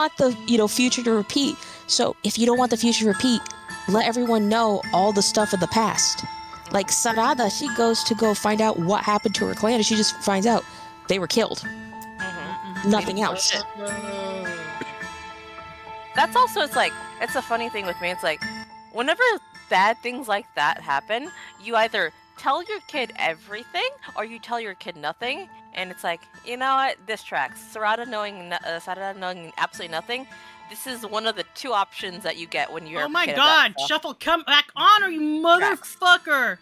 want the future to repeat. So if you don't want the future to repeat, let everyone know all the stuff of the past. Like Sarada, she goes to go find out what happened to her clan, and she just finds out they were killed. Nothing else. That's also, it's a funny thing with me. It's like, whenever bad things like that happen, you either tell your kid everything or you tell your kid nothing. And it's like, you know what? This tracks. Sarada knowing absolutely nothing. This is one of the two options that you get when you're. Oh my god! Shuffle, come back on, or you motherfucker!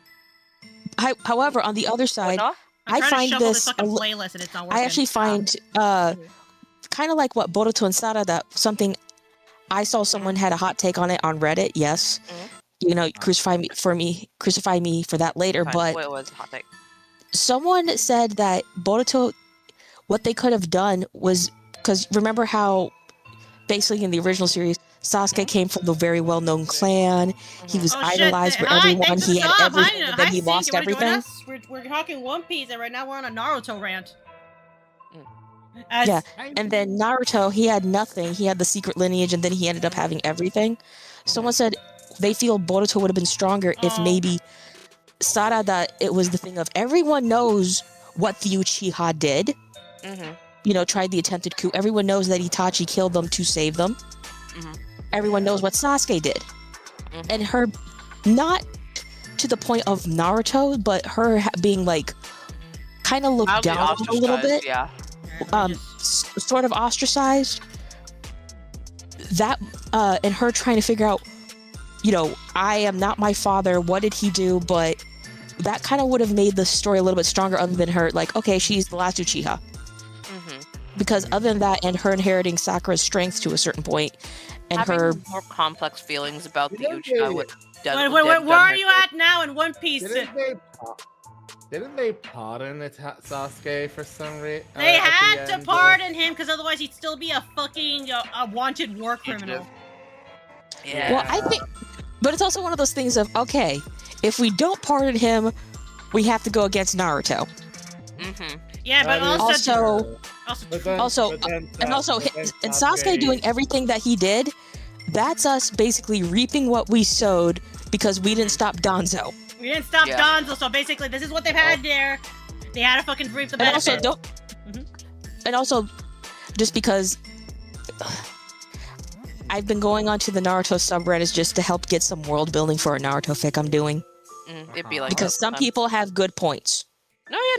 However, on the other side, I find this. Playlist and it's not working. I actually find kind of like what Boruto and Sarada, something I saw someone had a hot take on it on Reddit. Yes, crucify me for that later. But what was hot take? Someone said that Boruto, what they could have done was, because remember how basically in the original series, Sasuke came from a very well-known clan. He was idolized for everyone. He had everything, but then he lost everything. We're talking One Piece, and right now we're on a Naruto rant. And then Naruto, he had nothing. He had the secret lineage, and then he ended up having everything. Someone said they feel Boruto would have been stronger if maybe Sarada, it was the thing of everyone knows what the Uchiha did. Tried the attempted coup. Everyone knows that Itachi killed them to save them. Everyone knows what Sasuke did. And her, not to the point of Naruto, but her being kind of looked down on a little bit. Yeah. Sort of ostracized. That, and her trying to figure out, I am not my father. What did he do? But that kind of would have made the story a little bit stronger, other than her, okay, she's the last Uchiha. Because other than that, and her inheriting Sakura's strength to a certain point, and having her more complex feelings about the Uchiha. Where are you at now in One Piece? Didn't they pardon Sasuke for some reason? They had to pardon him because otherwise he'd still be a fucking a wanted war criminal. Yeah. Well, I think, but it's also one of those things of, okay, if we don't pardon him, we have to go against Naruto. Yeah, but also Sasuke doing everything that he did, that's us basically reaping what we sowed because we didn't stop Danzo. We didn't stop Danzo, so basically this is what they've had there. They had to fucking reap the benefit. And also, just because I've been going on to the Naruto subreddits just to help get some world building for a Naruto fic I'm doing. It'd be like because some people have good points.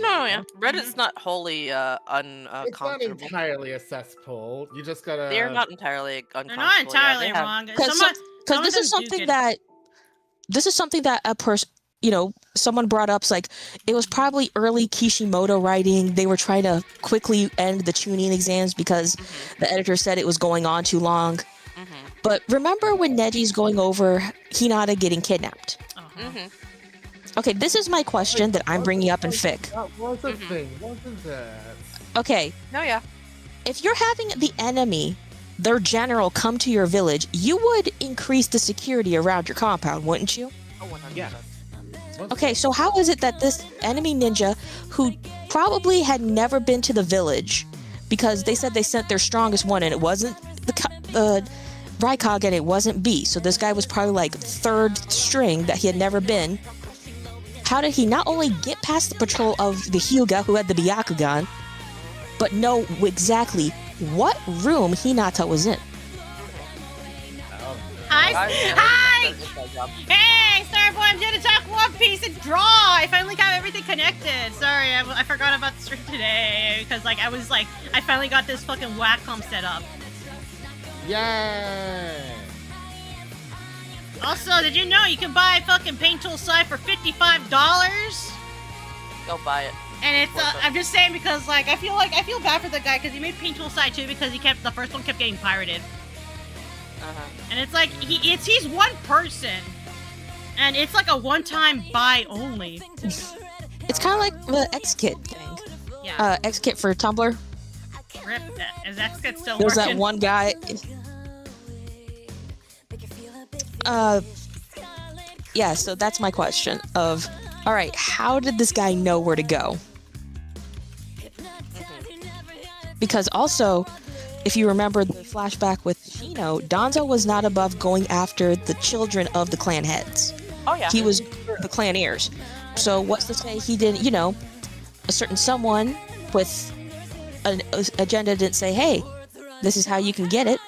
No. Reddit's not wholly uncomfortable. It's not entirely a cesspool. You just gotta. They're not entirely uncomfortable. They're not entirely wrong. Because this is something that a person, someone brought up. It was probably early Kishimoto writing. They were trying to quickly end the Chunin exams because the editor said it was going on too long. But remember when Neji's going over Hinata getting kidnapped? Okay, this is my question that I'm bringing up in fic. That was a thing, wasn't it? Okay. No, yeah. If you're having the enemy, their general, come to your village, you would increase the security around your compound, wouldn't you? Oh, 100%. Yeah. Okay, so how is it that this enemy ninja, who probably had never been to the village, because they said they sent their strongest one and it wasn't the Raikage and it wasn't B, so this guy was probably third string that he had never been. How did he not only get past the patrol of the Hyuga, who had the Byakugan, but know exactly what room Hinata was in? Hi! Hey, Starboy, I'm here to talk One Piece and draw! I finally got everything connected. Sorry, I forgot about the stream today, because I finally got this fucking Wacom set up. Yay! Also, did you know you can buy a fucking paint tool side for $55? Go buy it. And it's I'm just saying because I feel bad for the guy because he made paint tool side too because the first one kept getting pirated. And it's he's one person, and it's a one-time buy only. It's kind of like the X-Kit thing. Yeah. X-Kit for Tumblr. Rip. Is X-Kit still There's working? that one guy. Yeah, so that's my question of, all right, how did this guy know where to go? Because also, if you remember the flashback with Shino, Danzo was not above going after the children of the clan heads. Oh yeah. He was the clan heirs. So what's to say he didn't, a certain someone with an agenda didn't say, hey, this is how you can get it.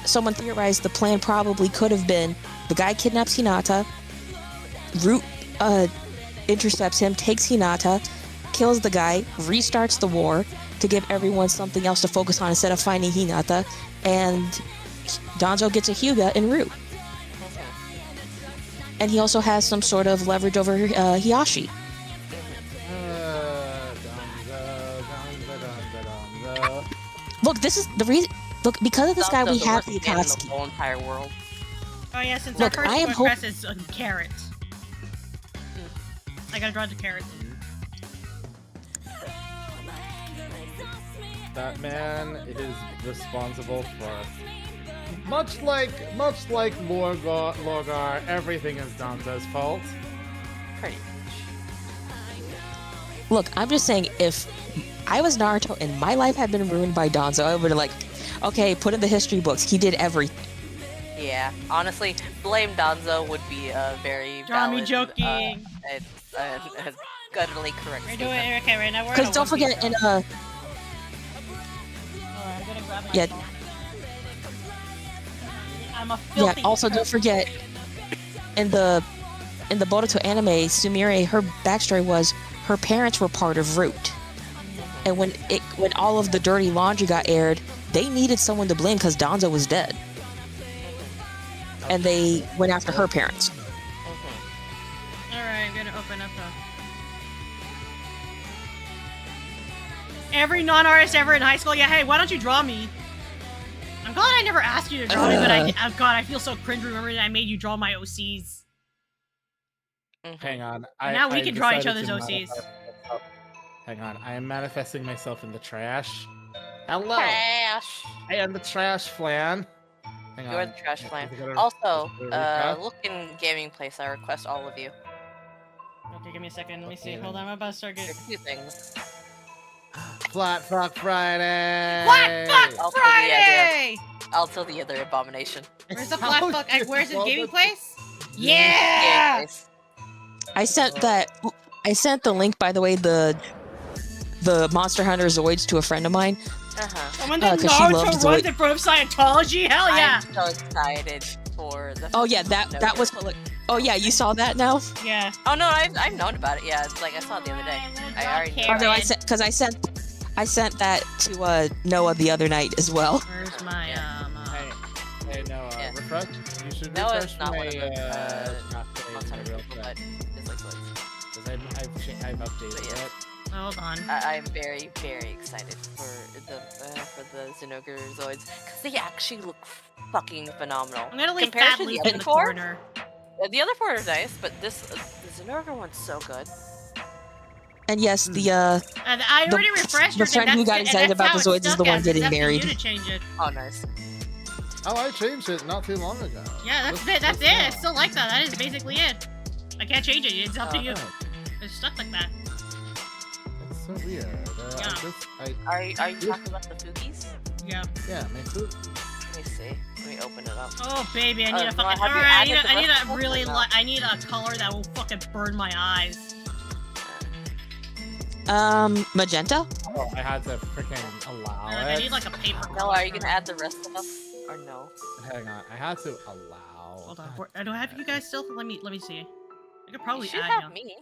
Someone theorized the plan probably could have been the guy kidnaps Hinata, Root intercepts him, takes Hinata, kills the guy, restarts the war to give everyone something else to focus on instead of finding Hinata, and Danzo gets a Hyuga in Root. And he also has some sort of leverage over Hiyashi. Look, this is the reason. Look, because of this guy, we have the Akatsuki. The whole entire world. Oh yeah, since Look, our I am first quest is on carrot. I gotta draw the carrot. That man is responsible for much like Lorgar, everything is Danzo's fault. Pretty much. Look, I'm just saying, if I was Naruto and my life had been ruined by Danzo, I would have okay, put in the history books. He did everything. Yeah, honestly, blame Danzo would be a very Draw me valid, joking. and gutturally correct We're statement. doing okay right now. We're Because don't forget, in I'm gonna grab my phone. I'm a filthy also don't forget, in the Boruto anime, Sumire, her backstory was her parents were part of Root, and when all of the dirty laundry got aired, they needed someone to blame because Danzo was dead, and they went after her parents. Alright, I'm gonna open up every non-artist ever in high school. Yeah, hey, why don't you draw me? I'm glad I never asked you to draw me, but God, I feel so cringe remembering that I made you draw my OCs. Hang on. Now we can draw each decided other's to OCs. Hang on. I am manifesting myself in the trash. Hello. Trash. I am the trash flan. Hang You're on. the trash plan. Is it gonna- Also, is it gonna look in gaming place. I request all of you. Okay, give me a second. Let me see. Okay, Hold on, I'm about to start There's getting. a few things. Flat Fuck Friday! Flat Fuck Also Friday! Also the other abomination. Where's the flat fuck? Where's the gaming place? Gaming Yeah! place. I sent the link, by the way, the Monster Hunter Zoids to a friend of mine. Someone that 'cause she loves Naruto runs Zoid. in front of Scientology? Hell yeah! I'm so excited for the. Oh yeah, that was. Oh yeah, you saw that now? Yeah. Oh no, I've known about it. Yeah, it's like I saw it the other day. I already knew. Oh no, I sent that to Noah the other night as well. Where's my Hey, Noah, Yeah. refresh. You should No, refresh it's not my, one of the not Monster Hunter real people, quick. but it's like what? 'Cause I've updated But yeah. it. Hold on. I'm very, very excited for the Zenogre Zoids because they actually look fucking phenomenal. I'm gonna leave Compared Fat to Leaf the in other the four, corner. The other four are nice, but the Zenogre one's so good. And yes, And I The- already refreshed the your thing. friend who got and excited that's about how the Zoids it's is stuck the one as. getting It's up to married. you to change it. Oh, nice. Oh, I changed it not too long ago. Yeah, that's it. That's it. It's still like that. That is basically it. I can't change it. It's up to you. It's stuck like that. It's so weird. Yeah. Are you talking about the Fugies? Yeah. Yeah, my food. Let me see. Let me open it up. Oh baby, I need a no, fucking. have you Alright, I added the need rest a of them really. or no? I need a color that will fucking burn my eyes. magenta. Oh, I had to freaking allow I it. need like a paper color. No, are you gonna add the rest of them or no? Hang on, I had to allow. Hold on. Do I have you guys still? Let me see. I could probably You should add have you. me.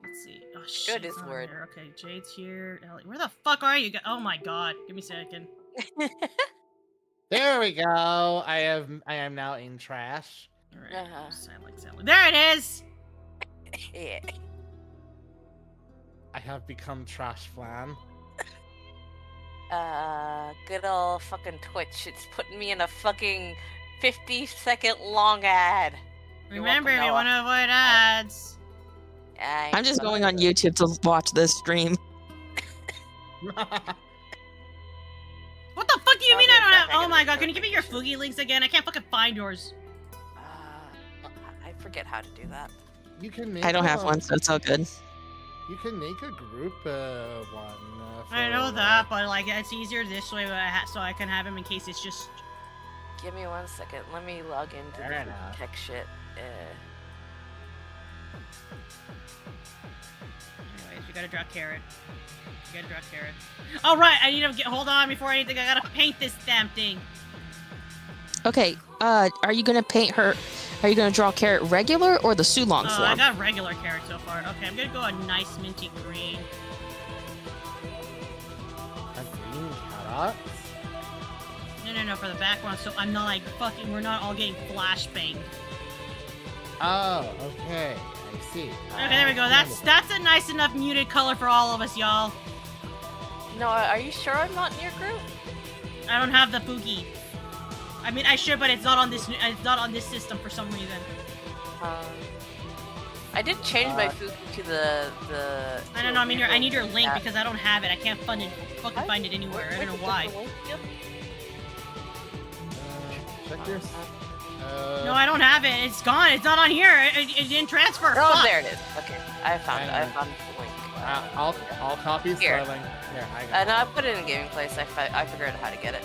Let's see. Oh shit. is it's not word. here. Okay, Jade's here. Ellie, where the fuck are you? Oh my god. Give me a second. There we go. I am now in trash. Alright. Uh-huh. Sadly. There it is. Yeah. I have become trash flan. Good old fucking Twitch. It's putting me in a fucking 50-second long ad. You're Remember, if welcome, you Noah. want to avoid ads. I'm just going on YouTube to watch this stream. What the fuck do you mean I don't have? I Oh my gotta god, can you give me your Fugi links again? I can't fucking find yours. I forget how to do that. You can make I don't have one, so it's all good. You can make a group one. I know that, but like it's easier this way, so I can have him in case it's just. Give me 1 second. Let me log into Fair the enough. tech shit. Anyways, you gotta draw carrot. You gotta draw carrot. Oh right, I need to hold on before anything. I gotta paint this damn thing. Okay, are you gonna paint her? Are you gonna draw carrot regular or the Sulong Oh, form? I got regular carrot so far. Okay, I'm gonna go a nice minty green. A green carrot? No, for the background, so I'm not like fucking. We're not all getting flashbanged. Oh, okay. I see. Okay, there we go. That's a nice enough muted color for all of us, y'all. No, are you sure I'm not in your group? I don't have the boogie. I mean, I should, but it's not on this. It's not on this system for some reason. I did change my food to the. I don't know. I mean, I need your link because I don't have it. I can't find it anywhere. I don't know why. Check yours. No, I don't have it. It's gone. It's not on here. It didn't transfer. Oh, Fuck. there it is. Okay, I found it. I found the link. I'll copy Here. Sterling. Here, I got No, I put it in gaming place. I figured out how to get it.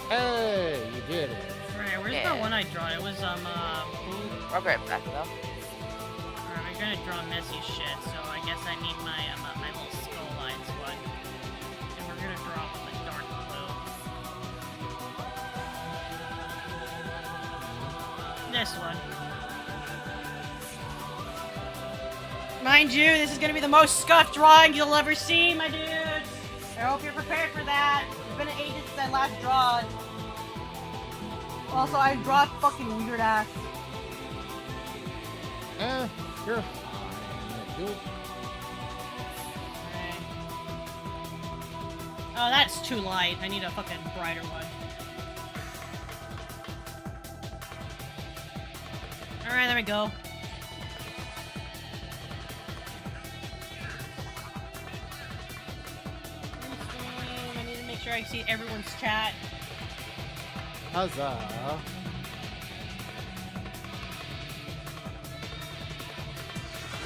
Hey, you did it. Right, where's Yeah. the one I draw? It was I'll be right back though. Alright, I'm gonna draw messy shit, so I guess I need my my little skull lines one. And we're gonna draw with a dark blue. This one. Mind you, this is gonna be the most scuffed drawing you'll ever see, my dudes. I hope you're prepared for that. It's been an ages since I last drawed. Also, I draw fucking weird ass. You're fine. You'll... Oh, that's too light. I need a fucking brighter one. Alright, there we go. I need to make sure I see everyone's chat. Huzzah.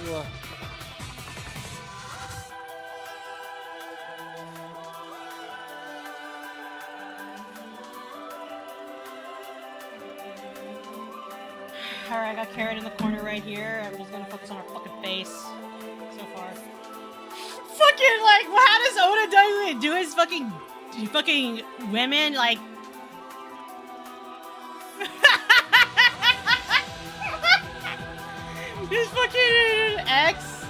Ooh. Alright, I got Carrot in the corner right here. I'm just gonna focus on her fucking face so far. Fucking, like, how does Oda do his fucking women? Like, his fucking ex?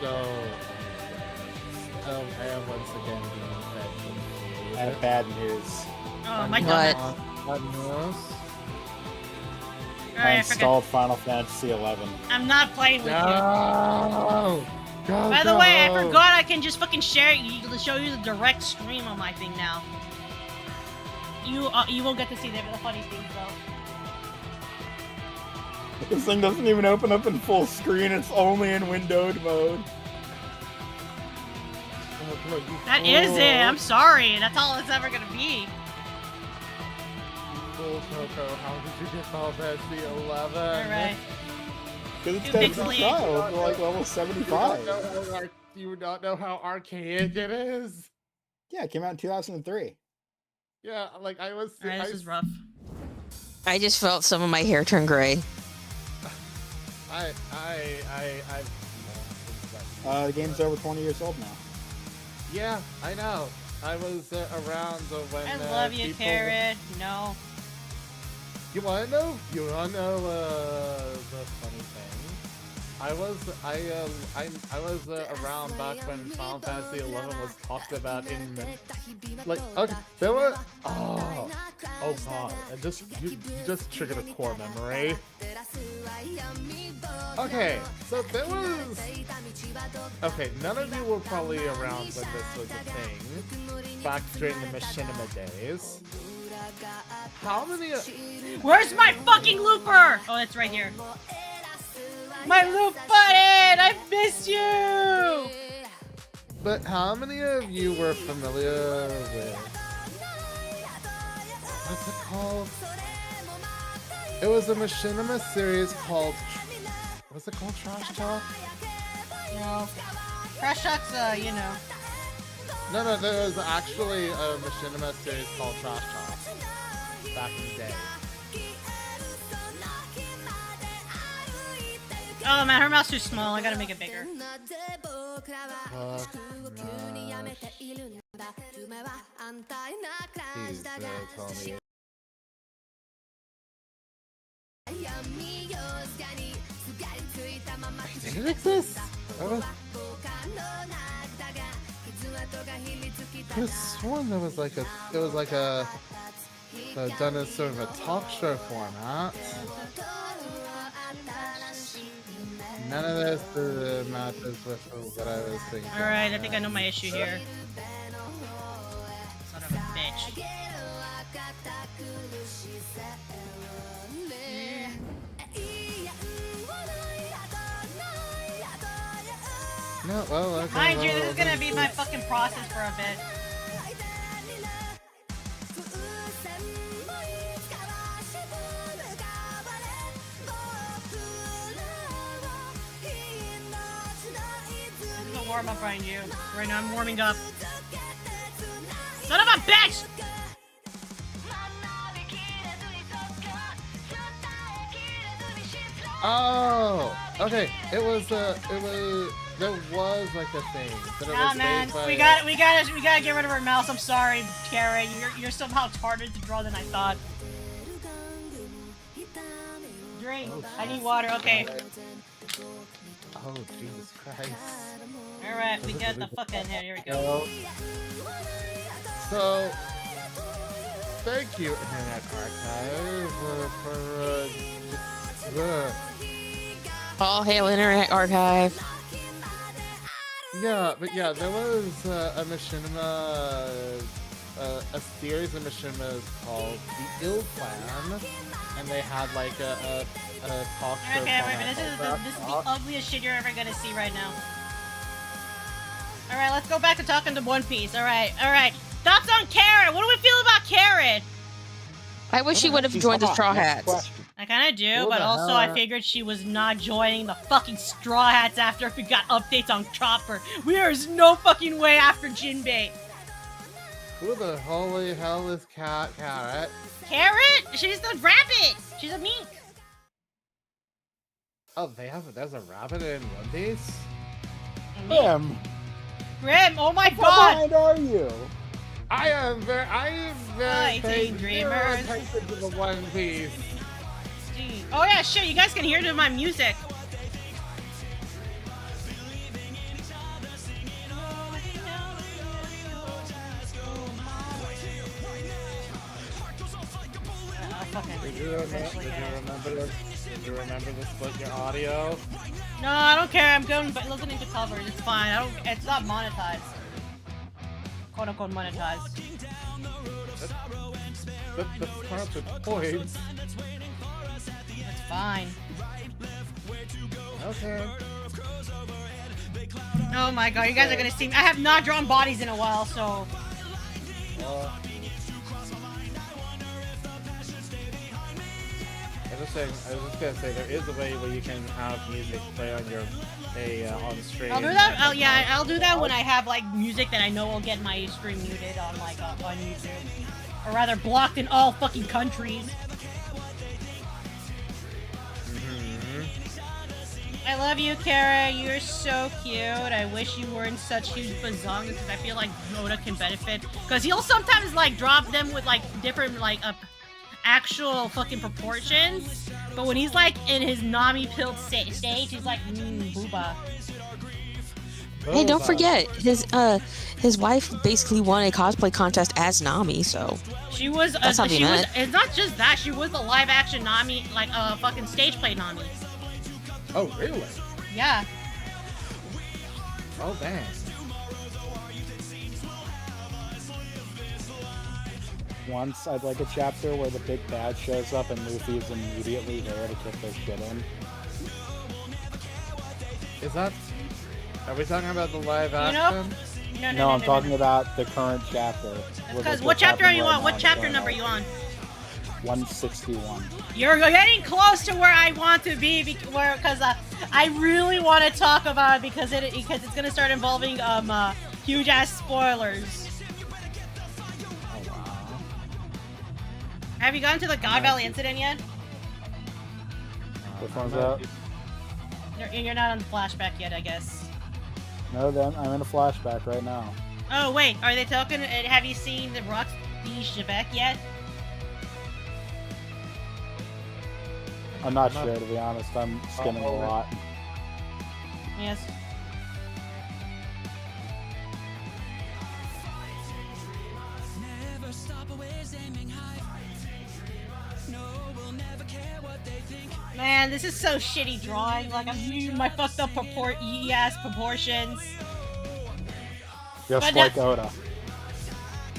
So, I am once again being fed. I have bad news. Oh my What? god. What news? I Alright, I forgot. installed Final Fantasy 11. I'm not playing with you. No! Go, By the way, I go. forgot I can just fucking share show you the direct stream on my thing now. You won't get to see the funny things though. This thing doesn't even open up in full screen, it's only in windowed mode. That is it. I'm sorry. That's all it's ever gonna be. Cool, Coco, how did you get Final Fantasy 11? Alright. Because it's Too dead pixely. child, we're like level 75. Do you not know how archaic it is? Yeah, it came out in 2003. Yeah, like I was. Alright, this is rough. I just felt some of my hair turn gray. The game's over 20 years old now. Yeah, I know. I was around when. I love you, people... Carrot. No. You wanna know? You wanna know the funny thing? I was around back when Final Fantasy 11 was talked about in like okay there were oh god you just triggered a core memory. Okay, so there was none of you were probably around when this was a thing back during the Machinima days. How many? Where's my fucking looper? Oh, it's right here. My loop button! I miss you! But how many of you were familiar with what's it called? It was a machinima series called. What's it called? Trash Talk? No. Trash Talk's, you know. No, there was actually a machinima series called Trash Talk back in the day. Oh man, her mouth's too small. I gotta make it bigger. Please tell me. Did it exist? I could have sworn there was like a. It was like a. Done in sort of a talk show format. None of this matches with what I was thinking. Alright, I think I know my issue here. Son of a bitch. No, well, okay. Mind you, well, this is gonna be my fucking process for a bit. Warm up, mind you. Right now, I'm warming up. Son of a bitch! Oh, okay. There was like a thing. But it was man, made by we gotta get rid of her mouse. I'm sorry, Kara. You're somehow harder to draw than I thought. Drink. I need water. Okay. Oh, Jesus Christ. Alright, we got the fuck in here. Here we go. So, thank you, Internet Archive, for All hail Internet Archive. yeah, but yeah, there was a machinima, a series of machinimas called The Ill Plan, and they had like a talk show. Okay, wait a minute. This is the ugliest shit you're ever gonna see right now. Alright, let's go back to talking to One Piece. Alright. Thoughts on Karen? What do we feel about Karen? I wish she would have joined the Straw Hats. I kinda do, Who but the also hell I are- figured she was not joining the fucking Straw Hats after we got updates on Chopper. There's no fucking way after Jinbei. Who the holy hell is Carrot? Carrot? She's the rabbit! She's a mink. Oh, there's a rabbit in One Piece? Grim, Grim, oh my how god! behind are you? I am very Hi, paying Daydreamers. zero attention to the One Piece. Jeez. Oh yeah, shit, you guys can hear my music. Did you remember to split your audio? No, I don't care. I'm going listening to covers. It's fine. It's not monetized. Quote unquote monetized. That's part of the point. It's fine. Okay. Oh my god, you guys are gonna see me. I have not drawn bodies in a while, so. I was just gonna say there is a way where you can have music play on your on stream. I'll do that. I'll do that when I have like music that I know will get my stream muted on like on YouTube, or rather blocked in all fucking countries. I love you, Kara. You're so cute. I wish you weren't such huge bazongas because I feel like Oda can benefit. Because he'll sometimes like drop them with like different like actual fucking proportions. But when he's like in his Nami pilled stage, he's like, booba. Hey, don't forget his wife basically won a cosplay contest as Nami, so She was. That's not she being was. met. It's not just that. She was the live action Nami, like fucking stage play Nami. Oh, really? Yeah. Oh, dang. Once, I'd like a chapter where the big bad shows up and Luffy is immediately there to kick their shit in. Is that... Are we talking about the live You know- action? No, I'm talking about the current chapter. Because what chapter are you on? What chapter number are you on? 161. You're getting close to where I want to be because I really want to talk about it because it's gonna start involving huge ass spoilers. Oh, wow. Have you gotten to the God Valley incident yet? Which one's that? You're not on the flashback yet, I guess. No, then I'm in a flashback right now. Oh wait, are they talking? Have you seen the Rock Shebek yet? I'm not sure, to be honest. I'm skimming a lot. Yes. Man, this is so shitty drawing. Like, I'm using my fucked up ass proportions. Just But like Oda.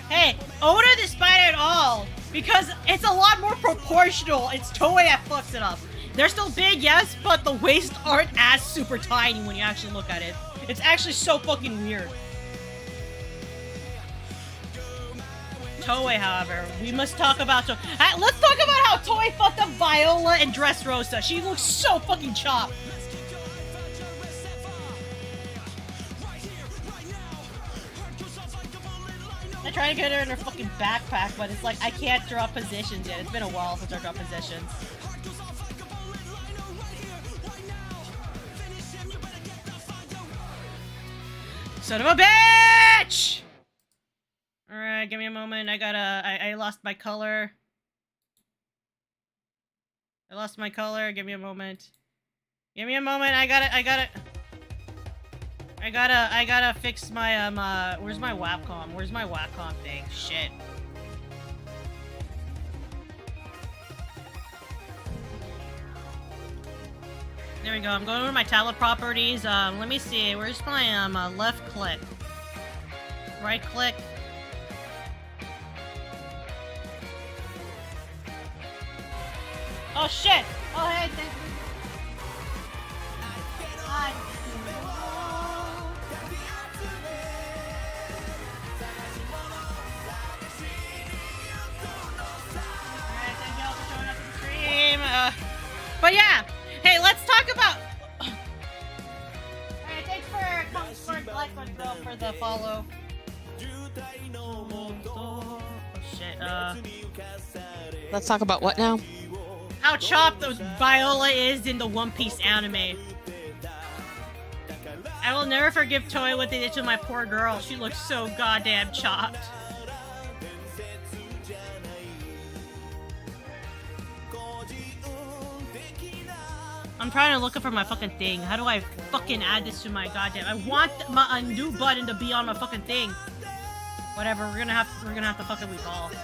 Hey, Oda despite it all, because it's a lot more proportional. It's Toei that fucks it up. They're still big, yes, but the waists aren't as super tiny when you actually look at it. It's actually so fucking weird. Toei, however, we must talk about Toei. Let's talk about how Toei fucked up Viola and Dressrosa. She looks so fucking chopped. I try to get her in her fucking backpack, but it's like I can't draw positions yet. It's been a while since I draw positions. Son of a bitch! Alright, give me a moment. I lost my color. I lost my color. Give me a moment. Give me a moment. I gotta fix my, where's my Wacom? Where's my Wacom thing? Shit. There we go. I'm going over my tablet properties. Let me see. Where's my, left click? Right click. Oh shit! Oh hey, thank you. Hi. Alright, thank y'all for showing up to the stream. But yeah, hey, let's talk about. Alright, thanks for girl for the follow. Oh shit. Let's talk about what now? How chopped those Viola is in the One Piece anime. I will never forgive Toei what they did to my poor girl. She looks so goddamn chopped. I'm trying to look for my fucking thing. How do I fucking add this to my goddamn? I want my undo button to be on my fucking thing. Whatever. We're gonna have to fucking revolve.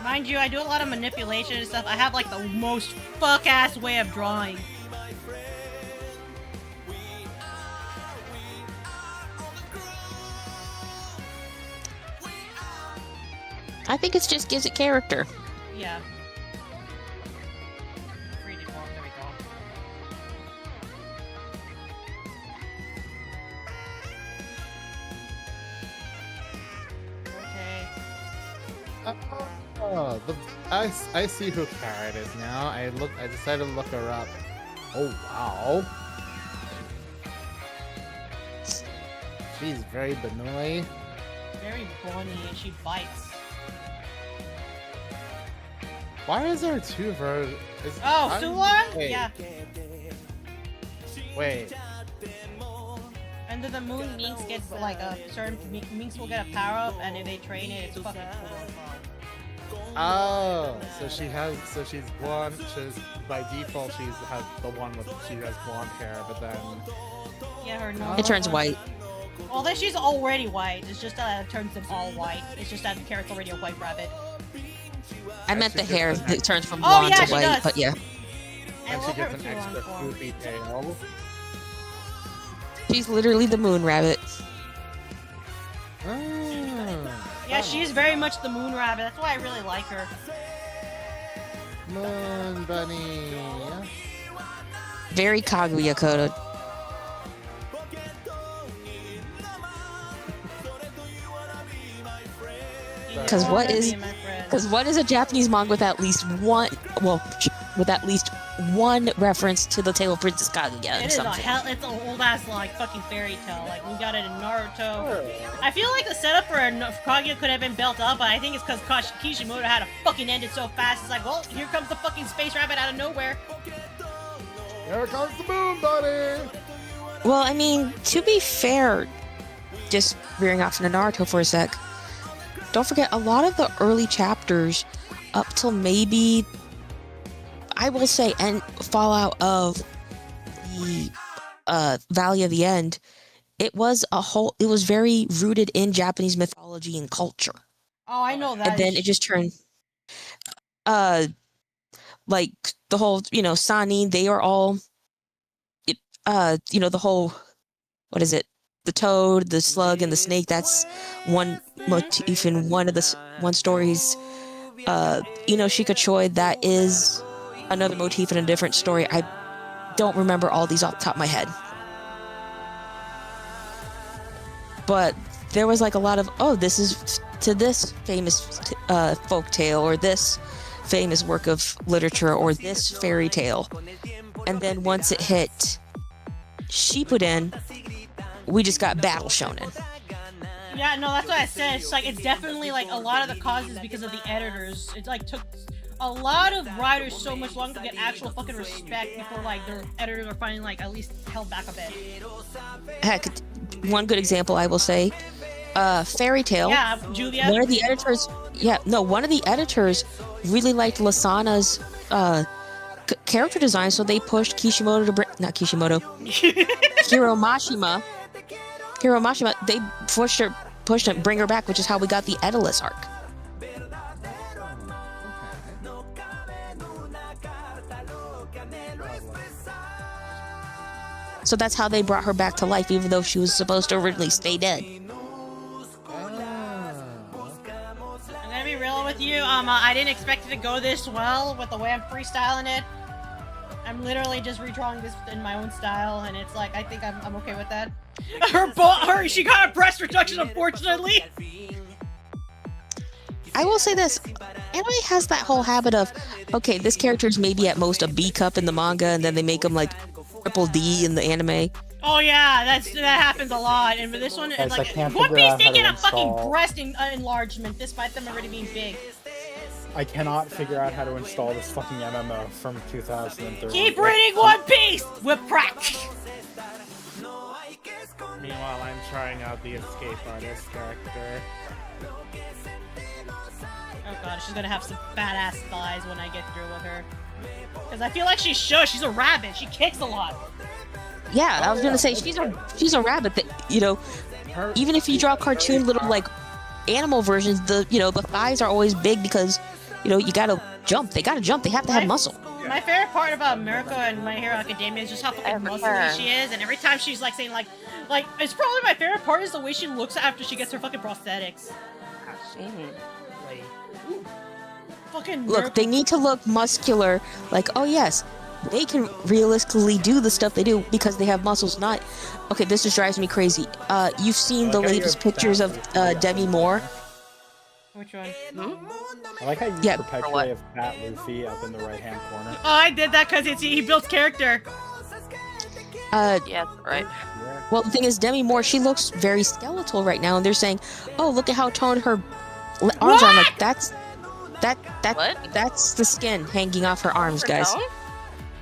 Mind you, I do a lot of manipulation and stuff. I have like the most fuck-ass way of drawing. I think it just gives it character. Yeah. Free default, there we go. Okay. Oh, I see who Carrot is now. I decided to look her up. Oh wow. She's very Benoi. Very bony and she bites. Why is there two versions? Oh, Sulong? Wait. Yeah. Wait. Under the moon, minks get like a certain minks will get a power up, and if they train it, it's fucking cool. Oh, she's blonde. By default she has blonde hair, but then Yeah, her normal. It turns white. Well, then she's already white. It's just that it turns them all white. It's just that the carrot's already a white rabbit. I meant the hair that turns from Oh, blonde yeah, to she white, does. but yeah. And she we'll gets put an her extra on form. poopy tail. She's literally the moon rabbit. Yeah, she is very much the moon rabbit. That's why I really like her. Moon Bunny. Very Kaguya coded. Because what is a Japanese manga with at least one, reference to the tale of Princess Kaguya? It is it's an old ass like fucking fairy tale. Like we got it in Naruto. I feel like the setup for Kaguya could have been built up, but I think it's because Kishimoto had to fucking end it so fast. It's like, well, here comes the fucking space rabbit out of nowhere. Here comes the Moon Bunny. Well, I mean, to be fair, just veering off into Naruto for a sec. Don't forget, a lot of the early chapters, up till maybe, I will say, and fallout of the Valley of the End, it was very rooted in Japanese mythology and culture. Oh, I know that. And then it just turned, like the whole, Sanin, they are all, the whole, what is it? The toad, the slug, and the snake, that's one motif in one story's Shika Choi, that is another motif in a different story. I don't remember all these off the top of my head. But there was like a lot of, this is to this famous folk tale, or this famous work of literature, or this fairy tale. And then once it hit Shippuden, we just got battle shonen. Yeah, no, that's what I said. It's like, it's definitely like a lot of the causes because of the editors. It like took a lot of writers so much longer to get actual fucking respect before like their editors are finally like at least held back a bit. Heck, one good example I will say, Fairy Tail. Yeah, Julia. One of the editors really liked Lasana's character design, so they pushed Hiro Mashima, they pushed her, bring her back, which is how we got the Edalus arc. So that's how they brought her back to life, even though she was supposed to originally stay dead. I'm gonna be real with you, I didn't expect it to go this well with the way I'm freestyling it. I'm literally just redrawing this in my own style, and it's like, I think I'm okay with that. She got a breast reduction, unfortunately! I will say this, anime has that whole habit of, okay, this character's maybe at most a B cup in the manga, and then they make him like triple D in the anime. Oh yeah, that happens a lot, and for this one, it's like, One Piece didn't get a fucking breast enlargement, despite them already being big. I cannot figure out how to install this fucking MMO from 2003. Keep reading One Piece! With Pratt! Meanwhile, I'm trying out the escape artist character. Oh god, she's gonna have some badass thighs when I get through with her. Because I feel like she's she's a rabbit, she kicks a lot. Yeah, I was gonna say, she's a rabbit that, even if you draw cartoon little, like, animal versions, the thighs are always big because, you gotta jump. They gotta jump. They have to have muscle. My favorite part about Mirko and My Hero Academia is just how fucking muscly she is, and every time she's like saying like, it's probably my favorite part is the way she looks after she gets her fucking prosthetics. Fucking Mirko. Look, they need to look muscular. Like, oh yes, they can realistically do the stuff they do because they have muscles. Not, okay, this just drives me crazy. You've seen the latest pictures of Demi Moore? Which one? I like how you perpetually have Fat Luffy up in the right-hand corner. Oh, I did that because he builds character. Yeah, right. Well, the thing is, Demi Moore, she looks very skeletal right now, and they're saying, oh, look at how toned her arms are. I'm like, that's the skin hanging off her arms, guys. Tone?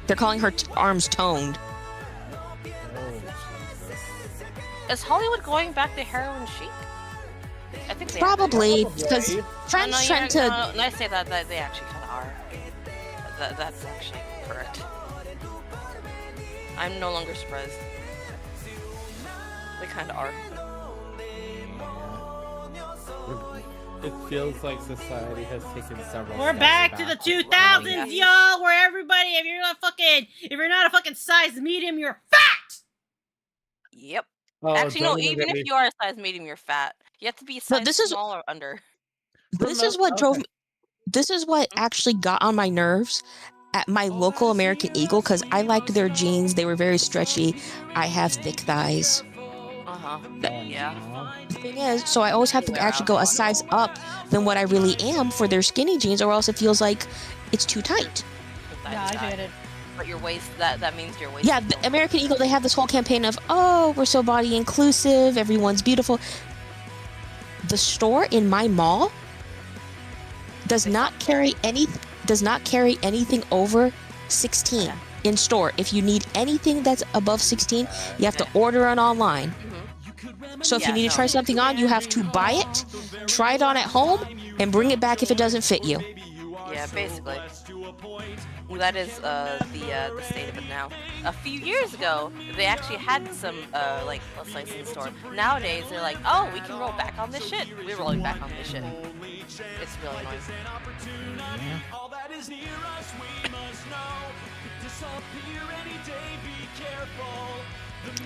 They're calling her arms toned. Is Hollywood going back to heroin chic? I think they probably, because friends trying to... No, I say that they actually kind of are. That's actually correct. I'm no longer surprised. They kind of are. It feels like society has taken several We're steps back to the 2000s, y'all, where everybody, if you're not a fucking size medium, you're fat! Yep. Oh, actually, no, even if you are a size medium, you're fat. You have to be a size small or under. This is what drove This is what actually got on my nerves at my local American Eagle, because I liked their jeans. They were very stretchy. I have thick thighs. Yeah. The thing is, so I always have to actually go a size up than what I really am for their skinny jeans, or else it feels like it's too tight. Yeah, I get it. But your waist, that means your waist. Yeah, the American Eagle, they have this whole campaign of, oh, we're so body inclusive, everyone's beautiful. The store in my mall does not carry anything over 16 in store. If you need anything that's above 16, you have to order it online. So if you need to try something on, you have to buy it, try it on at home, and bring it back if it doesn't fit you. Yeah, basically. Well, that is the state of it now. A few years ago, they actually had some like plus size in the store. Nowadays, they're like, oh, we can roll back on this shit. We're rolling back on this shit. It's really annoying.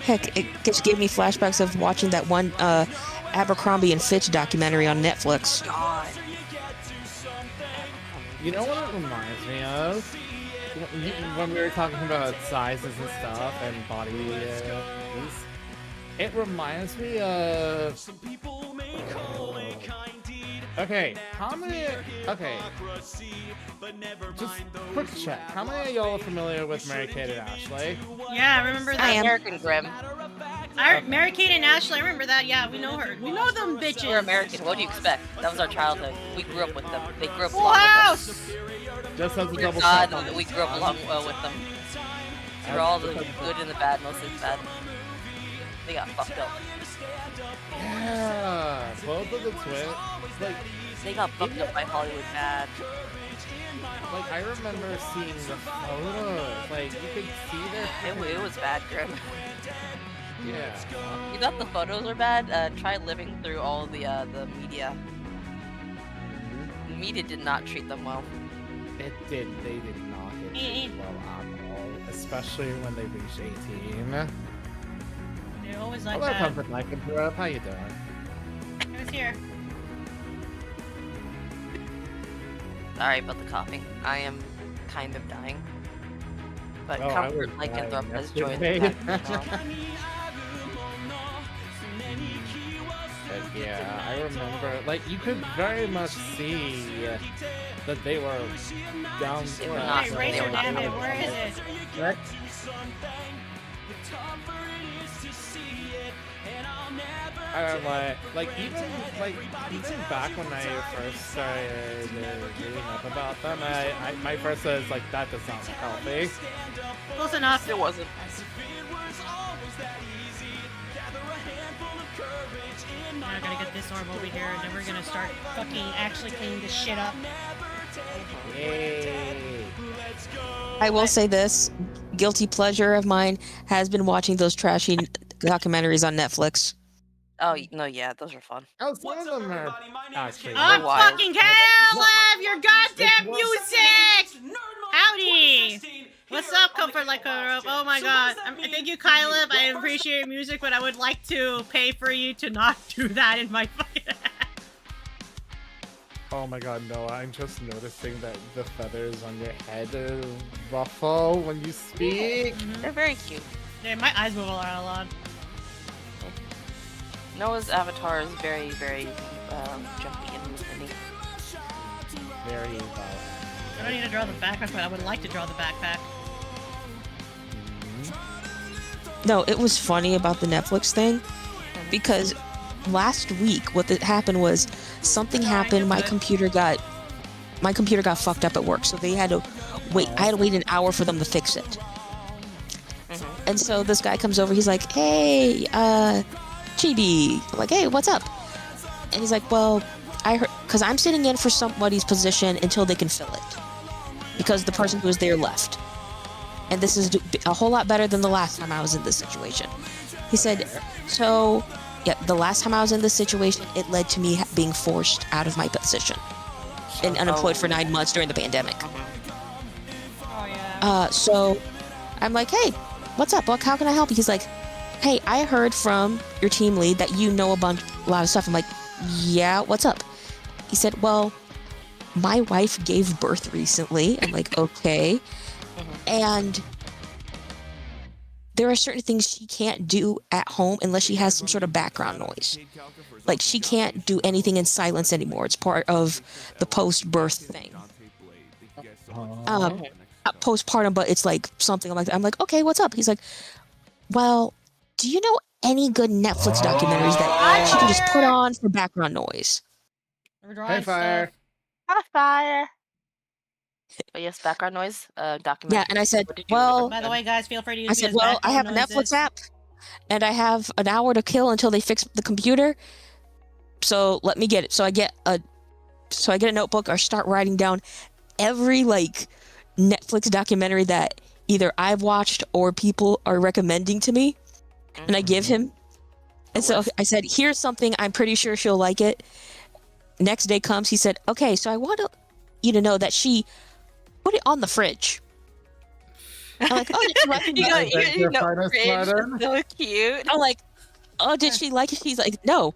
Heck, it just gave me flashbacks of watching that one Abercrombie and Fitch documentary on Netflix. God. You know what it reminds me of? When we were talking about sizes and stuff and body it reminds me of... Okay, how many... Okay. Just quick check. How many of y'all are familiar with Mary-Kate and Ashley? Yeah, I remember that. I am. American Grimm. Mary-Kate and Ashley, I remember that. Yeah, we know her. We know them bitches. We're American. What do you expect? That was our childhood. We grew up with them. They grew up Full along House! with them. Just as a Dear double God, check. we grew up along with them. Through all the good and the bad, mostly the bad. They got fucked up. Yeah, both of the twins. Like, They got fucked up by Hollywood bad. like I remember seeing the photos. Like you could see their. It was bad, Grim. Yeah. You thought the photos were bad? Try living through all the media. The media did not treat them well. It did. They did not get treated well at all, especially when they reached 18. They're always like Hello, that. Comfort Mike and Brooke. How you doing? Who's here? Sorry about the coughing. I am kind of dying. But Oh, I Comfort was Lycanthrope dying has joined the yesterday. pack as well. But yeah, I remember. Like you could very much see that they were down. They were not- Hey, Razor, they were not damn it, coming. where is it? Like even back when I first started reading up about them, my first thought is like that does not look healthy. Close enough. It wasn't. Now I gotta get this orb over here, and then we're gonna start fucking actually cleaning this shit up. Yay! I will say this, guilty pleasure of mine has been watching those trashy documentaries on Netflix. Oh, no, yeah, those are fun. Oh, some of them are actually. I'm wild. fucking hell of your goddamn music! Howdy! What's up, Comfort Lycanthrope? Oh my god. Thank you, Kyleb. I appreciate your music, but I would like to pay for you to not do that in my fucking... Oh my god, no, I'm just noticing that the feathers on your head ruffle when you speak. They're very cute. Yeah, my eyes move around a lot. Noah's avatar is very, very jumpy and moving. Very well. I don't need to draw the backpack, but I would like to draw the backpack. No, it was funny about the Netflix thing because last week what happened was something happened. My computer got fucked up at work, so they had to wait. I had to wait an hour for them to fix it. And so this guy comes over. He's like, "Hey, Chibi." I'm like, "Hey, what's up?" And he's like, "Well, I heard because I'm sitting in for somebody's position until they can fill it because the person who was there left." And this is a whole lot better than the last time I was in this situation. He said, so, yeah, the last time I was in this situation, it led to me being forced out of my position and unemployed for 9 months during the pandemic. Oh, yeah. So I'm like, hey, what's up? How can I help you? He's like, hey, I heard from your team lead that you know a lot of stuff. I'm like, yeah, what's up? He said, well, my wife gave birth recently. I'm like, okay. And there are certain things she can't do at home unless she has some sort of background noise. Like, she can't do anything in silence anymore. It's part of the post-birth thing. Not postpartum, but it's like something like that. I'm like, okay, what's up? He's like, well, do you know any good Netflix documentaries that she can just put on for background noise? Hey, Fire. Hot fire. But yes, background noise. Documentary. Yeah, and I said, What did you well, By the way, guys, feel free to use I said, me as well, I have a background Netflix noises. app, and I have an hour to kill until they fix the computer. So let me get it. So I get a notebook or start writing down every like Netflix documentary that either I've watched or people are recommending to me, and I give him. And so I said, here's something, I'm pretty sure she'll like it. Next day comes, he said, okay, so I want you to know that she put it on the fridge. I'm like, oh, did she like it? Fridge is so cute. I'm like, oh, did she like it? She's like, no.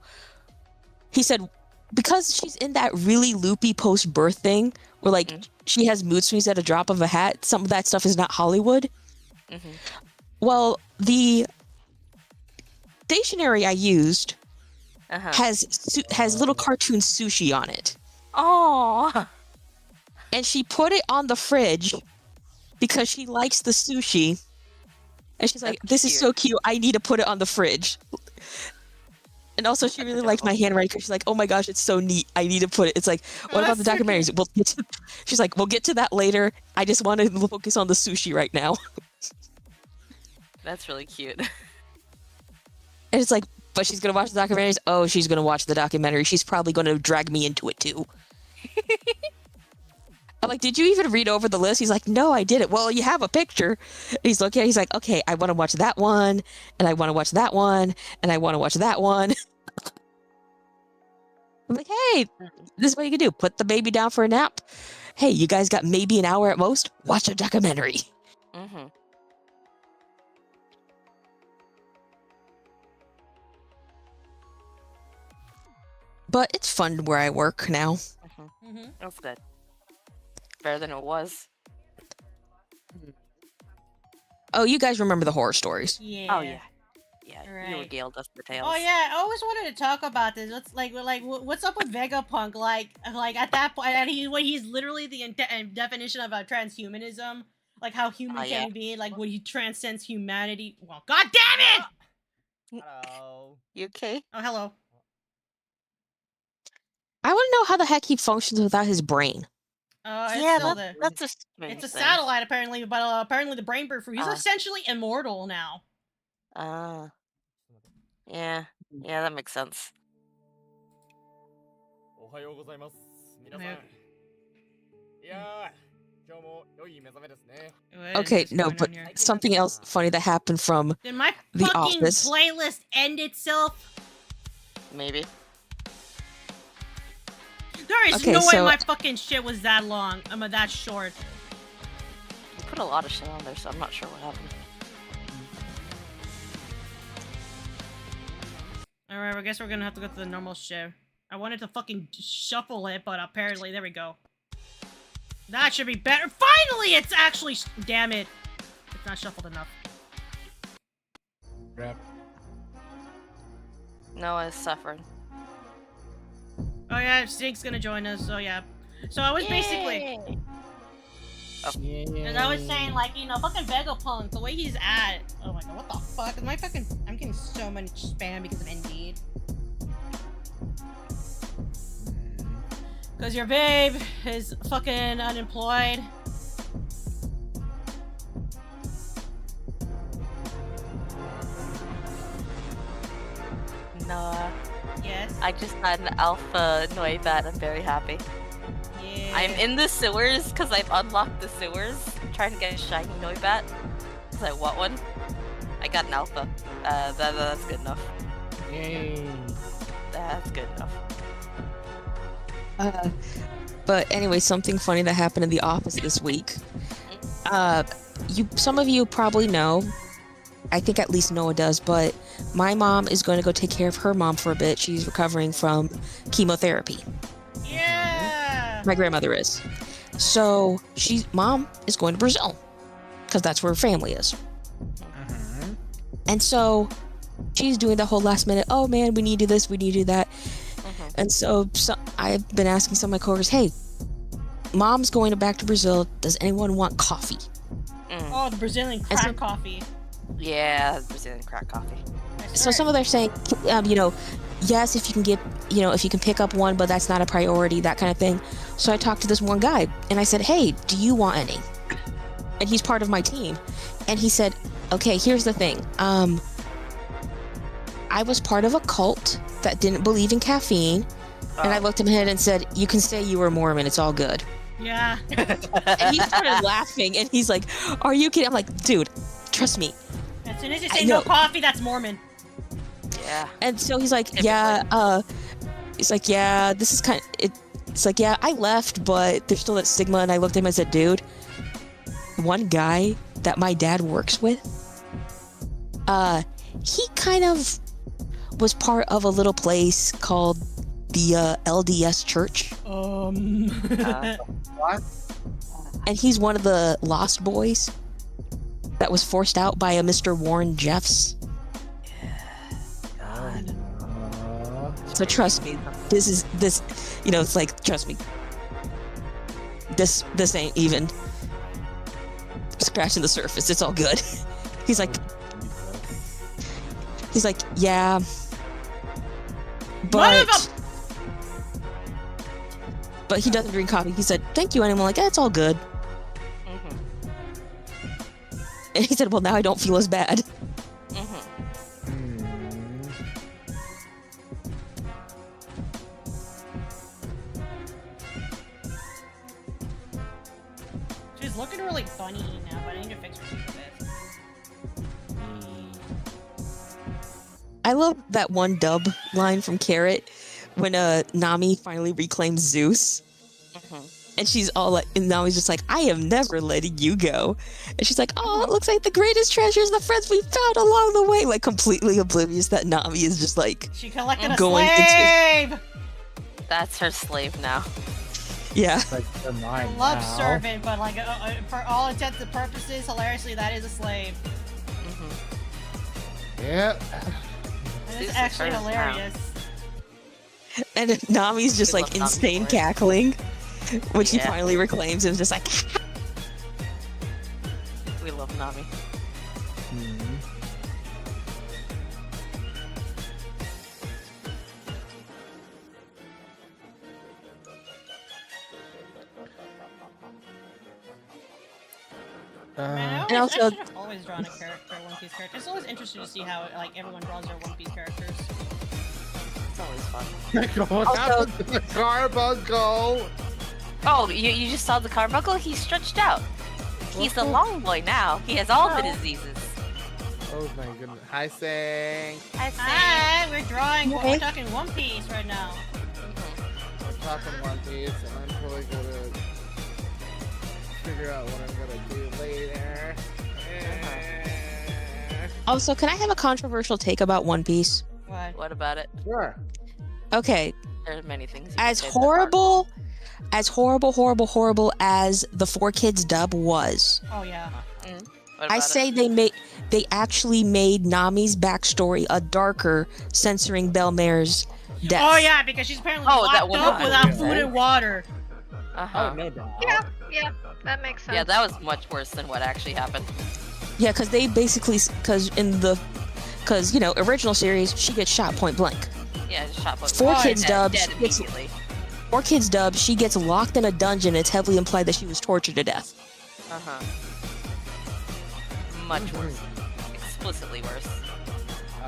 He said, because she's in that really loopy post-birth thing where like she has mood swings at a drop of a hat, some of that stuff is not Hollywood. Well, the stationery I used has little cartoon sushi on it. Oh. And she put it on the fridge because she likes the sushi. And she's like, this is so cute. I need to put it on the fridge. And also, she really liked my handwriting because she's like, oh my gosh, it's so neat. I need to put it. It's like, what about the documentaries? She's like, we'll get to that later. I just want to focus on the sushi right now. That's really cute. And it's like, but she's going to watch the documentaries. Oh, she's going to watch the documentary. She's probably going to drag me into it too. I'm like, did you even read over the list? He's like, no, I didn't. Well, you have a picture. And he's looking at it. He's like, okay, I want to watch that one, and I want to watch that one, and I want to watch that one. I'm like, hey, this is what you can do. Put the baby down for a nap. Hey, you guys got maybe an hour at most? Watch a documentary. But it's fun where I work now. That's good. Better than it was. Oh, you guys remember the horror stories? Yeah. Oh yeah. Yeah, you regaled us the tales. Oh yeah, I always wanted to talk about this. What's up with Vegapunk? Like at that point, he's literally the definition of transhumanism. Like how human can be. Like when he transcends humanity. Well, god damn it! Hello. You okay? Oh, hello. I want to know how the heck he functions without his brain. That's it's a satellite apparently, but apparently the brain bird fruit. He's essentially immortal now. Yeah, that makes sense. Okay, no, but something else funny that happened from Did my The fucking Office. playlist end itself? Maybe. There is Okay, no way so- my fucking shit was that long. That short. You put a lot of shit on there, so I'm not sure what happened. Alright, I guess we're gonna have to go to the normal shit. I wanted to fucking shuffle it, but apparently, there we go. That should be better. Finally, it's actually. Damn it. It's not shuffled enough. Crap. Noah's suffering. Oh yeah, Stink's gonna join us, so yeah. So I was basically. As I was saying, like, fucking Vegapunk, the way he's at. Oh my god, what the fuck? I'm getting so much spam because of Indeed. Because your babe is fucking unemployed. Noah. Yes? I just had an alpha Noibat. I'm very happy. Yeah. I'm in the sewers because I've unlocked the sewers. I'm trying to get a shiny Noibat. Because I want one. I got an alpha. That's good enough. Yay. That's good enough. But anyway, something funny that happened in the office this week. Some of you probably know, I think at least Noah does, but my mom is going to go take care of her mom for a bit. She's recovering from chemotherapy. Yeah! My grandmother is. So mom is going to Brazil because that's where her family is. And so she's doing the whole last minute, oh man, we need to do this, we need to do that. And so I've been asking some of my coworkers, hey, mom's going back to Brazil. Does anyone want coffee? Oh, the Brazilian crack coffee. Yeah, Brazilian crack coffee. So some of them are saying, yes, if you can get, if you can pick up one, but that's not a priority, that kind of thing. So I talked to this one guy and I said, hey, do you want any? And he's part of my team. And he said, okay, here's the thing. I was part of a cult that didn't believe in caffeine. And I looked him ahead and said, you can say you were Mormon. It's all good. Yeah. And he started laughing and he's like, are you kidding? I'm like, dude, trust me. As soon as you say no coffee, that's Mormon. Yeah. And so he's like, this is kind of, it's like, yeah, I left, but there's still that stigma. And I looked at him and said, dude, one guy that my dad works with, he kind of was part of a little place called the LDS Church. What? And he's one of the Lost Boys that was forced out by a Mr. Warren Jeffs. God. So trust me, this, it's like, trust me. This ain't even scratching the surface. It's all good. He's like, yeah. But he doesn't drink coffee. He said, thank you. And I'm like, it's all good. And he said, well, now I don't feel as bad. She's looking really funny now, but I need to fix her teeth a bit. I love that one dub line from Carrot when Nami finally reclaims Zeus. And she's all like, and Nami's just like, I am never letting you go. And she's like, oh, it looks like the greatest treasures, the friends we found along the way. Like, completely oblivious that Nami is just like, she collected a going slave! That's her slave now. Yeah. Like, they're mine Love now. servant, but like, for all intents and purposes, hilariously, that is a slave. Yeah. And it's actually hilarious. And Nami's just We like love Nami insane for it. cackling when she Yeah. finally reclaims him, just like, We love Nami. Man, And I also- should have always drawn a character, One Piece character. It's always interesting to see how like everyone draws their One Piece characters. It's always fun. What happened to the carbuncle? Oh, you just saw the carbuncle? He's stretched out. He's a long boy now. He has all the diseases. Oh my goodness. Hi, Sang. Hi, we're drawing. Okay. We're talking One Piece right now. We're talking One Piece, and I'm probably gonna figure out what I'm gonna do later. also, can I have a controversial take about One Piece? What? What about it? Sure. Okay, There are many things. You as can say about horrible as the 4Kids dub was, Oh yeah. What about I say they actually made Nami's backstory a darker, censoring Belmare's death. Oh yeah, because she's apparently that locked up 100%. without food and water. Uh-huh. Oh, no doubt. Yeah, that makes sense. Yeah, that was much worse than what actually happened. Yeah, because they basically, original series, she gets shot point blank. Yeah, just shot both. 4Kids dead, dub, dead she gets- immediately. 4Kids dub, she gets locked in a dungeon. It's heavily implied that she was tortured to death. Uh-huh. Much worse. Explicitly worse.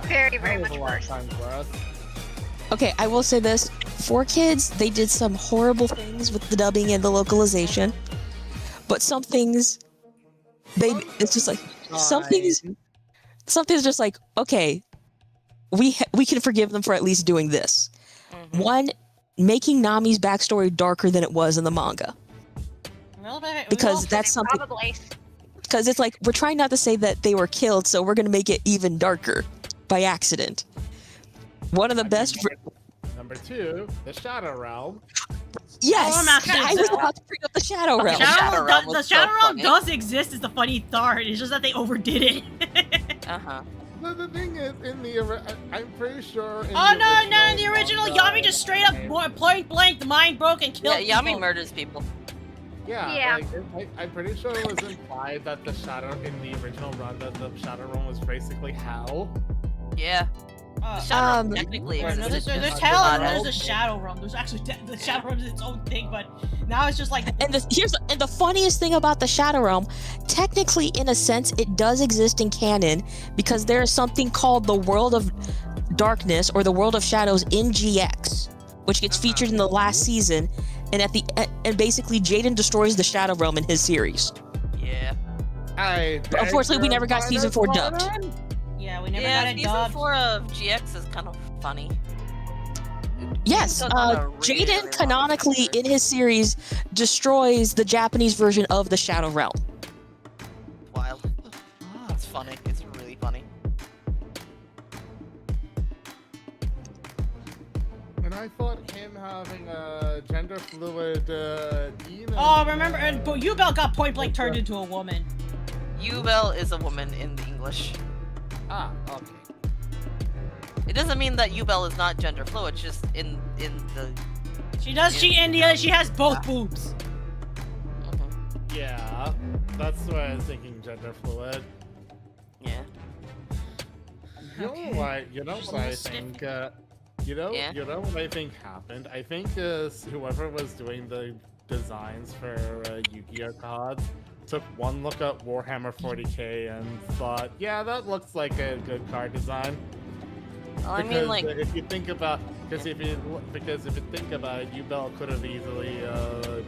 Very, very That was much a lot of worse. time for us. Okay, I will say this. 4Kids, they did some horrible things with the dubbing and the localization. But some things, it's just like, something's just like, okay, we can forgive them for at least doing this. One, making Nami's backstory darker than it was in the manga. Because that's something, Probably. because it's like, we're trying not to say that they were killed, so we're going to make it even darker by accident. One of the best Number 2, the Shadow Realm. Yes, I'm actually- I was about to bring up the Shadow Realm. Shadow Realm The was Shadow so Realm funny. does exist. Is the funny part. It's just that they overdid it. No, the thing is, I'm pretty sure. In Oh the no, original in the original, manga, Yami just straight up point blank, the mind broke and killed Yeah, Yami people. murders people. Yeah. I'm pretty sure it was implied that the Shadow in the original run that the Shadow Realm was basically hell. Yeah. The Shadow Realm Um, technically There's existed. hell just and not there's hell. the Shadow Realm. There's actually the Shadow Realm is its own thing, but now it's just like And the funniest thing about the Shadow Realm, technically, in a sense, it does exist in canon because there is something called the World of Darkness or the World of Shadows in GX, which gets featured in the last season, and basically Jaden destroys the Shadow Realm in his series. Yeah. But unfortunately, we never got season 4 dubbed. yeah, we never Yeah, got it season dubbed. 4 of GX is kind of funny. Yes, Still got a really, Jaden really long canonically chapter. in his series destroys the Japanese version of the Shadow Realm. Wild. It's funny. It's really funny. And I thought him having a gender fluid demon. Oh, remember? But Yubel got point blank turned into a woman. Yubel is a woman in the English. Okay. It doesn't mean that Yubel is not gender fluid. It's just in the. She does. She has both boobs. Mhm. Yeah, that's why I was thinking gender fluid. Yeah. You Okay. know what? You know what I think? You know what I think happened? I think whoever was doing the designs for Yu-Gi-Oh cards took one look at Warhammer 40k and thought, yeah, that looks like a good card design. Well, I Because mean, like, if you think about, if you think about it, Yubel could have easily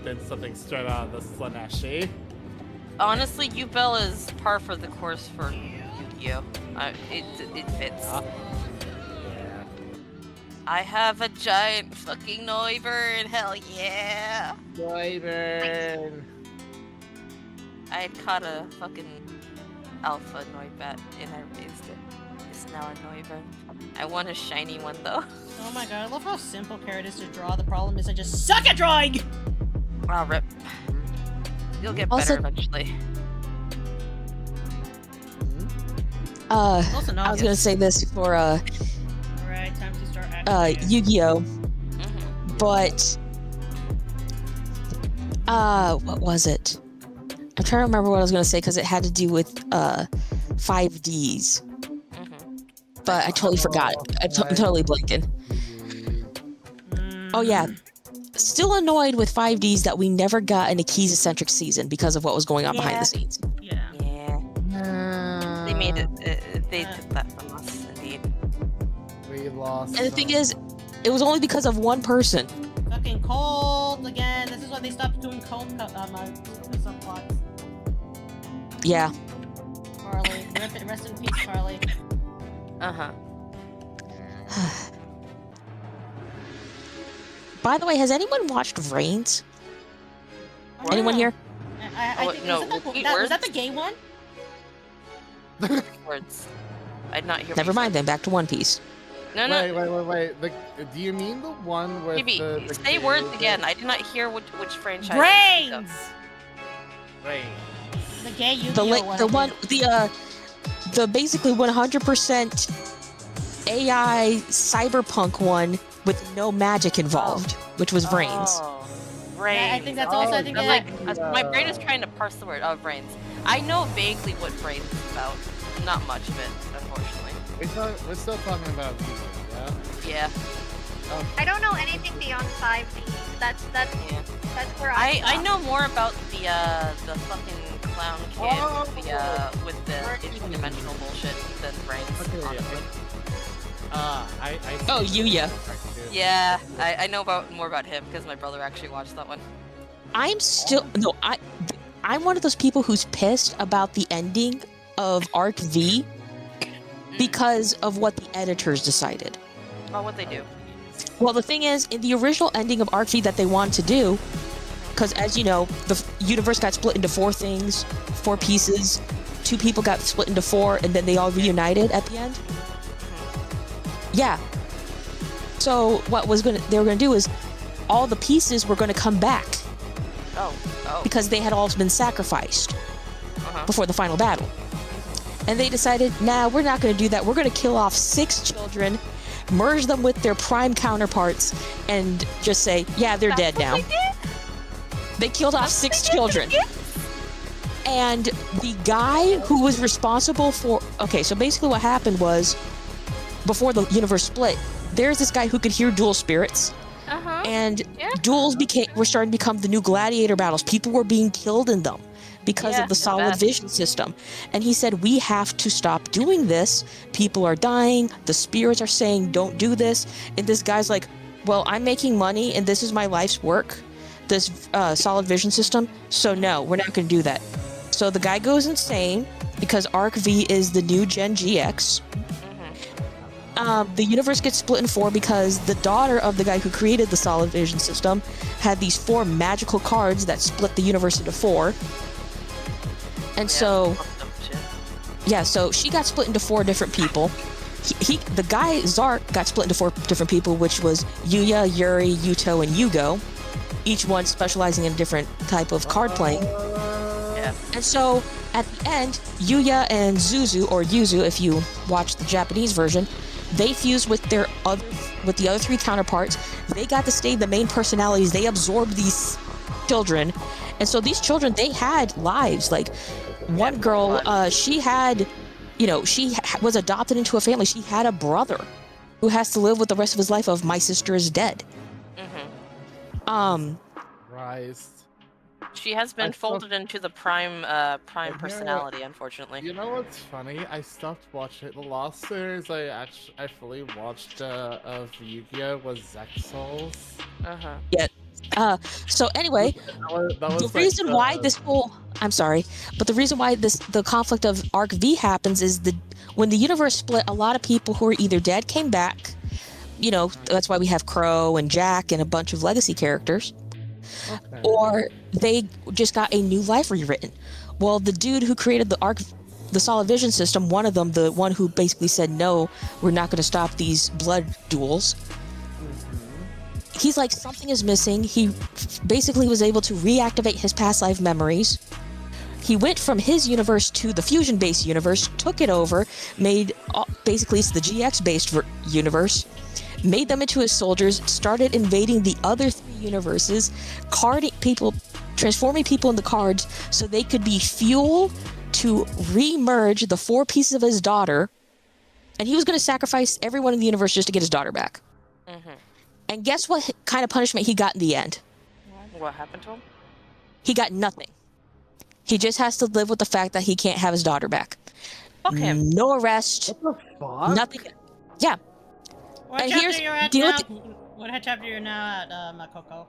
been something straight out of the Slaneshi. honestly, Yubel is par for the course for Yu-Gi-Oh. It fits. Yeah. I have a giant fucking Noivern. Hell yeah! Wyvern. I had caught a fucking alpha Noibat and I raised it. It's now a Noivern. I want a shiny one though. Oh my god, I love how simple Carrot is to draw. The problem is I just suck at drawing! Wow, rip. You'll get Also- better eventually. Close enough. I was gonna say this for Alright, time to start acting. Yu-Gi-Oh, Mhm. but what was it? I'm trying to remember what I was gonna say because it had to do with 5Ds, Mhm. but I totally forgot. I'm totally blanking. Oh yeah, still annoyed with 5Ds that we never got an Akiza-centric season because of what was going on behind Yeah. the scenes. Yeah. Yeah. They made it. They took that from us, indeed. We lost. And the thing is, it was only because of one person. Fucking cold again. This is why they stopped doing cold subplots. Yeah. Carly. Rest in peace, Carly. Uh huh. By the way, has anyone watched Reigns? Oh, Anyone no. here? I Oh, think, no, was, that the, repeat that, was words? that the gay one? Words. I did not hear. what Never you mind then, back to One Piece. said. No, no. Wait. Do you mean the one with Phoebe, the say gay- words again. I did not hear which franchise. you spoke Brains! of. Right. The gay Yu-Gi-Oh The basically 100% AI cyberpunk one with no magic involved, which was Reigns. Oh, brains. Yeah, I think that's also, I think I'm that, like, my brain is trying to parse the word. Oh, brains. I know vaguely what brains is about. Not much of it, unfortunately. We're still talking about Yu-Gi, yeah? Yeah. I don't know anything beyond 5D. That's Yeah. that's where I stop. know more about the fucking clown kid with the interdimensional bullshit than brains. Okay, honestly. Oh, Yuya. Yeah, I know more about him because my brother actually watched that one. I'm one of those people who's pissed about the ending of Arc V because of what the editors decided. Oh, what they do? Well, the thing is, in the original ending of Arc V that they wanted to do, because as you know, the universe got split into 4 things, 4 pieces. 2 people got split into 4, and then they all reunited at the end. Yeah. So what they were gonna do is all the pieces were gonna come back because they had all been sacrificed before the final battle. And they decided, nah, we're not gonna do that. We're gonna kill off 6 children, merge them with their prime counterparts, and just say, yeah, they're dead now. They killed off 6 children. And the guy who was responsible for... Okay, so basically what happened was, before the universe split, there's this guy who could hear dual spirits. And duels were starting to become the new gladiator battles. People were being killed in them because of the solid vision system. And he said, we have to stop doing this. People are dying. The spirits are saying, don't do this. And this guy's like, well, I'm making money and this is my life's work, this solid vision system. So no, we're not going to do that. So the guy goes insane because Arc V is the new Gen GX. The universe gets split in 4 because the daughter of the guy who created the solid vision system had these 4 magical cards that split the universe into 4. And so she got split into 4 different people. The guy Zark got split into 4 different people, which was Yuya, Yuri, Yuto, and Yugo, each one specializing in a different type of card playing. And so at the end, Yuya and Zuzu, or Yuzu if you watch the Japanese version, they fused with the other 3 counterparts. They got to stay the main personalities. They absorbed these children. And so these children, they had lives. Like one girl, she had, she was adopted into a family. She had a brother who has to live with the rest of his life of my sister is dead. Christ. She has been folded into the prime personality, unfortunately. You know what's funny? I stopped watching it. The last series I fully watched of Yu-Gi-Oh! Was Zexals. Yeah. So anyway, the reason why this whole... I'm sorry, but the reason why the conflict of Arc V happens is when the universe split, a lot of people who were either dead came back. That's why we have Crow and Jack and a bunch of legacy characters. Okay. Or they just got a new life rewritten. Well, the dude who created the solid vision system, one of them, the one who basically said, no, we're not going to stop these blood duels. He's like, something is missing. He basically was able to reactivate his past life memories. He went from his universe to the fusion-based universe, took it over, basically it's the GX-based universe, made them into his soldiers, started invading the other 3 universes, transforming people into cards so they could be fuel to re-merge the 4 pieces of his daughter, and he was going to sacrifice everyone in the universe just to get his daughter back. And guess what kind of punishment he got in the end? What happened to him? He got nothing. He just has to live with the fact that he can't have his daughter back. Fuck him. No arrest. What the fuck? Nothing. Yeah. What And chapter here's you're at deal now? with What chapter you're now at, Makoko?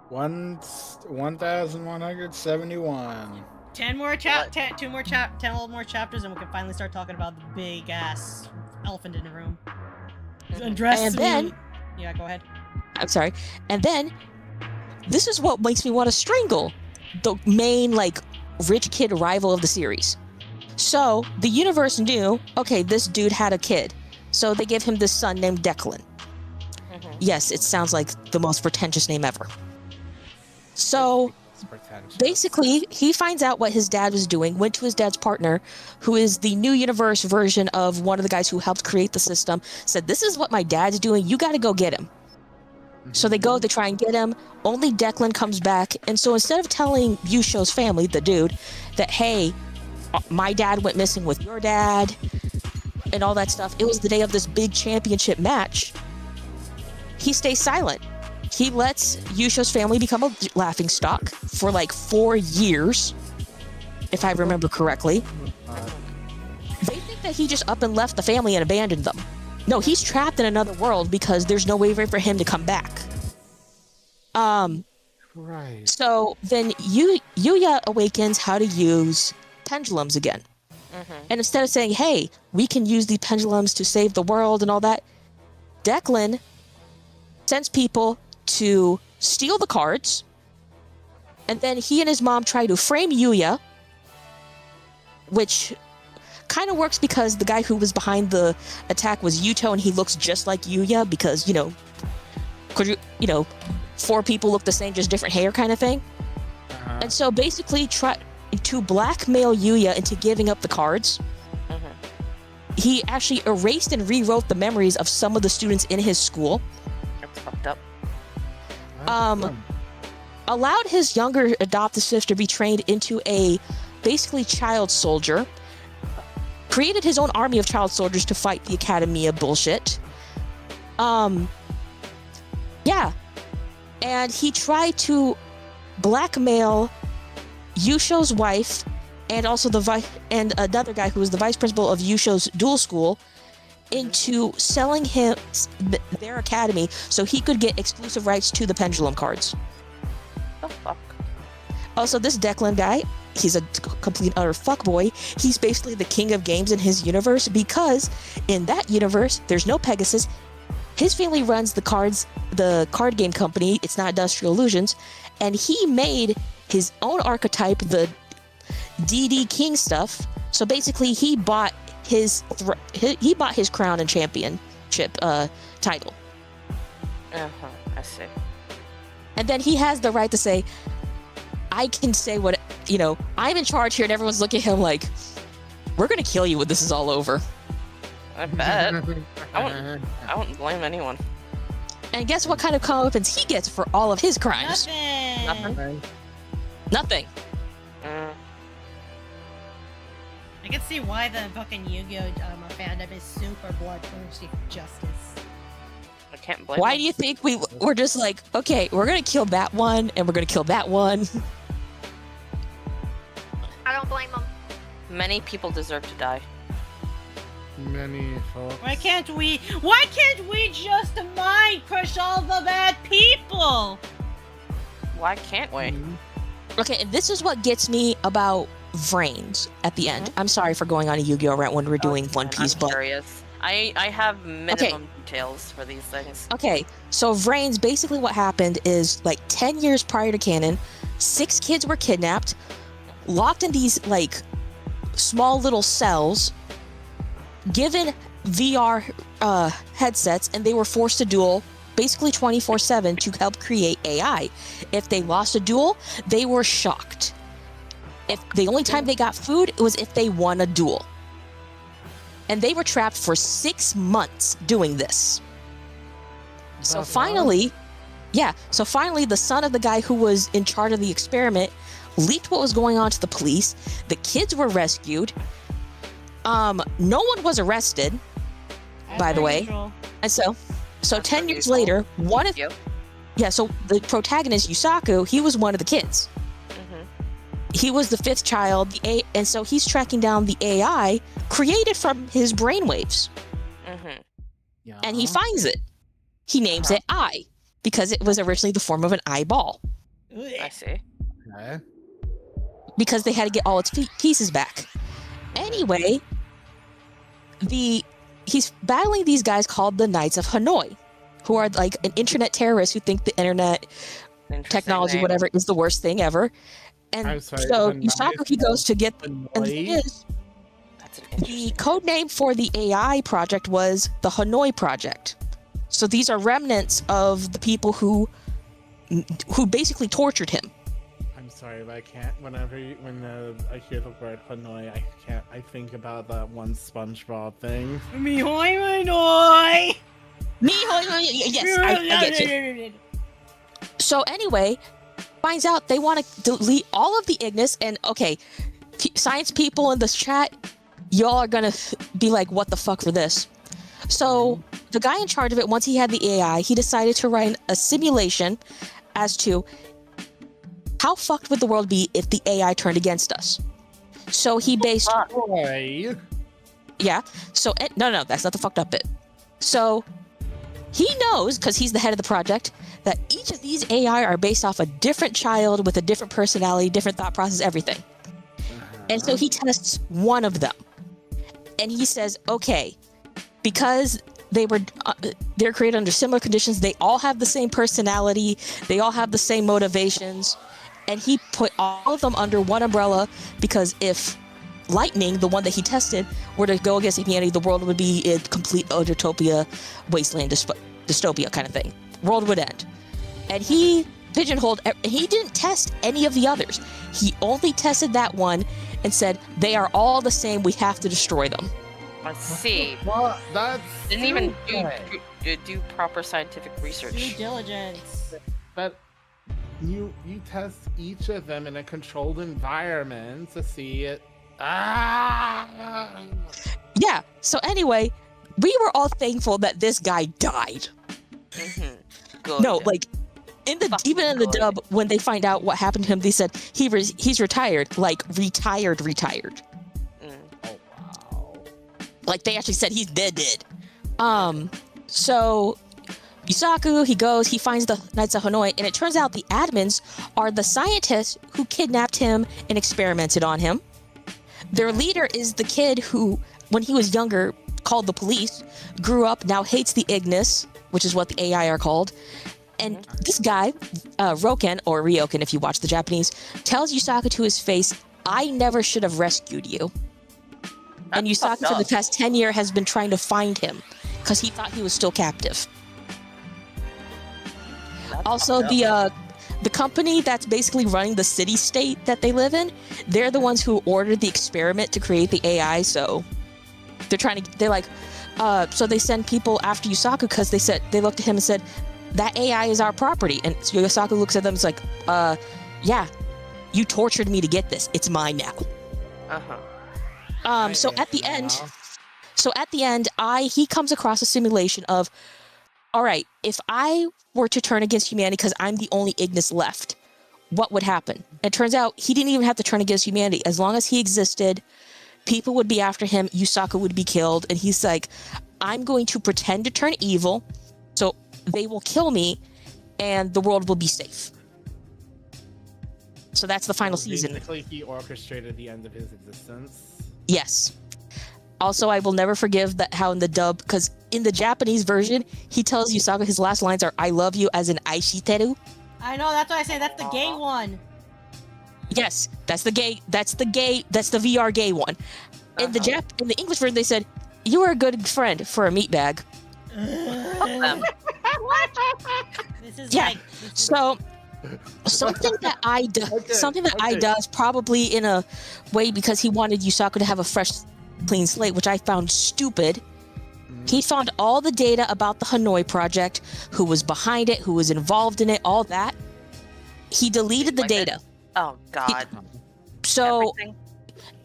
1171. 10 more 10 more 10 more chapters, and we can finally start talking about the big ass elephant in the room. Undress And me. then, Yeah, go ahead. I'm sorry. And then, this is what makes me want to strangle the main, rich kid rival of the series. So, the universe knew, okay, this dude had a kid. So they gave him this son named Declan. Yes, it sounds like the most pretentious name ever. So, basically, he finds out what his dad was doing, went to his dad's partner, who is the new universe version of one of the guys who helped create the system, said, this is what my dad's doing, you gotta go get him. So they try and get him, only Declan comes back, and so instead of telling Yusho's family, the dude, that, hey, my dad went missing with your dad, and all that stuff, it was the day of this big championship match, he stays silent. He lets Yusho's family become a laughingstock for 4 years, if I remember correctly. They think that he just up and left the family and abandoned them. No, he's trapped in another world because there's no way for him to come back. Right. So then Yuya awakens how to use pendulums again. And instead of saying, hey, we can use the pendulums to save the world and all that, Declan sends people to steal the cards, and then he and his mom try to frame Yuya, which kind of works because the guy who was behind the attack was Yuto, and he looks just like Yuya because, four people look the same, just different hair kind of thing. And so basically try to blackmail Yuya into giving up the cards. He actually erased and rewrote the memories of some of the students in his school. That's fucked up. Allowed his younger adopted sister to be trained into a basically child soldier. Created his own army of child soldiers to fight the Academia bullshit. Yeah. And he tried to blackmail Yusho's wife and also and another guy who was the vice principal of Yusho's dual school into selling him their academy so he could get exclusive rights to the pendulum cards. The fuck? Also, this Declan guy, he's a complete utter fuckboy. He's basically the king of games in his universe because in that universe, there's no Pegasus. His family runs the card game company. It's not Industrial Illusions. And he made his own archetype, the DD King stuff. So basically, he bought his crown and championship title. I see. And then he has the right to say, I can say what, I'm in charge here, and everyone's looking at him like, we're going to kill you when this is all over. I bet. I wouldn't blame anyone. And guess what kind of comeuppance he gets for all of his crimes? Nothing. I can see why the fucking Yu-Gi-Oh! Fandom is super bloodthirsty for justice. I can't blame Why them. do you think we're just like, okay, we're going to kill that one, and we're going to kill that one? I don't blame them. Many people deserve to die. Many folks. Why can't we just mind crush all the bad people? Why can't we? Okay, and this is what gets me about Vrains at the end. I'm sorry for going on a Yu-Gi-Oh! Rant when we're doing One Piece, I'm but... curious. I have minimum details for these things. Okay, so Vrains, basically what happened is, 10 years prior to canon, 6 kids were kidnapped, locked in these, small little cells, given VR headsets, and they were forced to duel basically 24/7 to help create AI. If they lost a duel, they were shocked. If the only time they got food was if they won a duel. And they were trapped for 6 months doing this. So finally, the son of the guy who was in charge of the experiment leaked what was going on to the police. The kids were rescued. No one was arrested, by the way. And so 10 years later, so the protagonist, Yusaku, he was one of the kids. He was the 5th child, and so he's tracking down the AI created from his brainwaves. And he finds it. He names it I, because it was originally the form of an eyeball. I see. Okay. Because they had to get all its pieces back. Anyway, he's battling these guys called the Knights of Hanoi, who are an internet terrorists who think the internet technology, whatever, is the worst thing ever. And so Yusaku, he goes to get and the thing is, the code name for the AI project was the Hanoi Project. So these are remnants of the people who basically tortured him. I'm sorry, but I can't. When I hear the word Hanoi, I think about that one SpongeBob thing. Mihoi Hanoi. Yes, I get you. So anyway, finds out they want to delete all of the Ignis, and okay, science people in this chat, y'all are gonna be like, what the fuck for this? So the guy in charge of it, once he had the AI, he decided to run a simulation as to how fucked would the world be if the AI turned against us. So he based... Yeah, so... No, that's not the fucked up bit. So he knows, because he's the head of the project, that each of these AI are based off a different child with a different personality, different thought process, everything. And so he tests one of them. And he says, okay, because they're created under similar conditions, they all have the same personality, they all have the same motivations, and he put all of them under one umbrella, because if lightning, the one that he tested, were to go against humanity, the world would be a complete utopia, wasteland, dystopia kind of thing. World would end. And he pigeonholed, he didn't test any of the others. He only tested that one and said, they are all the same, we have to destroy them. Let's see. What? That's Didn't even stupid. do proper scientific research. Due diligence. But you test each of them in a controlled environment to see it. Yeah, so anyway, we were all thankful that this guy died. Good. No, like, even in the dub, when they find out what happened to him, they said he's retired, like retired. Oh wow. Like they actually said he's dead. So Yusaku, he goes, he finds the Knights of Hanoi, and it turns out the admins are the scientists who kidnapped him and experimented on him. Their leader is the kid who, when he was younger, called the police, grew up, now hates the Ignis, which is what the AI are called. And this guy, Roken, or Ryoken if you watch the Japanese, tells Yusaku to his face, I never should have rescued you. And Yusaku for the past 10 years has been trying to find him because he thought he was still captive. Also, the company that's basically running the city-state that they live in, they're the ones who ordered the experiment to create the AI, so so they send people after Yusaku because they looked at him and said, that AI is our property. And so Yusaku looks at them and is like, yeah, you tortured me to get this. It's mine now. So at the end, he comes across a simulation of, all right, if I were to turn against humanity because I'm the only Ignis left, what would happen? It turns out he didn't even have to turn against humanity. As long as he existed, people would be after him, Yusaku would be killed, and he's like, I'm going to pretend to turn evil, so they will kill me, and the world will be safe. So that's the final season. Basically, he orchestrated the end of his existence. Yes. Also, I will never forgive that how in the dub, because in the Japanese version, he tells Yusaku his last lines are "I love you" as in "aishiteru." I know, that's why I say that's the gay one. Yes, that's the VR gay one. In the English version, they said, "You are a good friend for a meatbag." This is So something that I does probably in a way because he wanted Yusaku to have a fresh, clean slate, which I found stupid. He found all the data about the Hanoi project, who was behind it, who was involved in it, all that. He deleted the data. Oh God. So Everything?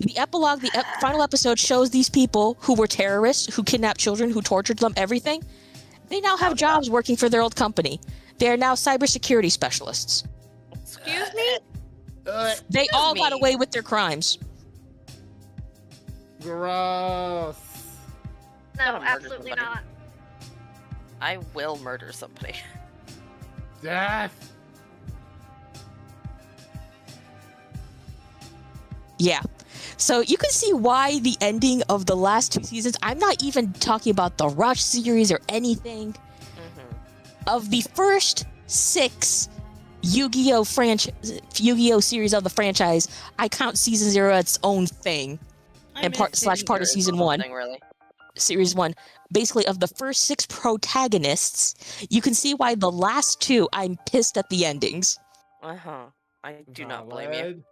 the epilogue, the final episode shows these people who were terrorists, who kidnapped children, who tortured them, everything. They now have jobs working for their old company. They are now cybersecurity specialists. Excuse me? They all got away with their crimes. Gross. No, Gotta murder absolutely somebody. not. I will murder somebody. Death. Yeah. So you can see why the ending of the last 2 seasons, I'm not even talking about the Rush series or anything. Of the first 6 Yu-Gi-Oh series of the franchise, I count season 0 as its own thing. Part of season 1. Really. Series 1. Basically, of the first 6 protagonists, you can see why the last 2, I'm pissed at the endings. I do not blame you.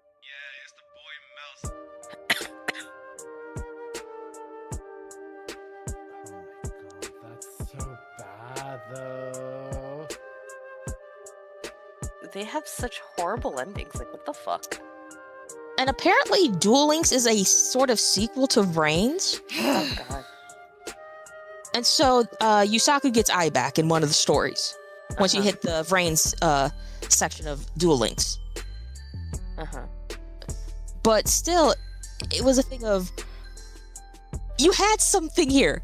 So bad though. They have such horrible endings. Like, what the fuck? And apparently, Duel Links is a sort of sequel to Vrains. Oh God. And so, Yusaku gets Eye back in one of the stories. Once you hit the Vrains section of Duel Links. But still, it was a thing of, you had something here.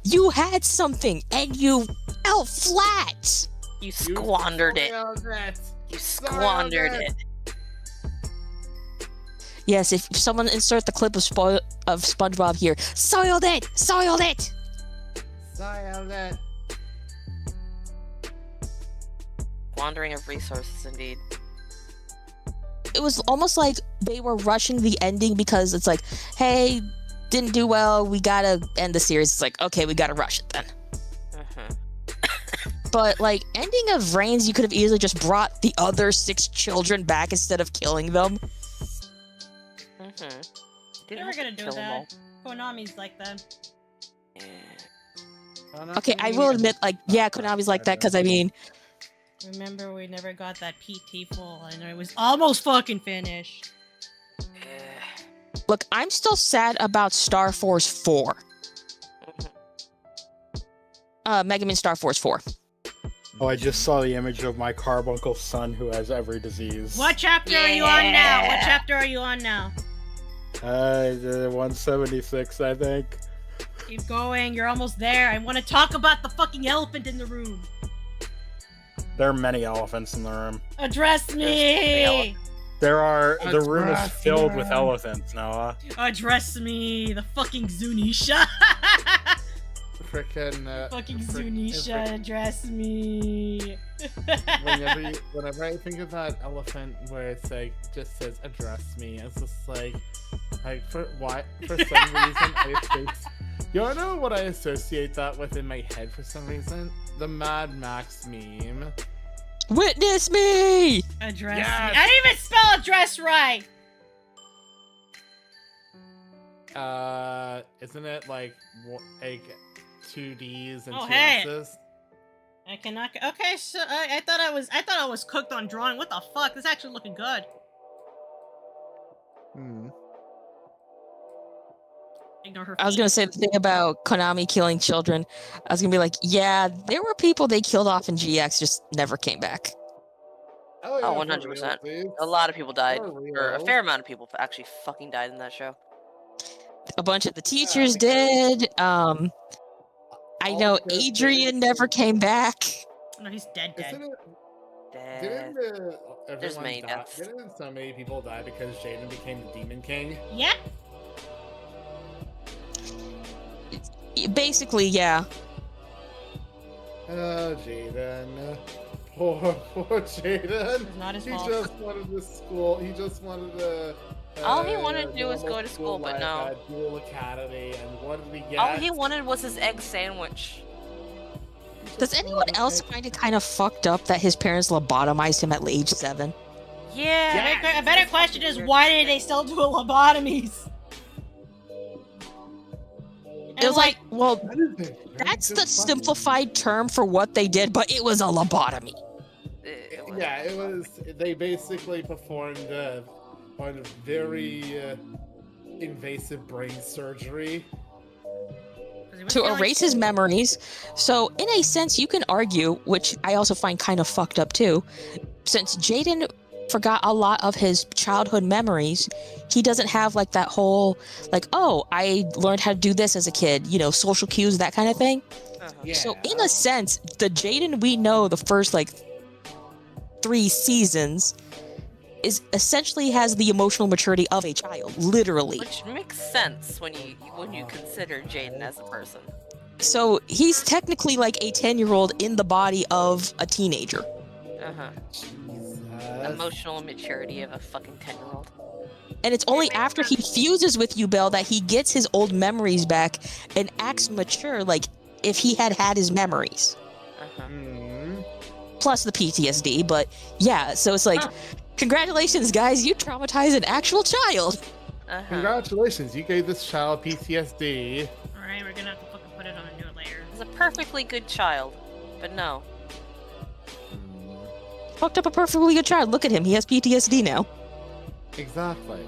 You had something, and you fell flat. You squandered it. You squandered it. Yes, if someone insert the clip of SpongeBob here. Soiled it! Soiled it! Soiled it. Squandering of resources, indeed. it was almost like they were rushing the ending because it's like, hey, didn't do well, we gotta end the series. It's like, okay, we gotta rush it then. But like ending of Reigns, you could have easily just brought the other 6 children back instead of killing them. They were gonna do that. Konami's like that. Okay, I will admit, like, yeah, Konami's like that because I mean, remember we never got that PT full, and it was almost fucking finished. look, I'm still sad about Star Force 4. Mega Man Star Force 4. Oh, I just saw the image of my carbuncle son who has every disease. What chapter are you on now? What chapter are you on now? 176, I think. Keep going, you're almost there. I want to talk about the fucking elephant in the room. There are many elephants in the room. Address me! The room is filled with elephants, Noah. Address me, the fucking Zunisha. Fucking Zunisha, address me. whenever I think of that elephant where it's like just says address me, it's just like for some reason you wanna know what I associate that with in my head for some reason? The Mad Max meme. Witness me! Address me. I didn't even spell address right! Isn't it like 2 D's and 2 hey. S's? I cannot. Okay, so I thought I was cooked on drawing. What the fuck? This is actually looking good. Ignore her. I was gonna say the thing about Konami killing children. I was gonna be like, yeah, there were people they killed off in GX, just never came back. Oh, 100%. A lot of people died, or a fair amount of people actually fucking died in that show. A bunch of the teachers did. I know Adrian never came back. No, he's dead. Didn't There's many deaths. Didn't so many people die because Jaden became the Demon King? Yeah. Basically, yeah. Oh, Jaden. Poor Jaden. It's not his He fault. just wanted to school. He just wanted to. All he wanted to do was go to school, but no. At Dual Academy, and what did he get? All he wanted was his egg sandwich. Does anyone else find it kind of fucked up that his parents lobotomized him at age 7? Yeah. A better question is, why did they still do lobotomies? It was like, well, that's the simplified term for what they did, but it was a lobotomy. Yeah, it was. They basically performed a very invasive brain surgery to erase his memories. So, in a sense, you can argue, which I also find kind of fucked up too, since Jaden forgot a lot of his childhood memories, he doesn't have like that whole, like, oh, I learned how to do this as a kid, you know, social cues, that kind of thing. Yeah. So, in a sense, the Jaden we know the first like 3 seasons is essentially has the emotional maturity of a child, literally. Which makes sense when you consider Jaden as a person. So he's technically like a 10-year-old in the body of a teenager. Emotional maturity of a fucking 10-year-old. And it's only after he fuses with Yubel that he gets his old memories back and acts mature, like if he had his memories. Plus the PTSD, but yeah, so it's like, congratulations, guys, you traumatized an actual child. Congratulations, you gave this child PTSD. Alright, we're gonna have to fucking put it on a new layer. He's a perfectly good child, but no. Fucked up a perfectly good child. Look at him, he has PTSD now. Exactly.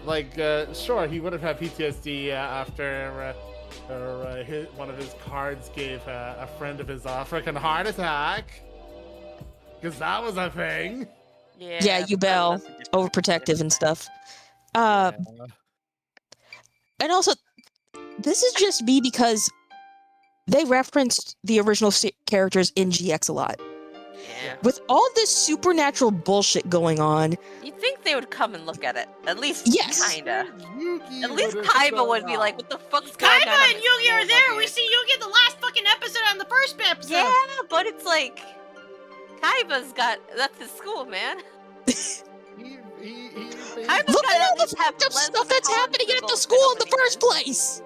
Like, sure, he would have had PTSD after one of his cards gave a friend of his a freaking heart attack. Because that was a thing. Yeah, Yubel, overprotective and stuff. And also, this is just me because they referenced the original characters in GX a lot. Yeah. With all this supernatural bullshit going on, You'd think they would come and look at it. At least, yes. kinda. At least Kaiba would be like, what the fuck's going on? Kaiba and Yugi are there! We see Yugi in the last fucking episode on the first episode! Yeah, but it's like, Kaiba's got, that's his school, man. He Look at all the fucked up stuff that's happening at the school in the first place.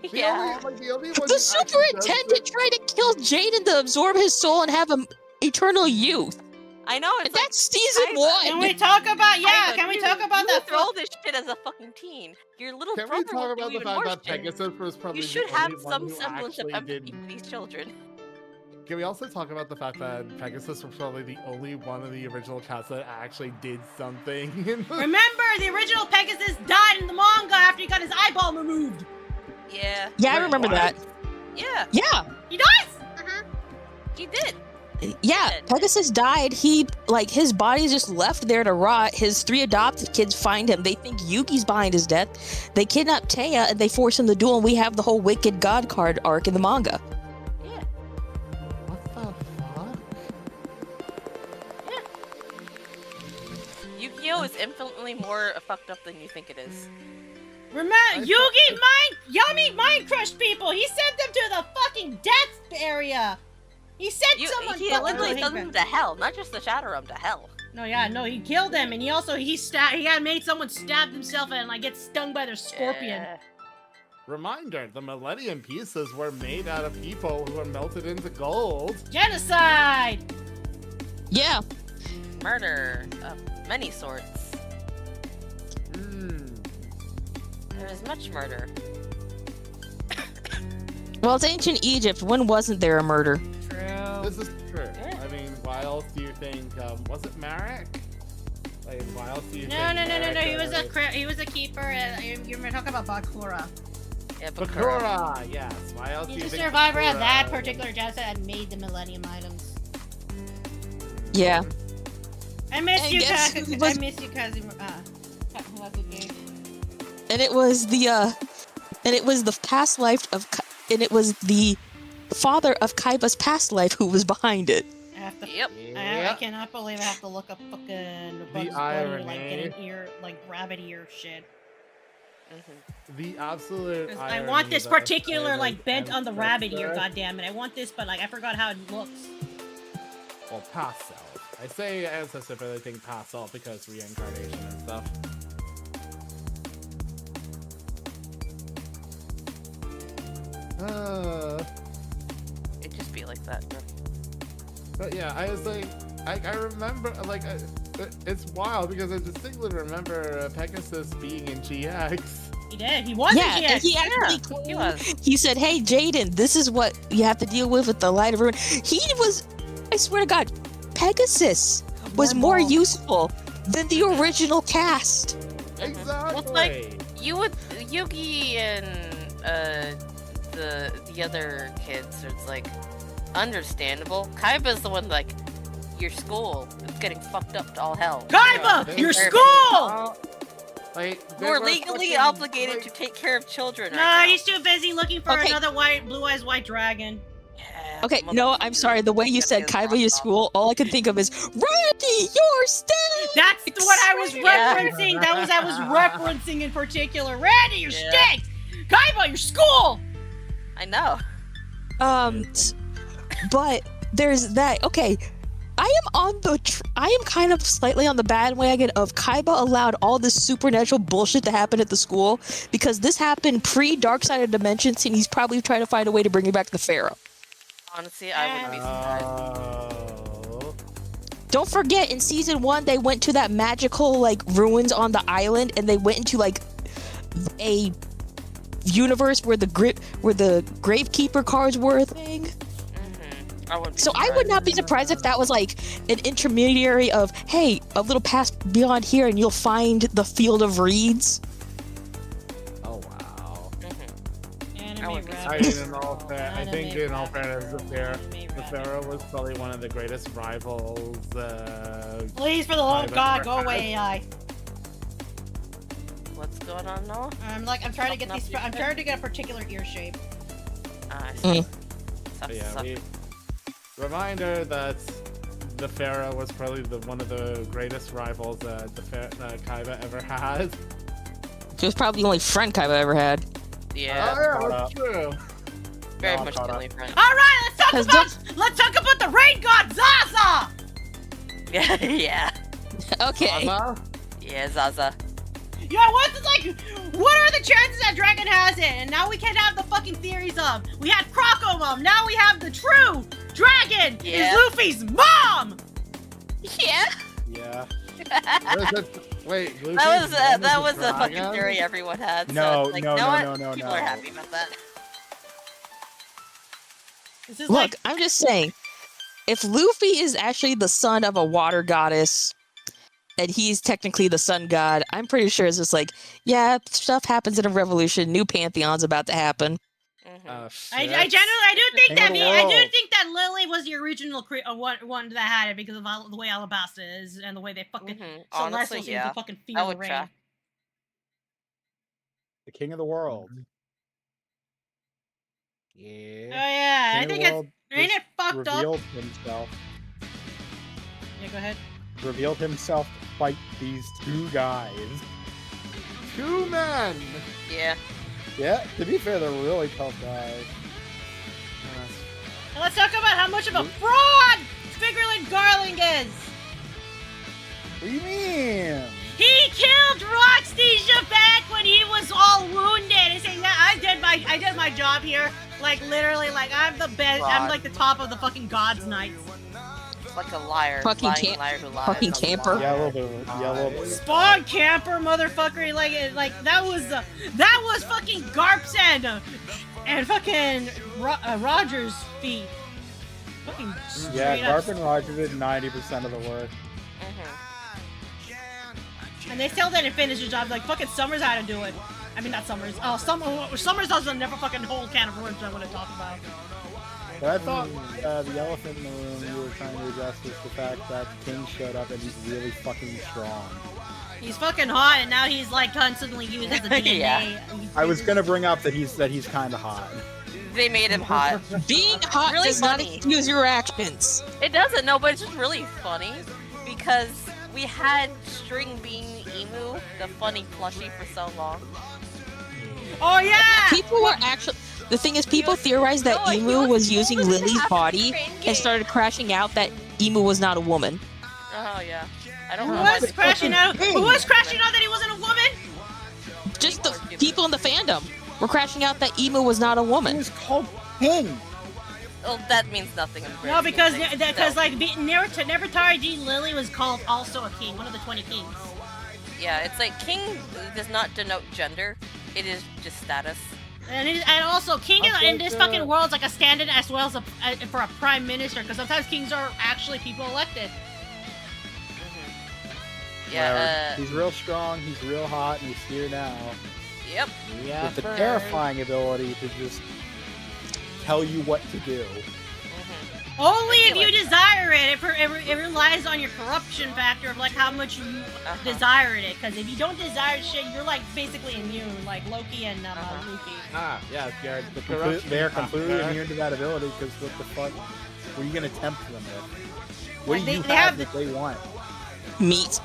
Yeah. The only one The who actually does superintendent tried to kill Jaden to absorb his soul and have him eternal youth. I know. And It's like, that's season Kaiba. one. Can we talk about Kaiba, Can we talk about you that? throw this shit as a fucking teen. Your little Can brother we talk would do about the even fact more that shit. Pegasus was probably You should the have only one some who semblance of actually empathy did? for these children. Can we also talk about the fact that Pegasus was probably the only one of the original cats that actually did something? Remember, the original Pegasus died in the manga after he got his eyeball removed. Yeah. Yeah, I Wait, remember what? that. Yeah. Yeah. He does. He did. Yeah, Good. Pegasus died. His body is just left there to rot. His 3 adopted kids find him. They think Yuki's behind his death. They kidnap Taya and they force him to duel. And we have the whole Wicked God card arc in the manga. Yeah. What the fuck? Yu-Gi-Oh is infinitely more fucked up than you think it is. Remember, Yummy mind crushed people. He sent them to the fucking death area. He sent someone. He literally sent them to hell, not just the Shadow Realm, to hell. No, he killed them, and he had made someone stab himself and like get stung by their scorpion. Yeah. Reminder, the Millennium Pieces were made out of people who were melted into gold. Genocide. Yeah. Murder of many sorts. There is much murder. Well, it's ancient Egypt. When wasn't there a murder? True. This is true. Yeah. I mean, why else do you think, was it Marek? Like, why else do you No. think He was a keeper. You were talking about Bakura. Yeah, Bakura. Bakura, yes. Why else do He's you a think survivor of Bakura- that particular genocide and made the Millennium items. Yeah. I miss And you, guess Kazu. who was- I miss you, Kazuma. And it was the past life of, and it was the father of Kaiba's past life who was behind it. Yep. I cannot believe I have to look up fucking Bugs Bunny, irony. like get an ear, like rabbit ear shit. The absolute 'Cause I irony want this that particular Kaiba's like bent on the rabbit ear, ancestor- goddammit. I want this, but like I forgot how it looks. Well, past self. I say ancestor, but I think past self because reincarnation and stuff. It just be like that. But yeah, I was like, I remember, like, it's wild because I distinctly remember Pegasus being in GX. He did. He was. Yeah, in and GX. he actually He claimed, was. he said, "Hey, Jaden, this is what you have to deal with the Light of Ruin." He was, I swear to God, Pegasus was more useful than the original cast. Exactly. Well, like, Yugi and the other kids, it's like understandable. Kaiba's the one like your school is getting fucked up to all hell. Kaiba, Yeah, your they're- school. Like, they You're were legally fucking, obligated like- to take care of children. No, right now. he's too busy looking for Okay. another blue eyes white dragon. Yeah, Okay, no, I'm sorry. The way you said Kaiba, your school, all I could think of is Randy, your stinks. That's what I was Yeah. referencing. I was referencing in particular. Randy, your Yeah. stinks. Kaiba, your school. I know. But there's that. Okay, I am kind of slightly on the bandwagon of Kaiba allowed all this supernatural bullshit to happen at the school because this happened pre-Dark Side of Dimensions, and he's probably trying to find a way to bring back the Pharaoh. Honestly, I wouldn't be surprised. Oh. Don't forget, in season 1, they went to that magical like ruins on the island, and they went into like a universe where the gravekeeper cards were a thing. I wouldn't be So I would not be surprised if that was like an intermediary of, hey, a little past beyond here, and you'll find the Field of Reeds. Oh wow. Anime would be rabbit. I mean, in all fair, I Anime think in all rabbit. fairness, the Anime Pharaoh rabbit. was probably one of the greatest rivals. Please, for the love of Kaiba God, ever go had. away, AI. What's going on now? I'm trying to get these. I'm trying to get a particular ear shape. I see. Mm. Suck, But yeah, suck. reminder that the Pharaoh was probably one of the greatest rivals that Kaiba ever had. It was probably the only friend Kaiba ever had. Yeah, Oh, that's true. very no, much caught the up. only friend. All right, Cause let's talk about the rain god Zaza. Yeah, yeah, Okay. Zaza? Yeah, Zaza. Yeah, what are the chances that Dragon has it? And now we can have the fucking theories of. We had Crocomom, now we have the true Dragon is Luffy's mom! Yeah. Yeah. Wait, Luffy's That was the dragon? fucking theory everyone had. No, so it's like, no, you know no, what? no, no, People no. are happy about that. This is Look, I'm just saying, if Luffy is actually the son of a water goddess, and he's technically the sun god, I'm pretty sure it's just like, yeah, stuff happens in a revolution, new pantheon's about to happen. Mm-hmm. I do think King that of the I do world. think that Lily was the original one that had it because of the way Alabasta is and the way they fucking Honestly, Celestials seem yeah. to fucking I feel the would rain. try. The king of the world. Oh Yeah. yeah, I King of think the it's world ain't it just fucked up? revealed himself. Yeah, go ahead. Revealed himself to fight these two guys. 2 men! Yeah. Yeah, to be fair, they're really tough guys. And let's talk about how much of a fraud Figureland Garling is. What do you mean? He killed Rockstesia back when he was all wounded and saying, yeah, I did my job here. Like literally, like I'm the best. I'm Fraud. like the top of the fucking God's Knights. It's like a liar. Fucking lying liar who lies. fucking camper. Yeah, a little bit. Yeah, a little bit. Spawn camper, motherfucker! Like that was fucking Garp's and fucking Roger's feet. Fucking straight Yeah, up. Garp and Roger did 90% of the work. Mm-hmm. And they still didn't finish the job. Like fucking Summers had to do it. I mean not Summers. Oh, Summers doesn't never fucking whole can of worms I want to talk about. But I thought the elephant in the room you were trying to address was the fact that King showed up and he's really fucking strong. He's fucking hot, and now he's like constantly used as a DNA. Yeah. I was gonna bring up that he's kind of hot. They made him hot. Being hot Really does not funny. excuse your actions. It doesn't, no, but it's just really funny because we had String Bean Emu, the funny plushie, for so long. Oh yeah! People were actually. The thing is, people theorized that No, he Emu was was using cool to Lily's have body train and game. started crashing out that Emu was not a woman. Oh yeah. I don't Who know why was they crashing out? King. Who was crashing out that he wasn't a woman? Just the people in the fandom were crashing out that Emu was not a He woman. was called King. Oh, that means nothing. in the No, grand because scheme of things, so. like Nefertari G Lily was called also a king, one of the 20 kings. Yeah, it's like king does not denote gender. It is just status. And also king in this fucking world is like a stand-in as well as for a prime minister, because sometimes kings are actually people elected. Yeah. Whatever. He's real strong, he's real hot, and he's here now. Yep. Yeah, With the terrifying ability to just tell you what to do. Only I if feel you like- desire it. It relies on your corruption factor of like how much you desire it. Because if you don't desire shit, you're like basically immune, like Loki and Luffy. Ah, yeah, yeah, the Complete- corruption They're completely factor. immune to that ability because what the fuck? What are you gonna tempt them with? What Like, do you they have have that they want? Meat.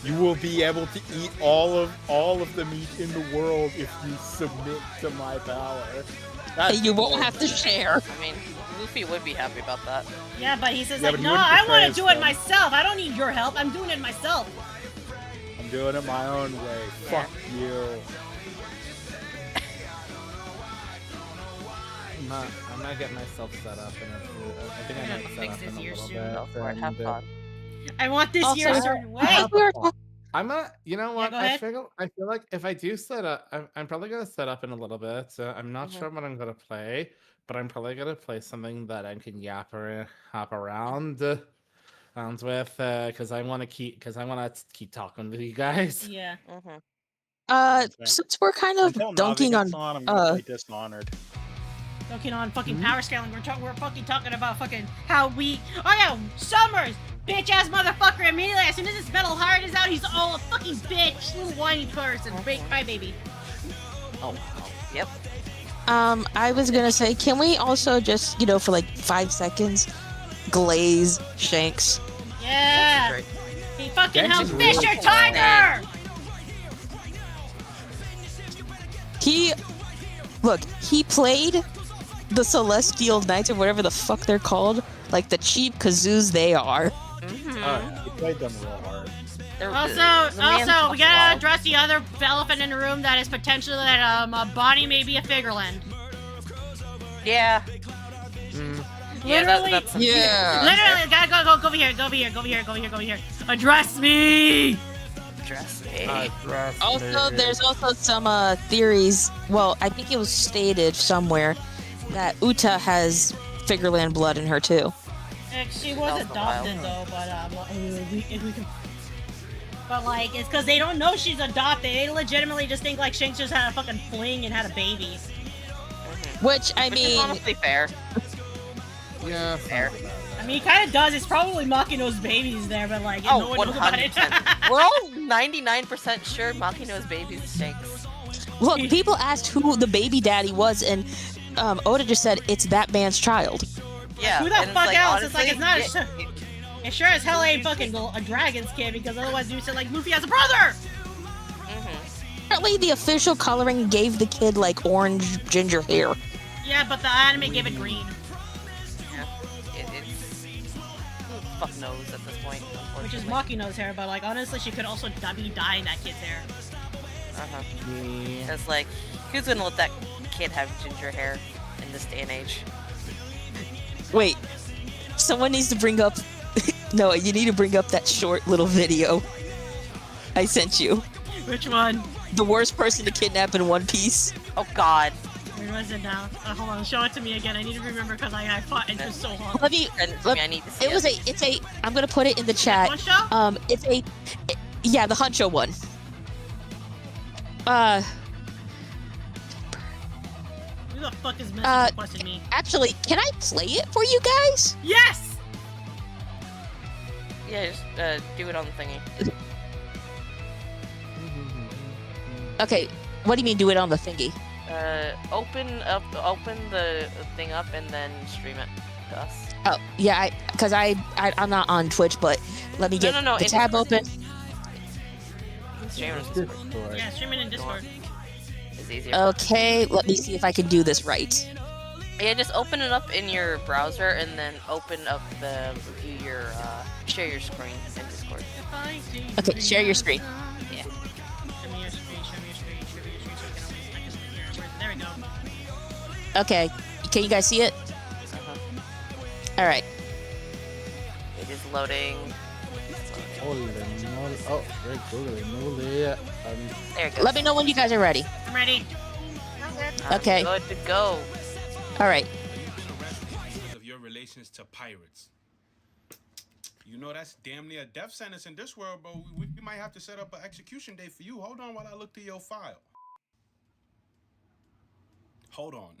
You will be able to eat all of the meat in the world if you submit to my power. That's And you won't have to share. I mean, Luffy would be happy about that. Yeah, but he says Yeah, like, but he no, wouldn't I betray want to his do it friend. myself. I don't need your help. I'm doing it myself. I'm doing it my own way. Fuck you. I'm not getting myself set up in a. I think I I'm might gonna set fix up this in a here little soon. bit. Go for it. Have and, fun. I want this year a Also, certain way. I think we were I'm not. You know what? go ahead. I feel like if I do set up, I'm probably gonna set up in a little bit. So I'm not Mhm. sure what I'm gonna play, but I'm probably gonna play something that I can hop around with, because I want to keep talking to you guys. Yeah. Since we're kind of Until Navi dunking gets on, I'm gonna play Dishonored. Looking on fucking power scaling, we're fucking talking about fucking how we. Oh yeah, Summers, bitch ass motherfucker. Immediately as soon as his metal heart is out, he's all a fucking bitch, little whiny person, cry baby. Oh, yep. I was gonna say, can we also just, for like 5 seconds, glaze Shanks? Yeah. Great. He fucking Genshin's helped really Fisher cool. Tiger. He played the Celestial Knights or whatever the fuck they're called, like the cheap kazoos they are. Mm-hmm. He played them real hard. Also, we gotta address the other elephant in the room that is potentially that Bonnie may be a Figureland. Yeah. Literally, Yeah. Literally, gotta go over here, go over here. Address me! Address me. Also, there's also some theories. Well, I think it was stated somewhere that Uta has Figureland blood in her too. She was adopted though, but like, it's because they don't know she's adopted. They legitimately just think like Shanks just had a fucking fling and had a baby. Which I mean, is honestly fair. Yeah, Fair. I mean, he kind of does. It's probably Makino's babies there, but like, no one knows about it. 100%. We're all 99% sure Makino's baby's Shanks. look, people asked who the baby daddy was, and Oda just said it's that man's child. Yeah. Who the and fuck it's like, else? honestly, It's like it's not. It sure as hell ain't fucking a dragon's kid, because otherwise you said like Luffy has a brother. Apparently, the official coloring gave the kid like orange ginger hair. Yeah, but the anime gave it green. Who the fuck knows at this point? Which is Makino's hair, but like honestly, she could also be dyeing that kid's hair. Because like, who's gonna let that kid have ginger hair in this day and age? Wait, someone needs to bring up. No, you need to bring up that short little video I sent you. Which one? The worst person to kidnap in One Piece. Oh God. Where was it now? Hold on, show it to me again. I need to remember because I fought it for so long. Let me. I need to see It was it's a. I'm gonna put it in the chat. Honcho? It's a. Yeah, the Honcho one. Who the fuck is message requesting me? Actually, can I play it for you guys? Yes! Yeah, just do it on the thingy. Okay, what do you mean do it on the thingy? Open the thing up and then stream it to us. Oh, yeah, because I'm not on Twitch, but let me get No, the tab open. Stream it in Discord. Yeah, stream it in Discord. It's easier. Okay, let me see if I can do this right. Yeah, just open it up in your browser and then open up the share your screen in Discord. Okay, share your screen. Yeah. Show me your screen, so I can hear. There we go. Okay, can you guys see it? All right. It is loading. Holy moly. Oh, very googly moly. There it goes. Let me know when you guys are ready. I'm ready. Okay. Good to go. All right. Of your relations to pirates. You know that's damn near a death sentence in this world, but we might have to set up an execution date for you. Hold on while I look through your file. Hold on.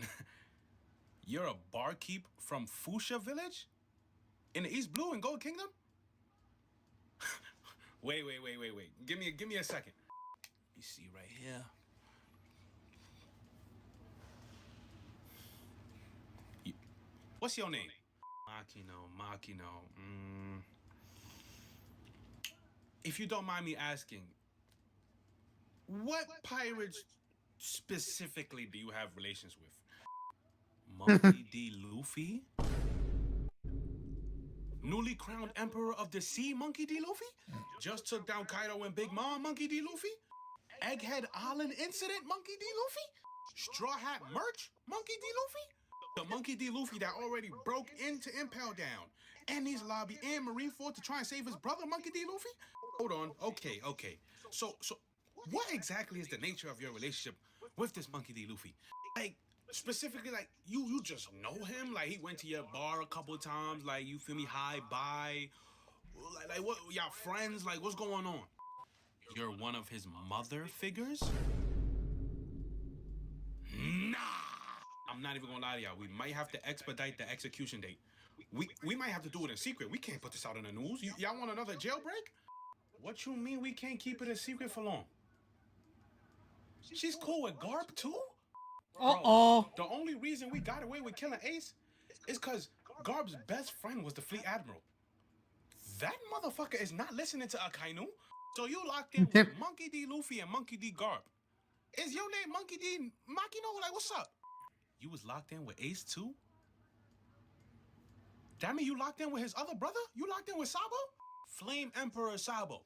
You're a barkeep from Fuchsia Village? In the East Blue and Gold Kingdom? Wait. Give me a second. Let me see right here. What's your name? Makino. If you don't mind me asking, what pirates specifically do you have relations with? Monkey D. Luffy? Newly crowned Emperor of the Sea, Monkey D. Luffy? Just took down Kaido and Big Mom, Monkey D. Luffy? Egghead Island Incident, Monkey D. Luffy? Straw Hat Merch, Monkey D. Luffy? The Monkey D. Luffy that already broke into Impel Down and needs lobby and Marineford to try and save his brother, Monkey D. Luffy? Hold on, okay. So what exactly is the nature of your relationship with this Monkey D. Luffy? Like, specifically, like, you just know him? Like, he went to your bar a couple of times? Like, you feel me? Hi, bye? Like what, y'all friends? Like, what's going on? You're one of his mother figures? Nah! I'm not even gonna lie to y'all. We might have to expedite the execution date. We might have to do it in secret. We can't put this out in the news. Y'all want another jailbreak? What you mean we can't keep it a secret for long? She's cool with Garp too? Uh-oh. The only reason we got away with killing Ace is because Garb's best friend was the fleet admiral. That motherfucker is not listening to Akainu. So you locked in with Monkey D. Luffy and Monkey D. Garp. Is your name Monkey D. Makino? Like, what's up? You was locked in with Ace too? That mean you locked in with his other brother? You locked in with Sabo? Flame Emperor Sabo,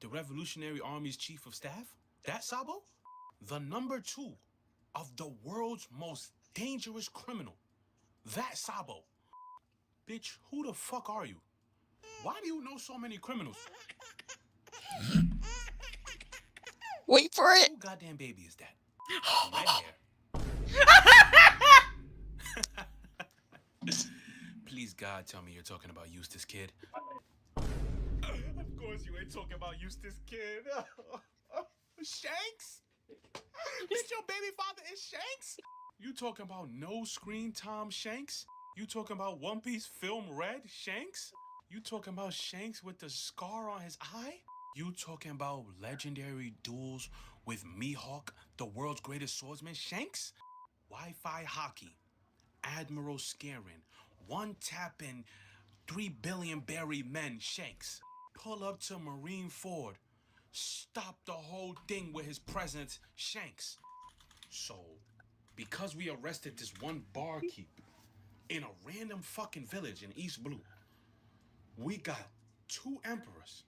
the Revolutionary Army's chief of staff. That Sabo? The number 2 of the world's most dangerous criminal. That Sabo. Bitch, who the fuck are you? Why do you know so many criminals? Wait for it. Who goddamn baby is that? Red hair. Please, God, tell me you're talking about Eustace Kid. Of course you ain't talking about Eustace Kid. Shanks? Bitch, your baby father is Shanks? You talking about no screen time Shanks? You talking about One Piece film Red Shanks? You talking about Shanks with the scar on his eye? You talking about legendary duels with Mihawk, the world's greatest swordsman Shanks? Wi-Fi hockey, Admiral Scarin, one tapping 3 billion buried men Shanks. Pull up to Marine Ford, stop the whole thing with his presence Shanks. So, because we arrested this one barkeep in a random fucking village in East Blue, we got 2 emperors,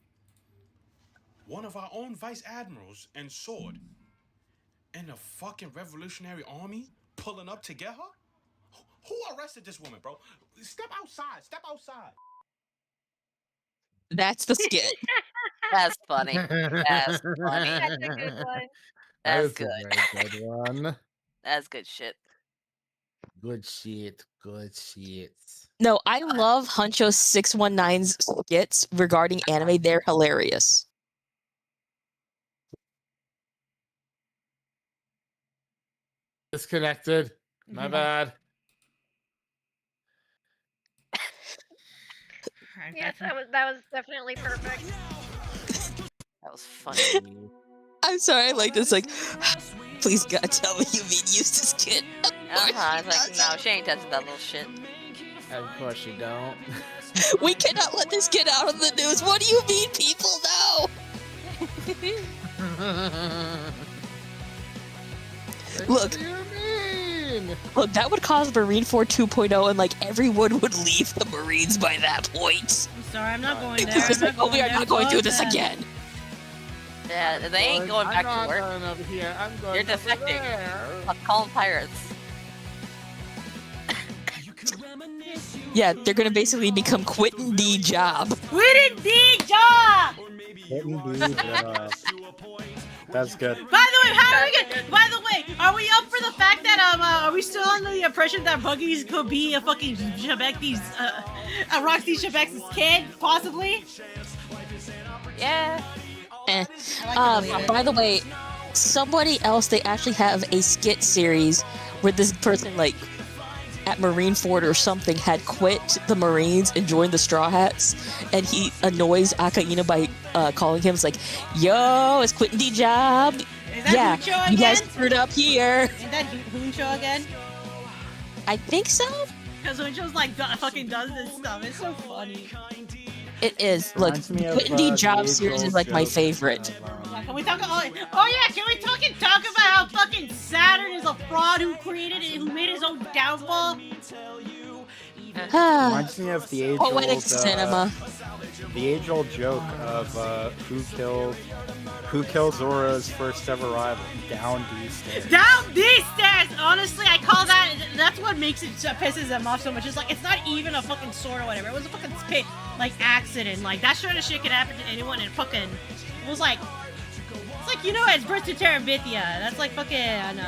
one of our own vice admirals and sword, and the fucking Revolutionary Army pulling up to get her? Who arrested this woman, bro? Step outside. Step outside. That's the skit. That's funny. That's funny. That's a good one. That's a good. very good one. That's good shit. Good shit. Good shit. No, I love Huncho 619's skits regarding anime. They're hilarious. Disconnected. My bad. Yes, that was definitely perfect. That was funny. I'm sorry, I like this. Like, please God, tell me you mean Eustace Kid. It's like, no, she ain't touching that little shit. Of course you don't. We cannot let this get out on the news. What do you mean, people know? Look, that would cause Marine Ford 2.0, and like everyone would leave the Marines by that point. I'm sorry, I'm not going there. It's just like, oh, we are not going through this again. Yeah, they ain't going back to work. Over here. I'm going You're defecting. Call them pirates. Yeah, they're gonna basically become Quentin D. Job. Quentin D. Job! That's good. By the way, are we up for the fact that are we still under the impression that Buggies could be a fucking Shebekti's Roxy Shebek's kid, possibly? Yeah. By the way, somebody else, they actually have a skit series where this person, like, at Marine Ford or something, had quit the Marines and joined the Straw Hats, and he annoys Akaina by calling him, it's like, yo, it's Quentin D. Job. Is that Huncho again? You guys screwed up here. Is that Huncho again? I think so. Because Huncho's like fucking does this stuff. It's so funny. It is. Look, Quentin D. Job series is like my favorite. Yeah, can we talk? Oh yeah, can we talk about how fucking Saturn is a fraud who created it, who made his own downfall? Reminds me of the age-old Poetic cinema. The age-old joke of who killed Zoro's first ever rival, down these stairs. Down these stairs. Honestly, I call that. That's what makes it pisses them off so much. It's like it's not even a fucking sword or whatever. It was a fucking accident. Like that sort of shit could happen to anyone. And fucking, it was like, it's like, you know, it's Bridge to Terabithia. That's like fucking.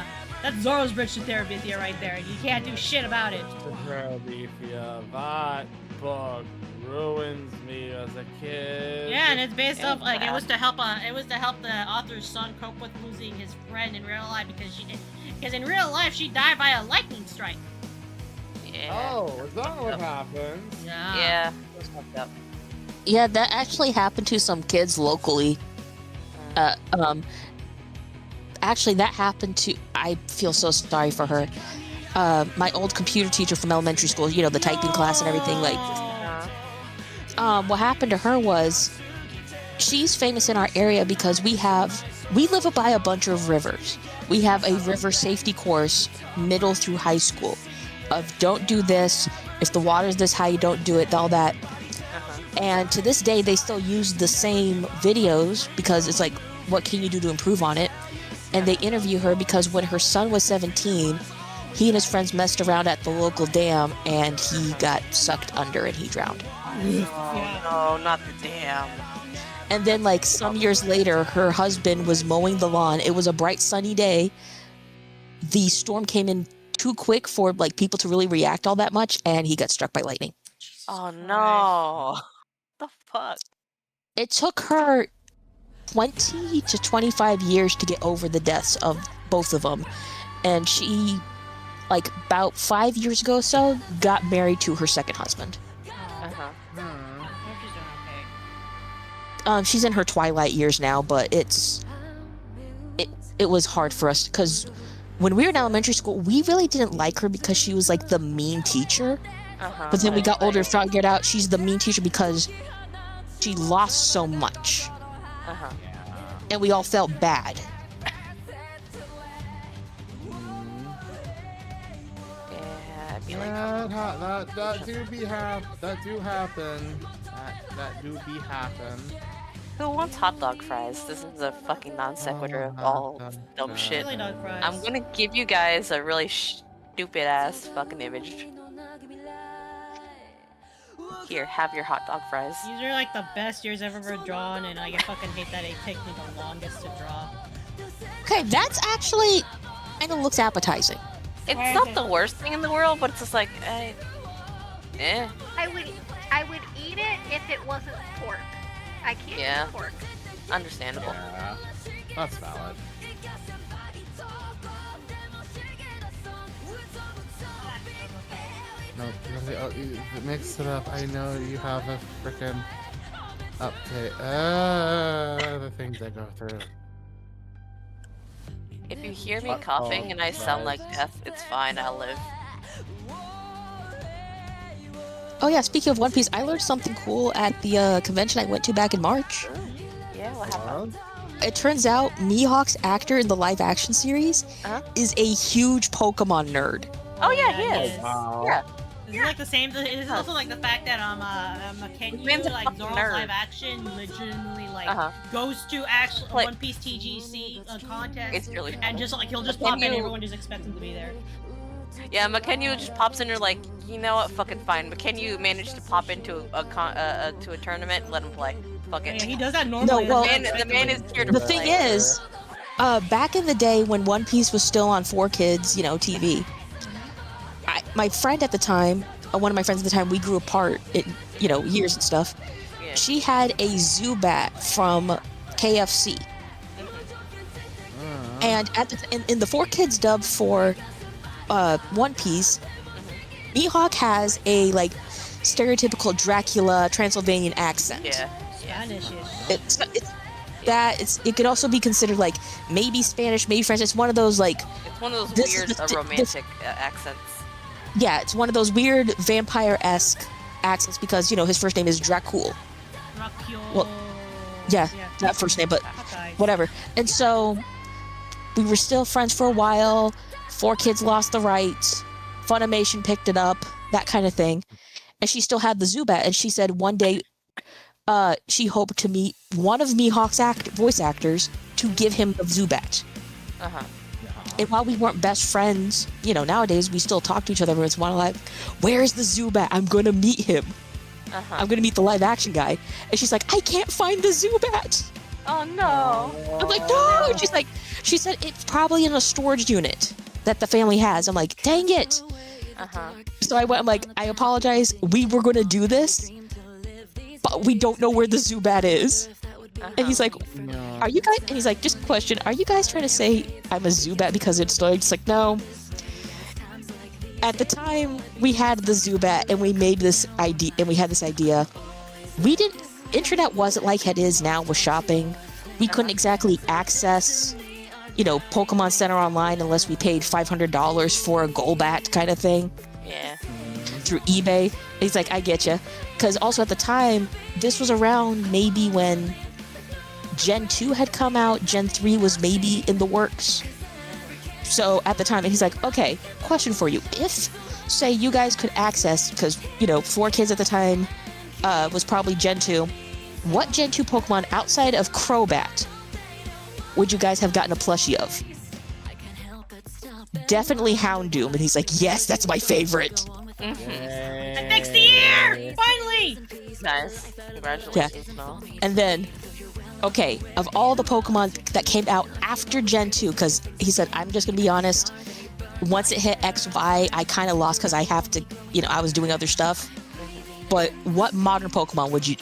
That's Zoro's Bridge to Terabithia right there, and you can't do shit about it. Terabithia, that book ruins me as a kid. Yeah, and it's based off like it was to help the author's son cope with losing his friend in real life because in real life she died by a lightning strike. Yeah. Oh, is that what happens? Yeah. Yeah. That's fucked up. Yeah, that actually happened to some kids locally. Actually, that happened to. I feel so sorry for her. My old computer teacher from elementary school. You know, the typing class and everything. Like, what happened to her was, she's famous in our area because we live by a bunch of rivers. We have a river safety course, middle through high school, of don't do this. If the water's this high, you don't do it. All that. And to this day, they still use the same videos because it's like, what can you do to improve on it? And they interview her because when her son was 17, he and his friends messed around at the local dam and he got sucked under and he drowned. Oh, no, not the dam. And then like some years later, her husband was mowing the lawn. It was a bright sunny day. The storm came in too quick for like people to really react all that much, and he got struck by lightning. Oh no. The fuck? It took her 20 to 25 years to get over the deaths of both of them. And she, like about 5 years ago or so, got married to her second husband. She's in her twilight years now, but it was hard for us because when we were in elementary school, we really didn't like her because she was like the mean teacher. But then we got older and figured out she's the mean teacher because she lost so much. And we all felt bad. Yeah, I'd be like, That do happen. That do be happen. who wants hot dog fries? This is a fucking non sequitur of all dumb shit. Really dog fries. I'm gonna give you guys a really stupid ass fucking image. Here, have your hot dog fries. These are like the best years I've ever drawn, and like, I fucking hate that it takes me the longest to draw. Okay, that's actually kind of looks appetizing. It's not the worst thing in the world, but it's just like, eh. I would eat it if it wasn't pork. I can't eat pork. Understandable. Yeah, that's valid. No, mix it up. I know you have a frickin' update. The things I go through. If you hear me coughing and I sound like death, it's fine, I'll live. Oh yeah, speaking of One Piece, I learned something cool at the convention I went to back in March. Yeah, what happened? It turns out Mihawk's actor in the live-action series is a huge Pokemon nerd. Oh yeah, he is. Wow. Yeah. Is it like the same? Is it also like the fact that Kenyu, man's a like fucking Zoro's nerd. live action, legitimately like goes to actual Like- One Piece TGC contest, It's really and just like he'll just Kenyu- pop in, and everyone just expects him to be there. Yeah, McKenyu just pops in. You're like, you know what? Fucking fine. McKenyu managed to pop into to a tournament. Let him play. Fuck it. Yeah, he does that normally. well, the man is here to The play. thing is, back in the day when One Piece was still on 4Kids, TV, my friend at the time, one of my friends at the time, we grew apart in, years and stuff. Yeah. She had a Zubat from KFC. And in the 4Kids dub for One Piece, Mihawk has a like stereotypical Dracula Transylvanian accent. Yeah. It could also be considered like maybe Spanish, maybe French. It's one of those like It's one of those This weird is the- romantic accents. yeah, it's one of those weird vampire-esque accents because his first name is Dracul. Well, yeah, not first name, but whatever. And so we were still friends for a while. 4Kids lost the rights. Funimation picked it up, that kind of thing. And she still had the Zubat. And she said one day she hoped to meet one of Mihawk's voice actors to give him the Zubat. And while we weren't best friends, nowadays we still talk to each other every once in a while. Like, where's the Zubat? I'm going to meet him. I'm going to meet the live action guy. And she's like, I can't find the Zubat. Oh no. I'm like, no. And she said it's probably in a storage unit that the family has. I'm like, dang it. So I went, I'm like, I apologize. We were going to do this, but we don't know where the Zubat is. And he's like, are you guys, and he's like, just a question, are you guys trying to say I'm a Zubat because it's like, no. At the time, we had the Zubat and we made this idea, and we had this idea. Internet wasn't like it is now with shopping. We couldn't exactly access, Pokemon Center online unless we paid $500 for a Golbat kind of thing. Yeah. Through eBay. And he's like, I get you. Because also at the time, this was around maybe when Gen 2 had come out, Gen 3 was maybe in the works. So at the time, and he's like, okay, question for you. If, say, you guys could access, because, 4Kids at the time, was probably Gen 2. What Gen 2 Pokemon outside of Crobat would you guys have gotten a plushie of? Definitely Houndoom. And he's like, yes, that's my favorite. I fixed the ear! Finally! Nice. Congratulations, Mo. And then, okay, of all the Pokemon that came out after Gen 2, because he said, I'm just going to be honest, once it hit XY, I kind of lost because I have to, I was doing other stuff. But what modern Pokemon would you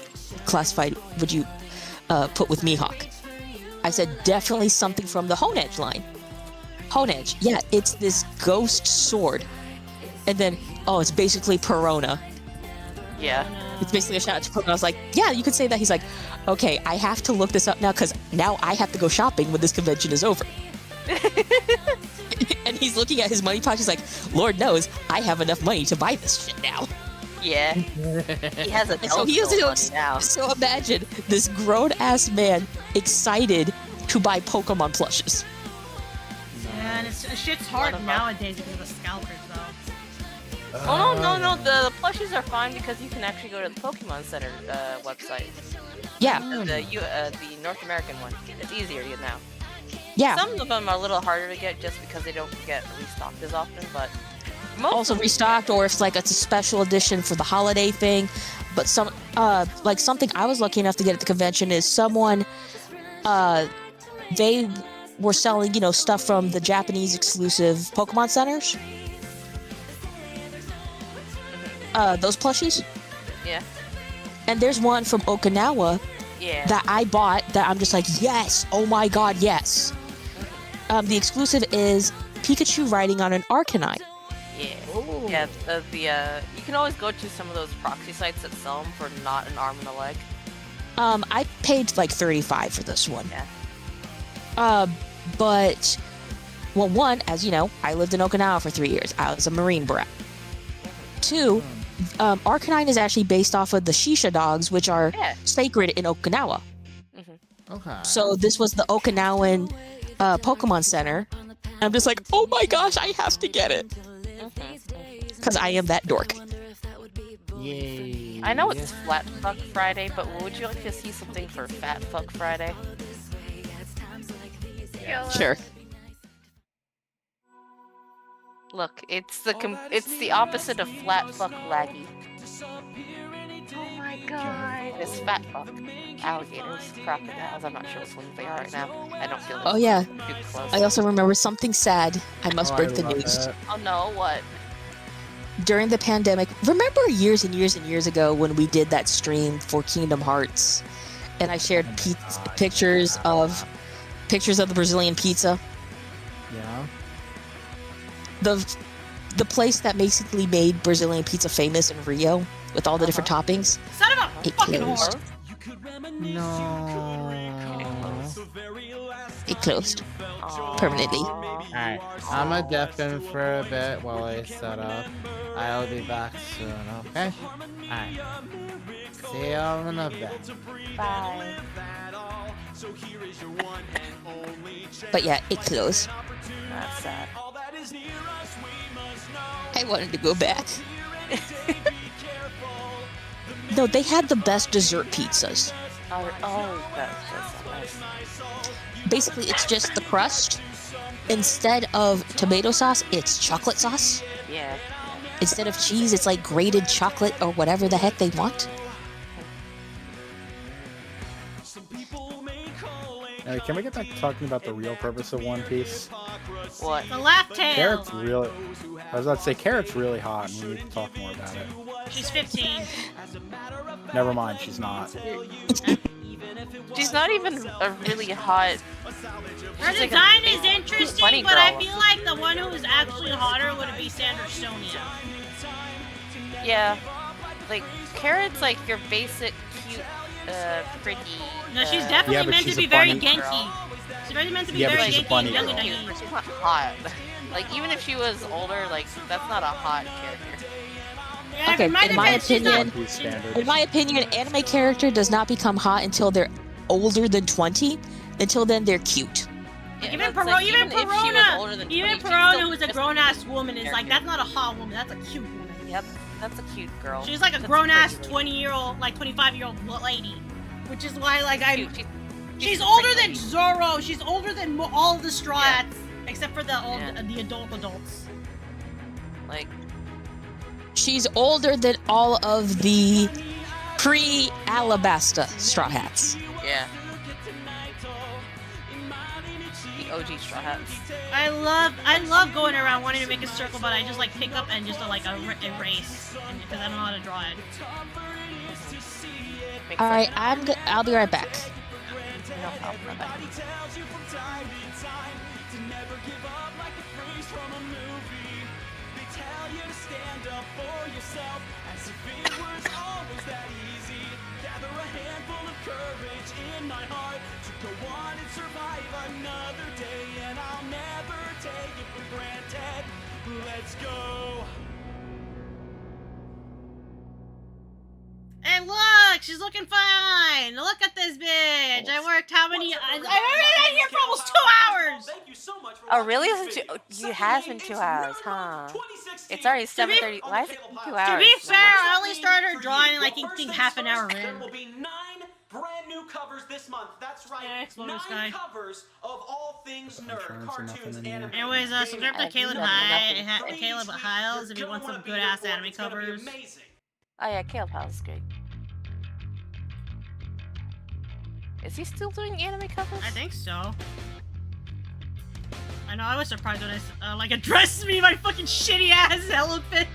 put with Mihawk? I said, definitely something from the Honedge line. Honedge, yeah, it's this ghost sword. And then, it's basically Perona. Yeah. It's basically a shout out to Perona. I was like, yeah, you could say that. He's like, okay, I have to look this up now because now I have to go shopping when this convention is over. And he's looking at his money pouch. He's like, Lord knows, I have enough money to buy this shit now. Yeah. He has a money now. So imagine this grown-ass man excited to buy Pokemon plushes. Yeah, and shit's hard nowadays because of the scalpers, though. No. The plushies are fine because you can actually go to the Pokemon Center website. Yeah. The North American one. It's easier to get now. Yeah. Some of them are a little harder to get just because they don't get restocked as often, but also restocked, or if it's a special edition for the holiday thing. But something I was lucky enough to get at the convention is someone, they were selling, stuff from the Japanese exclusive Pokemon centers. Those plushies. Yeah. And there's one from Okinawa. Yeah. That I bought that I'm just like, yes, oh my god, yes. The exclusive is Pikachu riding on an Arcanine. Yeah. Ooh. Yeah, you can always go to some of those proxy sites that sell them for not an arm and a leg. I paid $35 for this one. Yeah. But, well, one, as you know, I lived in Okinawa for 3 years. I was a Marine brat. 2, Arcanine is actually based off of the Shisha dogs, which are sacred in Okinawa. Mm-hmm. Okay. So this was the Okinawan Pokemon Center. I'm just like, oh my gosh, I have to get it. Because I am that dork. Yay. I know it's Flat Fuck Friday, but would you like to see something for Fat Fuck Friday? Sure. Look, it's the opposite of Flat Fuck Laggy. Oh my god. It's Fat Fuck. Alligators, crocodiles, I'm not sure which ones they are right now. I don't feel like Oh yeah. too close. I also remember something sad. I must break the news. That. Oh no, what? During the pandemic, remember years and years and years ago when we did that stream for Kingdom Hearts, and I shared pictures of the Brazilian pizza? Yeah. The place that basically made Brazilian pizza famous in Rio with all the different toppings. Son of a fucking closed. whore! No. It closed permanently. Alright, I'm a deafen for a bit while I set up. I'll be back soon, okay? Alright. See you in a bit. Bye. But yeah, it closed. That's sad. I wanted to go back. No, they had the best dessert pizzas. That's nice. Basically, it's just the crust. Instead of tomato sauce, it's chocolate sauce. Yeah. Instead of cheese, it's like grated chocolate or whatever the heck they want. Can we get back to talking about the real purpose of One Piece? What? The laugh tail! Carrot's really... I was about to say, Carrot's really hot, and we need to talk more about it. She's 15. Never mind, she's not. She's not even a really hot... Her design is interesting, but I feel like the one who was actually hotter would be Sandra Sonia. Yeah. Like, Carrot's like your basic, cute, pretty... No, she's definitely meant to be very Genki. She's really meant to be very Genki and young and She's naive. not hot. Like, even if she was older, like, that's not a hot character. Yeah, Okay, in my opinion, an anime character does not become hot until they're older than 20. Until then, they're cute. Yeah, even like, even if she was older Perona, than even 20, Perona, she's who's a grown-ass woman, is like, that's not a hot woman, that's a cute woman. Yep. That's a cute girl. She's like a grown-ass 20-year-old, like 25-year-old lady, which is why like she's older than Zoro. She's older than all the Straw Hats, except for the adults. Like, she's older than all of the pre-Alabasta Straw Hats. Yeah. The OG Straw Hats. I love going around wanting to make a circle, but I just like pick up and just like erase because I don't know how to draw it. All right, I'll be right back. No problem. Bye-bye. Hey, look! She's looking fine! Look at this bitch! I worked how many... I've been here for almost 2 hours! Thank you so much for Oh, really? It has been 2 hours, huh? It's already 7:30. Why is it 2 hours? To be fair, I only started drawing like I think half an hour in. There will be 9 brand new covers this month. That's right. 9 covers of all things nerd, cartoons, anime. Anyways, subscribe to Caleb Hiles if you want some good ass anime covers. Oh yeah, Caleb Hiles is great. Is he still doing anime covers? I think so. I know, I was surprised when I like addressed me, my fucking shitty ass elephant.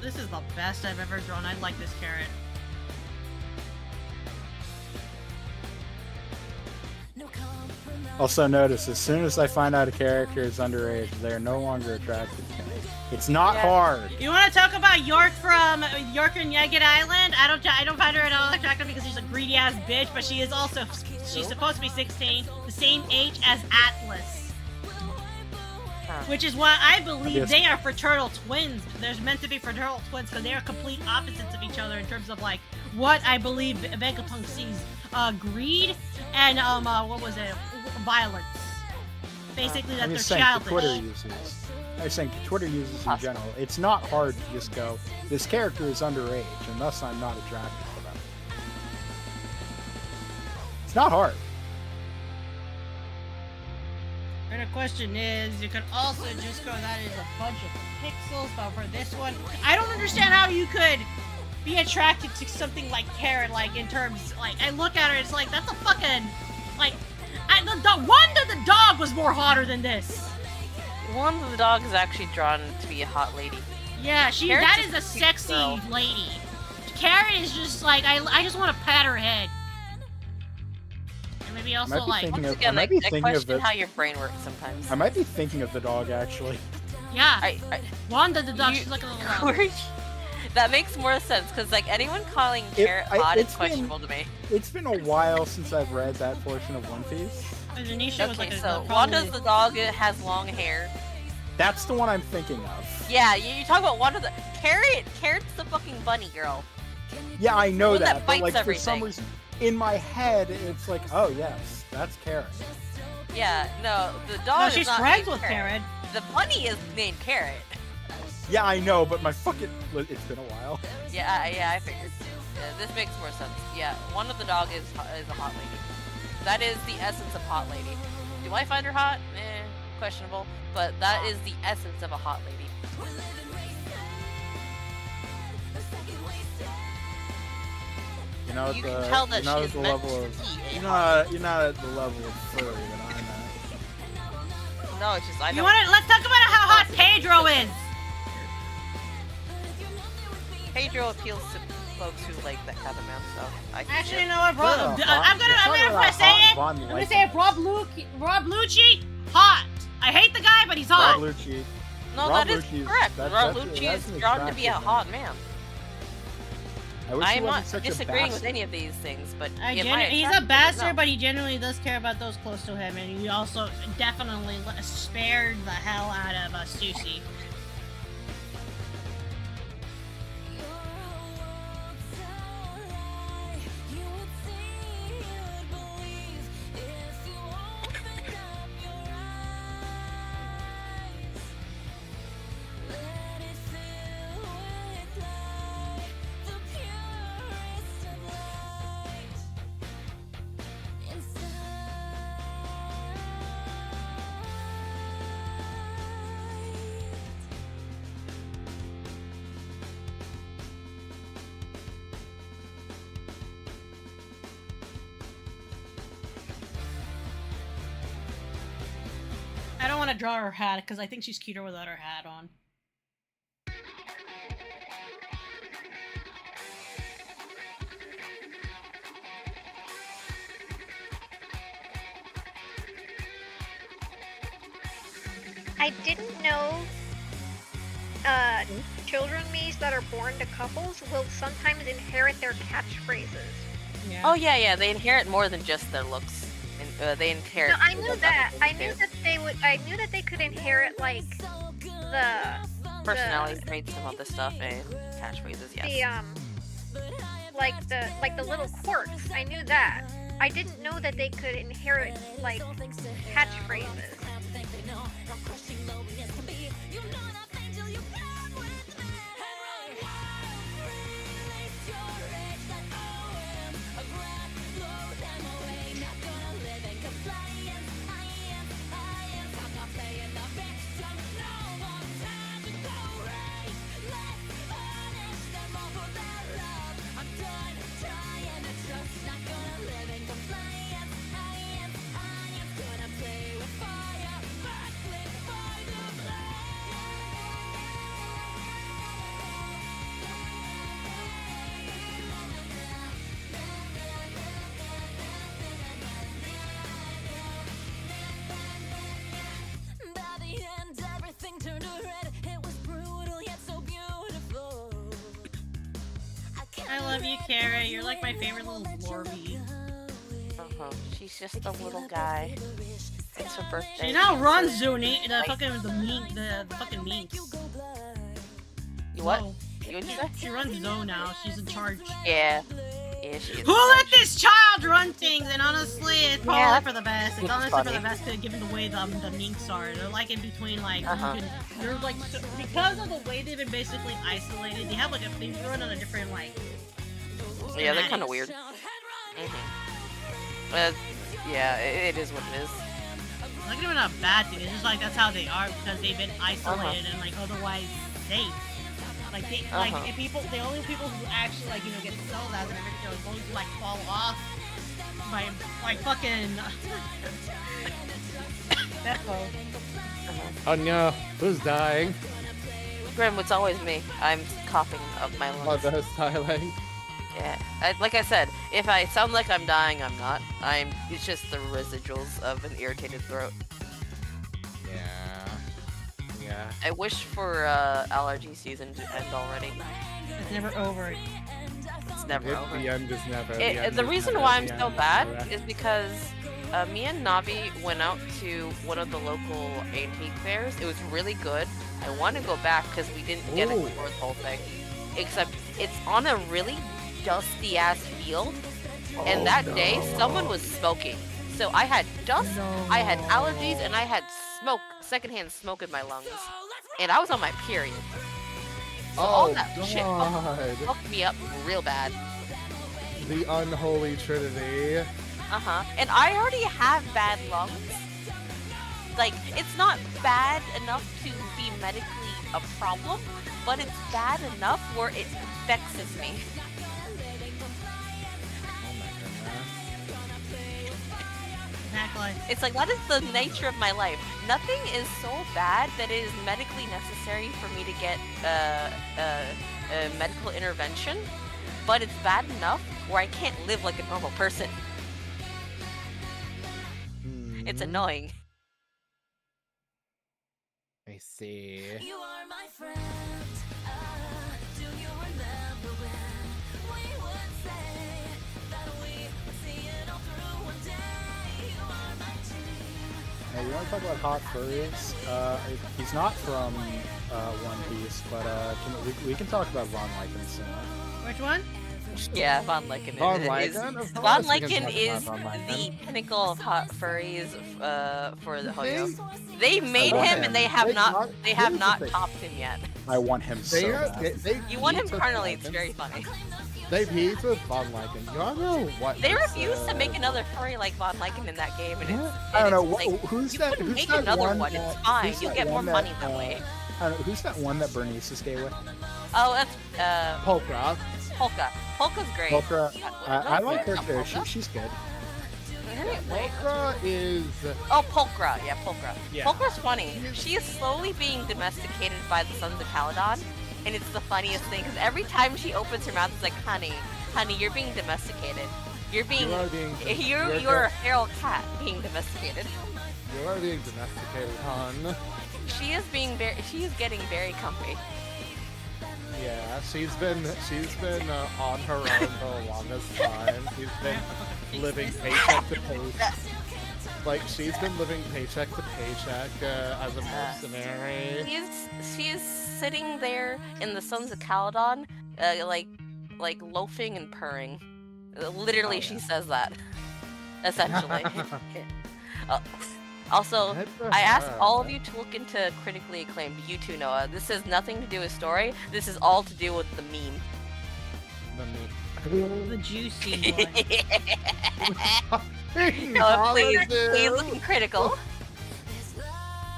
This is the best I've ever drawn. I like this carrot. Also notice, as soon as I find out a character is underage, they're no longer attracted to me. It's not hard. You want to talk about York from York and Yagid Island? I don't find her at all attractive because she's a greedy ass bitch, but she is also, she's supposed to be 16, the same age as Atlas. Which is why I believe they are fraternal twins. They're meant to be fraternal twins because they are complete opposites of each other in terms of like what I believe Vegapunk sees. Greed and what was it? Violence. Basically that they're childish. Twitter users. I was saying to Twitter users in general, it's not hard to just go, this character is underage, and thus I'm not attracted to them. It's not hard. And the question is, you could also just go, that is a bunch of pixels, but for this one, I don't understand how you could be attracted to something like Carrot, like, in terms, like, I look at her, it's like, that's a fucking, like, Wanda the dog was more hotter than this. Wanda the dog is actually drawn to be a hot lady. Yeah, that is a sexy lady. Carrot is just like, I just want to pat her head. And maybe also like, once again, I question how your brain works sometimes. I might be thinking of the dog, actually. Yeah, Wanda the dog, she's like a little dog. That makes more sense, because like anyone calling Carrot hot is questionable to me. It's been a while since I've read that portion of One Piece. Okay, so Wanda's the dog, it has long hair. That's the one I'm thinking of. Yeah, you talk about Wanda the... Carrot's the fucking bunny girl. Yeah, I know that, but like everything. for some reason, in my head, it's like, oh yes, that's Carrot. Yeah, no, the dog is she's not friends named with Carrot. The bunny is named Carrot. Yeah, I know, but my fucking... It's been a while. Yeah, I figured. Yeah, this makes more sense. Yeah, one of the dog is a hot lady. That is the essence of hot lady. Do I find her hot? Questionable. But that is the essence of a hot lady. You know, you can tell that she's meant to be you're not at the level of furry that I'm at. No, it's just I don't... Let's talk about how hot Pedro is! Pedro appeals to folks who like that kind of man, so I can actually, you know what, bro? I'm gonna say it. I'm gonna say it. Rob Lucci, hot. I hate the guy, but he's hot. Rob Lucci. No, that is correct. Rob Lucci is drawn to be a hot man. I am not disagreeing with any of these things, but he's a bastard, but he genuinely does care about those close to him, and he also definitely spared the hell out of Stussy. want to draw her hat because I think she's cuter without her hat on. I didn't know children Miis that are born to couples will sometimes inherit their catchphrases. Yeah. Oh yeah, they inherit more than just their looks. They inherit. No, I knew that. I knew that they would. I knew that they could inherit like the personality traits and all this stuff and catchphrases. Yes. The little quirks. I knew that. I didn't know that they could inherit like catchphrases. I love you, Kara. You're like my favorite little Lorby. She's just a little guy. It's her birthday. She now runs Zuni, the fucking minks. What? Whoa. She runs Zo now. She's in charge. Yeah, she is. Who let this child run things? And honestly, it's probably for the best. It's honestly for the best, given the way the minks are. They're like in between, like they're like because of the way they've been basically isolated. They have like they run on a different like. Yeah, they're kind of weird. Yeah, it is what it is. It's not even a bad thing. It's just like that's how they are because they've been isolated and like otherwise safe. Like they, if people, the only people who actually like get sold out and everything are going to like fall off by like fucking. Oh no, who's dying? Grim, it's always me. I'm coughing up my lungs. Oh, that's styling. Yeah, like I said, if I sound like I'm dying, I'm not. It's just the residuals of an irritated throat. Yeah. I wish for allergy season to end already. It's never over. It's never over. The end is never. The reason why I'm so bad is because me and Navi went out to one of the local antique fairs. It was really good. I want to go back because we didn't get to explore the whole thing. Except it's on a really dusty ass field, and that day someone was smoking. So I had dust, I had allergies, and I had smoke, secondhand smoke in my lungs. And I was on my period. So all that shit fucked me up real bad. The unholy trinity. And I already have bad lungs. Like, it's not bad enough to be medically a problem, but it's bad enough where it vexes me. Exactly. It's like, that is the nature of my life. Nothing is so bad that it is medically necessary for me to get a medical intervention, but it's bad enough where I can't live like a normal person. It's annoying. I see. You are my friend. Do you remember when we would say that we would see it all through one day? You are my dream. Hey, you want to talk about hot furries? He's not from One Piece, but we can talk about Von Lycan soon. Which one? Yeah, Von Lycan. Von Lycan? Von Lycan is the pinnacle of hot furries for the Hoyo. They made him, and they have not topped him yet. I want him so bad. You want him carnally, it's very funny. They beat with Von Lycan. You wanna know what? They refuse to make another furry like Von Lycan in that game, and it's. I don't know. Like, who's you that? can Who's make that another one. It's fine. You'll get more money that way. I don't know. Who's that one that Bernice is gay with? Oh, that's Polka. Polka's great. Polka. I like her too. She's good. Pulchra is... Oh, Pulchra. Yeah, Pulchra. Yeah. Pulchra's funny. She is slowly being domesticated by the Sons of Caledon, and it's the funniest thing, because every time she opens her mouth, it's like, honey, you're being domesticated. You're a feral cat being domesticated. You are being domesticated, hon. She is getting very comfy. Yeah, she's been on her own for the longest time. She's been living paycheck to paycheck. Like, she's been living paycheck to paycheck as a mercenary. She's sitting there in the Sons of Caledon, like loafing and purring. Literally, she says that. Essentially. Also, I asked all of you to look into critically acclaimed. You too, Noah. This has nothing to do with story. This is all to do with the meme. The juicy one. Noah, please look in critical.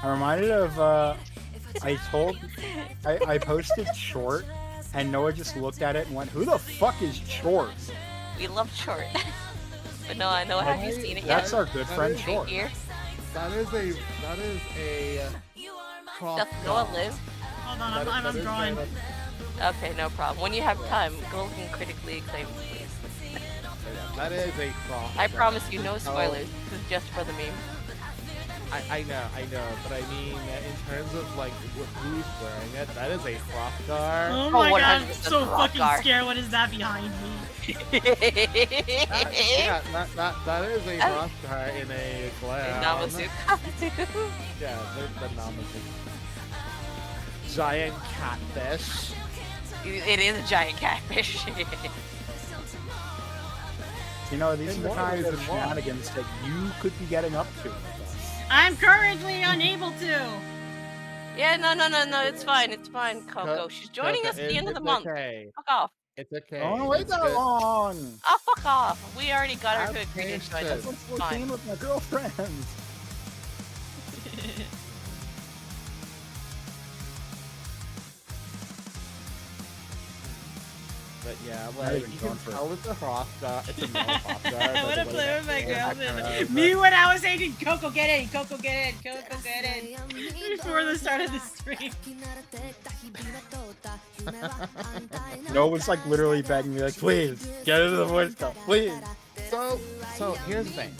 I'm reminded of, I posted Short, and Noah just looked at it and went, "Who the fuck is Short?" We love Short. But Noah, have you seen it yet? That's our good friend Short. Here? That is a Does Noah live? Hold on, I'm drawing. Okay, no problem. When you have time, go look in critically acclaimed, please. That is a cross. I promise you, no spoilers. This is just for the meme. I know, but I mean, in terms of like who's wearing it, that is a Hrothgar. Oh my god, I'm 100% so fucking Hrothgar. scared. What is that behind me? That is a Hrothgar in a clown. Namazu. Yeah, the Namazu. Giant catfish. It is a giant catfish. You know, these are the kinds of shenanigans that you could be getting up to with us. I'm currently unable to. Yeah, no, it's fine, Coco. She's joining us at the end of the month. Okay. Fuck off. It's okay. Oh, wait that long! Oh, fuck off. We already got her to agree to join us. I'm It's fine. with my girlfriends. But yeah, like, you can tell it's a Hrothgar. It's a male Hrothgar. I want to play with my girlfriend. Me when I was saying, Coco, get in, Coco, get in, Coco, get in. Before the start of the stream. No, it's like literally begging me, like, please, get into the voice call, please. So here's the thing.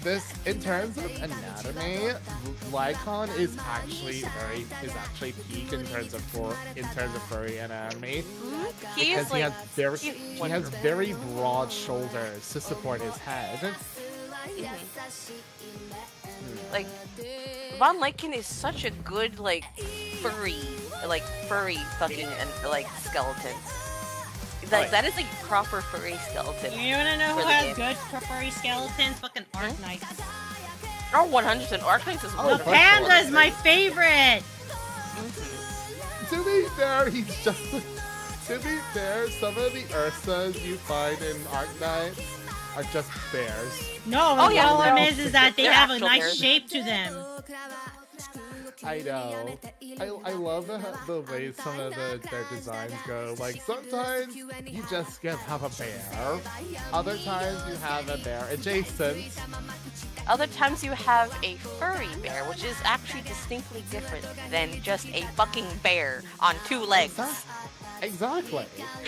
This, in terms of anatomy, Lycon is actually peak in terms of furry anatomy. Because he has very broad shoulders to support his head. Like, Von Lycan is such a good, like, furry fucking, like, skeleton. Like, that is a proper furry skeleton. You wanna know who has good furry skeletons? Fucking Arknights. Oh, 100%. Arknights is The panda is my favorite! To be fair, to be fair, some of the Ursas you find in Arknights are just bears. No, the problem is that they have a nice shape to them. I know. I love the way some of their designs go. Like, sometimes you just have a bear. Other times you have a bear adjacent. Other times you have a furry bear, which is actually distinctly different than just a fucking bear on two legs. Exactly.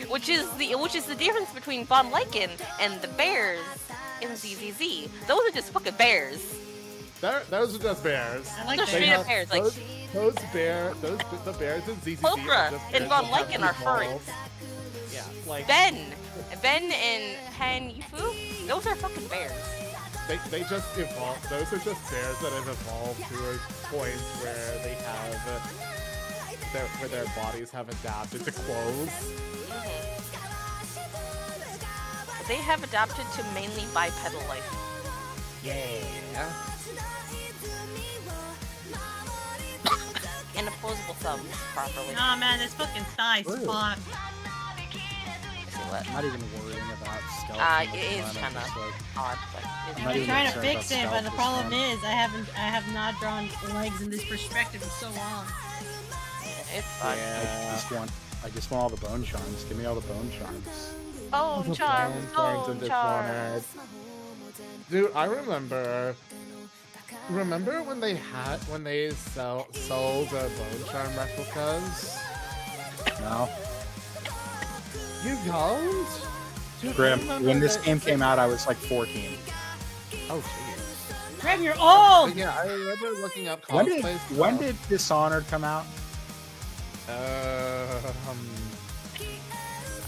Which is the difference between Von Lycan and the bears in ZZZ. Those are just fucking bears. Those are just bears. I like those straight up bears. Like the bears in ZZZ. Pulchra and Von Lycan are furries. Yeah, like Ben and Han Yifu, those are fucking bears. They just evolved. Those are just bears that have evolved to a point where they have where their bodies have adapted to clothes. They have adapted to mainly bipedal life. Yeah. And opposable thumbs properly. Nah, man, this fucking thigh's fuck. I'm not even worrying about stealth. It is kind of odd, but I'm trying to fix it, but the problem is I have not drawn legs in this perspective in so long. It's fine. Yeah. I just want all the bone charms. Give me all the bone charms. Bone charms, bone charms. Dude, I remember. Remember when they sold Bone Charm replicas? No. You don't? Dude, Grim, when this game came out, I was like 14. Oh, jeez. Grim, you're old! Yeah, I remember looking up When cosplays. when did Dishonored come out?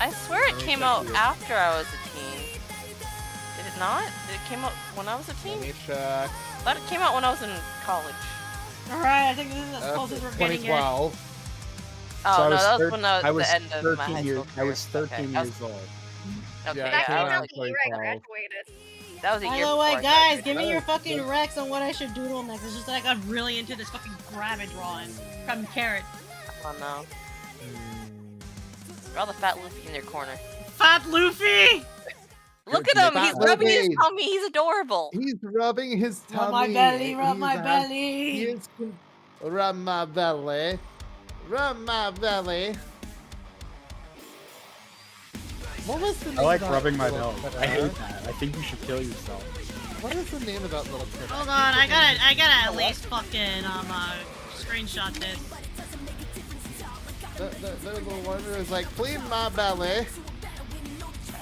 I swear it came out after I was a teen. Did it not? Did it came out when I was a teen? Let me check. I thought it came out when I was in college. Alright, I think this is as close as we're getting it. 2012. Oh, So no, that was when I was the end of my 13 high years, school I was career. 13 Okay, years old. Okay, Yeah, yeah, it came I out was, in The year I 2012. graduated. that was a By year the before way, I guys, graduated. give me your fucking recs on what I should doodle next. It's just that I got really into this fucking rabbit drawing from Carrot. Oh no. They're all the fat Luffy in their corner. Fat Luffy! Look at him! Fat He's rubbing his Luffy. tummy. He's adorable. He's rubbing his tummy. Rub my belly, rub my He belly! is. Rub my belly. Rub my belly. What was the name I like of that rubbing my little belly. critter? I hate that. I think you should kill yourself. What is the name of that little critter? Hold on, I gotta at least fucking, screenshot this. The little one is like, clean my belly.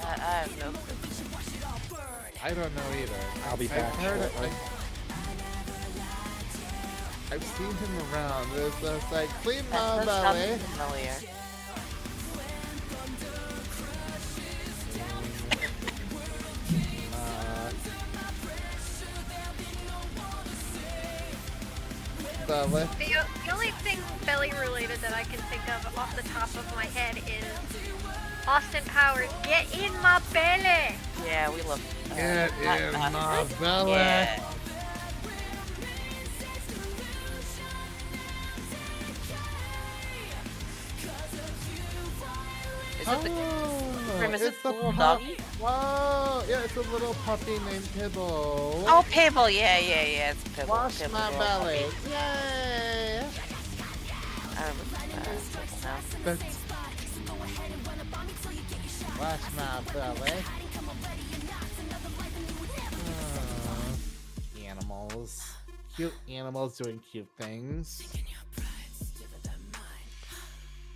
I have no clue. I don't know either. I'll be I've back heard it. shortly. I've seen him around. It's just like, clean my That does sound belly. familiar. Belly. The only thing belly related that I can think of off the top of my head is Austin Powers. Get in my belly. Yeah, we love Get in not my us. belly. Yeah. Is it the, Grim, is it it's the the little pup- doggy? Whoa! Yeah, it's a little puppy named Pibble. Oh, Pibble. Yeah, it's Pibble. Wash Pibble, my little belly. puppy. Yay! I remember that. That's... Wash my belly. Animals. Cute animals doing cute things.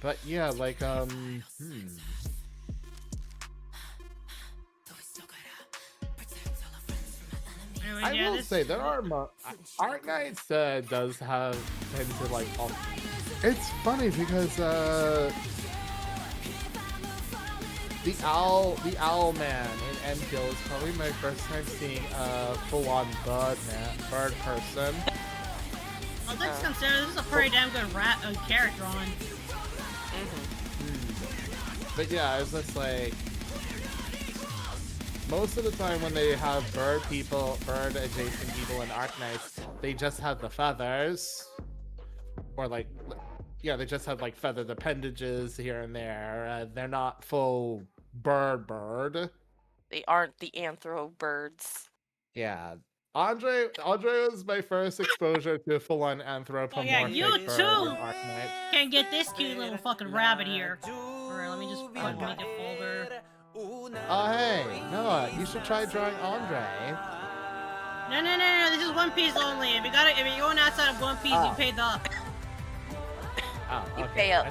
But yeah, like, I will say there are Art Nights does have tend to like. It's funny because the owl man in Enfield is probably my first time seeing a full-on bird person. Well, let's consider this is a pretty damn good carrot drawing. But yeah, it's just like most of the time when they have bird adjacent people in Arknights, they just have the feathers, or like, yeah, they just have like feathered appendages here and there. They're not full bird. They aren't the anthro birds. Yeah. Andre was my first exposure to full-on anthropomorphic Oh yeah, you bird in too Arknight. can get this cute little fucking rabbit here. Alright, let me just fucking make a folder. Oh hey, Noah, you should try drawing Andre. No, this is One Piece only. If you're going outside of One Piece, you pay the... Oh, You okay. pay up.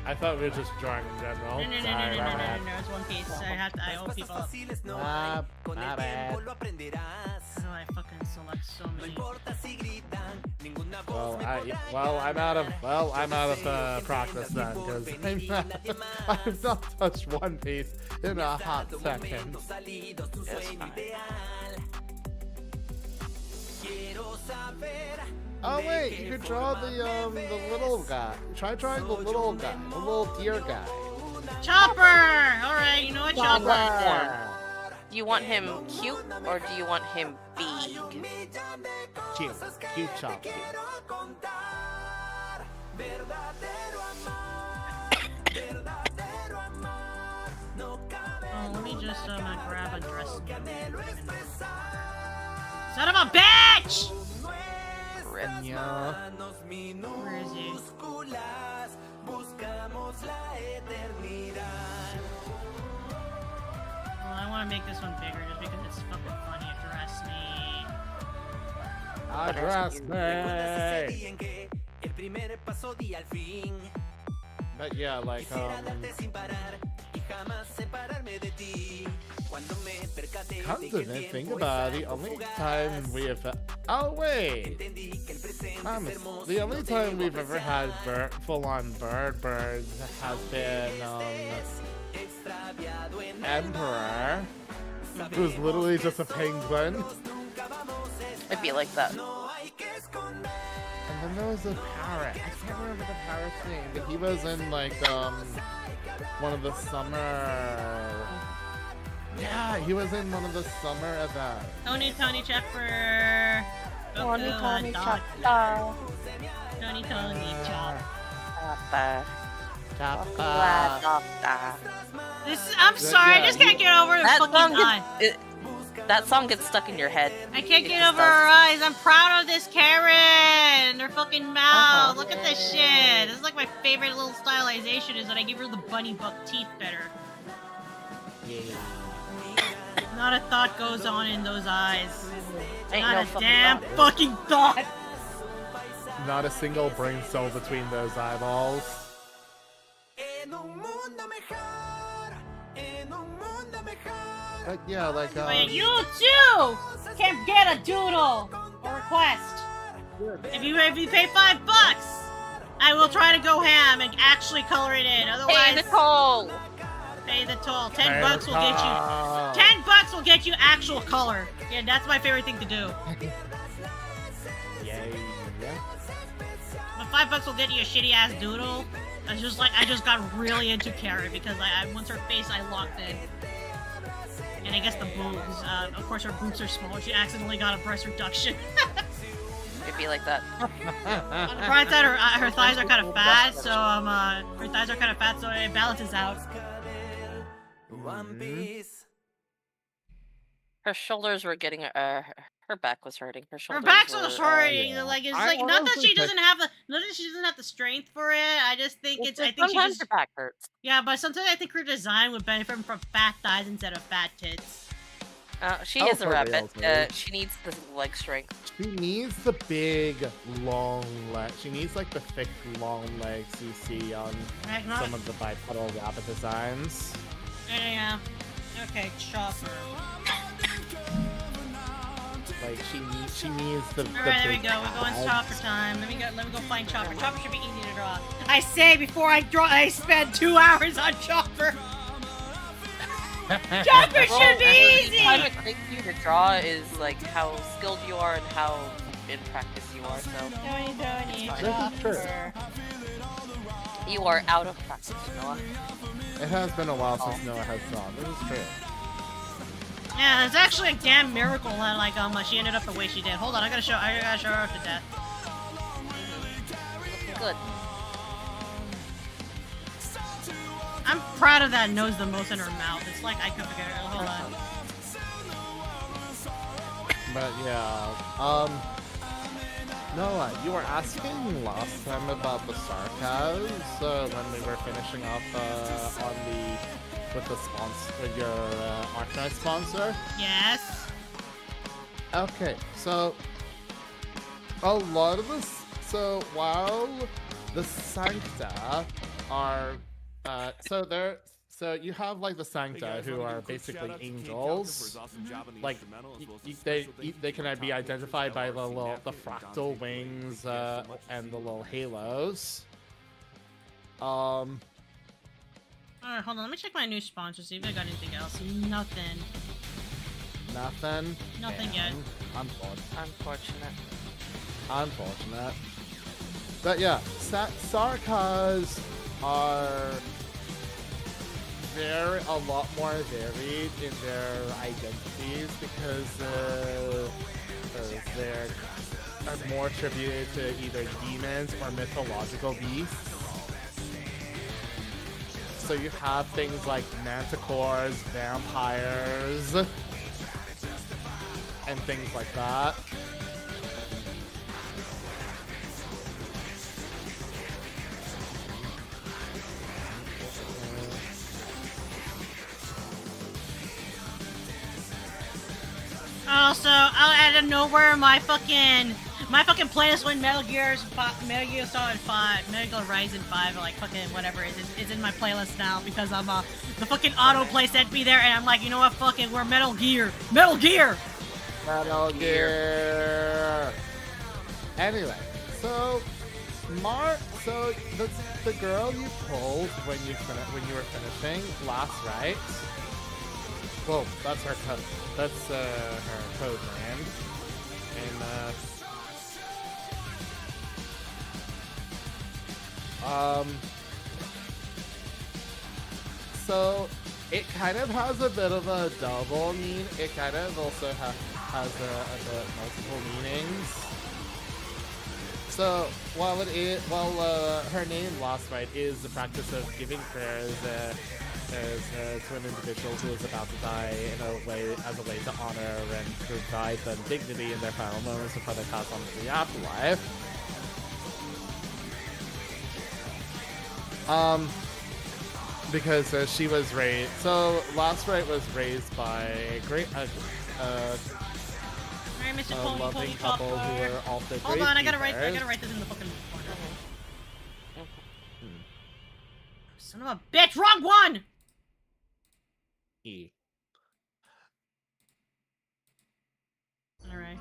I thought we were just drawing in general. No, it's One Piece. I owe people up. My bad. How do I fucking select so many? I'm out of practice then, because I've not touched One Piece in a hot second. It's fine. Oh wait, you could draw the little guy. Try drawing the little guy, the little deer guy. Chopper! Alright, you know what, Chopper? Do you want him cute or do you want him big? Cute Chopper. Oh, let me just grab a dress. Son of a bitch! Yeah. Where is he? Well, I want to make this one bigger just because it's fucking funny. Address me! But yeah, like, come to think about it, the only time we have... Oh, wait! The only time we've ever had full-on birds has been, Emperor, who's literally just a penguin. It'd be like that. And then there was a parrot. I can't remember the parrot's name, but he was in like one of the summer. Yeah, he was in one of the summer events. Tony Chopper. Tony Tony Chopper. Chopper. I'm sorry, I just can't get over the fucking eye. That song gets stuck in your head. I can't get over her eyes. I'm proud of this Karen and her fucking mouth. Look at this shit. This is like my favorite little stylization is that I give her the bunny buck teeth better. Not a thought goes on in those eyes. Not a damn fucking thought. Not a single brain cell between those eyeballs. But yeah, like, But you too can get a doodle or request. If you pay $5, I will try to go ham and actually color it in. Otherwise, pay the toll. Pay the toll. $10 will get you. $10 will get you actual color. Yeah, that's my favorite thing to do. Yay! But $5 will get you a shitty ass doodle. I just got really into Karen because once her face I locked in. And I guess the boobs. Of course, her boobs are small. She accidentally got a breast reduction. It'd be like that. On the bright side, her thighs are kind of fat, so her thighs are kind of fat, so it balances out. Her shoulders were getting her back was hurting. Her shoulders. Her back's were, hurting. yeah. Like it's I like not that honestly she doesn't have the strength for it. I just think I think she sometimes just her back hurts. yeah, but sometimes I think her design would benefit from fat thighs instead of fat tits. She Oh, is a for rabbit. real, too. She needs the leg strength. She needs the big, long legs. She needs like the thick, long legs you see on some of the bipedal rabbit designs. Yeah. Okay, Chopper. Like she needs the. All right, there we big go. We're going abs. Chopper time. Let me go find Chopper. Chopper should be easy to draw. I say before I draw, I spend 2 hours on Chopper. Chopper should be The easy. time it takes you to draw is like how skilled you are and how in practice you are. So Tony, This is true. Chopper. you are out of practice, Noah. It has been a while since Noah has drawn. This is true. Yeah, it's actually a damn miracle that like she ended up the way she did. Hold on, I gotta show her off to death. Looking good. I'm proud of that nose the most in her mouth. It's like I could figure it out. Hold on. But yeah, Noah, you were asking last time about the sarcasm, so when we were finishing up with your Arknight sponsor. Yes. Okay, so a lot of this. So while the Sancta are, so you have like the Sancta who are basically angels. Like they can be identified by the fractal wings and the little halos. Alright, hold on. Let me check my new sponsor, see if I got anything else. Nothing. Nothing. Nothing yet. Unfortunate. But yeah, Sarkas are a lot more varied in their identities because they're more attributed to either demons or mythological beasts. So you have things like manticores, vampires, and things like that. Also, out of nowhere, my fucking My fucking playlist when Metal Gear Solid 5, Metal Gear Rising 5, or like fucking whatever is in my playlist now because I'm the fucking autoplay sent me there, and I'm like, you know what, fucking, we're Metal Gear. Metal Gear! Metal Gear. Anyway, so the girl you pulled when you were finishing last, right? Well, that's her code. That's her code name. And so it kind of has a bit of a double mean. It kind of also has a multiple meanings. So while her name Lost Right is the practice of giving prayers to an individual who is about to die as a way to honor and provide them dignity in their final moments before they pass on to the afterlife. Because she was raised. So Lost Right was raised by a loving couple who were also Hold on, I gotta write this in the fucking corner. Son of a bitch, wrong one! E. Alright.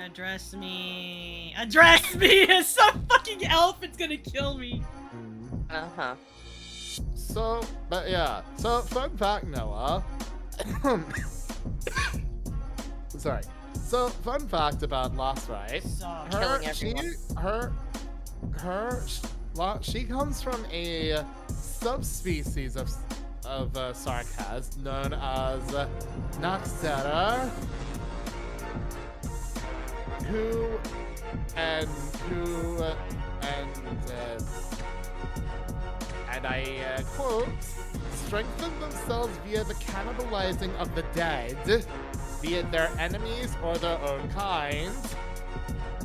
Address me! Some fucking elephant's gonna kill me! Uh-huh. So, but yeah. So, fun fact, Noah. Sorry. So, fun fact about Lost Right. She comes from a subspecies of Sarkaz known as Naxera, and I quote, strengthen themselves via the cannibalizing of the dead, be it their enemies or their own kind.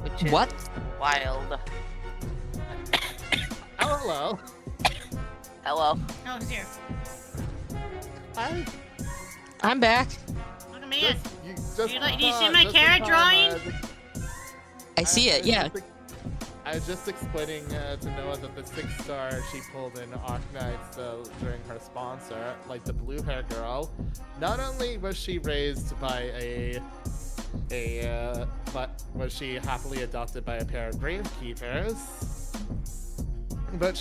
Which is What? Wild. Hello. Hello. Oh, he's here. Hi. I'm back. Look at me. Do you see my carrot drawing? I see it, yeah. I was just explaining to Noah that the 6-star she pulled in Arknights during her sponsor, like the blue hair girl, not only was she raised by but was she happily adopted by a pair of gravekeepers, but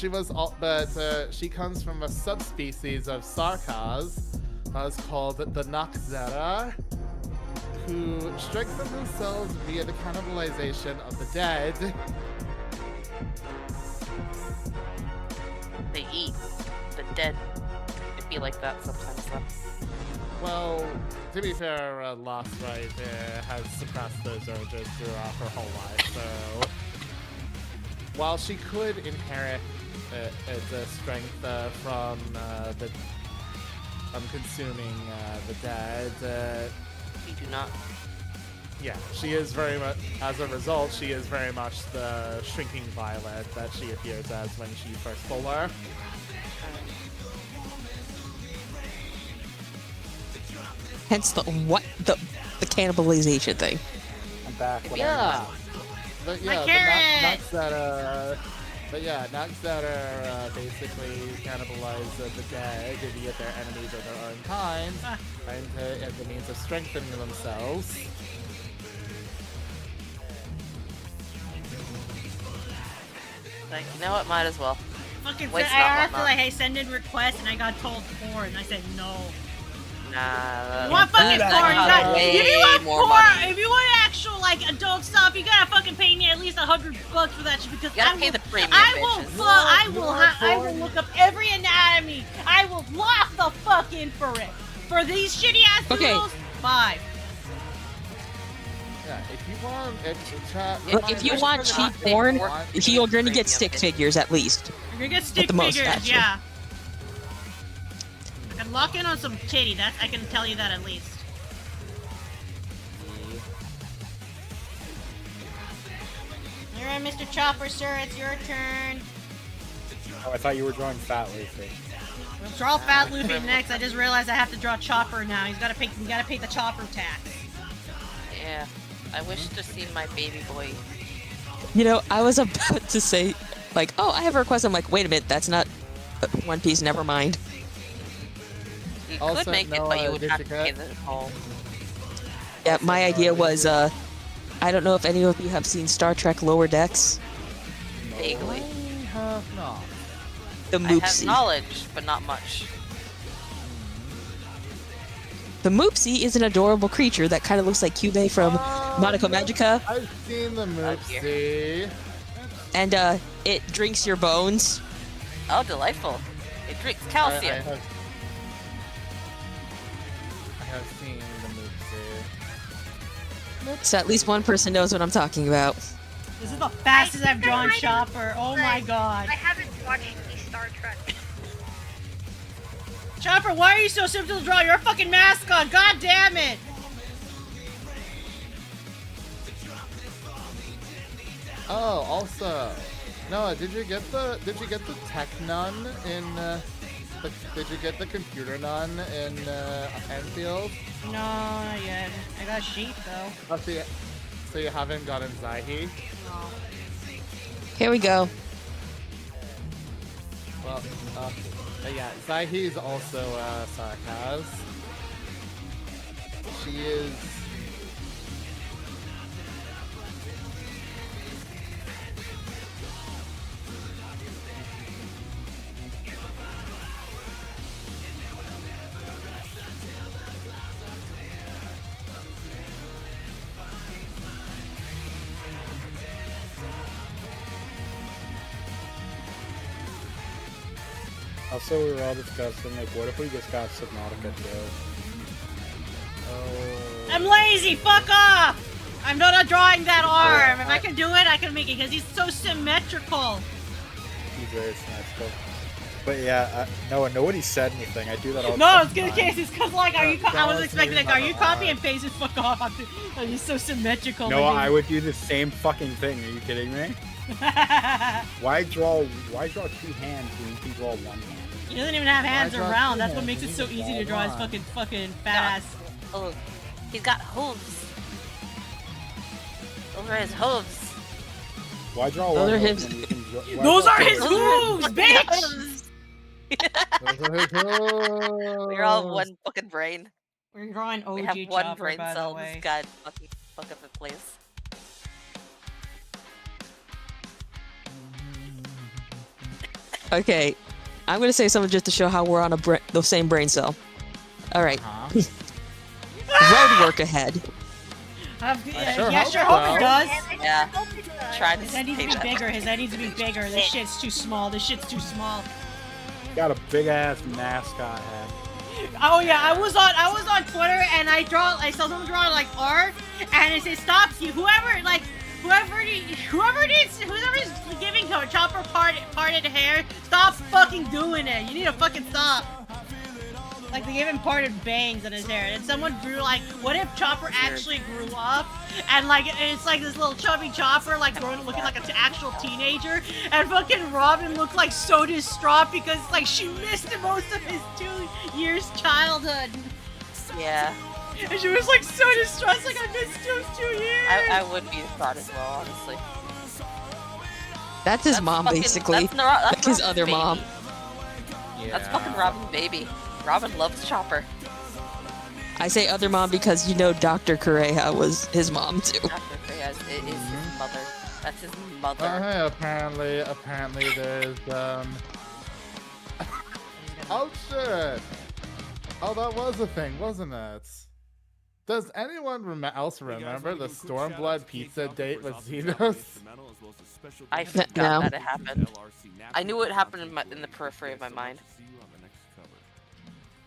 she comes from a subspecies of Sarkaz that's called the Naxera, who strengthen themselves via the cannibalization of the dead. They eat the dead. It be like that sometimes, though. Well, to be fair, Lost Right has suppressed those urges throughout her whole life, so while she could inherit the strength from consuming the dead, You do not. yeah, she is very much, as a result, she is very much the shrinking violet that she appears as when she first pulled her. Hence the cannibalization thing. I'm back. Yeah. But My yeah, carrot! Nuts that are basically cannibalize the dead via their enemies of their own kind, and as a means of strengthening themselves. Like, you know what? Might as well. Fucking Waste I not, asked her, whatnot. like, hey, send in requests, and I got told 4, and I said no. Nah. You want fucking that's 4? If you want more 4, money. if you want actual, like, adult stuff, you gotta fucking pay me at least $100 for that shit, because You gotta I pay will, the premium, bitches. I will look up every anatomy. I will lock the fuck in for it. For these shitty ass Okay. doodles, 5. Yeah, If you want cheap porn, you're gonna get stick figures at least. You're gonna get stick the most, figures, actually. yeah. I can lock in on some titty, I can tell you that at least. Alright, Mr. Chopper, sir, it's your turn. Oh, I thought you were drawing Fat Luffy. We'll draw Fat Luffy next. I just realized I have to draw Chopper now. You gotta pay the Chopper tax. Yeah. I wish to see my baby boy. You know, I was about to say, like, oh, I have a request. I'm like, wait a minute, that's not One Piece. Never mind. You Also, could make it, no, but you would did have you to pay get- the whole. Yeah, my idea was, I don't know if any of you have seen Star Trek Lower Decks. Vaguely. I have not. The I have Moopsie. knowledge, but not much. The Moopsie is an adorable creature that kind of looks like Cube from Monaco Magica, I've seen the Moopsie. and it drinks your bones. Oh, delightful. It drinks calcium. I have seen the Moopsie. So at least one person knows what I'm talking about. This is the fastest I've drawn Chopper. Oh my Like, god. I haven't watched any Star Trek. Chopper, why are you so simple to draw? You're a fucking mascot. God damn it. Oh, also, Noah, did you get the tech nun in? Did you get the computer nun in Enfield? No, not yet. I got sheep though. Oh, so you haven't gotten Zaihi? No. Here we go. Well, but yeah, Zaihi's also Sarkaz. She is. Also, we were all discussing, like, what if we just got Subnautica too? Oh. I'm lazy. Fuck off. I'm not drawing that arm. If I can do it, I can make it because he's so symmetrical. He's very symmetrical. But yeah, nobody said anything. I do that all the No, time. it's good case. It's because like, are you? I was expecting like, are you copy and pasting? Fuck off. He's so symmetrical. No, I would do the same fucking thing. Are you kidding me? Why draw two hands when you can draw one hand? He doesn't even have hands draw around. two That's what hands? makes it so You easy to can draw his draw fucking fat ass. Oh, he's got hooves. Those are his hooves. Why draw Those one are hand his- when you can why Those draw are two his hands? hooves, bitch. Those are his We're all hooves. one fucking brain. We're drawing OG We have one Chopper, brain by cell. the way. This guy fucking fuck up the place. Okay, I'm gonna say something just to show how we're on the same brain cell. All right, road work ahead. sure Yeah, hope sure hope so. it does. Yeah. Try to His head needs to be bigger. His head needs to be bigger. This shit's too small. This shit's too small. Got a big ass mascot head. Oh yeah, I was on Twitter and I saw someone draw like art and it says stop you whoever's giving Chopper parted hair, stop fucking doing it. You need to fucking stop. Like they gave him parted bangs on his hair, and someone drew like, what if Chopper actually grew up, and like it's like this little chubby Chopper like growing, looking like an actual teenager, and fucking Robin looked like so distraught because like she missed most of his 2 years childhood, Yeah. and she was like so distressed, like I missed those 2 years. I would be thought as well, honestly. That's his mom, fucking- basically. that's Like his Robin's other baby. mom. That's fucking Robin baby. Robin loves Chopper. I say other mom because you know Dr. Correa was his mom too. Dr. Correa is his mother. That's his mother. Hey, apparently there's oh shit! Oh, that was a thing, wasn't it? Does anyone else remember the Stormblood pizza date with Xenos? I forgot No. that it happened. I knew it happened in the periphery of my mind.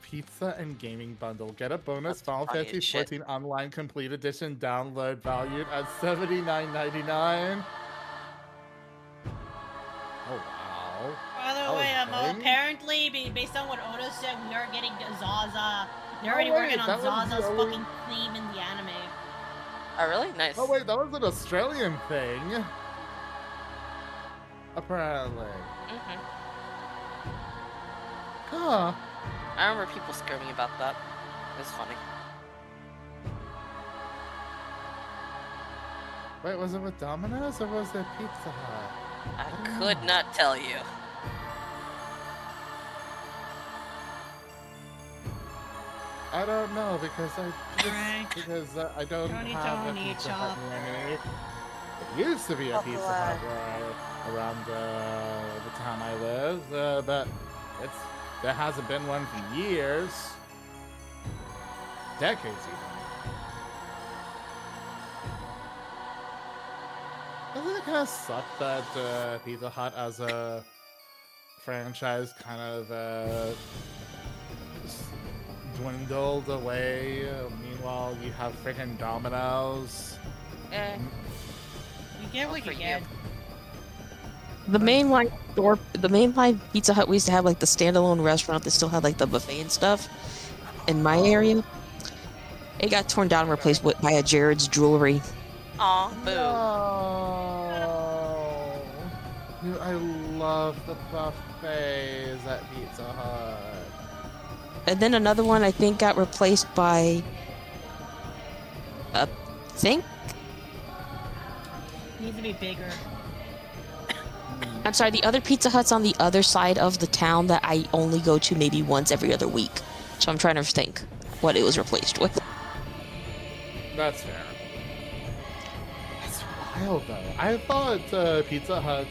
Pizza and gaming bundle. Get a bonus That's Final funny Fantasy as shit. 14 Online Complete Edition download valued at $79.99. Oh wow. By the Oh, way, okay. apparently, based on what Oda said, we are getting Zaza. They're already wait, working on that was Zaza's the- fucking theme in the anime. Oh, really? Nice. Oh wait, that was an Australian thing. Apparently. Mhm. Huh. I remember people screaming about that. It was funny. Wait, was it with Domino's or was it Pizza Hut? I could not tell you. I don't know because I don't Tony, have a Tony, Pizza chop. Hut near me. It used to be a Pizza Hut around the town I live, but there hasn't been one for years, decades even. Doesn't it kind of suck that Pizza Hut as a franchise kind of dwindled away? Meanwhile, you have freaking Domino's. You get what you get. The mainline store, the mainline Pizza Hut, we used to have like the standalone restaurant that still had like the buffet and stuff in my area. It got torn down and replaced by a Jared's Jewelry. Aw, boo. No. Dude, I love the buffets at Pizza Hut. And then another one I think got replaced by think Needs to be bigger. I'm sorry, the other Pizza Hut's on the other side of the town that I only go to maybe once every other week. So I'm trying to think what it was replaced with. That's fair. That's wild though. I thought Pizza Hut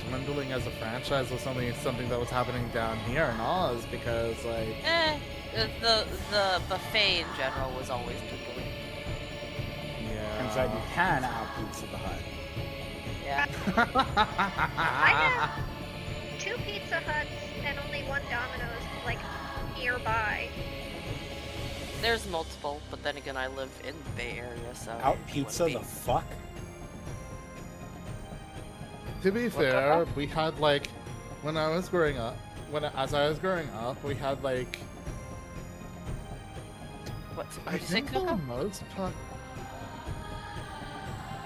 dwindling as a franchise was something that was happening down here in Oz because like The buffet in general was always dwindling. Turns out you can out-pizza the Hut. Yeah. I have 2 Pizza Huts and only 1 Domino's, like, nearby. There's multiple, but then again, I live in the Bay Area, so... Out-pizza the fuck? To be fair, we had like when I was growing up, as I was growing up, we had like I think for the most part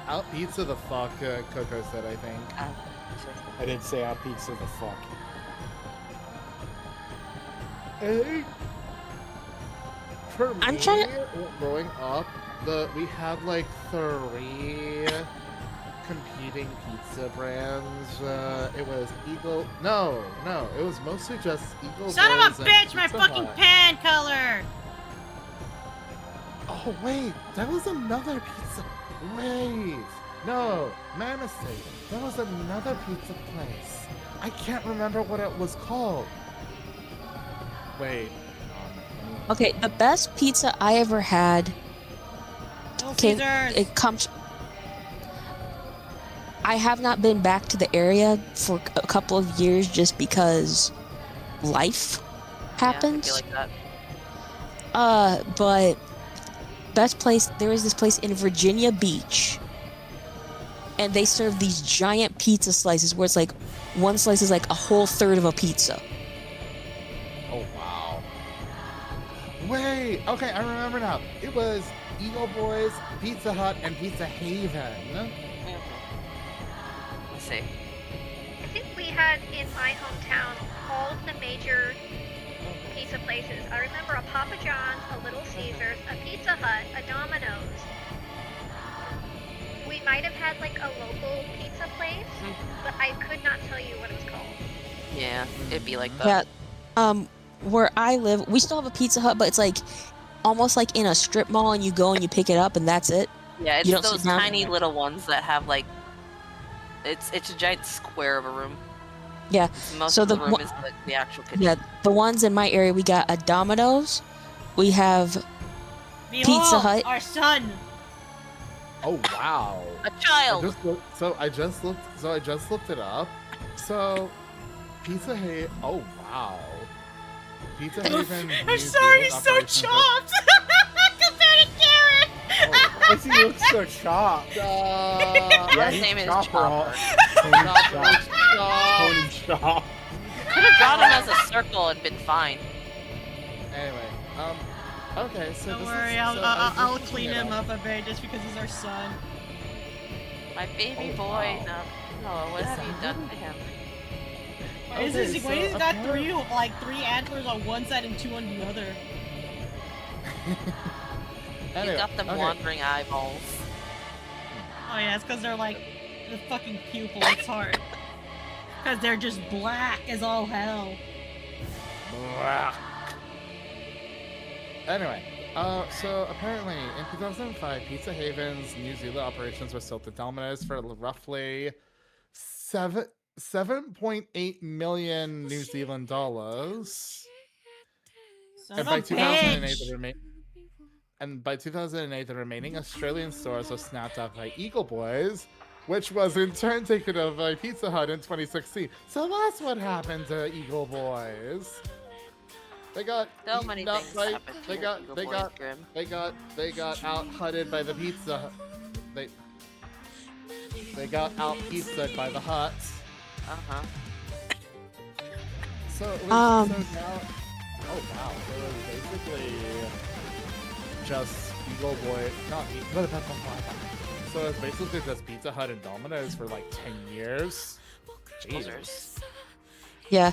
out pizza the fuck. Coco said, I think. I did say out-pizza the fuck. Hey, for me, I'm trying growing up, we had like 3 competing pizza brands. It was Eagle. No, it was mostly just Eagle. Son of Boys a and bitch! My Pizza fucking Hut. pan color! Oh wait, that was another pizza. Wait, no, my mistake. That was another pizza place. I can't remember what it was called. Wait. Okay, the best pizza I ever had it comes. I have not been back to the area for a couple of years just because life happens. Yeah, I feel like that. But best place, there is this place in Virginia Beach, and they serve these giant pizza slices where it's like one slice is like a whole third of a pizza. Oh wow. Wait, okay, I remember now. It was Eagle Boys, Pizza Hut, and Pizza Haven. Let's see. I think we had in my hometown all of the major pizza places. I remember a Papa John's, a Little Caesars, a Pizza Hut, a Domino's. We might have had like a local pizza place, but I could not tell you what it was called. Yeah, it'd be like that. Yeah. Where I live, we still have a Pizza Hut, but it's like almost like in a strip mall, and you go and you pick it up, and that's it. Yeah, it's You don't those sit down. tiny little ones that have like... It's a giant square of a room. Yeah. Most So of the the room one- is the actual kitchen. Yeah, the ones in my area, we got a Domino's, we have Behold, Pizza Hut. our son! Oh wow. A child! I just looked it up. So Pizza Haven. Oh wow. Pizza Haven. I'm used sorry, the he's so operations of- chopped! Compared to Karen! Oh, Why does he look so chopped? Yeah, His he's name is Chopper. Chopper. Tony Chop. Could have drawn him as a circle and been fine. Anyway, okay, so Don't this worry, is, so I'll just clean looking it him up a bit just because he's our son. My baby Oh, boy. wow. No, what have you done to him? Why is Okay, this? so Why he's got apparent- three antlers on one side and 2 on the other? You Anyway, got them okay. wandering eyeballs. Oh yeah, it's because they're like the fucking pupil. It's hard. Because they're just black as all hell. Anyway, so apparently in 2005, Pizza Haven's New Zealand operations were sold to Domino's for roughly 7.8 million New Zealand dollars. And by 2008, the remaining Australian stores were snapped up by Eagle Boys, which was in turn taken over by Pizza Hut in 2016. So that's what happened to Eagle Boys. They got So many up things by, happened they to got Eagle they Boys, got Grim. they got out hutted by the Pizza Hut. They got out pizza'd by the Huts. So it was, so now, oh wow, so it was basically just Eagle Boy, not Eagle, so it's basically just Pizza Hut and Domino's for like 10 years. Jesus. Yeah.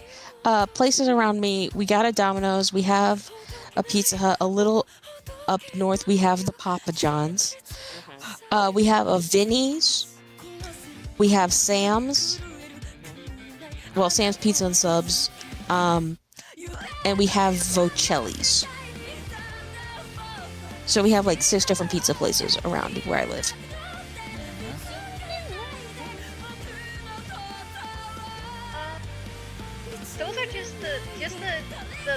Places around me, we got a Domino's, we have a Pizza Hut. A little up north, we have the Papa John's. We have a Vinny's. We have Sam's. Well, Sam's Pizza and Subs. And we have Vocelli's. So we have like 6 different pizza places around where I live. Those are just the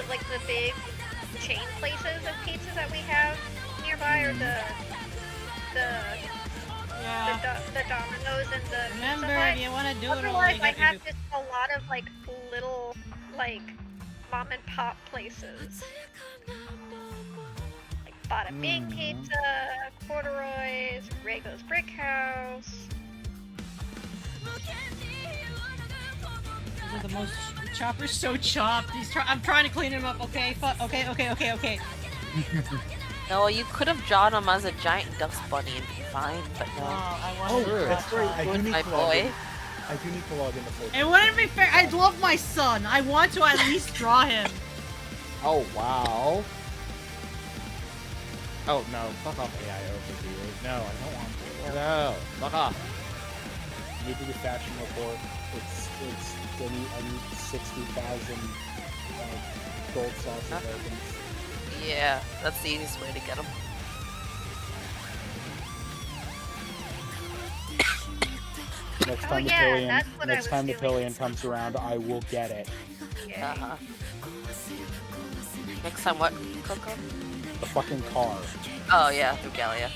like the big chain places of pizza that we have nearby, or the Domino's and the Remember, Pizza Hut. if you want to do it all, Otherwise, you I got to have do. just a lot of like little like mom and pop places. Like Bada Bing Pizza, Corduroy's, Rego's Brick House. These are the most. Chopper's so chopped. I'm trying to clean him up. Okay. Okay. No, you could have drawn him as a giant dust bunny and be fine, but no. That's right. I do need My to log in. boy. I do need to log into Fortnite. It wouldn't be fair. I love my son. I want to at least draw him. Oh wow. Oh no, fuck off AIO for viewers. No, I don't want to. No, fuck off. I need to do fashion report. I need 60,000 gold sausage tokens. Yeah, that's the easiest way to get them. Next Oh, time yeah, that's what I next was time the doing. pillion comes around, I will get it. Next time what, Coco? The fucking car. Oh yeah, Regalia.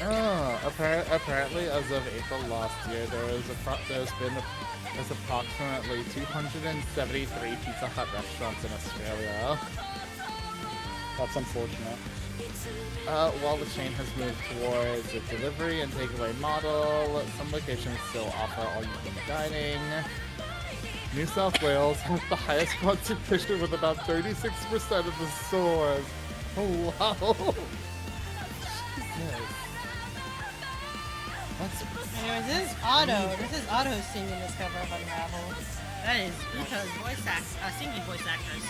Oh, apparently as of April last year, there's approximately 273 Pizza Hut restaurants in Australia. That's unfortunate. While the chain has moved towards a delivery and takeaway model, some locations still offer all-you-can-eat dining. New South Wales has the highest concentration with about 36% of the stores. Oh wow! Jesus. Anyways, this is Otto singing this cover of Unravel. That is Uta's singing voice actress.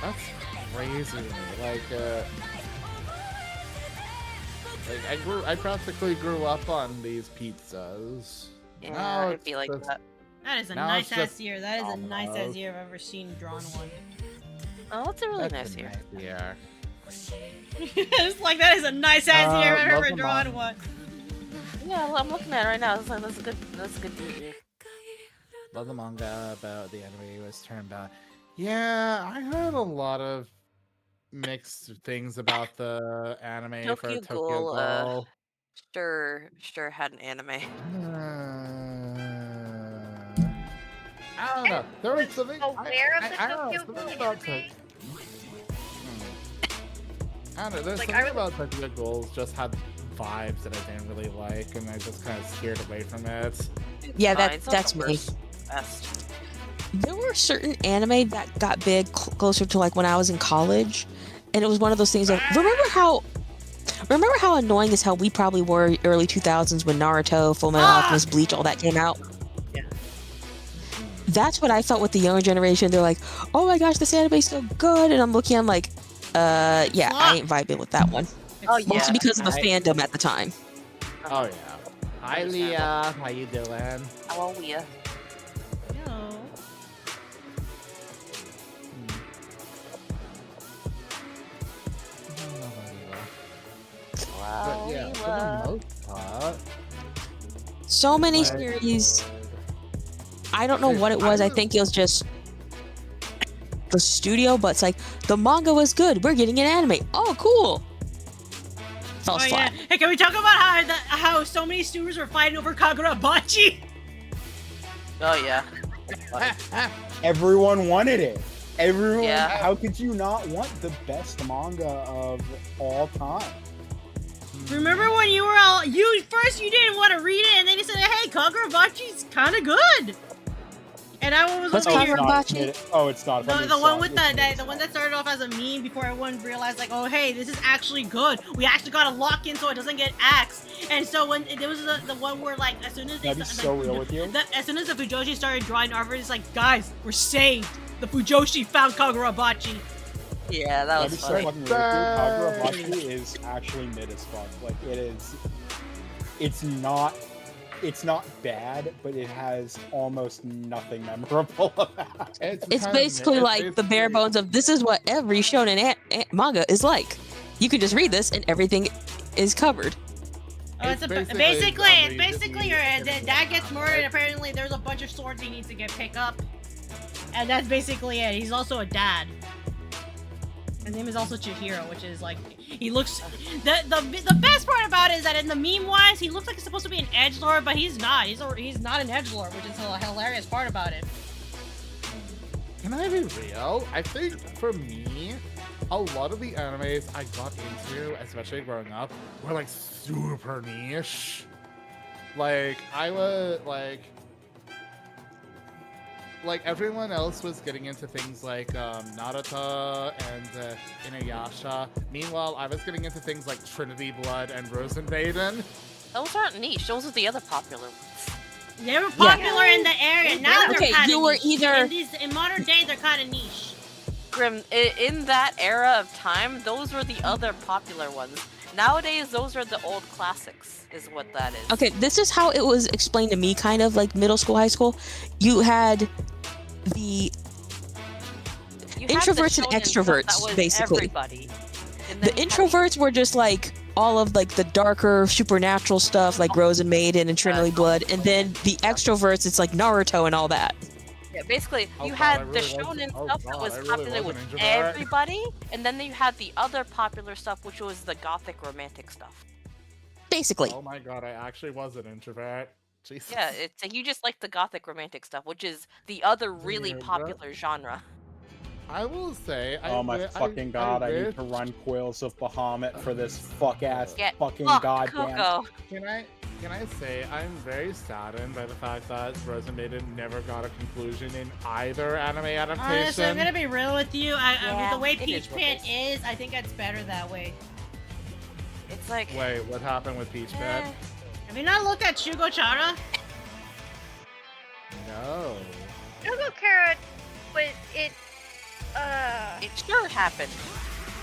That's crazy. I practically grew up on these pizzas. Yeah, Now it'd be like it's that. That is a Now nice it's ass just year. That is a nice ass Domino's. year I've ever seen drawn one. Oh, that's a really That's nice a year. nice year. It's like that is a nice ass year I've love ever the drawn mom. one. Yeah, well, I'm looking at it right now. It's like, that's a good year. Love the manga about the anime was turned about. Yeah, I heard a lot of mixed things about the anime for Tokyo Tokyo Ghoul, Ghoul. Sure had an anime. I don't know. There was something. Aware of the I don't know. Tokyo Something Ghoul about anime? I don't know. There's Like, something about Tokyo Ghouls just had vibes that I didn't really like, and I just kind of steered away from it. Yeah, Fine, it's not that's the me. worst. Best. There were certain anime that got big closer to like when I was in college, and it was one of those things that remember how annoying as hell we probably were early 2000s when Naruto, Full Metal Alchemist, Bleach, all that came out. Yeah. That's what I felt with the younger generation. They're like, "Oh my gosh, this anime's so good," and I'm like, Yeah, I ain't vibing with that one. Oh yeah. Mostly because of the Right. fandom at the time. Oh yeah. Hi Leah, how you doing? How are we? No. But yeah, for the most part, So many like, series. I don't know what it was. I think it was just the studio, but it's like the manga was good. We're getting an anime. Oh, cool. Fell Oh flat. yeah. Hey, can we talk about how so many students were fighting over Kagurabachi? Oh yeah. Everyone wanted it. Everyone. Yeah. How could you not want the best manga of all time? Remember when you were all you didn't want to read it, and then you said, "Hey, Kagurabachi's kind of good." And I was What's over here. Kagurabachi? Oh, it's not. The one with the one that started off as a meme before everyone realized, like, oh hey, this is actually good. We actually gotta lock in so it doesn't get axed. And so when there was the one where like as soon as That'd be so real with you. as soon as the Fujoshi started drawing art, it's like, guys, we're saved. The Fujoshi found Kagurabachi. Yeah, that That'd was be so funny. fucking weird, dude. Kagurabachi is actually mid as fuck. Like it is. It's not bad, but it has almost nothing memorable about it. It's basically like the bare bones of this is what every shonen manga is like. You can just read this and everything is covered. Oh, it's basically your dad gets murdered. And apparently, there's a bunch of swords he needs to get picked up, and that's basically it. He's also a dad. His name is also Chihiro, which is like he looks. The best part about it is that in the meme wise, he looks like he's supposed to be an edgelord, but he's not. He's not an edgelord, which is a hilarious part about it. can I be real? I think for me, a lot of the animes I got into, especially growing up, were like super niche. Like I was like everyone else was getting into things like Naruto and Inuyasha. Meanwhile, I was getting into things like Trinity Blood and Rosenmaiden. Those aren't niche. Those are the other popular ones. They were popular in the area. Now they're Okay, kind of you were niche. either- In modern day, they're kind of niche. Grim, in that era of time, those were the other popular ones. Nowadays, those are the old classics, is what that is. Okay, this is how it was explained to me, kind of like middle school, high school. You had the You had introverts the and shonen stuff extroverts, that was basically. Everybody. And The then you had- introverts were just like all of like the darker supernatural stuff like Rose and Maiden and Trinity Blood, and then the extroverts, it's like Naruto and all that. Yeah, basically, Oh you God, had I the really shonen wasn't- oh stuff that God, was I really popular was with an introvert. everybody, and then you had the other popular stuff, which was the gothic romantic stuff. Basically. Oh my god, I actually was an introvert. Jesus. Yeah, it's like you just like the gothic romantic stuff, which is the other really Yeah, popular genre. I will say. Oh my fucking god! I need wish- to run Quills of Bahamut for this fuck-ass Get fucking fucked, goddamn. Coco. Can I say I'm very saddened by the fact that Rosenmaiden never got a conclusion in either anime adaptation. Honestly, I'm gonna be real with you. Yeah, The way it Peach is what Pit it is. is, I think it's better that way. It's like Wait, what happened with Peach Pit? eh, Have you not looked at Shugo Chara? No. Shugo Carrot, but it sure happened.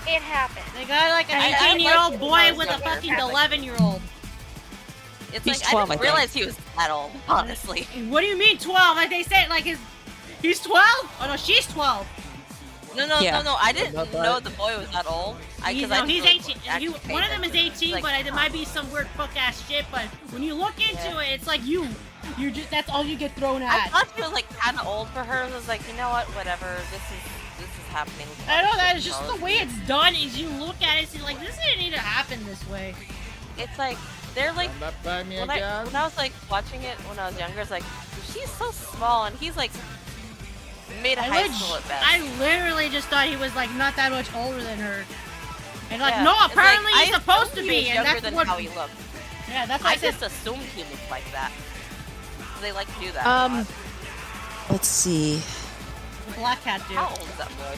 it happened. They got like an I 18-year-old liked it boy when I was with a younger. fucking 11-year-old. It's He's like 12, I I didn't think. realize he was that old, honestly. What do you mean 12? Like they said, like he's 12? Oh no, she's 12. Yeah. No, I didn't Not that- know the boy was that old. He's 18. One of them is 18, but it might be some weird fuck ass shit. But when you look into it, it's like you just that's all you get thrown I at. thought he was like kind of old for her. I was like, you know what, whatever. This is happening. I know that it's just the way it's done. Is you look at it, and you're like, this didn't need to happen this way. It's like they're like Run that by me when again. I was like watching it when I was younger. It's like she's so small and he's like mid high school at best. I literally just thought he was like not that much older than her. And like, Yeah, no, it's like, apparently I he's supposed to assumed be, he was and younger that's than what. how he looked. Yeah, that's why I I said. just assumed he looked like that. They like to do that. a lot. Let's see. The Black Cat dude. How old is that boy?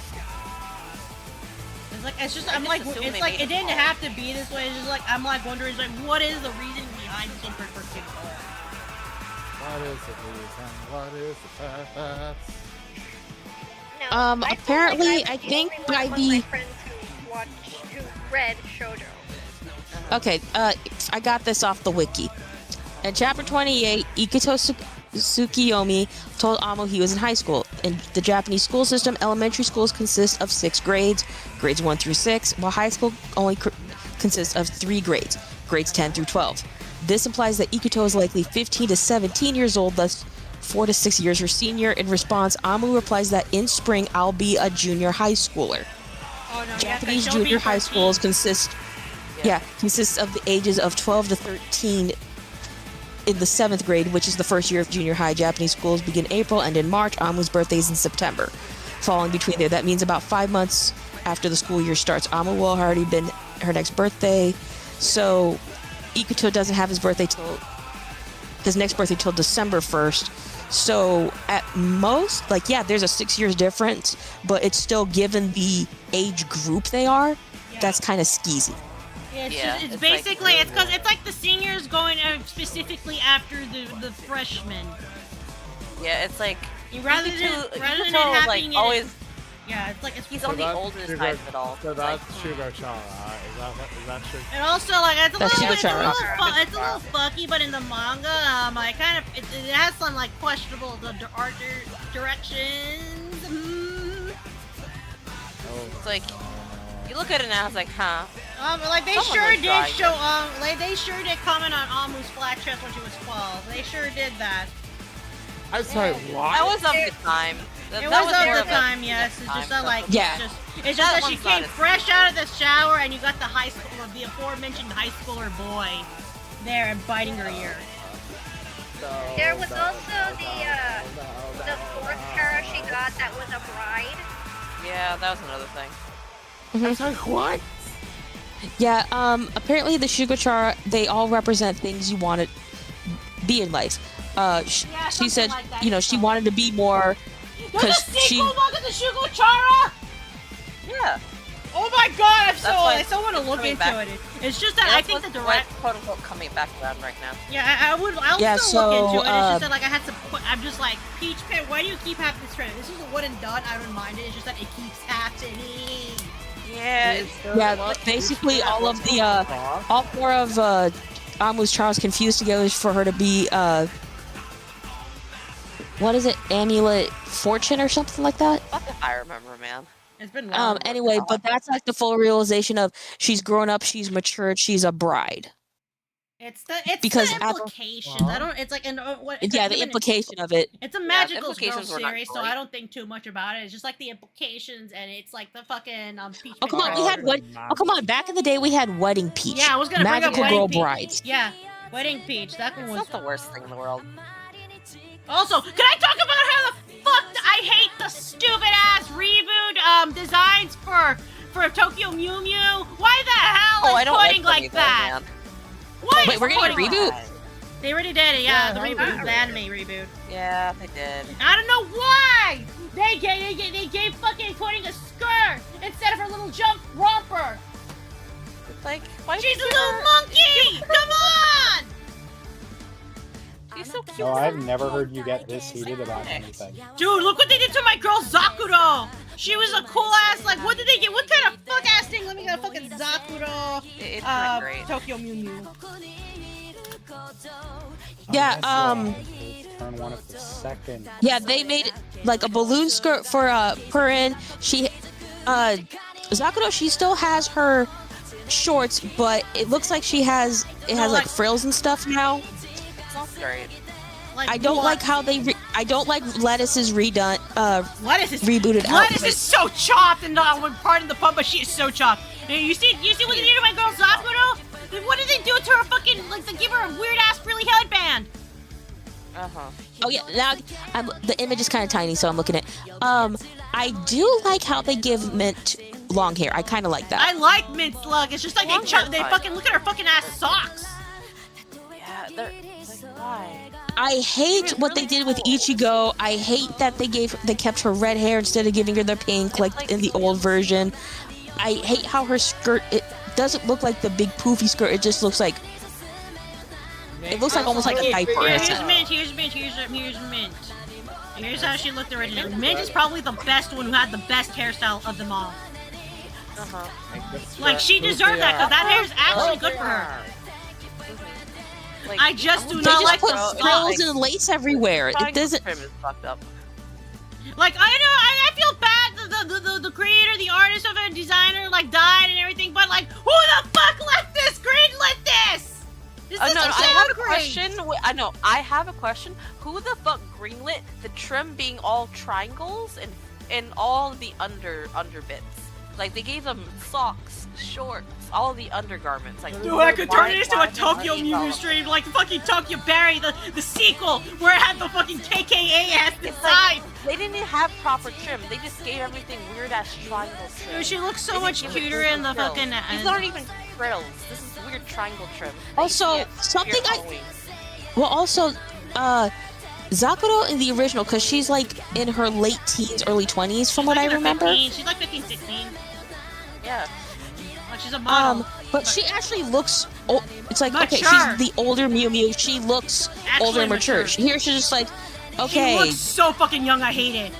It's like it's just I I'm just like assumed it's they like made it him didn't tall. have to be this way. It's just like I'm like wondering like what is the reason behind so freaking What is the reason? What is the purpose? No, I feel Apparently, like I was the think only by one of my the- friends who read shoujo. Okay, I got this off the wiki. In chapter 28, Ikuto Tsukiyomi told Amo he was in high school. In the Japanese school system, elementary schools consist of 6 grades, grades 1 through 6, while high school only consists of 3 grades, grades 10 through 12. This implies that Ikuto is likely 15 to 17 years old, thus 4 to 6 years her senior. In response, Amu replies that in spring I'll be a junior high schooler. Oh, no, Japanese junior high schools consists of the ages of 12 to 13 in the 7th grade, which is the first year of junior high. Japanese schools begin April and in March. Amu's birthday is in September. Falling between there, that means about 5 months after the school year starts. Amu will have already been her next birthday, so Ikuto doesn't have his next birthday till December 1st. So at most, there's a 6 years difference, but it's still, given the age group they are, that's kind of skeezy. Yeah, it's basically, it's because it's like the seniors going specifically after the freshmen. Yeah, it's like rather than it happening always. Yeah, it's like he's on the older side of it all. So that's Shugochara. Is that true? And also, it's a little fucky, but in the manga, it has some questionable art directions. It's like you look at it now, it's like, huh? They sure did show. They sure did comment on Amu's flat chest when she was 12. They sure did that. I'm sorry, what? That was of the time. It was of the time, yes. It's just not like, it's just that she came fresh out of the shower and you got the aforementioned high schooler boy there and biting her ear. There was also the 4th para she got that was a bride. Yeah, that was another thing. I'm sorry, what? Yeah, apparently the Shugochara, they all represent things you want to be in life. She said, she wanted to be more. There's a sequel look at the Shugochara! Yeah. Oh my god, I still want to look into it. It's just that I think the direct quote unquote coming back around right now. Yeah, I'll still look into it. It's just that I had to I'm just like, Peach Pit, why do you keep having this trend? This is a one and done, I don't mind it. It's just that it keeps happening. Yeah, basically all of the all 4 of Amu's Charles confused together for her to be what is it, Amulet Fortune or something like that? I remember, man. It's been long. Anyway, but that's the full realization of she's grown up, she's matured, she's a bride. It's the implications. I don't. It's like the implication of it. It's a magical girl series, so I don't think too much about it. It's just like the implications, and it's like the fucking Peach. Oh come on, come on! Back in the day, we had Wedding Peach. Yeah, I was gonna bring up Magical Girl Wedding Peach. Brides. Yeah, Wedding Peach. That one was not the worst thing in the world. Also, can I talk about how the fuck I hate the stupid ass reboot designs for Tokyo Mew Mew? Why the hell is pudding like that? Why Wait, we're getting a reboot? They already did it, the reboot, the anime reboot. Yeah, they did. I don't know why! They gave fucking Pudding a skirt instead of her little jump romper! Like, why she's a little monkey! Come on! She's so cute. No, I've never heard you get this heated about anything. Dude, look what they did to my girl Zakuro! She was a cool ass, what did they get? What kind of fuck ass thing? Let me get a fucking Zakuro. It's not great. Tokyo Mew Mew. Yeah, Turn one of the second. Yeah, they made a balloon skirt for Purin. She Zakuro, she still has her shorts, but it looks like she has frills and stuff now. It's great. I don't like how I don't like Lettuce's redone. Lettuce is rebooted. Lettuce is so chopped, and pardon the pun, but she is so chopped. And you see what they did to my girl Zakuro? What did they do to her fucking they give her a weird ass frilly headband? Oh yeah, now the image is kind of tiny, so I'm looking at. I do like how they give Mint long hair. I kind of like that. I like Mint's look. It's just like they fucking look at her fucking ass socks. Yeah, they're why? I hate what they did with Ichigo. I hate that they kept her red hair instead of giving her the pink like in the old version. I hate how her skirt, it doesn't look like the big poofy skirt. It just looks like almost like a diaper. Here's Mint. Here's how she looked originally. Mint is probably the best one who had the best hairstyle of them all. Like, she deserved that, because that hair is actually good for her. Like, I just do They not just like put the frills style. and lace everywhere. It triangle doesn't. trim is fucked up. Like, I feel bad the creator, the artist of it, designer, like, died and everything, but, like, who the fuck left this? Greenlit this? This Oh is no, so I have a great. question. I know, I have a question. Who the fuck greenlit the trim being all triangles and all the under bits? Like, they gave them socks, shorts, all the undergarments. Like, Dude, I could turn it into why a Tokyo did they Mew stream, like the fucking Tokyo Berry, the sequel, where it had the fucking KKA ass It's design. like, they didn't even have proper trim. They just gave everything weird ass triangle trim. Dude, she looks so They much didn't give it cuter real in the frills. fucking. These aren't even frills. This is weird triangle trim. Also, Yeah, something weird I- Halloween. Well, also, Zakuro in the original, because she's like in her late teens, early 20s, from what I remember. 15. She's like 15, 16. Yeah. Like, she's a model. But she actually looks. It's like okay, Mature. she's the older Mew Mew. She looks Actually older and mature. mature. Here she's just like, She okay. looks so fucking young. I hate it.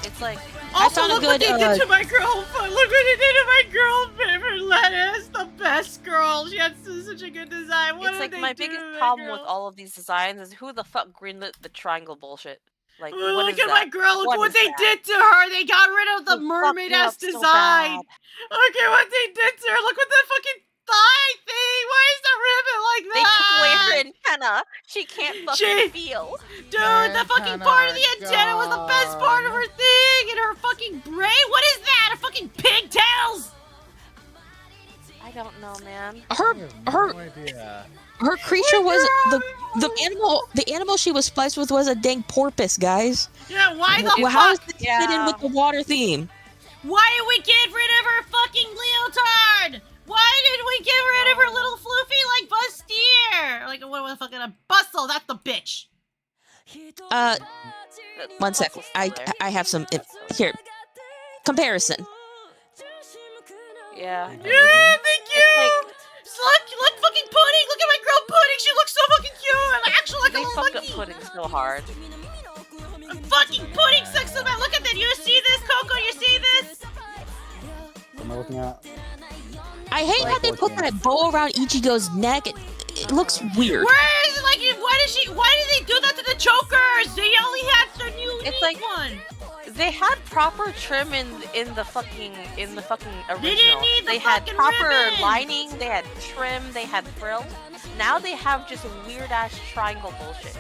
It's like, Also, found a look what good, they did to my girl. Look what they did to my girl, favorite lettuce. The best girl. She had such a good design. What it's did like they my do biggest to my problem girl? with all of these designs is who the fuck greenlit the triangle bullshit. Like, Oh, what look is at that? my girl. Look what is they that? did to her. They got rid of the They fucked mermaid her ass up so design. bad. Look at what they did to her. Look at the fucking thigh thing. Why is the ribbon like They that? took away her antenna. She can't fucking feel. Dude, the fucking part of the antenna was the best part of her thing, and her fucking brain. What is that? Her fucking pigtails. I don't know, man. Her creature was the animal she was spliced with was a dang porpoise, guys. Yeah, why the Well, how fuck? does this fit in with the water theme? Why did we get rid of her fucking leotard? Why did we get rid of her little floofy like bustier? Like what was fucking a bustle? That's the bitch. 1 sec. I have some here. Comparison. Yeah. Yeah, thank you. Look, fucking Pudding. Look at my girl Pudding. She looks so fucking cute. I'm actually like a They little fucked monkey. up Pudding so hard. Fucking Pudding sucks so bad. Look at that. You see this, Coco? You see this? What am I looking at? I hate how they put that bow around Ichigo's neck. It looks weird. Where is it? Like, why did they do that to the chokers? They only had the new It's like one. They had proper trim in the fucking original. They didn't need the They had fucking proper ribbon. lining. They had trim. They had frills. Now they have just weird ass triangle bullshit.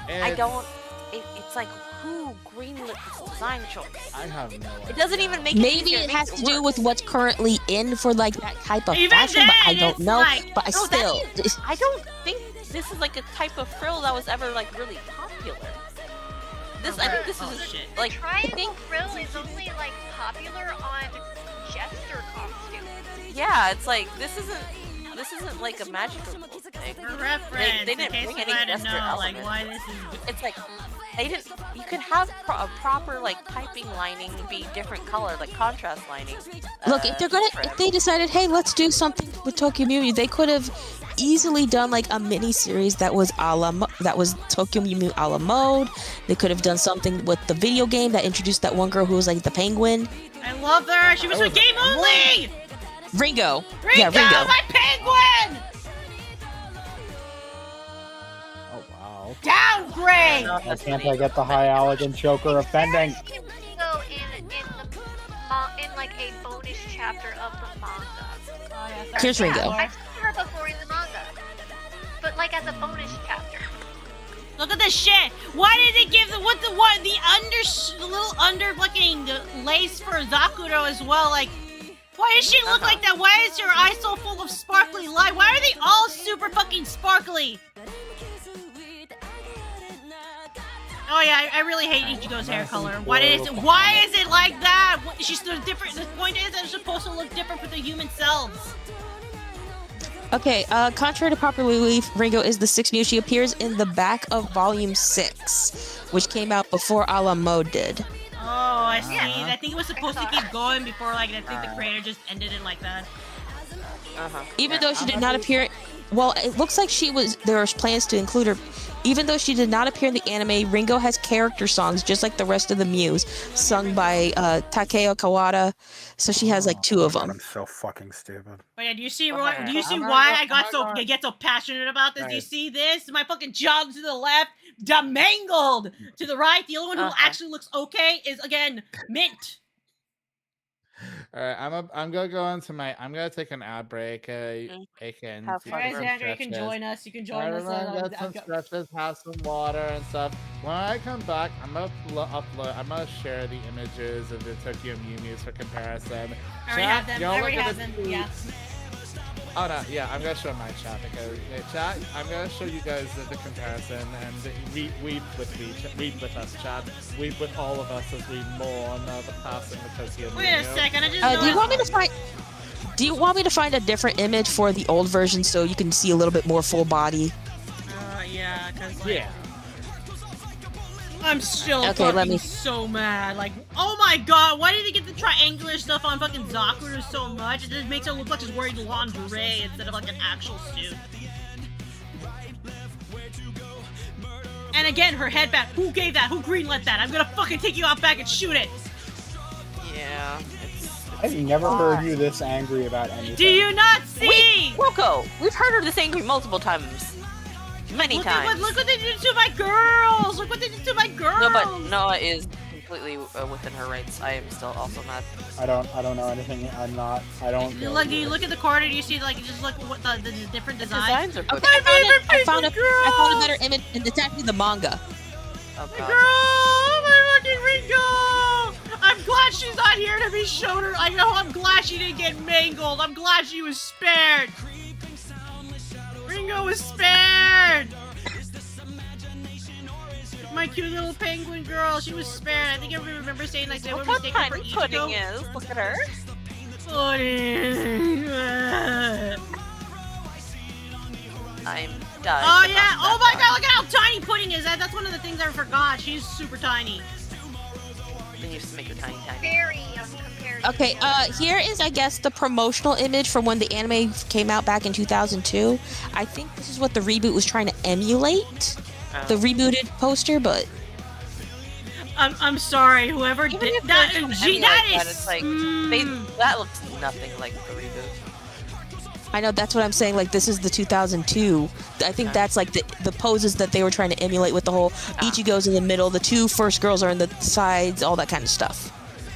I don't. It's like who greenlit this design choice? I have no idea. It doesn't even make Maybe easier, it makes has to do worse. with what's currently in for like that type of Even fashion, but I then, don't it's know. like- But I No, that still. is- I don't think this is like a type of frill that was ever like really popular. I think this is shit. like I Triangle think frill is only like popular on jester costumes. yeah, it's like this isn't like a magical thing. For reference, They didn't in case bring you any wanted to jester know, like, element. why this is... It's like they didn't. You could have a proper like piping lining be different color, like contrast lining. Look, if they're gonna, trim. if they decided, hey, let's do something with Tokyo Mew Mew, they could have easily done like a mini series that was that was Tokyo Mew Mew a la mode. They could have done something with the video game that introduced that one girl who was like the penguin. I love her! She was for game only! Ringo. Ringo, Yeah, Ringo. my penguin! Oh wow. Downgrade! Why can't I get the high allergen choker offending? So in like a bonus chapter of the manga. Here's Ringo. I've seen her before in the manga, but like as a bonus chapter. Look at this shit! Why did they give the little under fucking lace for Zakuro as well? Like, why does she look like that? Why is your eye so full of sparkly light? Why are they all super fucking sparkly? Oh yeah, I really hate Ichigo's hair color. Why is it like that? She's still different. The point is that it's supposed to look different for the human selves. Okay, contrary to popular belief, Ringo is the sixth Mew. She appears in the back of Volume 6, which came out before a la mode did. Oh, I see. I think it was supposed to keep going before, like, I think the creator just ended it like that. Even though she did not appear, well, it looks like there was plans to include her Even though she did not appear in the anime, Ringo has character songs just like the rest of the Muse, sung by Takeo Kawada. So she has like 2 of God, them. I'm so fucking stupid. But yeah, do you see Okay. do you see I'm not why go- I I'm got not so going- get so passionate about this? Do you Guys. see this? My fucking job to the left, demangled to the right. The only one who Okay. actually looks okay is again Mint. All right, I'm gonna go into my. I'm gonna take an ad break. Again, Have to fun, get Alright, some Xander, you can stretches. join us. You can join us. Everyone get some stretches, have some water and stuff. When I come back, I'm gonna upload. I'm gonna share the images of the Tokyo Mew Mews for comparison. I already have them. y'all I look already at have this them. tweet. Yeah. Oh no, yeah, I'm gonna show my chat because chat. I'm gonna show you guys the comparison and weep with us, chat. Weep with all of us as we mourn the passing of Tokyo Mew Wait a Mew. second. I just Do you noticed- want me to find? Do you want me to find a different image for the old version so you can see a little bit more full body? Yeah, because Yeah. I'm still Okay, fucking let me- so mad. Like, oh my god, why did they get the triangular stuff on fucking Zakura so much? It just makes her look like she's wearing lingerie instead of like an actual suit. And again, her headband. Who gave that? Who greenlit that? I'm gonna fucking take you out back and shoot it. Yeah. I've never heard you this angry about anything. Do you not see? Wait, Roko, we've heard her this angry multiple times. Many look times. look what they did to my girls. Look what they did to my girls. No, but Noah is completely within her rights. I am still also mad. I don't know anything. I don't. Do you look at the corner? Do you see like just look what the different The designs? designs are good. Okay, I found a better image, and it's actually the manga. Oh Girl, god. my fucking Ringo! I'm glad she's not here to be shown her. I know. I'm glad she didn't get mangled. I'm glad she was spared. Ringo was spared. My cute little penguin girl, she was spared. I think I remember saying like they were Look what mistaken for tiny Ichigo. pudding is. Look at her. Pudding. I'm done. Oh yeah! Oh my god! Look at how tiny Pudding is. That's one of the things I forgot. She's super tiny. They used to make her tiny. Very compared to Okay, the other. here is, I guess, the promotional image from when the anime came out back in 2002. I think this is what the reboot was trying to emulate, the rebooted poster, but I'm sorry, whoever Even did if that. they're doing Gee, heavy that like is. that, it's like mm. that looks nothing like the reboot. I know that's what I'm saying. Like, this is the 2002. I think that's like the poses that they were trying to emulate with the whole Ichigo's in the middle, the 2 first girls are in the sides, all that kind of stuff.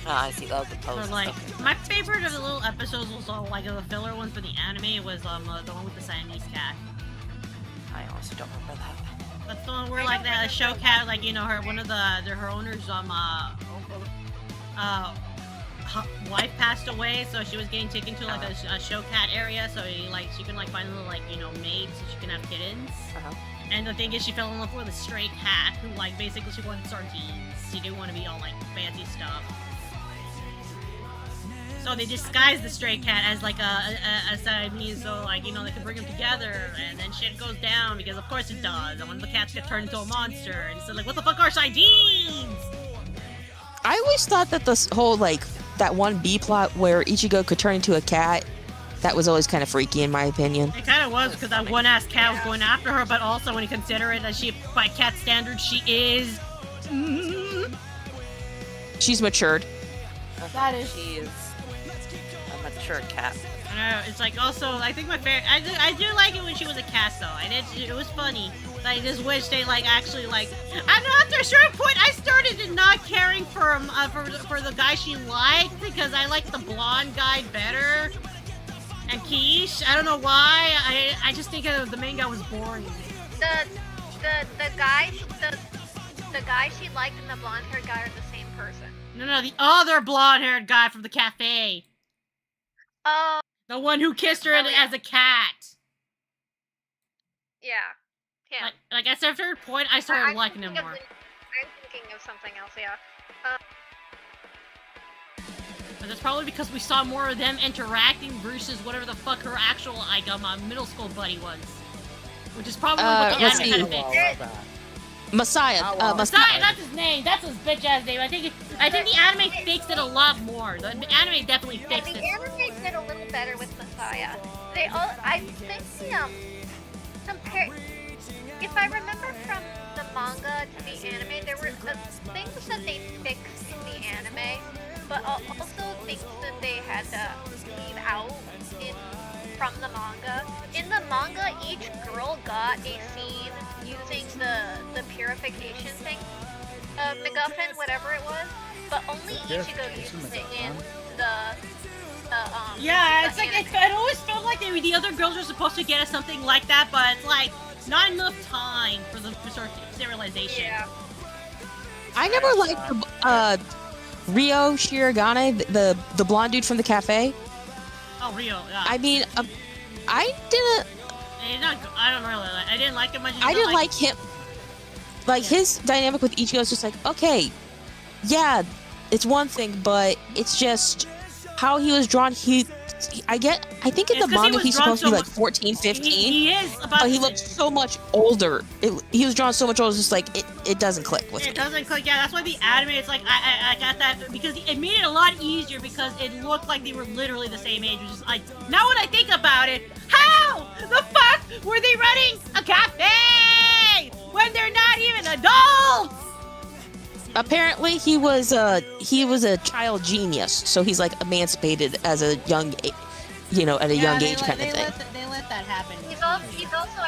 I see all the poses. But like, my favorite of the little episodes was all like the filler ones for the anime was the one with the Siamese cat. I honestly don't remember that. That's the one where like the show cat, like you know her her owner's wife passed away, so she was getting taken to like a show cat area, so she can like find little like maids so she can have kittens. And the thing is, she fell in love with a stray cat who like basically she wanted sardines. She didn't want to be all like fancy stuff. So they disguised the stray cat as like a Siamese, so like they can bring them together, and then shit goes down because of course it does. And one of the cats get turned into a monster, and so like what the fuck are sardines? I always thought that this whole like that one B plot where Ichigo could turn into a cat, that was always kind of freaky in my opinion. It kind of was because that one ass cat was going after her, but also when you consider it that she, by cat standards, she is. She's matured. That is. She is a mature cat. I know, it's like also I think my favorite. I do like it when she was a cat though. It was funny. I just wish they like actually like. I know after a certain point I started not caring for the guy she liked because I liked the blonde guy better. And Quiche, I don't know why. I just think the main guy was boring. The guy she liked and the blonde-haired guy are the same person. No, the other blonde-haired guy from the cafe. Oh. The one who kissed her as a cat. Yeah. Yeah. Like at a certain point, I started liking him more. I'm thinking of something else, yeah. But that's probably because we saw more of them interacting versus whatever the fuck her actual like middle school buddy was. Which is probably what the let's anime kind of fixed. Messiah. Messiah, that's his name. That's his bitch ass name. I think the anime fixed it a lot more. The anime definitely fixed it. The anime did a little better with Messiah. I think compare. If I remember from manga to the anime, there were things that they fixed in the anime, but also things that they had to leave out from the manga. In the manga, each girl got a scene using the purification thing, MacGuffin, whatever it was, but only Ichigo uses it in the yeah, it's like it always felt like the other girls were supposed to get us something like that, but it's like not enough time for the sort of serialization. Yeah. I never liked Ryo Shirogane, the blonde dude from the cafe. Oh, Ryo, yeah. I mean, I didn't. I don't really like. I didn't like him much. I didn't like him. Like his dynamic with Ichigo is just like, okay, yeah, it's one thing, but it's just how he was drawn. I think in the manga he's supposed to be like 14, 15. He is, but he looks so much older. He was drawn so much older. It's just like it doesn't click with me. It doesn't click. Yeah, that's why the anime. It's like I got that because it made it a lot easier because it looked like they were literally the same age. Which is like now when I think about it, how the fuck were they running a cafe when they're not even adults? Apparently, he was a child genius, so he's like emancipated as a young, at a young age kind of thing. They let that happen. He's also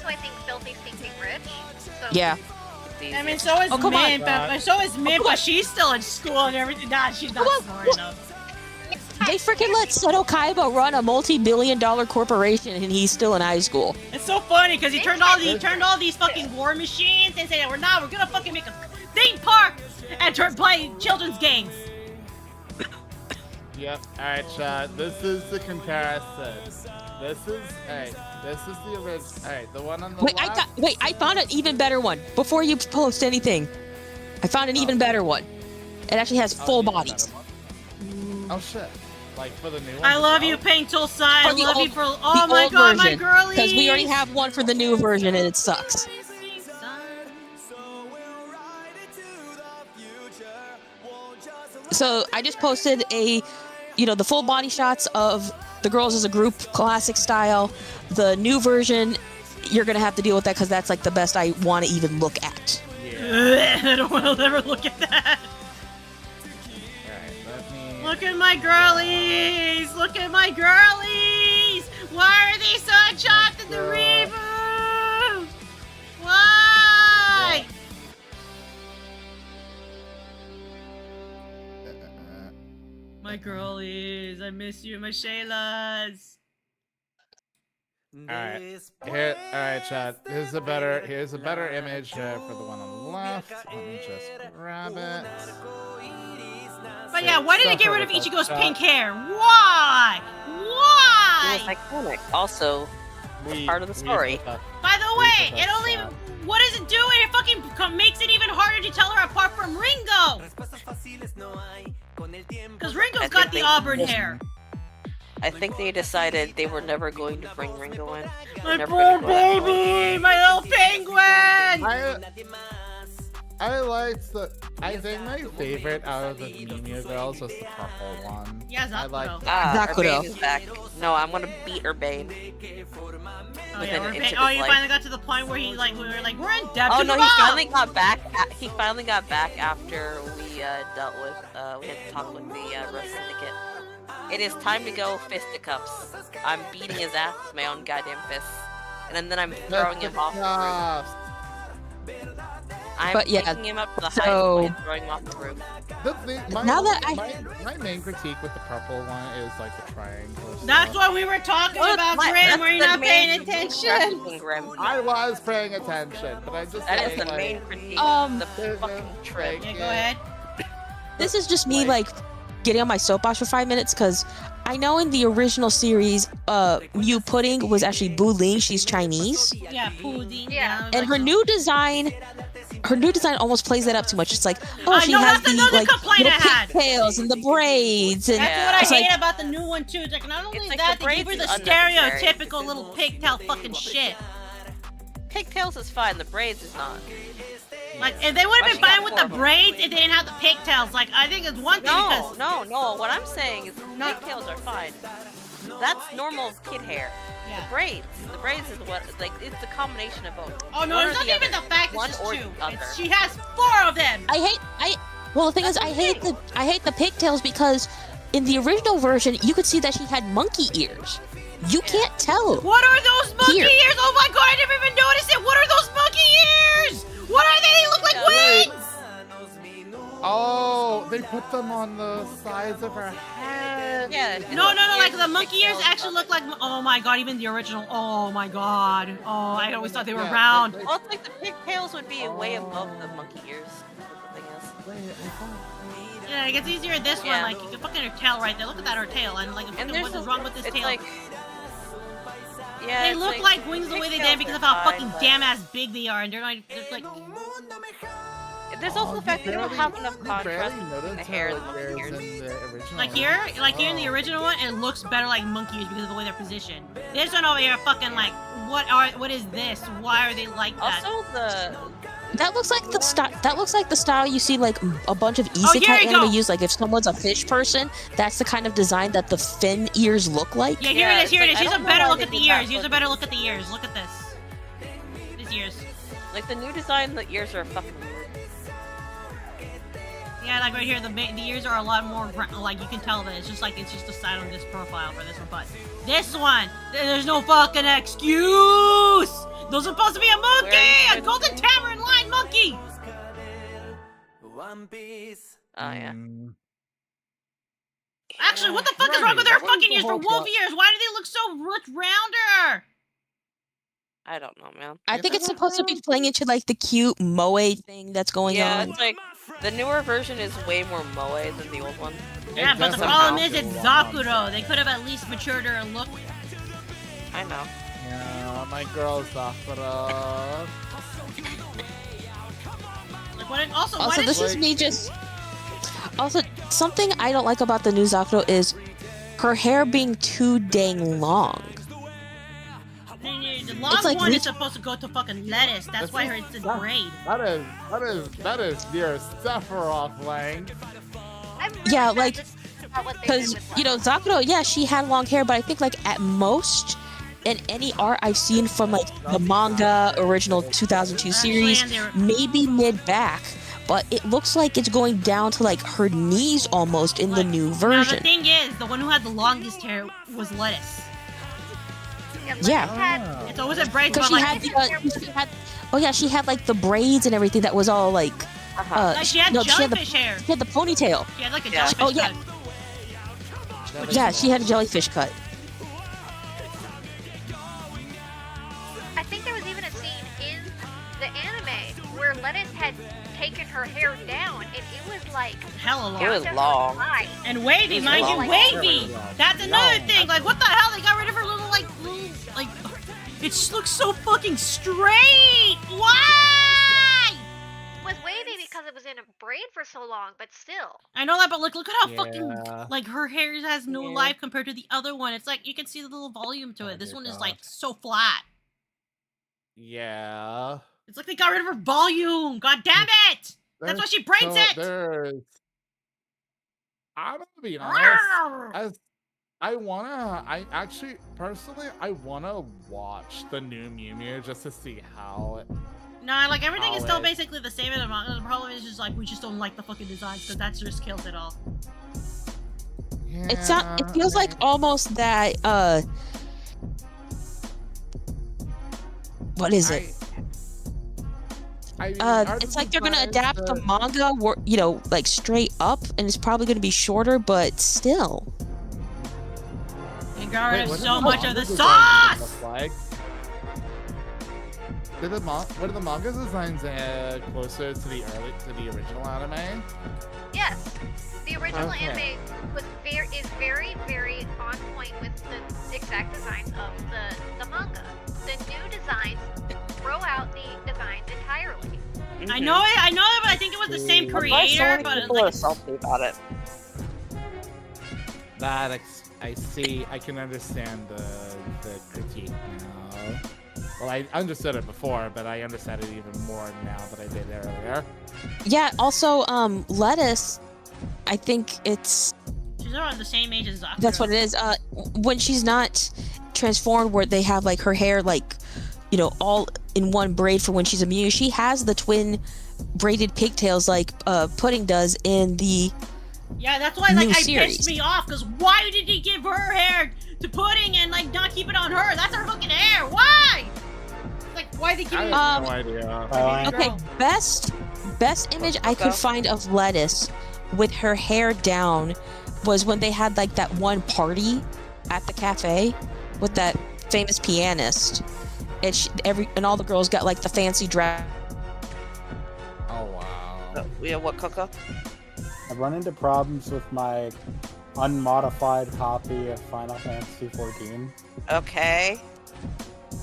I think filthy stinking rich. So. Yeah. I mean, so is Mint, but she's still in school and everything. Nah, she's not smart enough. They freaking let Seto Kaiba run a multi-billion-dollar corporation, and he's still in high school. It's so funny because he turned all these fucking war machines and said, we're gonna fucking make a theme park and play children's games. Yep. Alright, chat. This is the comparison. This is the original. Alright, the one on the left. I found an even better one. Before you post anything, I found an even better one. It actually has full bodies. Oh shit. Like for the new one. I love you, Paint Tool Sai. I love you for oh my god, my girlies. Because we already have one for the new version and it sucks. So I just posted the full body shots of the girls as a group, classic style. The new version, you're gonna have to deal with that because that's like the best I want to even look at. Yeah. I don't want to ever look at that. Look at my girlies! Look at my girlies! Why are they so chopped in the reboot? Why? My girlies, I miss you, my Shaylas. Alright, chat. Here's a better image for the one on the left. Let me just grab it. But yeah, why did they get rid of Ichigo's pink hair? Why? Why? It was iconic. Also, part of the story. By the way, it only... What does it do? It fucking makes it even harder to tell her apart from Ringo! Because Ringo's got the auburn hair. I think they decided they were never going to bring Ringo in. My poor baby! My little penguin! I think my favorite out of the Mimia girls was the purple one. Yeah, Zakuro. Her Bane is back. No, I'm gonna beat her Bane. Oh yeah, you finally got to the point where we were like, we're in debt. Oh no, he finally got back. He finally got back after we dealt with. We had to talk with the Rose Syndicate. It is time to go fisticuffs. I'm beating his ass with my own goddamn fists, and then I'm throwing him off the roof. I'm picking him up to the highest point and throwing him off the roof. My main critique with the purple one is like the triangle. That's what we were talking about, Grim. Were you not paying attention? I was paying attention, but I just that is the main critique. The fucking trim. Yeah, go ahead. This is just me getting on my soapbox for 5 minutes because I know in the original series, Mew Pudding was actually Bu Ling. She's Chinese. Yeah, pudding. Yeah. And her new design almost plays that up too much. It's like, she has the pigtails and the braids, and that's what I hate about the new one too. It's like not only that, they give her the stereotypical little pigtail fucking shit. Pigtails is fine. The braids is not. Like, if they would have been fine with the braids if they didn't have the pigtails. Like, I think it's one thing because... No. What I'm saying is pigtails are fine. That's normal kid hair. Yeah. The braids is what, like, it's the combination of both. Oh no, it's not even the fact One it's or just two. the other. She has 4 of them. Well, the thing is, I hate the pigtails because in the original version, you could see that she had monkey ears. You can't tell. What are those monkey Here. ears? Oh my god, I never even noticed it. What are those monkey ears? What are they? They look like wings. Oh, they put them on the sides of her head. Yeah. No, like the monkey ears actually look like. Oh my god, even the original. Oh my god. Oh, I always thought they were round. Well, it's like the pigtails would be way above the monkey ears. The thing is. Yeah, it gets easier this one. Like you can fucking her tail right there. Look at that, her tail, and like fucking what is wrong with this tail? Like, yeah, they look like wings the way they did because of how fucking damn ass big they are, and they're like. There's also the fact that they don't have enough contrast in the hair in the monkey ears. Like here in the original one, it looks better like monkey ears because of the way they're positioned. This one over here, fucking like, what is this? Why are they like that? Also that looks like the style. That looks like the style you see like a bunch of isekai anime use. Like if someone's a fish person, that's the kind of design that the fin ears look like. Yeah, here it is. Use a better look at the ears. Use a better look at the ears. Look at this. These ears. Like the new design, the ears are fucking weird. Yeah, like right here, the ears are a lot more like you can tell that it's just the side on this profile for this one, but this one, there's no fucking excuse. Those are supposed to be a monkey, a golden tamarin line monkey. Oh yeah. Actually, what the fuck is wrong with her fucking ears for wolf ears? Why do they look so much rounder? I don't know, man. I think it's supposed to be playing into like the cute moe thing that's going on. Yeah, it's like the newer version is way more moe than the old one. Yeah, but the problem is it's Zakuro. They could have at least matured her and look. I know. Yeah, my girl Zakuro. Like what? Also, this is me just. Also, something I don't like about the new Zakuro is her hair being too dang long. The long one is supposed to go to fucking lettuce. That's why it's in braid. That is near Sephiroth length. Yeah, like because Zakuro, yeah, she had long hair, but I think like at most in any art I've seen from like the manga original 2002 series, maybe mid back. But it looks like it's going down to like her knees almost in the new version. Now, the thing is, the one who had the longest hair was Lettuce. Yeah. It's always a braid. Because she had like the braids and everything that was all like. She had jellyfish hair. She had the ponytail. She had like a jellyfish cut. Yeah, she had a jellyfish cut. I think there was even a scene in the anime where Lettuce had taken her hair down, and it was like hella long. It was long. And wavy, mind you, wavy. That's another thing. Like, what the hell? They got rid of her little like. It just looks so fucking straight. Why? It was wavy because it was in a braid for so long, but still. I know that, but look at how fucking like her hair has no life compared to the other one. It's like you can see the little volume to it. This one is like so flat. Yeah. It's like they got rid of her volume. God damn it! That's why she braids it. I'm gonna be honest. I actually personally wanna watch the new Mew Mew just to see how it. No, like everything is still basically the same in the manga. The problem is just like we just don't like the fucking designs because that just kills it all. Yeah, It feels like almost that what is it? It's like they're gonna adapt the manga, like straight up, and it's probably gonna be shorter, but still. You got rid of so much of the sauce. What are the manga designs closer to the original anime? Yes, the original anime is very, very on point with the exact designs of the manga. The new designs throw out the designs entirely. I know it, but I think it was the same creator. But people are salty about it. That I see. I can understand the critique now. Well, I understood it before, but I understand it even more now than I did earlier. Yeah. Also, Lettuce. I think it's. She's around the same age as Zakuro. That's what it is. When she's not transformed where they have like her hair like, you know, all in one braid for when she's a Mew. She has the twin braided pigtails like Pudding does in the Yeah, that's why like new I series. pissed me off because why did he give her hair to Pudding and like not keep it on her? That's her fucking hair. Why? Like why they give I it? have no idea. Okay, best image I could find of Lettuce with her hair down was when they had like that one party at the cafe with that famous pianist, and all the girls got like the fancy dress. Oh wow. Yeah, what, Coco? I've run into problems with my unmodified copy of Final Fantasy XIV. Okay.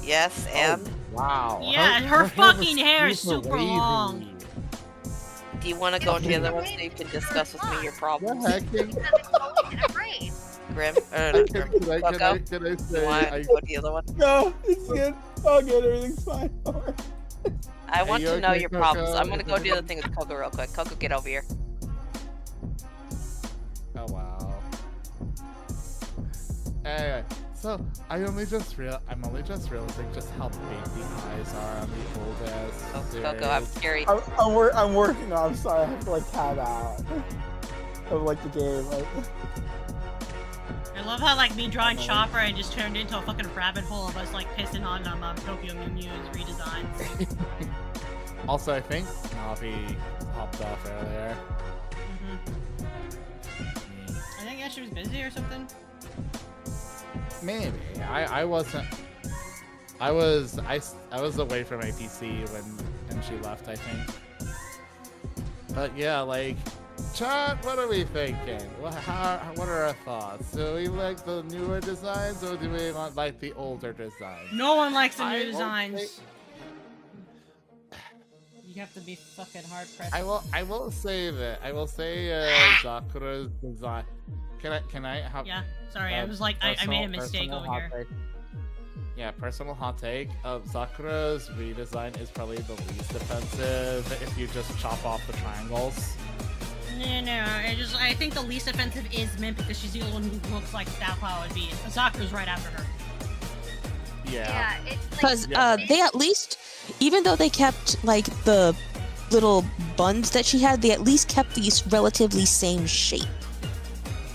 Yes, and Wow. Yeah, her fucking hair is super long. do you want to go into the other one so you can discuss with me your problems? What the heck? Because it's always in a braid. Grim? Or not Grim? Can I Coco? say? You want to go to the other one? No, it's good. All good. Everything's fine. Don't worry. I want you to know okay, your Coco? problems. I'm going to go do the other thing with Coco real quick. Coco, get over here. Oh wow. Anyway, so I'm only just realizing just how big the eyes are on the oldest. Oh, series. Coco, I'm scary. I'm working on. I'm sorry. I have to like tab out of like the game. Like, I love how like me drawing Chopper and just turned into a fucking rabbit hole of us like pissing on Tokyo Mew Mew's redesigns. Also, I think Navi popped off earlier. I think yeah, she was busy or something. Maybe. I wasn't. I was away from APC when she left, I think. But yeah, like, chat, what are we thinking? What are our thoughts? Do we like the newer designs or do we like the older designs? No one likes the I new will designs. You have to be fucking hard pressed. I will say that. I will say Sakura's design. Can I have? Yeah, sorry, I was like, I made a mistake over here. Take. Yeah, personal hot take. Sakura's redesign is probably the least offensive if you just chop off the triangles. No, I think the least offensive is Mint because she's the only one who looks like Star Power would be. Sakura's right after her. Yeah. It's Because like, they at least, even though they kept like the little buns that she had, they at least kept these relatively same shape.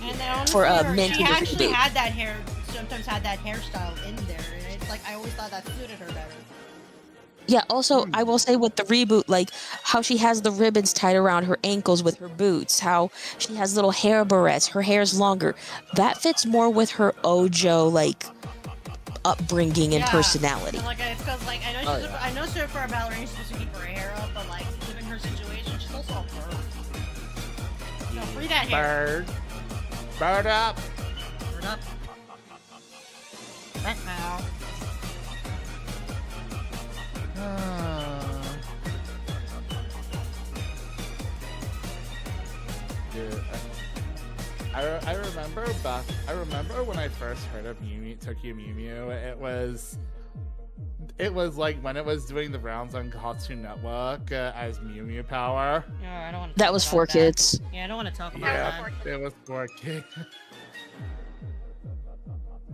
And then For, she Mint in the actually reboot. had that hair, sometimes had that hairstyle in there, and it's like I always thought that suited her better. Yeah, also, I will say with the reboot, like, how she has the ribbons tied around her ankles with her boots, how she has little hair barrettes, her hair's longer. That fits more with her Ojo, like, upbringing and personality. And, like, it's because, like, I know Super Ballerina's supposed to keep her hair up, but, like, given her situation, she's also a bird. So, free that hair. Bird up. Bird up. Right now. Dude, I remember when I first heard of Tokyo Mew Mew, it was like when it was doing the rounds on Cartoon Network as Mew Mew Power. Yeah, I don't want to That was for kids. Yeah, I don't want to talk about Yeah, that. it was for kids.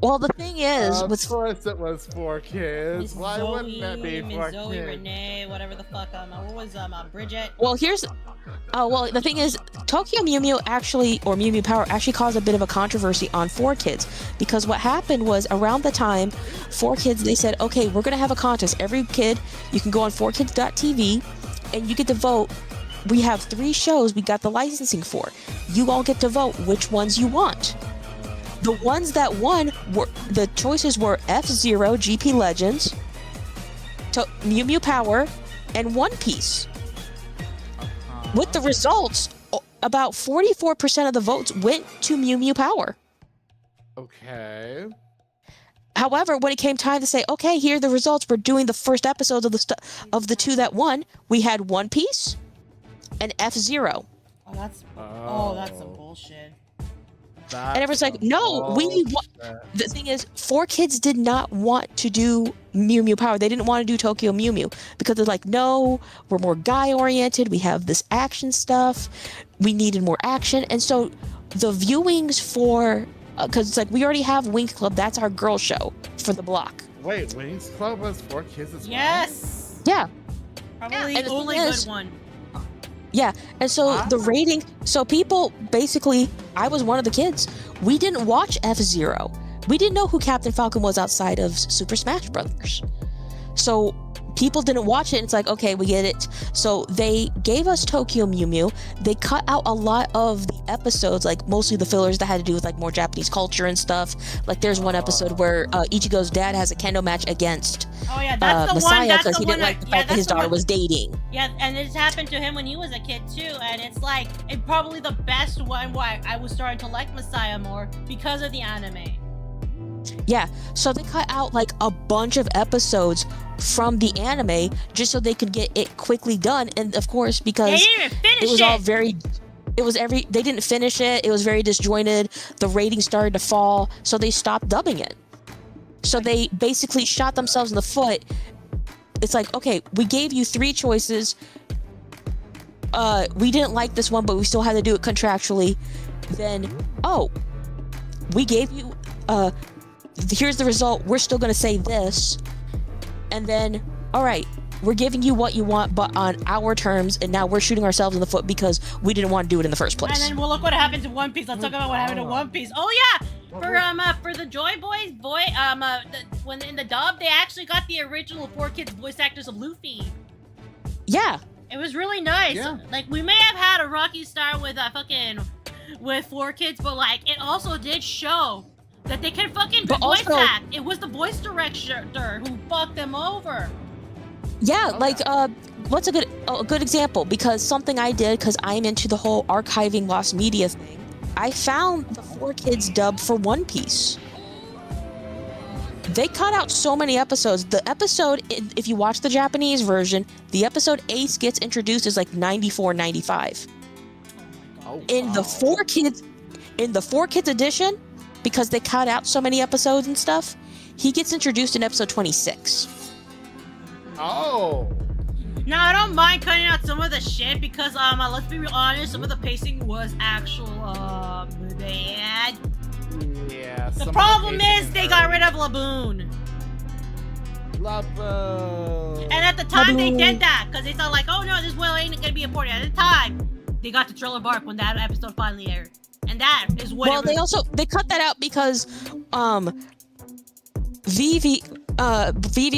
Well, the thing is, Of course it was for kids. Miss Why Zoe, wouldn't it be Miss for Zoe, kids? Renee, whatever the fuck, what was, Bridget? well, the thing is, Tokyo Mew Mew actually, or Mew Mew Power, actually caused a bit of a controversy on 4Kids, because what happened was, around the time, 4Kids, they said, okay, we're gonna have a contest. Every kid, you can go on 4kids.tv, and you get to vote. We have 3 shows we got the licensing for. You all get to vote which ones you want. The ones that won the choices were F-Zero, GP Legends, Mew Mew Power, and One Piece. With the results, about 44% of the votes went to Mew Mew Power. Okay. However, when it came time to say, okay, here are the results, we're doing the first episodes of the 2 that won, we had One Piece and F-Zero. Oh, that's some bullshit. And everyone's like, no, the thing is, 4Kids did not want to do Mew Mew Power. They didn't want to do Tokyo Mew Mew because they're like, no, we're more guy-oriented. We have this action stuff. We needed more action. And so the viewings for because it's like we already have Winx Club. That's our girl show for the block. Wait, Winx Club was for kids as well? Yes. Yeah. Probably And the the only thing good is- one. Yeah, and so the rating, so people basically, I was one of the kids. We didn't watch F-Zero. We didn't know who Captain Falcon was outside of Super Smash Brothers. So people didn't watch it, and it's like, okay, we get it. So they gave us Tokyo Mew Mew. They cut out a lot of the episodes, like mostly the fillers that had to do with like more Japanese culture and stuff. Like there's one episode where Ichigo's dad has a kendo match against Oh yeah, that's the Messiah one. That's because the he one didn't like that, the yeah, fact that his that's the daughter one. was dating. Yeah, and it's happened to him when he was a kid too, and it's like it's probably the best one why I was starting to like Messiah more because of the anime. Yeah, so they cut out like a bunch of episodes from the anime just so they could get it quickly done, and of course They because didn't even finish it was it. all very they didn't finish it. It was very disjointed. The ratings started to fall, so they stopped dubbing it. So they basically shot themselves in the foot. It's like, okay, we gave you 3 choices. We didn't like this one, but we still had to do it contractually. Then, oh, we gave you here's the result. We're still gonna say this. And then, all right, we're giving you what you want, but on our terms, and now we're shooting ourselves in the foot because we didn't want to do it in the first place. And then well, look what happened to One Piece. Let's talk about what happened to One Piece. Oh yeah, for the Joy Boys, when in the dub, they actually got the original 4Kids voice actors of Luffy. Yeah. It was really nice. Yeah. Like we may have had a rocky start with with 4Kids, but like it also did show that they can fucking But voice also- act. It was the voice director who fucked them over. Yeah, like what's a good example? Because something I did, because I'm into the whole archiving lost media thing, I found the 4Kids dub for One Piece. They cut out so many episodes. The episode, if you watch the Japanese version, the episode Ace gets introduced as like 94, 95. In the 4Kids edition, because they cut out so many episodes and stuff, he gets introduced in episode 26. Oh. Now I don't mind cutting out some of the shit because let's be real honest, some of the pacing was actual bad. Yeah. The problem is they got rid of Laboon. Laboon. And at the time they did that because they thought like, oh no, this well ain't gonna be important. At the time, they got the Thriller Bark when that episode finally aired, and that is what. Well, they cut that out because Vivi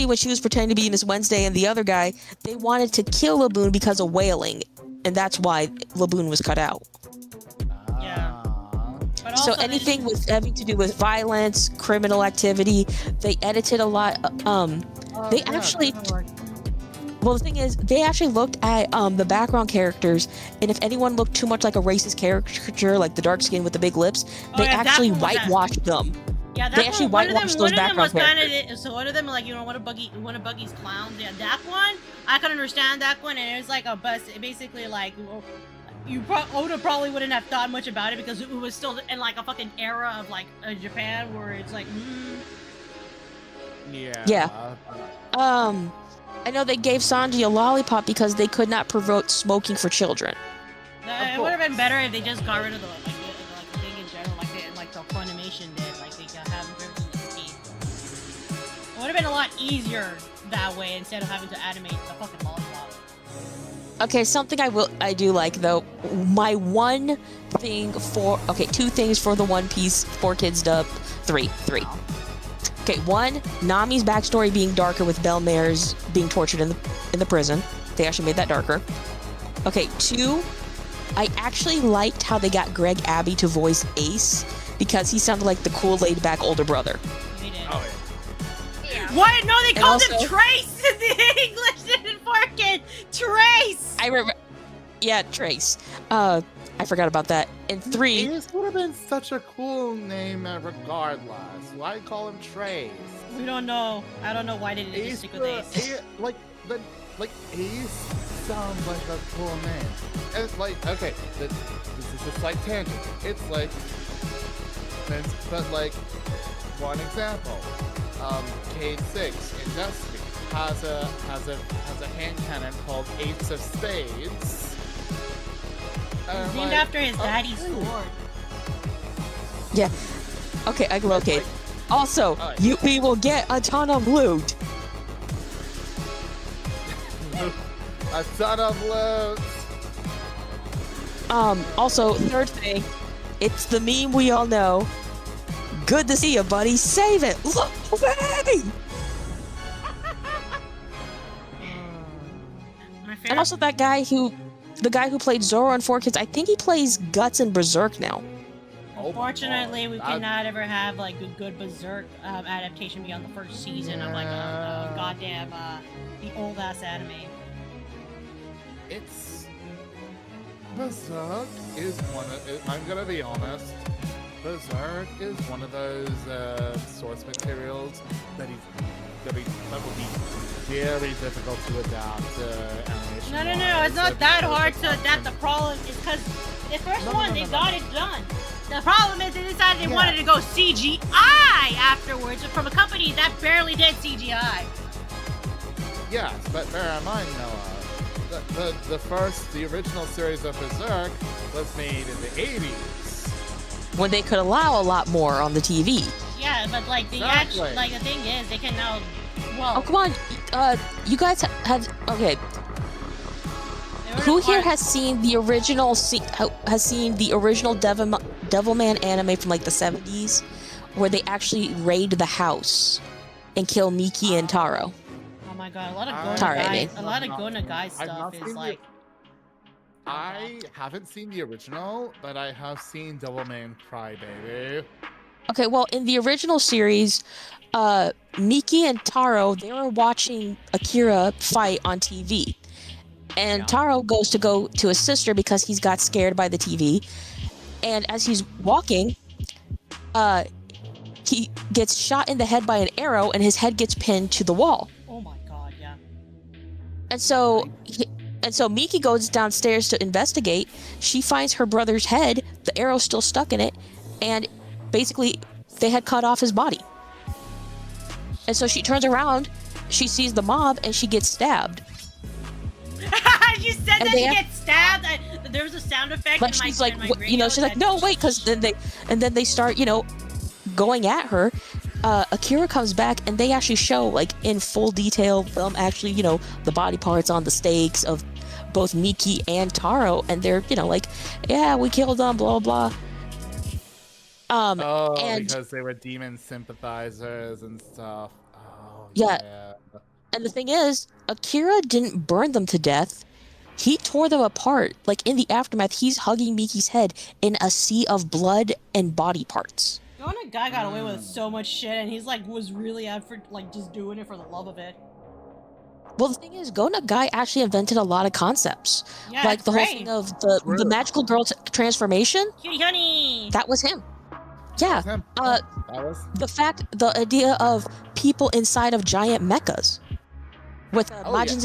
when she was pretending to be Miss Wednesday and the other guy, they wanted to kill Laboon because of whaling, and that's why Laboon was cut out. Yeah. But So also anything with having to do with violence, criminal activity, they edited a lot. They actually. Well, the thing is, they actually looked at the background characters, and if anyone looked too much like a racist caricature, like the dark skin with the big lips, they actually whitewashed them. Yeah, They actually whitewashed those background characters. So one of them, like, you know, one of Buggy's clowns. Yeah, that one, I could understand that one, and it was like a bus. Basically, like, Oda probably wouldn't have thought much about it because it was still in like a fucking era of like Japan where it's like, Yeah. I know they gave Sanji a lollipop because they could not promote smoking for children. It would have been better if they just got rid of the thing in general, like the Funimation did, like they could have them in the scheme. It would have been a lot easier that way instead of having to animate the fucking lollipop. Okay, something I do like though. My one thing for two things for the One Piece 4Kids dub, three. Okay, one, Nami's backstory being darker with Belmare's being tortured in the prison. They actually made that darker. Okay, two, I actually liked how they got Greg Abbey to voice Ace because he sounded like the cool, laid-back older brother. They did. Oh yeah. What? No, they called him also- Trace in the English in 4Kids. Trace. I remember. Yeah, Trace. I forgot about that. And three. Ace would have been such a cool name regardless. Why call him Trace? We don't know. I don't know why they didn't just stick with Ace. Like Ace sounds like a cool name. And it's like, okay, this is a slight tangent. It's like, but like, one example, Cade 6 in Destiny has a hand cannon called Ace of Spades. It's named after his daddy's sword. Yeah. Okay, I can locate. Also, we will get a ton of loot. A ton of loot. Also, third thing, it's the meme we all know. Good to see you, buddy. Save it. Look away. And also the guy who played Zoro in 4 Kids, I think he plays Guts in Berserk now. Unfortunately, we cannot ever have like a good Berserk adaptation beyond the first season of like goddamn the old ass anime. It's Berserk is one of. I'm gonna be honest. Berserk is one of those source materials that will be very difficult to adapt animation. No, it's not that hard to adapt. The problem is because the first one they got it done. The problem is they decided they wanted to go CGI afterwards from a company that barely did CGI. Yes, but bear in mind, Noah, the original series of Berserk was made in the 80s. When they could allow a lot more on the TV. Yeah, but like the actual, like the thing is, they can now. Well. Oh come on, you guys have okay. Who here has seen the original? Has seen the original Devilman anime from like the 70s, where they actually raid the house and kill Miki and Taro? Oh my god, a lot of Gona Guy stuff is like. I haven't seen the original, but I have seen Devilman Crybaby. Okay, well, in the original series, Miki and Taro, they were watching Akira fight on TV. And Taro goes to his sister because he's got scared by the TV. And as he's walking, he gets shot in the head by an arrow and his head gets pinned to the wall. Oh my god, yeah. And so Miki goes downstairs to investigate. She finds her brother's head, the arrow's still stuck in it, and basically they had cut off his body. And so she turns around, she sees the mob, and she gets stabbed. You said that she gets stabbed? There was a sound effect but in my, she's like, in my radio. you know, she's like, no, wait, because then they start, you know, going at her. Akira comes back, and they actually show, like, in full detail, actually, you know, the body parts on the stakes of both Miki and Taro, and they're, you know, like, yeah, we killed them, blah, blah. Because they were demon sympathizers and stuff. Oh, yeah. And the thing is, Akira didn't burn them to death. He tore them apart. Like, in the aftermath, he's hugging Miki's head in a sea of blood and body parts. Gona Guy got away with so much shit, and he's like, was really out for, like, just doing it for the love of it. Well, the thing is, Gona Guy actually invented a lot of concepts. Yeah, like the whole thing of the magical girl transformation. Cutie honey! That was him. Yeah. The idea of people inside of giant mechas. With Majin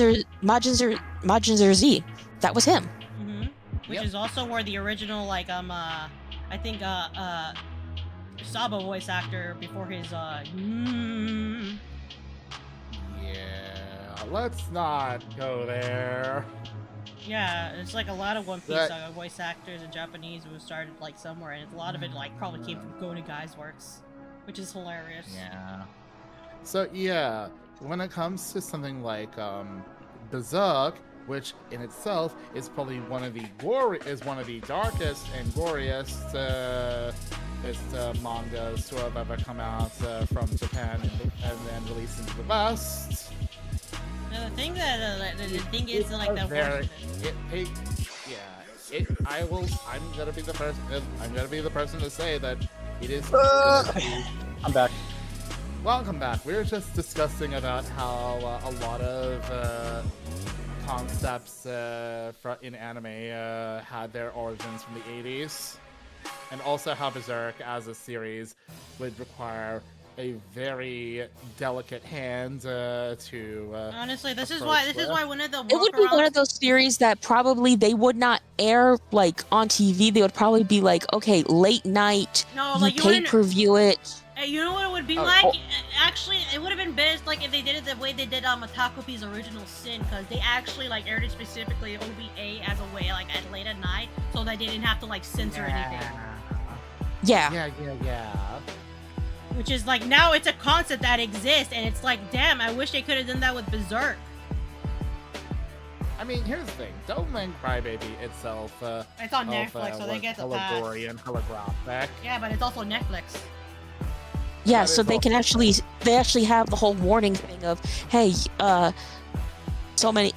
Zer Z. That was him. Mm-hmm. Which is also where the original, like, I think, Sabo voice actor before his, Yeah, let's not go there. Yeah, it's like a lot of One Piece voice actors in Japanese who started, like, somewhere, and a lot of it, like, probably came from Gona Guy's works, which is hilarious. Yeah. So, yeah, when it comes to something like, Berserk, which in itself is probably one of the darkest and goriest mangas to have ever come out from Japan and then released into the West. No, the thing is like that. I'm gonna be the person to say that it is. I'm back. Welcome back. We were just discussing about how a lot of concepts in anime had their origins from the 80s, and also how Berserk as a series would require a very delicate hand to. Honestly, this is why one of the. It would be one of those series that probably they would not air like on TV. They would probably be like, okay, late night. No, like you pay-per-view it. You know what it would be like? Actually, it would have been best like if they did it the way they did Matakopi's Original Sin, because they actually like aired it specifically OVA as a way like at late at night, so that they didn't have to like censor anything. Yeah. Yeah. Which is like, now it's a concept that exists, and it's like, damn, I wish they could have done that with Berserk. I mean, here's the thing. Doodling Crybaby itself, It's on Netflix, so they get the pass. hella gory and hella graphic. Yeah, but it's also Netflix. Yeah, That so is they can also they actually have the whole warning thing of, hey, so many,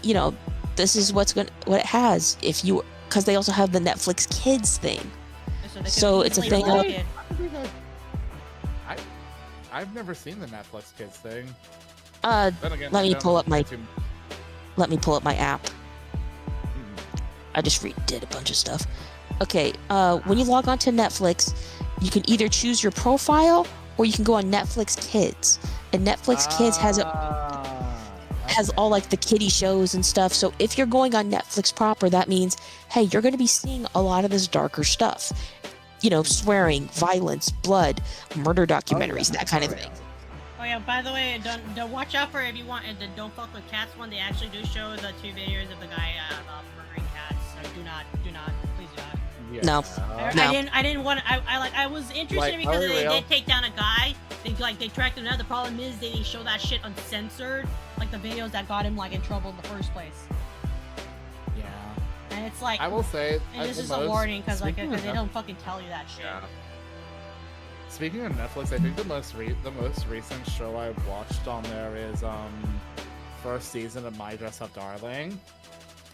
this is what it has if you, because they also have the Netflix Kids thing. So it's a thing of, I've never seen the Netflix Kids thing. let me pull up my app. Hmm. I just redid a bunch of stuff. Okay, when you log on to Netflix, you can either choose your profile or you can go on Netflix Kids. And Netflix Kids has all like the kiddie shows and stuff. So if you're going on Netflix proper, that means, hey, you're going to be seeing a lot of this darker stuff. Swearing, violence, blood, murder documentaries, that kind of thing. Oh yeah, by the way, don't watch out for it if you want the Don't Fuck With Cats one. They actually do show the 2 videos of the guy murdering cats. So do not, please do not. Yeah. No. I didn't want to. I was interested because they did take down a guy. They tracked him down. The problem is they didn't show that shit uncensored, like the videos that got him in trouble in the first place. Yeah. And it's like, I will say, and this is a warning because they don't fucking tell you that shit. Yeah. Speaking of Netflix, I think the most recent show I watched on there is first season of My Dress Up Darling.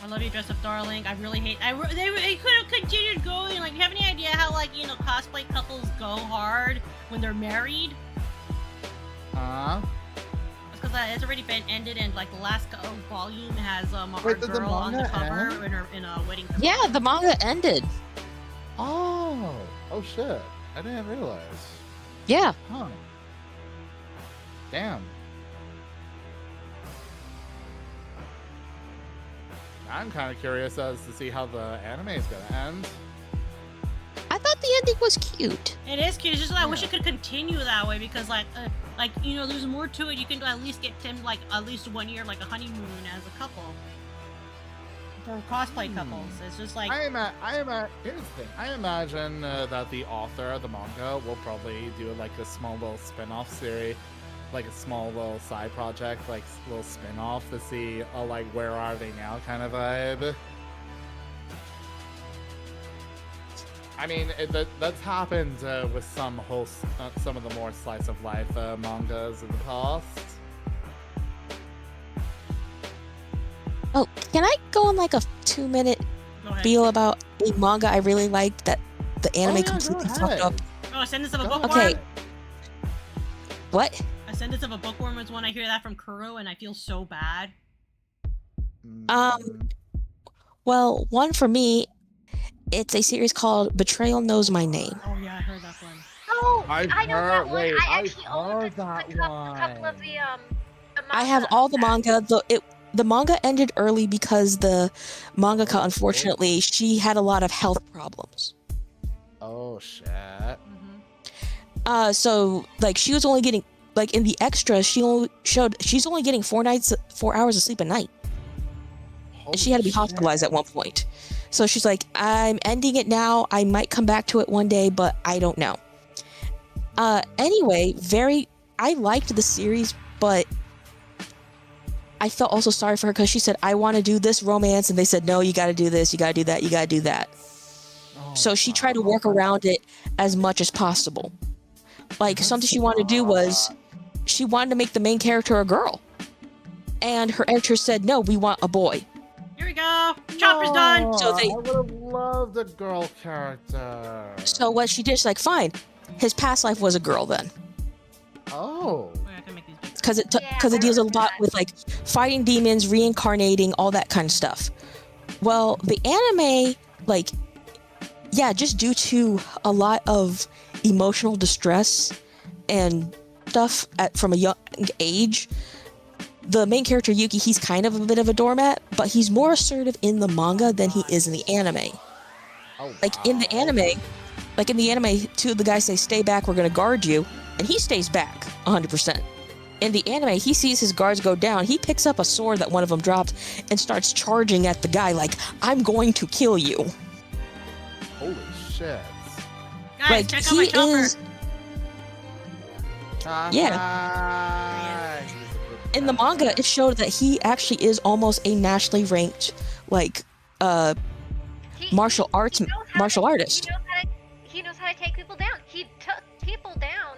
I love You, Dress Up Darling. I really hate. They could have continued going. Like, you have any idea how cosplay couples go hard when they're married? It's because it's already been ended, and the last volume has our girl on the cover in a wedding. Yeah, the manga ended. Oh shit! I didn't realize. Yeah. Huh. Damn. I'm kind of curious as to see how the anime is gonna end. I thought the ending was cute. It is cute. It's just I wish it could continue that way because there's more to it. You can at least get them at least 1 year, like a honeymoon as a couple. For cosplay couples, it's just like here's the thing. I imagine that the author of the manga will probably do a small little spin-off series, like a small little side project, little spin-off to see where are they now kind of vibe. I mean, that's happened with some of the more slice of life mangas in the past. Oh, can I go on a 2-minute spiel about a manga I really liked that the anime completely fucked up? Oh, Ascendance of a Bookworm? Okay. What? Ascendance of a Bookworm is one I hear that from Kuro and I feel so bad. Well, one for me, it's a series called Betrayal Knows My Name. Oh yeah, I heard that one. Oh, I know that one. wait, I I actually own heard that a couple of the manga. I have all the manga. The manga ended early because the mangaka, unfortunately, she had a lot of health problems. Oh shit. So she was only getting in the extras. She only showed she's only getting 4 hours of sleep a night. And she had to be hospitalized at one point. So she's like, I'm ending it now. I might come back to it one day, but I don't know. Anyway, I liked the series, but I felt also sorry for her because she said, I want to do this romance. And they said, no, you got to do this. You got to do that. You got to do that. So she tried to work around it as much as possible. Something she wanted to do was she wanted to make the main character a girl. And her editor said, no, we want a boy. Here we go. Chopper's done. So I would have loved a girl character. So what she did, she's like, fine. His past life was a girl then. Oh. Because it deals a lot with fighting demons, reincarnating, all that kind of stuff. Well, the anime, just due to a lot of emotional distress and stuff from a young age, the main character Yuki, he's kind of a bit of a doormat, but he's more assertive in the manga than he is in the anime. Oh, in the anime, two of the guys say, stay back, we're gonna guard you, and he stays back 100%. In the anime, he sees his guards go down, he picks up a sword that one of them dropped and starts charging at the guy I'm going to kill you. Holy shit. Guys, check out my chopper. Yeah. In the manga, it showed that he actually is almost a nationally ranked, like, martial artist. He knows how to take people down. He took people down,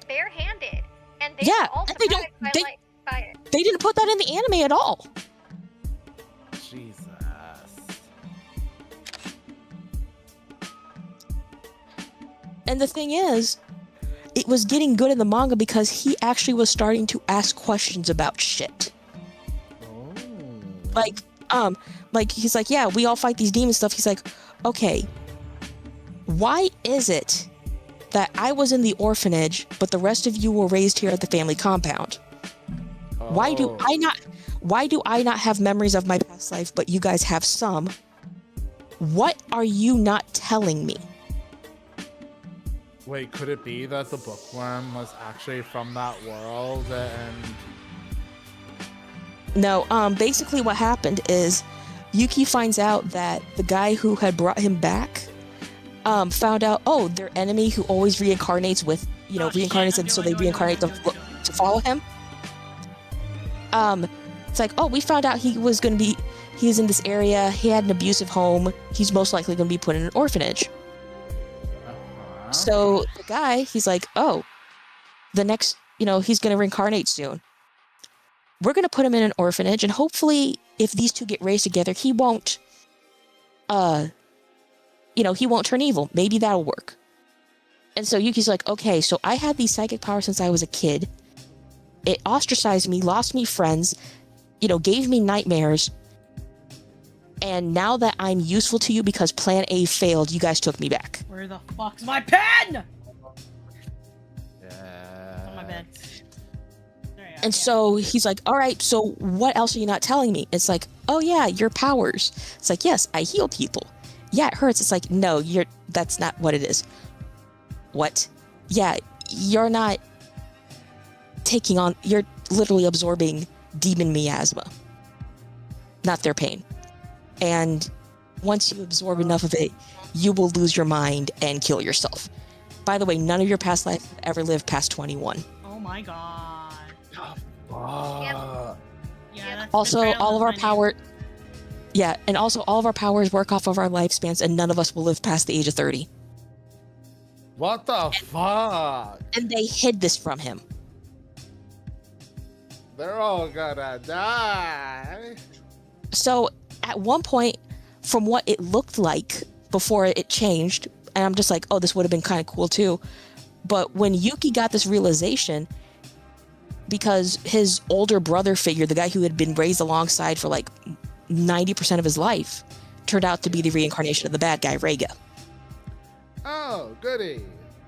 barehanded, and they were all surprised by it. They didn't put that in the anime at all. Jesus. And the thing is, it was getting good in the manga because he actually was starting to ask questions about shit. Oh. Like he's like, yeah, we all fight these demon stuff. He's like, okay, why is it that I was in the orphanage, but the rest of you were raised here at the family compound? Oh. Why do I not have memories of my past life, but you guys have some? What are you not telling me? Wait, could it be that the bookworm was actually from that world and... No, basically what happened is Yuki finds out that the guy who had brought him back found out, oh, their enemy who always reincarnates with, reincarnates, and so they reincarnate to follow him. It's like, oh, we found out he was in this area, he had an abusive home, he's most likely going to be put in an orphanage. So the guy, he's like, oh, the next, he's going to reincarnate soon. We're going to put him in an orphanage, and hopefully if these two get raised together, he won't turn evil. Maybe that'll work. And so Yuki's like, okay, so I had these psychic powers since I was a kid. It ostracized me, lost me friends, gave me nightmares. And now that I'm useful to you because Plan A failed, you guys took me back. Where the fuck's my pen? Yeah. On my bed. And so he's like, all right, so what else are you not telling me? It's like, oh yeah, your powers. It's like, yes, I heal people. Yeah, it hurts. It's like, no, that's not what it is. What? Yeah, you're not you're literally absorbing demon miasma, not their pain. And once you absorb enough of it, you will lose your mind and kill yourself. By the way, none of your past life have ever lived past 21. Oh my god. Yeah, also, all of our power... Yeah, and also all of our powers work off of our lifespans, and none of us will live past the age of 30. What the fuck? And they hid this from him. They're all gonna die. So, at one point, from what it looked like before it changed, and I'm just like, oh, this would have been kind of cool too. But when Yuki got this realization, because his older brother figure, the guy who had been raised alongside for like 90% of his life, turned out to be the reincarnation of the bad guy, Reiga. Oh, goody.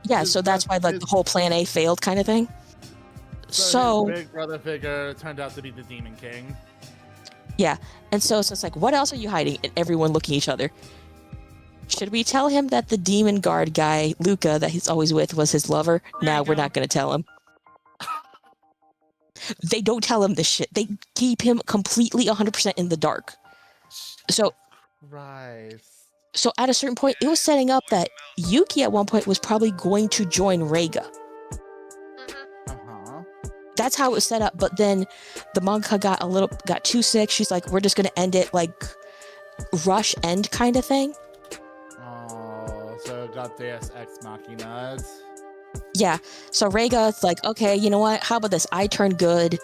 Yeah, so that's why like the whole Plan A failed kind of thing. So his big brother figure turned out to be the Demon King. Yeah, and so it's like, what else are you hiding? And everyone looking at each other. Should we tell him that the demon guard guy, Luca, that he's always with, was his lover? No, we're not going to tell him. They don't tell him this shit. They keep him completely 100% in the dark. So, so at a certain point, it was setting up that Yuki at one point was probably going to join Reiga. That's how it was set up. But then the manga got too sick. She's like, we're just going to end it like rush end kind of thing. Oh, so it got Deus Ex Machinas. Yeah, so Reiga's like, okay, you know what? How about this? I turn good.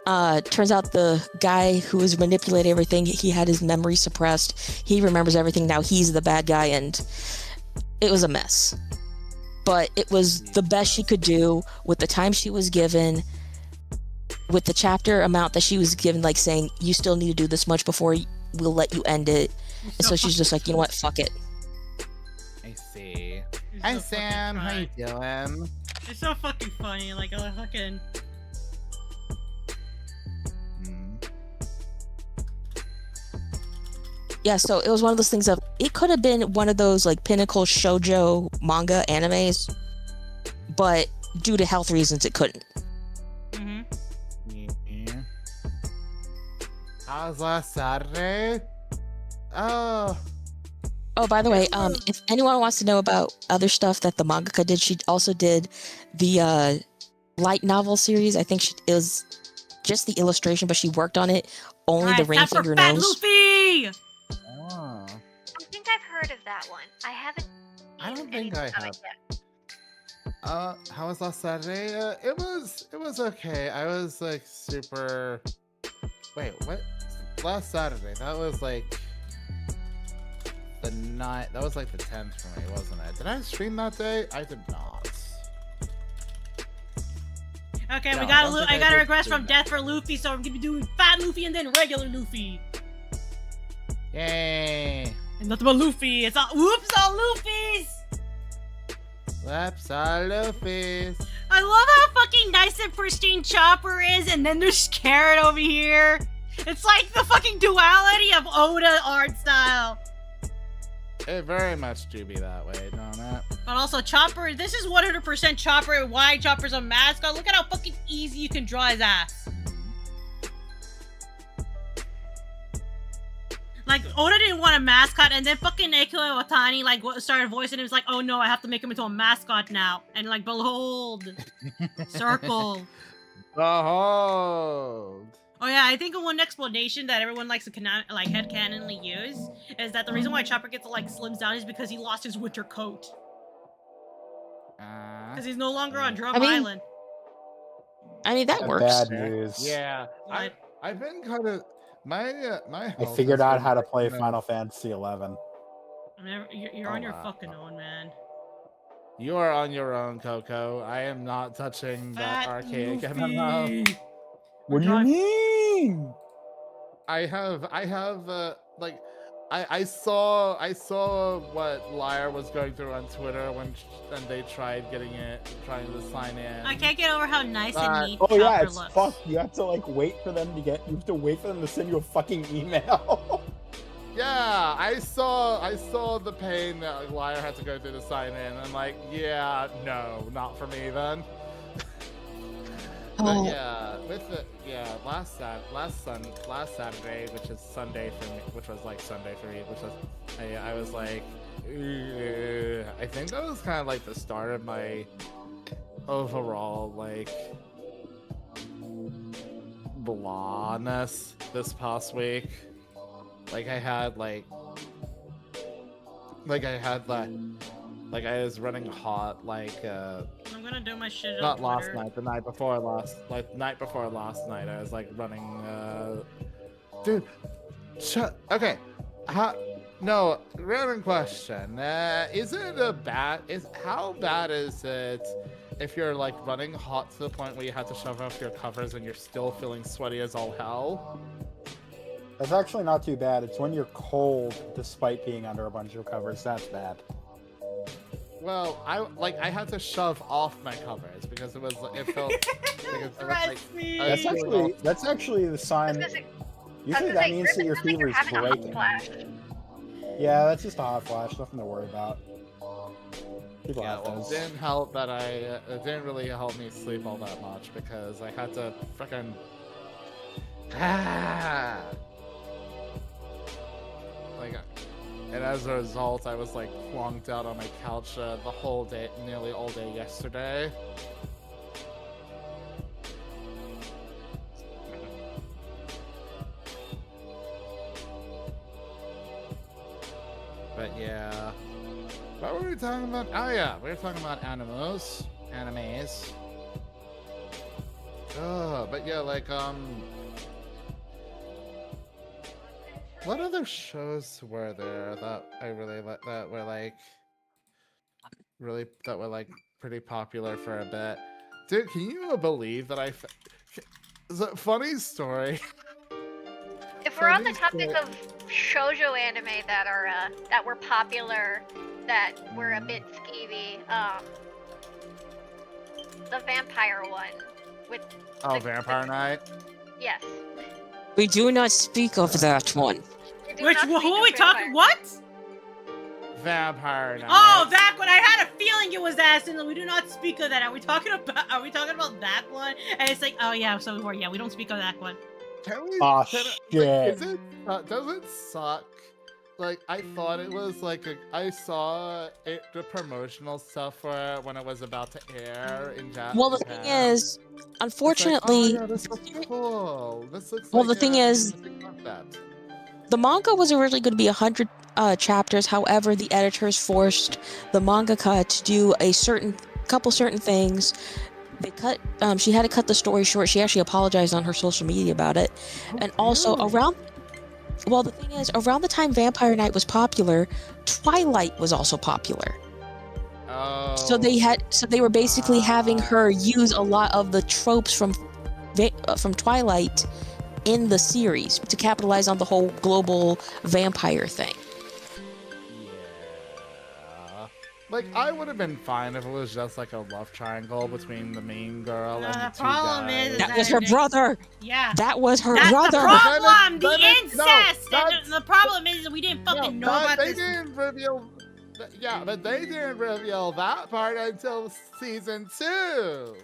Turns out the guy who was manipulating everything, he had his memory suppressed. He remembers everything. Now he's the bad guy, and it was a mess. But it was the best she could do with the time she was given, with the chapter amount that she was given, like saying, you still need to do this much before we'll let you end it. And so she's just like, you know what? Fuck it. I see. Hi, Sam. How you doing? It's so fucking funny. Like, a fucking... Yeah, so it was one of those things of, it could have been one of those like pinnacle shoujo manga animes, but due to health reasons, it couldn't. Yeah. How's last Saturday? Oh, Oh, by the way, if anyone wants to know about other stuff that the mangaka did, she also did the light novel series. I think it was just the illustration, but she worked on it. Only the ring time for finger Fat knows. Luffy! Ah, I think I've heard of that one. I haven't. I don't seen think I anything of have. it yet. How was last Saturday? It was okay. I was like super. Wait, what? Last Saturday. That was like the night. That was like the 10th for me, wasn't it? Did I stream that day? I did not. Okay, No, we I got don't think I I got a did request do from that. Death for Luffy, so I'm gonna be doing Fat Luffy and then regular Luffy. Yay! And nothing but Luffy. It's all whoops all Luffy's. Laps all Luffy's. I love how fucking nice and pristine Chopper is, and then there's Carrot over here. It's like the fucking duality of Oda art style. It very much do be that way, don't it? But also Chopper, this is 100% Chopper. Why Chopper's a mascot? Look at how fucking easy you can draw his ass. Like, Oda didn't want a mascot, and then fucking Akira Watani, like, started voicing him. It's like, oh no, I have to make him into a mascot now. And like, behold, circle. Behold! Oh yeah, I think one explanation that everyone likes to headcanonly use is that the reason why Chopper gets to like slims down is because he lost his winter coat. Because he's no longer on Drum Island. I mean, that works. Bad news. Yeah, I've been kind of my I health figured has out been how to play kind of- Final Fantasy 11. I mean, you're on your wow. fucking own, man. You are on your own, Coco. I am not touching that Fat archaic Luffy. MMO. What do you mean? I have like I saw what Liar was going through on Twitter when they tried trying to sign in. I can't get over how nice and neat Oh Chopper yeah, it's looks. fuck. You have to like wait for them to you have to wait for them to send you a fucking email. Yeah, I saw the pain that Liar had to go through to sign in. I'm like, yeah, no, not for me then. But yeah, last Saturday, which is Sunday for me, which was like Sunday for me, which was I was like, ugh. I think that was kind of like the start of my overall like blahness this past week. Like I was running hot I'm gonna do my shit not on last Twitter. night, the night before last night I was like running dude okay. No, random question. How bad is it if you're like running hot to the point where you have to shove off your covers and you're still feeling sweaty as all hell? That's actually not too bad. It's when you're cold despite being under a bunch of covers. That's bad. Well, I had to shove off my covers because it felt That's actually the sign. Usually that means that your fever is breaking. Yeah, that's just a hot flash. Nothing to worry about. People have those. It didn't really help me sleep all that much because I had to frickin' and as a result, I was like plonked out on my couch the whole day, nearly all day yesterday. But yeah, what were we talking about? Oh yeah, we were talking about animes. Oh, but yeah, like what other shows were there that I really that were like pretty popular for a bit? Dude, can you believe that funny story? If we're on the topic of shoujo anime that were popular, that were a bit skeevy, the vampire one with Vampire Night. Yes. We do not speak of that one. Which who are we talking? What? Vampire Night. Oh, that one! I had a feeling it was that, and we do not speak of that. Are we talking about that one? And it's like, oh yeah, so we don't speak of that one. Can we? Oh does shit! it suck like I thought it was like I saw the promotional stuff for it when it was about to air in Japan. Well, the thing is, unfortunately, Like, oh, yeah, this looks cool. This looks well, like the thing is, concept. the manga was originally going to be 100 chapters. However, the editors forced the mangaka to do a couple certain things. They cut. She had to cut the story short. She actually apologized on her social media about it, and also around. Well, the thing is, around the time Vampire Knight was popular, Twilight was also popular. Oh. So they were basically having her use a lot of the tropes from Twilight in the series to capitalize on the whole global vampire thing. Yeah. Like, I would have been fine if it was just like a love triangle between the main girl and the two problem guys. is That was her brother. Yeah. That was her That's brother. the problem. The incest. No, And the problem is we didn't fucking know about they this. didn't reveal. Yeah, but they didn't reveal that part until season 2.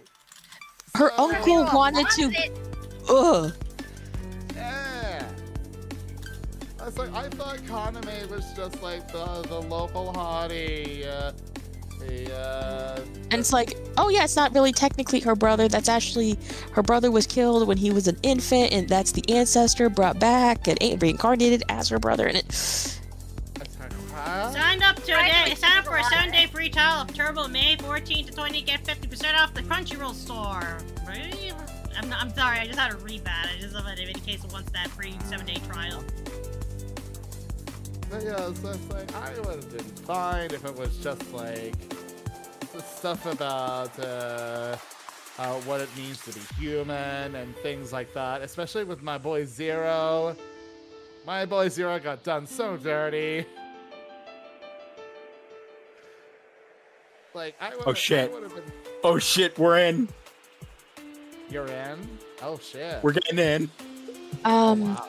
Her So- uncle wanted to. Ugh. Yeah. I was like, I thought Kaname was just like the local hottie. And it's like, oh yeah, it's not really technically her brother. That's actually her brother was killed when he was an infant, and that's the ancestor brought back and reincarnated as her brother. And it. Sign up today. Sign up for a 7-day free trial of Turbo May 14 to 20. Get 50% off the Crunchyroll store. Really? I'm sorry. I just had to read that. I just love it in case it wants that free 7-day trial. But yeah, so it's like, I would have been fine if it was just like the stuff about what it means to be human and things like that, especially with my boy Zero. My boy Zero got done so dirty. Like, Oh shit. been... Oh shit, we're in. You're in? Oh shit. We're getting in. Wow.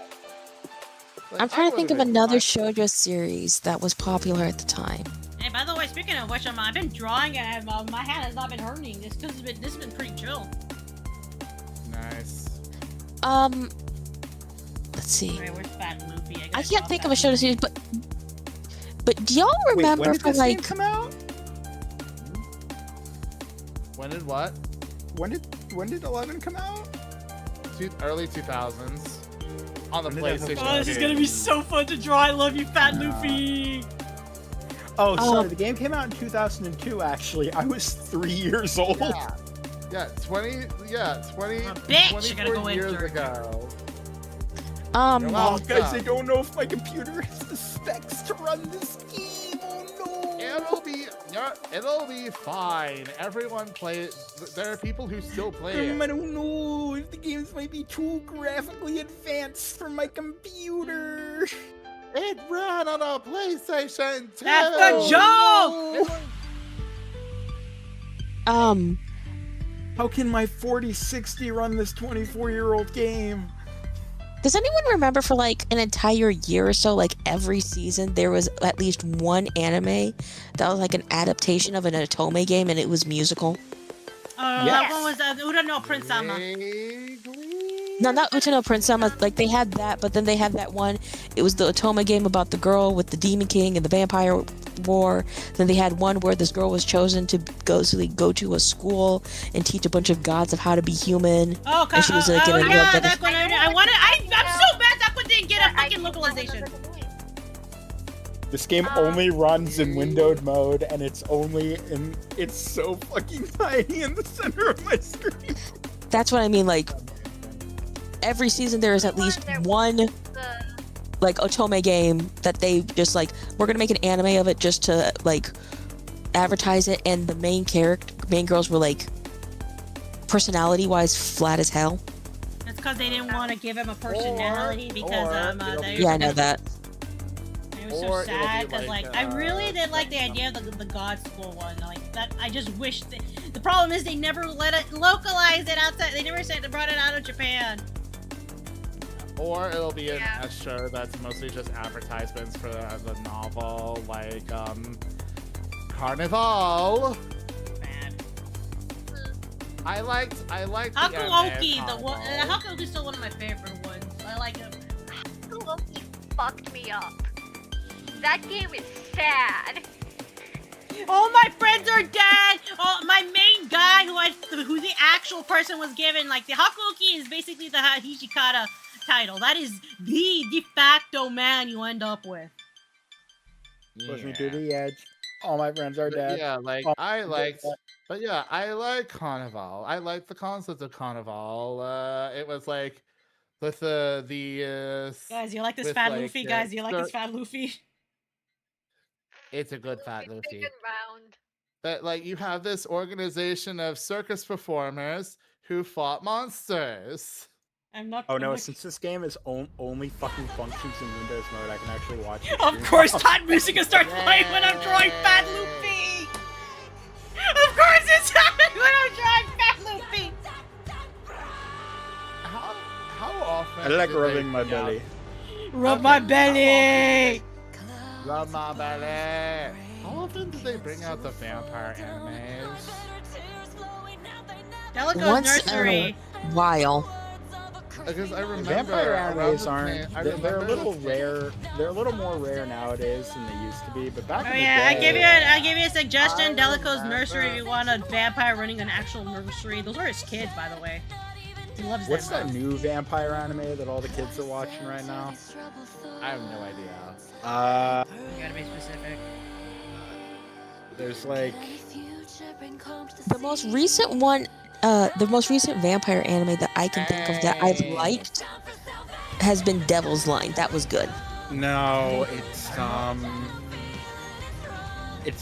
Like, I'm trying to think of another fine. shoujo series that was popular at the time. Hey, by the way, speaking of which, I've been drawing and my hand has not been hurting. This has been pretty chill. Nice. Let's see. Alright, where's Fat Luffy? I can't think of a shoujo series, but do y'all remember Wait, when did from this like game come out? When did what? When did 11 come out? Early 2000s. On the When did that PlayStation. come Oh, this is gonna be so fun to draw. I love you, Fat Luffy. Oh, sorry, the game came out in 2002, actually. I was 3 years old. Yeah, 20 bitch, 24 go in years third. ago. Oh, guys, I don't know if my computer has the specs to run this game. Oh, no. It'll be fine. Everyone play it. There are people who still play it. I don't know if the games might be too graphically advanced for my computer. It ran on a PlayStation 2. That's the joke. How can my 4060 run this 24-year-old game? Does anyone remember for like an entire year or so, like every season, there was at least one anime that was like an adaptation of an Otome game and it was musical? That one was Uda no Prince Sama. No, not Utano Prince Sama. Like they had that, but then they had that one. It was the Otome game about the girl with the Demon King and the Vampire War. Then they had one where this girl was chosen to go to a school and teach a bunch of gods of how to be human. Oh, and she was like in a that one. I'm so bad that one didn't get a fucking localization. This game only runs in windowed mode, and it's so fucking tiny in the center of my screen. That's what I mean. Like every season, there is at least one like Otome game that they just like, we're gonna make an anime of it just to like advertise it, and the main girls were like personality-wise flat as hell. That's because they didn't want to give him a personality because yeah, I know that. It was so sad because like I really did like the idea of the God School one. Like that, I just wish the problem is they never let it localize it outside. They never brought it out of Japan. Or it'll be a show that's mostly just advertisements for the novel, like Carnival. Bad. I liked Hakuoki. Hakuoki is still one of my favorite ones. I like him. Hakuoki fucked me up. That game is sad. All my friends are dead. Oh, my main guy, who the actual person was given, like the Hakuoki, is basically the Hijikata title. That is the de facto man you end up with. Push me to the edge. All my friends are dead. Yeah, like Oh, I liked, but yeah, I like Carnival. I like the concept of Carnival. It was like with the Guys, you like this with, fat like, Luffy? Guys, you like this fat Luffy? It's a good fat Big Luffy. and round. But like you have this organization of circus performers who fought monsters. I'm not. Oh no! Since this game is only fucking functions in Windows mode, I can actually watch it. Of course, Todd Music starts playing when I'm drawing Fat Luffy. Of course, it's happening when I'm drawing Fat Luffy. How often? I like do they rubbing my bring out- belly. Rub my belly. Rub my belly. How often do they bring out the vampire animes? Delico's Once Nursery. in a while. Because I remember Vampire around animes the aren't. time- I They're a remember- little rare. They're a little more rare nowadays than they used to be. But back Oh in the yeah, I day, give you a suggestion. I Delico's remember. Nursery. If you want a vampire running an actual nursery, those are his kids, by the way. He loves what's them. that new vampire anime that all the kids are watching right now? I have no idea. You gotta be specific. There's like The most recent one, the most recent vampire anime that I can think of that I've liked has been Devil's Line. That was good. no, it's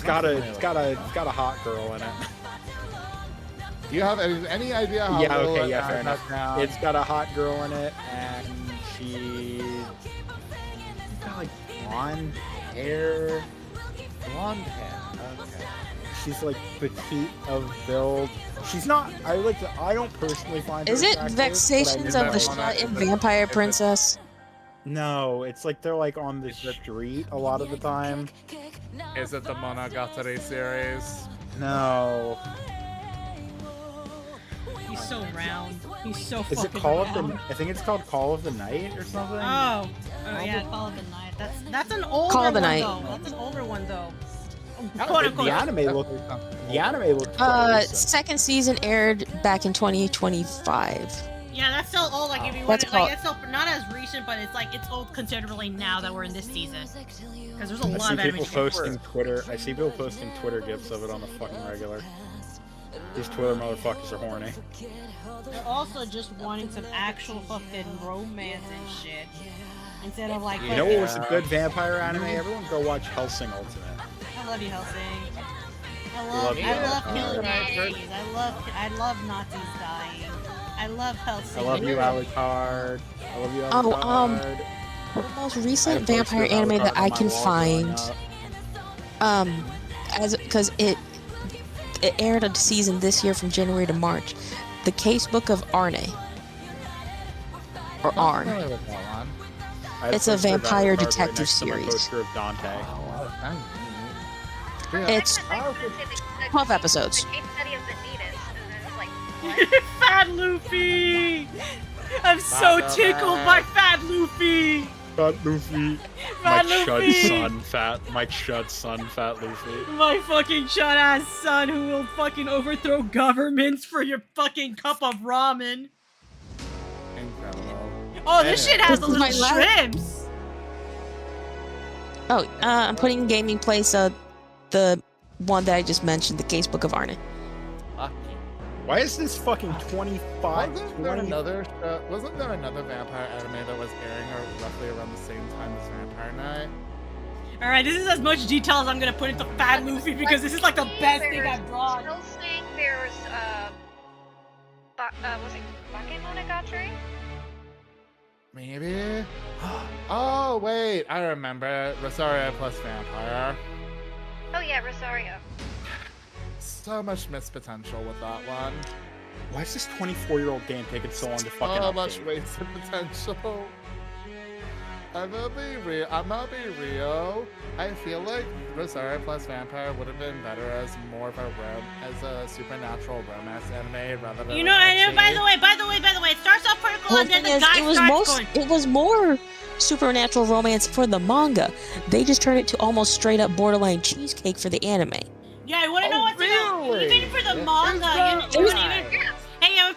got a hot girl in it. Do you have any idea how Yeah, little okay, it yeah, fair adds enough. now? It's got a hot girl in it, and she's got like blonde hair. blonde hair. Okay. She's like petite of build. She's not. I don't personally find. her Is it attractive, but I Vexations know of the that- Shut and Vampire Princess? No, it's like they're like on the street a lot of the time. Is it the Monogatari series? No. He's so round. He's so Is it fucking Call round. of the? I think it's called Call of the Night or something. Oh yeah, Call of the Night. That's an older Call of the one Night. though. That's an older one though. How- Quote the unquote. anime looked. The anime looked. quite recent. Second season aired back in 2025. Yeah, that's still old. Like if you What's want, like called- it's still not as recent, but it's old considerably now that we're in this season. Because there's a I lot see of people anime. posting Twitter. I see people posting Twitter gifs of it on the fucking regular. These Twitter motherfuckers are horny. They're also just wanting some actual fucking romance and shit. Instead of like, You know what was a good vampire anime? Everyone go watch Hellsing Ultimate. I love you, Helsing. I love love you. killing Nazis. I love Nazis dying. I love Helsing. I love you, Alucard. I love you, Oh, Alucard. The most I recent have posters vampire of anime Alucard that on I my can wall growing find, up. it aired a season this year from January to March. The Casebook of Arne. Or Arn. Familiar with that one. I have It's a poster of vampire Alucard detective next to my series. poster of Dante. It's 12 episodes. The case study of the neatest, and then it's like, what? Fat Luffy! I'm so tickled by Fat Luffy! Fat Luffy. Fat Mike Luffy! Shud's son, Mike Shud's son, Fat Luffy. My fucking shut-ass son who will fucking overthrow governments for your fucking cup of ramen. Incredible. Oh, this shit has This the is little my life. shrimps! Oh, I'm putting in Gaming Place the one that I just mentioned, the Casebook of Arne. Lucky. Why is this fucking 25? Wasn't there another vampire anime that was airing roughly around the same time as Vampire Night? Alright, this is as much detail as I'm gonna put into Fat Luffy because this is like the best thing I've drawn. Hellsing, there's was it Bakemonogatari? Maybe? Oh, wait, I remember. Rosario plus Vampire. Oh yeah, Rosario. So much missed potential with that one. Why is this 24-year-old game taking so long to fucking So much update? wasted potential. I'm gonna be real. I feel like Rosario plus Vampire would have been better as more of a supernatural romance anime rather than. You know, I know, by the way, it starts off vertical Well, and then the the thing is, guy starts going. it was more supernatural romance for the manga. They just turned it to almost straight up borderline cheesecake for the anime. Yeah, you wanna know what's even for the manga,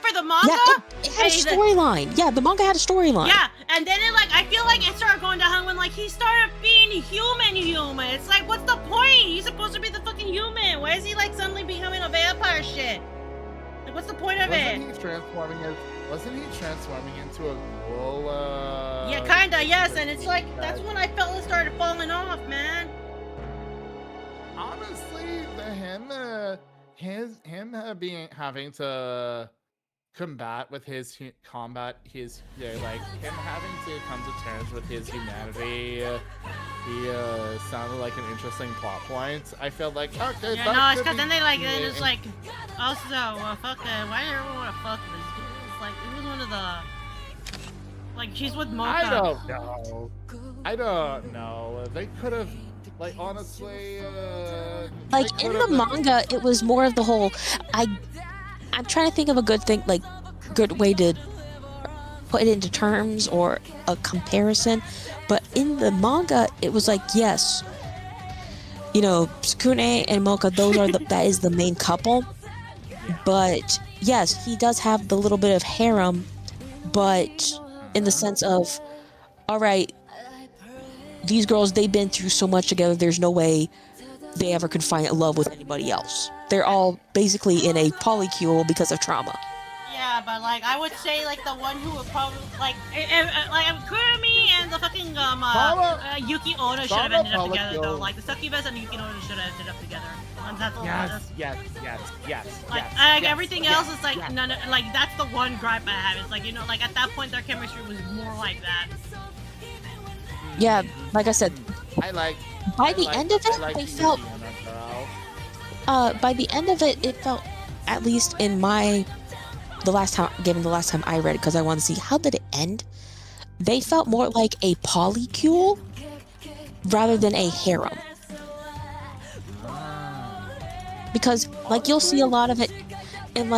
for the manga, yeah, it had a storyline. Yeah, the manga had a storyline. Yeah, and then I feel like it started going down when like he started being human. It's like, what's the point? He's supposed to be the fucking human. Why is he like suddenly becoming a vampire shit? Like, what's the point of it? Wasn't he transforming into a ghoul? Yeah, kinda, yes, and it's like that's when I felt it started falling off, man. Honestly, having to combat with his like him having to come to terms with his humanity. He sounded like an interesting plot point. I felt like okay. Yeah, no, it's because then then it's like also fuck why did everyone want to fuck this dude? It's like it was one of the like she's with Mocha. I don't know. They could have. Like honestly, like in the manga, it was more of the whole. I'm trying to think of a good way to put it into terms or a comparison. But in the manga, it was like yes, Sukune and Mocha, that is the main couple. But yes, he does have the little bit of harem, but in the sense of, all right. These girls, they've been through so much together, there's no way they ever could find love with anybody else. They're all basically in a polycule because of trauma. Yeah, but I would say the one who would probably Kurumi and the fucking Yuki Onna should have ended up together though. The Succubus and Yuki Onna should have ended up together. Yes. Everything else is none. That's the one gripe I have. It's at that point their chemistry was more like that. Yeah, like I said, by the end of it, it felt, at least in the last time I read it, because I wanted to see how did it end. They felt more like a polycule rather than a harem, because you'll see a lot of it in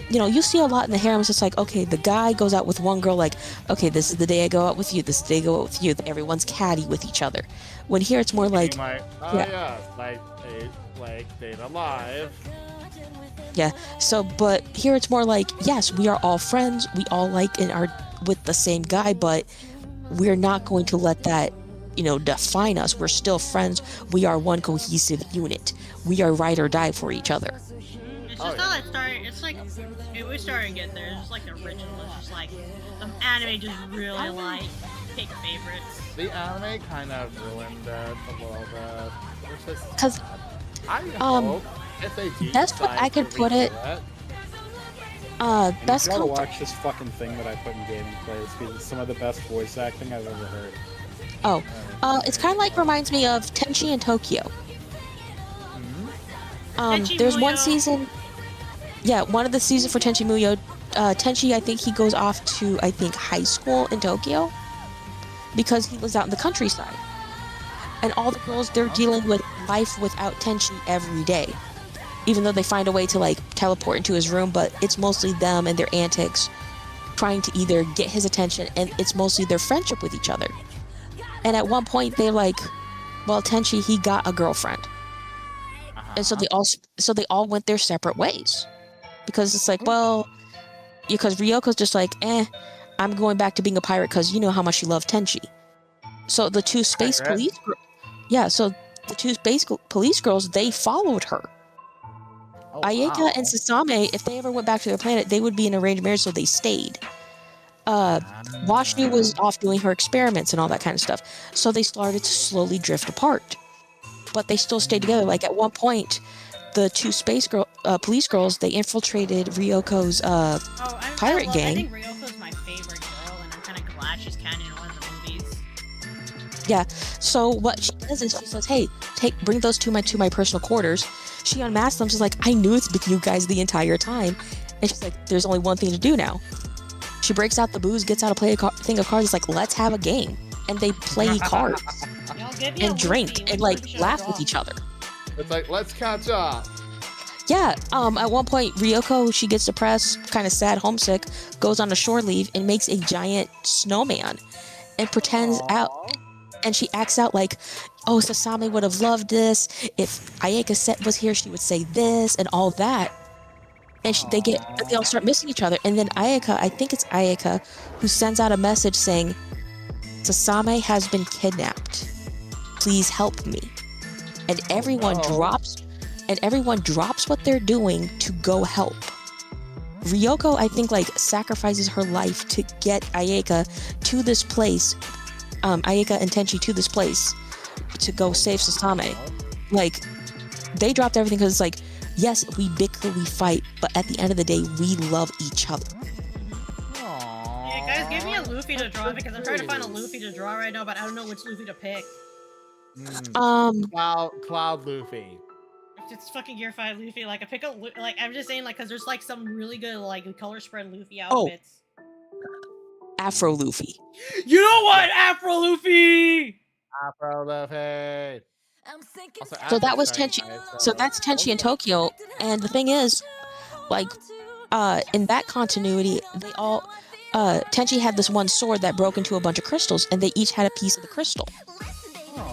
you see a lot in the harem. It's just okay, the guy goes out with one girl, okay, this is the day I go out with you, this is the day I go out with you. Everyone's catty with each other. When here it's more like, Date alive. Yeah, so, but here it's more like, yes, we are all friends, we all and are with the same guy, but we're not going to let that, define us. We're still friends. We are one cohesive unit. We are ride or die for each other. It's just how it started. It's we started to get there. It's just the original. It's just the anime just really pick favorites. The anime kind of ruined it a little bit. Because hope if they do that's what I could put it. Best. You gotta watch this fucking thing that I put in gaming plays because it's some of the best voice acting I've ever heard. Oh, it's kind of reminds me of Tenchi in Tokyo. There's one season. Yeah, one of the seasons for Tenchi Muyo, Tenchi, I think he goes off to, high school in Tokyo because he lives out in the countryside. And all the girls, they're dealing with life without Tenchi every day. Even though they find a way to, teleport into his room, but it's mostly them and their antics trying to either get his attention, and it's mostly their friendship with each other. And at one point, they're well, Tenchi, he got a girlfriend. And so they all went their separate ways. Because it's because Ryoko's just I'm going back to being a pirate because you know how much you love Tenchi. So the two space police girls, they followed her. Ayeka and Sasame, if they ever went back to their planet, they would be in arranged marriage, so they stayed. Washnu was off doing her experiments and all that kind of stuff. So they started to slowly drift apart. But they still stayed together. At one point, the two police girls, they infiltrated Ryoko's pirate gang. I think Ryoko's my favorite girl, and I'm kind of glad she's canon in one of the movies. Yeah. So what she does is she says, "Hey, bring those to my personal quarters." She unmasks them. She's like, "I knew it's been you guys the entire time," and she's like, "There's only one thing to do now." She breaks out the booze, gets out a thing of cards. It's let's have a game, and they play cards and drink and laugh with each other. It's let's catch up. Yeah, at one point, Ryoko, she gets depressed, kind of sad, homesick, goes on a shore leave, and makes a giant snowman. and pretends out, and she acts out like, oh, Sasami would have loved this. If Ayaka was here, she would say this and all that. And they all start missing each other. And then Ayaka, I think it's Ayaka, who sends out a message saying, Sasame has been kidnapped. Please help me. And everyone drops what they're doing to go help. Ryoko, I think, like, sacrifices her life to get Ayaka to this place. Ayaka and Tenchi to this place to go save Sasame. Like, they dropped everything because it's like, yes, we bicker, we fight, but at the end of the day, we love each other. Yeah, guys, give me a Luffy to draw because I'm trying to find a Luffy to draw right now, but I don't know which Luffy to pick. Cloud Luffy. It's fucking Year 5 Luffy. Like, I pick a like, I'm just saying, like, because there's like some really good like color spread Luffy outfits. Afro Luffy. You know what, Afro Luffy? Afro Luffy. So that was Tenchi. So that's Tenchi in Tokyo. And the thing is, like, in that continuity, they all, Tenchi had this one sword that broke into a bunch of crystals, and they each had a piece of the crystal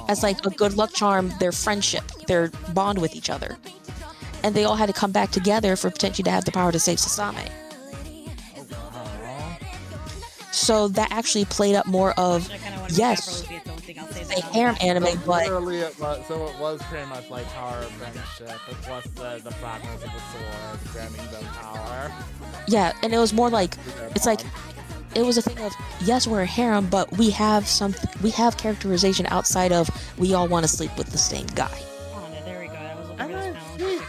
as like a good luck charm, their friendship, their bond with each other. And they all had to come back together for Tenchi to have the power to save Sasame. So that actually played up more of, yes, a harem anime, but literally it was pretty much like power of friendship. It was the fragments of the sword granting them power. Yeah, and it was more like, it's like, it was a thing of, yes, we're a harem, but we have characterization outside of we all want to sleep with the same guy. Oh, no, there we go. That was a real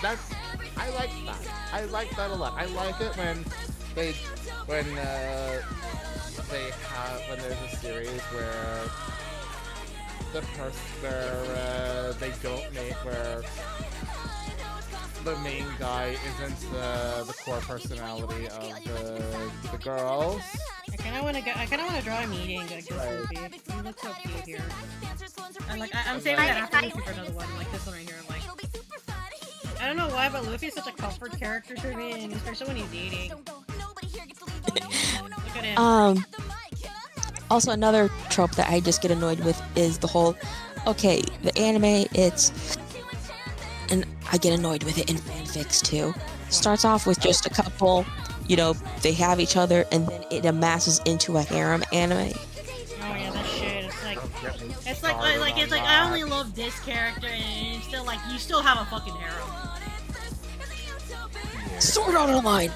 that's I like that. I like that a lot. I like it when there's a series where they don't make where the main guy isn't the core personality of the girls. I kind of want to draw a meeting like this Luffy. He looks so cute here. I'm saving that after Luffy for another one, like this one right here. Like, I don't know why, but Luffy is such a comfort character to me, and especially when he's dating. Look at him. Also, another trope that I just get annoyed with is the whole, okay, the anime, and I get annoyed with it in fanfics too. Starts off with just a couple, you know, they have each other, and then it amasses into a harem anime. Oh yeah, that shit. It's like I only love this character, and it's still like you still have a fucking harem. Sword Art Online.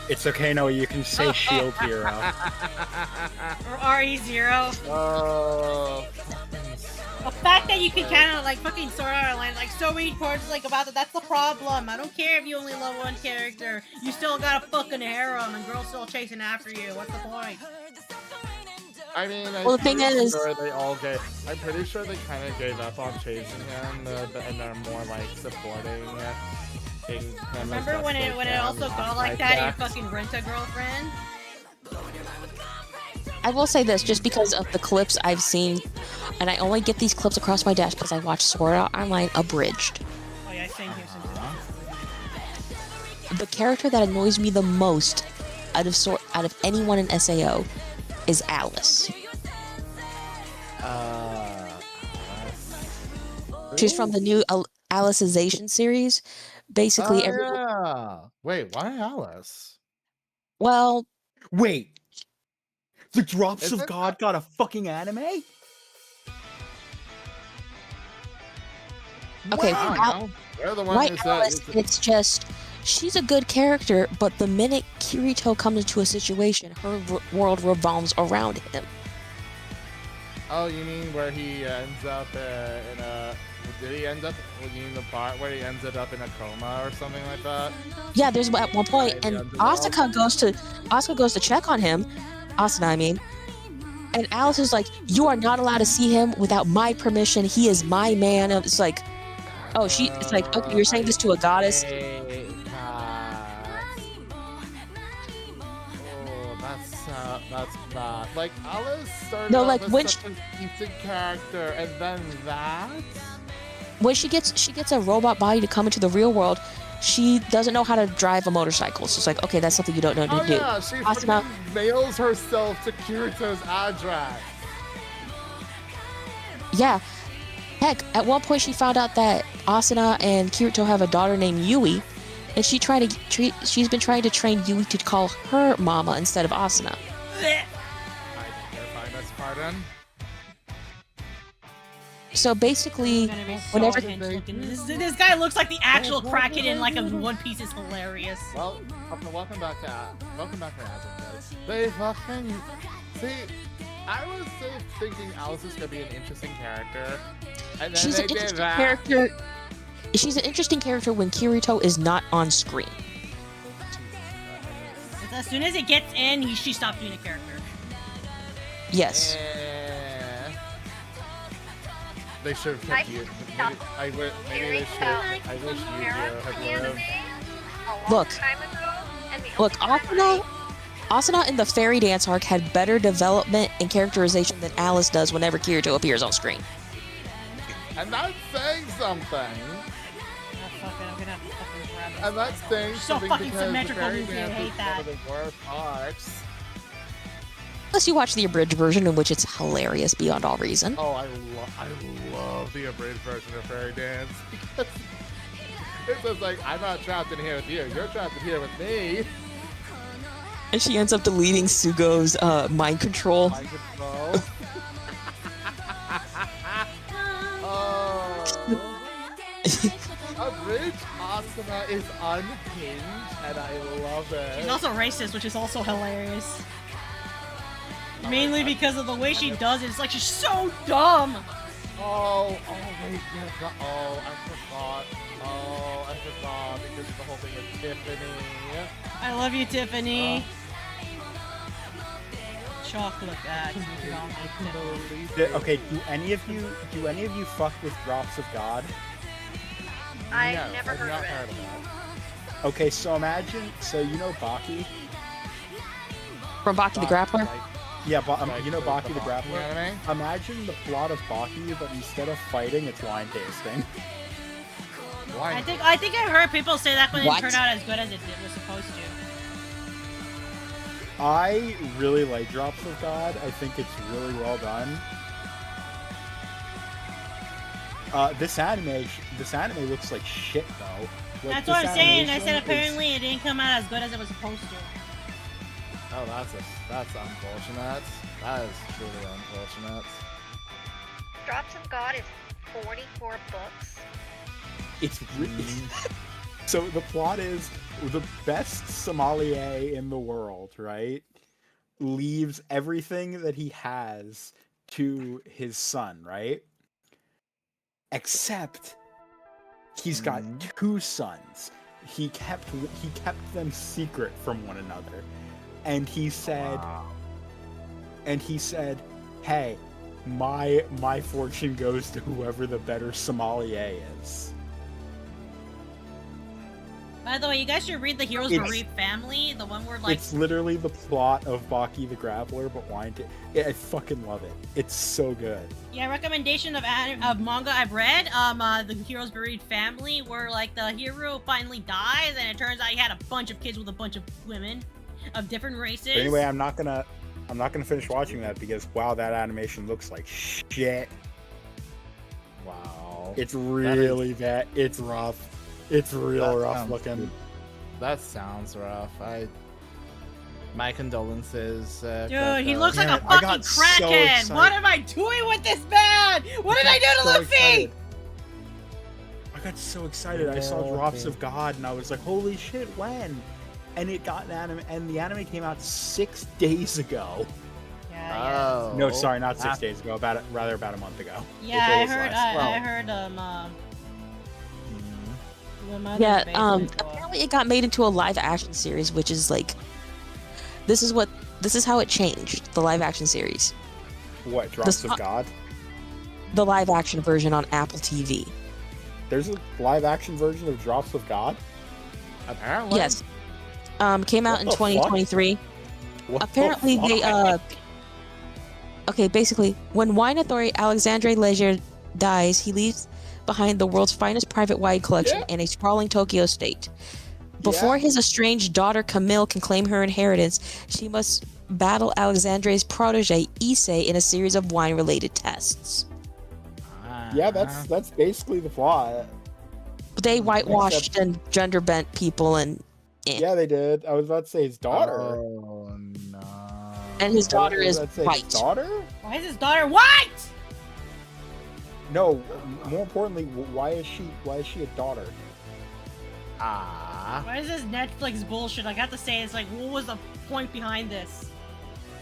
It's okay, Noah. You can say Shield Hero. Or RE0. Oh. The fact that you can kind of like fucking Sword Art Online, like so many parts like about that's the problem. I don't care if you only love one character. You still got a fucking harem, and girls still chasing after you. What's the point? I mean, well, the thing is, I'm pretty sure they kind of gave up on chasing him, and they're more like supporting him. Remember when it also got like that in fucking Rent a Girlfriend? I will say this, just because of the clips I've seen, and I only get these clips across my desk because I watch Sword Art Online abridged. Oh yeah, same here. The character that annoys me the most out of anyone in SAO is Alice. She's from the new Alicization series. Basically, Wait, why Alice? Well, wait. The Drops of God got a fucking anime? Okay, wow. Why Alice? It's just, she's a good character, but the minute Kirito comes into a situation, her world revolves around him. Oh, you mean where he ends up in a... Did he end up... You mean the part where he ended up in a coma or something like that? Yeah, there's at one point, and Asuka goes to check on him. Asuna, I mean. And Alice is like, you are not allowed to see him without my permission. He is my man. And it's like, oh, it's like, okay, you're saying this to a goddess? That's bad. Like, Alice started such a decent character, and then that? When she gets a robot body to come into the real world, she doesn't know how to drive a motorcycle. So it's like, okay, that's something you don't know Oh to do. yeah, she Asuna, freaking mails herself to Kirito's address. yeah. Heck, at one point she found out that Asuna and Kirito have a daughter named Yui, and she's been trying to train Yui to call her mama instead of Asuna. I think they're fine. That's pardon. So basically, Gonna be so whenever hench-looking. This guy looks like the actual Kraken in like a One Piece is hilarious. Well, welcome back to Adam, guys. They fucking see. I was thinking Alice is gonna be an interesting character, and then she's they an did interesting that. character. She's an interesting character when Kirito is not on screen. As soon as it gets in, she stops being a character. Yes. They should have kept you. Maybe they should. I wish Yu-Gi-Oh had lived. Look, Asuna in the fairy dance arc had better development and characterization than Alice does whenever Kirito appears on screen. And that's saying something. And that's saying So something fucking because the symmetrical, fairy Luffy, I dance hate is one that. of the worst parts. Unless you watch the abridged version, in which it's hilarious beyond all reason. Oh, I love the abridged version of Fairy Dance. It's just like, I'm not trapped in here with you, you're trapped in here with me. And she ends up deleting Sugo's mind control. Mind control. Oh. Abridged Asuna is unhinged, and I love it. She's also racist, which is also hilarious. Mainly because of the way she does it. It's like she's so dumb. Oh, wait, yeah, I forgot. Oh, I forgot because of the whole thing with Tiffany. I love you, Tiffany. Chocolate bags. Okay, do any of you fuck with Drops of God? I've never I've heard not of heard it. of that. Okay, so imagine, you know Baki? From Baki the Grappler? Yeah, Like you know the Baki the Baki Grappler? anime? Imagine the plot of Baki, but instead of fighting, it's wine tasting. I think I heard people say that when What? it turned out as good as it was supposed to. I really like Drops of God. I think it's really well done. This anime looks like shit though. Like, That's what I'm saying. I animation said is- apparently it didn't come out as good as it was supposed to. Oh, that's unfortunate. That is truly unfortunate. Drops of God is 44 books. It's really. So the plot is the best sommelier in the world, right? Leaves everything that he has to his son, right? Except he's got two sons. He kept them secret from one another. And he said "Hey, my fortune goes to whoever the better sommelier is." By the way, you guys should read the Heroes Bereaved Family, the one where like It's literally the plot of Baki the Grappler, but I fucking love it. It's so good. yeah, recommendation of manga I've read. The Heroes Bereaved Family, where like the hero finally dies, and it turns out he had a bunch of kids with a bunch of women of different races. But anyway, I'm not gonna finish watching that because wow, that animation looks like shit. Wow. It's really bad. It's rough. It's real rough looking. That sounds rough. My condolences. Dude, he looks like Damn a it, I fucking got so crackhead. excited. What am I doing with this man? What did I do to so Luffy? excited. I got so excited. I saw Drops of God and I was like, holy shit, when? And it got an anime, and the anime came out 6 days ago. Yeah, No, sorry, not 6 days ago. Rather about a month ago. yeah. April I was heard. last. I heard. The mother's Yeah, basement. apparently it got made into a live action series, which is like, this is how it changed, the live action series. What, Drops of God? The live action version on Apple TV. There's a live action version of Drops of God? Apparently. Yes. Came out in What the fuck? 2023. What the Apparently they fuck? okay, basically, when wine authority Alexandre Leger dies, he leaves behind the world's finest private wine collection and a sprawling Tokyo state. Before his estranged daughter Camille can claim her inheritance, she must battle Alexandre's protege Issei in a series of wine-related tests. Yeah, that's basically the plot. They whitewashed and gender bent people and yeah, they did. I was about to say his daughter. Oh no. And his daughter is white. His daughter? Why is his daughter white? No, more importantly, why is she a daughter? Why is this Netflix bullshit? I got to say, it's like, what was the point behind this?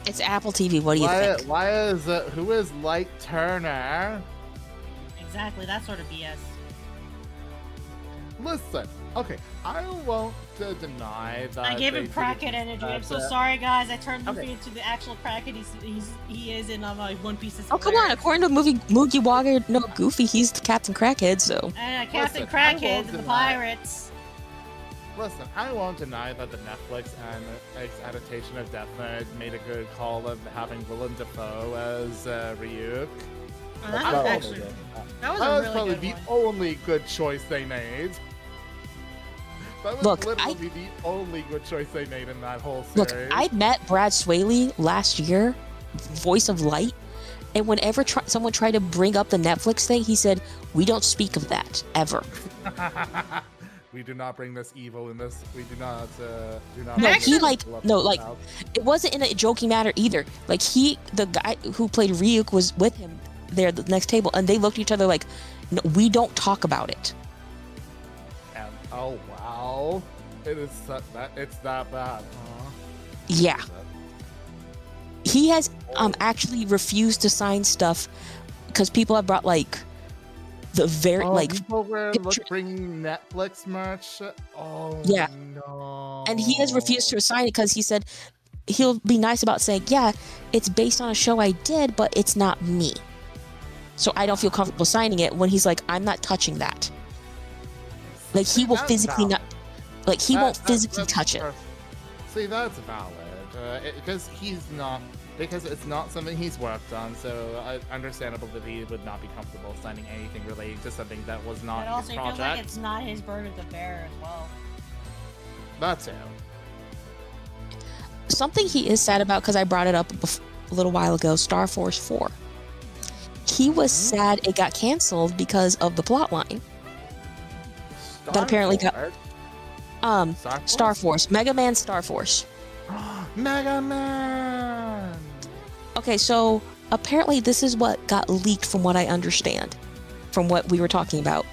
It's Apple TV. What do you think? Why is who is Light Turner? Exactly, that sort of BS. Listen, okay, I won't deny that I gave him Kraken energy. I'm so sorry, guys. I turned Luffy into the actual Kraken he is in One Piece. Oh, come on. According to Mugiwara no Goofy, he's the Captain Crackhead, so... Captain Crackhead and the pirates. Listen, I won't deny that the Netflix and adaptation of Death Note made a good call of having Willem Dafoe as Ryuk. That was probably the only good choice they made. That was literally the only good choice they made in that whole series. Look, I met Brad Swaley last year, voice of Light, and whenever someone tried to bring up the Netflix thing, he said, "We don't speak of that, ever." We do not bring this evil in this. We do not. No, it wasn't in a joking manner either. Like the guy who played Ryuk was with him there at the next table, and they looked at each other like, "No, we don't talk about it." And oh wow, it's that bad, huh? Yeah. He has actually refused to sign stuff because people have brought like the very people were bringing Netflix merch. Oh yeah, no. And he has refused to sign it because he said he'll be nice about saying, "Yeah, it's based on a show I did, but it's not me." So I don't feel comfortable signing it when he's like, "I'm not touching that." Like he will physically not, like he won't physically touch it. See, that's valid because it's not something he's worked on. So understandable that he would not be comfortable signing anything relating to something that was not his project. It also feels like it's not his burden to bear as well. That's it. Something he is sad about, because I brought it up a little while ago, Star Force 4. He was sad it got canceled because of the plot line. That apparently got Star Force, Mega Man Star Force. Mega Man. Okay, so apparently this is what got leaked from what I understand, from what we were talking about.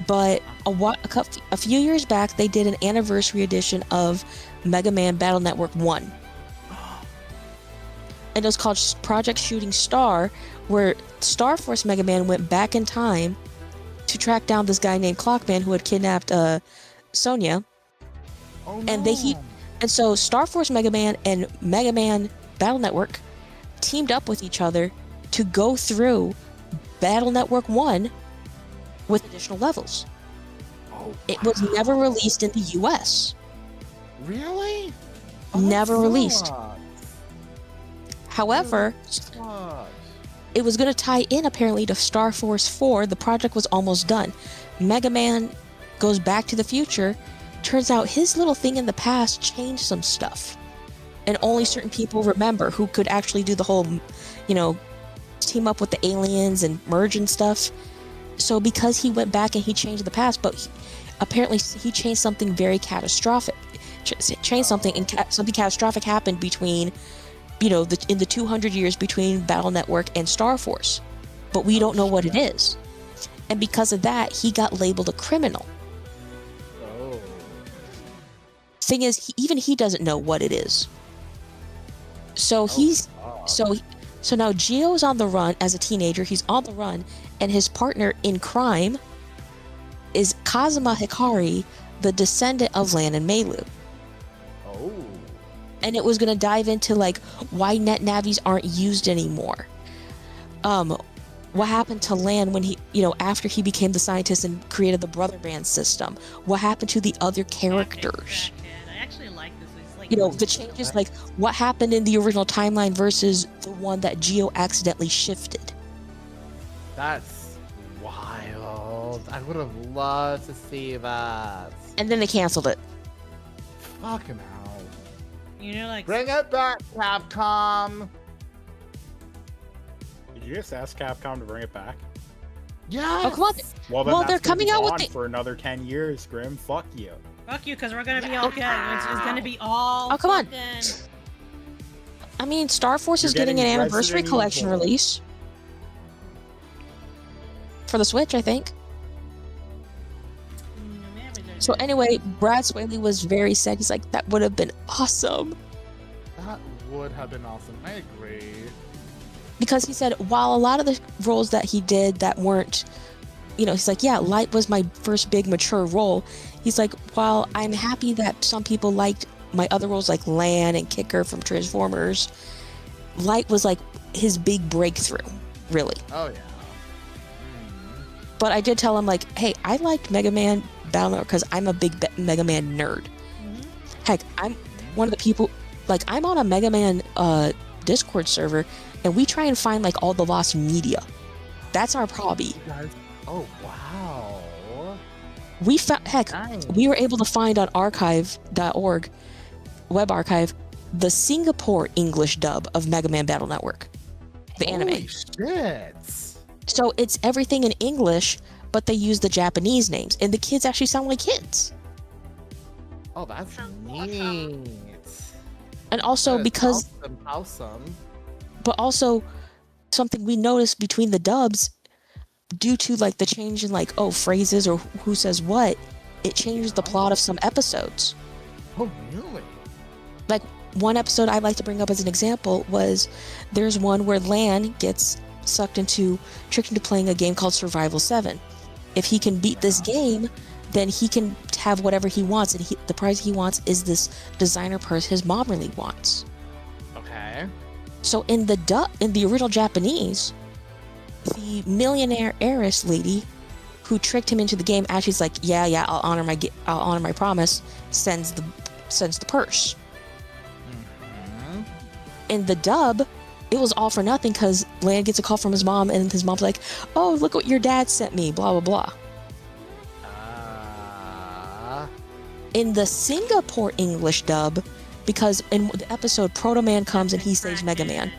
But a few years back, they did an anniversary edition of Mega Man Battle Network 1. And it was called Project Shooting Star, where Star Force Mega Man went back in time to track down this guy named Clockman who had kidnapped Sonya. Oh, no. And so Star Force Mega Man and Mega Man Battle Network teamed up with each other to go through Battle Network 1 with additional levels. Oh, wow. It was never released in the US. Really? Never released. However, it was going to tie in apparently to Star Force 4. The project was almost done. Mega Man goes back to the future. Turns out his little thing in the past changed some stuff. And only certain people remember who could actually do the whole, team up with the aliens and merge and stuff. So because he went back and he changed the past, but apparently he changed something very catastrophic. Something catastrophic happened between, in the 200 years between Battle Network and Star Force. But we don't know what it is. And because of that, he got labeled a criminal. Thing is, even he doesn't know what it is. So so now Gio's on the run as a teenager. He's on the run, and his partner in crime is Kazuma Hikari, the descendant of Lan and Meilu. Oh. And it was going to dive into why net navis aren't used anymore. What happened to Lan when he, after he became the scientist and created the Brother Band system? What happened to the other characters? I actually like this. The changes, what happened in the original timeline versus the one that Gio accidentally shifted. That's wild. I would have loved to see that. And then they canceled it. Fucking hell. You know, like Bring it back, Capcom. Did you just ask Capcom to bring it back? Yes. Oh, come on. Well, then Well, that's they're gonna be coming out with gone the- for another 10 years, Grim. Fuck you. fuck you, because we're gonna be okay. It's gonna be all. Oh, come on. fucking- I mean, Star Force is You're getting an getting anniversary Resident collection Evil. release. For the Switch, I think. So anyway, Brad Swaley was very sad. He's like, that would have been awesome. That would have been awesome. I agree. Because he said, while a lot of the roles that he did that weren't, he's like, yeah, Light was my first big mature role. He's like, while I'm happy that some people liked my other roles like Lan and Kicker from Transformers, Light was like his big breakthrough, really. Oh, yeah. But I did tell him, like, hey, I liked Mega Man Battle Network because I'm a big Mega Man nerd. Heck, I'm one of the people, like, I'm on a Mega Man Discord server, and we try and find, like, all the lost media. That's our hobby. Oh, wow. We found, heck, Nice. we were able to find on archive.org, web archive, the Singapore English dub of Mega Man Battle Network, the anime. Holy shit. So it's everything in English, but they use the Japanese names, and the kids actually sound like kids. Oh, that's Sounds neat. And also That is because, awesome. but also something we noticed between the dubs, due to like the change in like phrases or who says what, it changed the plot of some episodes. Oh, really? Like one episode I'd like to bring up as an example was there's one where Lan gets tricked into playing a game called Survival 7. If he can beat this game, then he can have whatever he wants, and the prize he wants is this designer purse his mom really wants. Okay. So in the original Japanese, the millionaire heiress lady who tricked him into the game actually is like, yeah, I'll honor my promise, sends the purse. Mm-hmm. In the dub, it was all for nothing because Lan gets a call from his mom, and his mom's like, oh, look what your dad sent me, blah, blah, blah. In the Singapore English dub, because in the episode Proto Man comes and he saves Mega Man,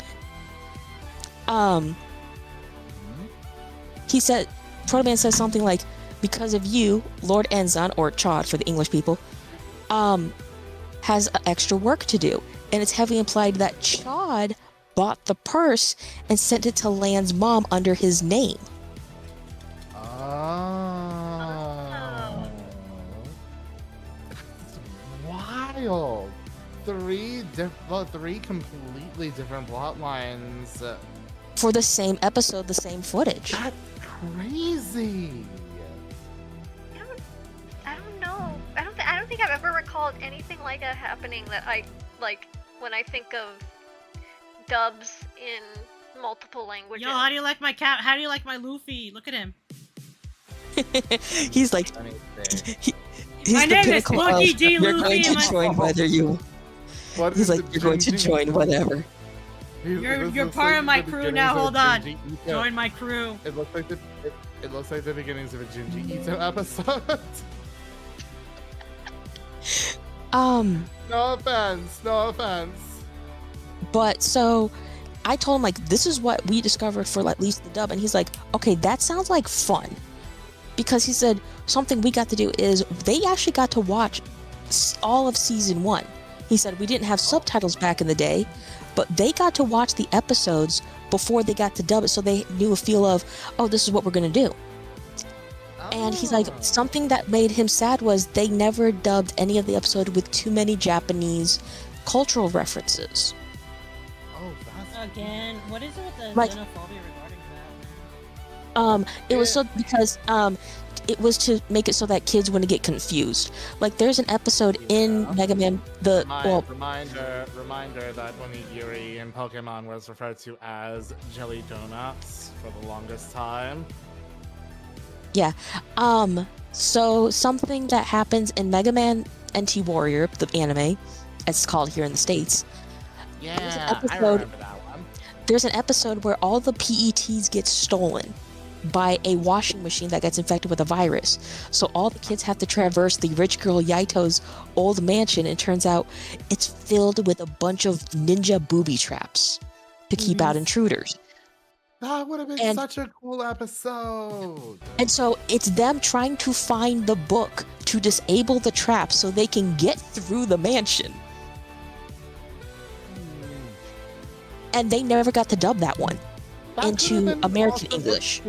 he said, Proto Man says something like, because of you, Lord Enzan, or Chod for the English people, has extra work to do. And it's heavily implied that Chod bought the purse and sent it to Lan's mom under his name. Oh. Wild. Three completely different plot lines. For the same episode, the same footage. That's crazy. I don't know. I don't think I've ever recalled anything like that happening that I like when I think of dubs in multiple languages. Yo, how do you like my cat? How do you like my Luffy? Look at him. He's like, Let me see. he's My the name is pinnacle Lucky of, D. you're Luffy going to and my- join whether you. What He's is like, the you're going to Junji- join whatever. You're This part looks of my like the crew now. beginnings Hold of on. Junji Ito. Join my crew. It looks like it looks like the beginnings of a Junji Ito episode. Um, No offense. but so I told him, like, this is what we discovered for at least the dub, and he's like, okay, that sounds like fun, because he said something we got to do is they actually got to watch all of season 1. He said we didn't have subtitles back in the day, but they got to watch the episodes before they got to dub it, so they knew a feel of, oh, this is what we're gonna do. And he's like, something that made him sad was they never dubbed any of the episode with too many Japanese cultural references. Oh, that's Again, what is it with the Like- xenophobia regarding that? It was so because it was to make it so that kids wouldn't get confused. Like there's an episode in Mega Man Reminder that onigiri in Pokemon was referred to as jelly donuts for the longest time. yeah. So something that happens in Mega Man NT Warrior, the anime, as it's called here in the States. Yeah, an I episode- remember that one. There's an episode where all the PETs get stolen. by a washing machine that gets infected with a virus. So all the kids have to traverse the rich girl Yaito's old mansion, and it turns out it's filled with a bunch of ninja booby traps to keep out intruders. That would have been such a cool episode. And so it's them trying to find the book to disable the traps so they can get through the mansion. And they never got to dub that one into American English.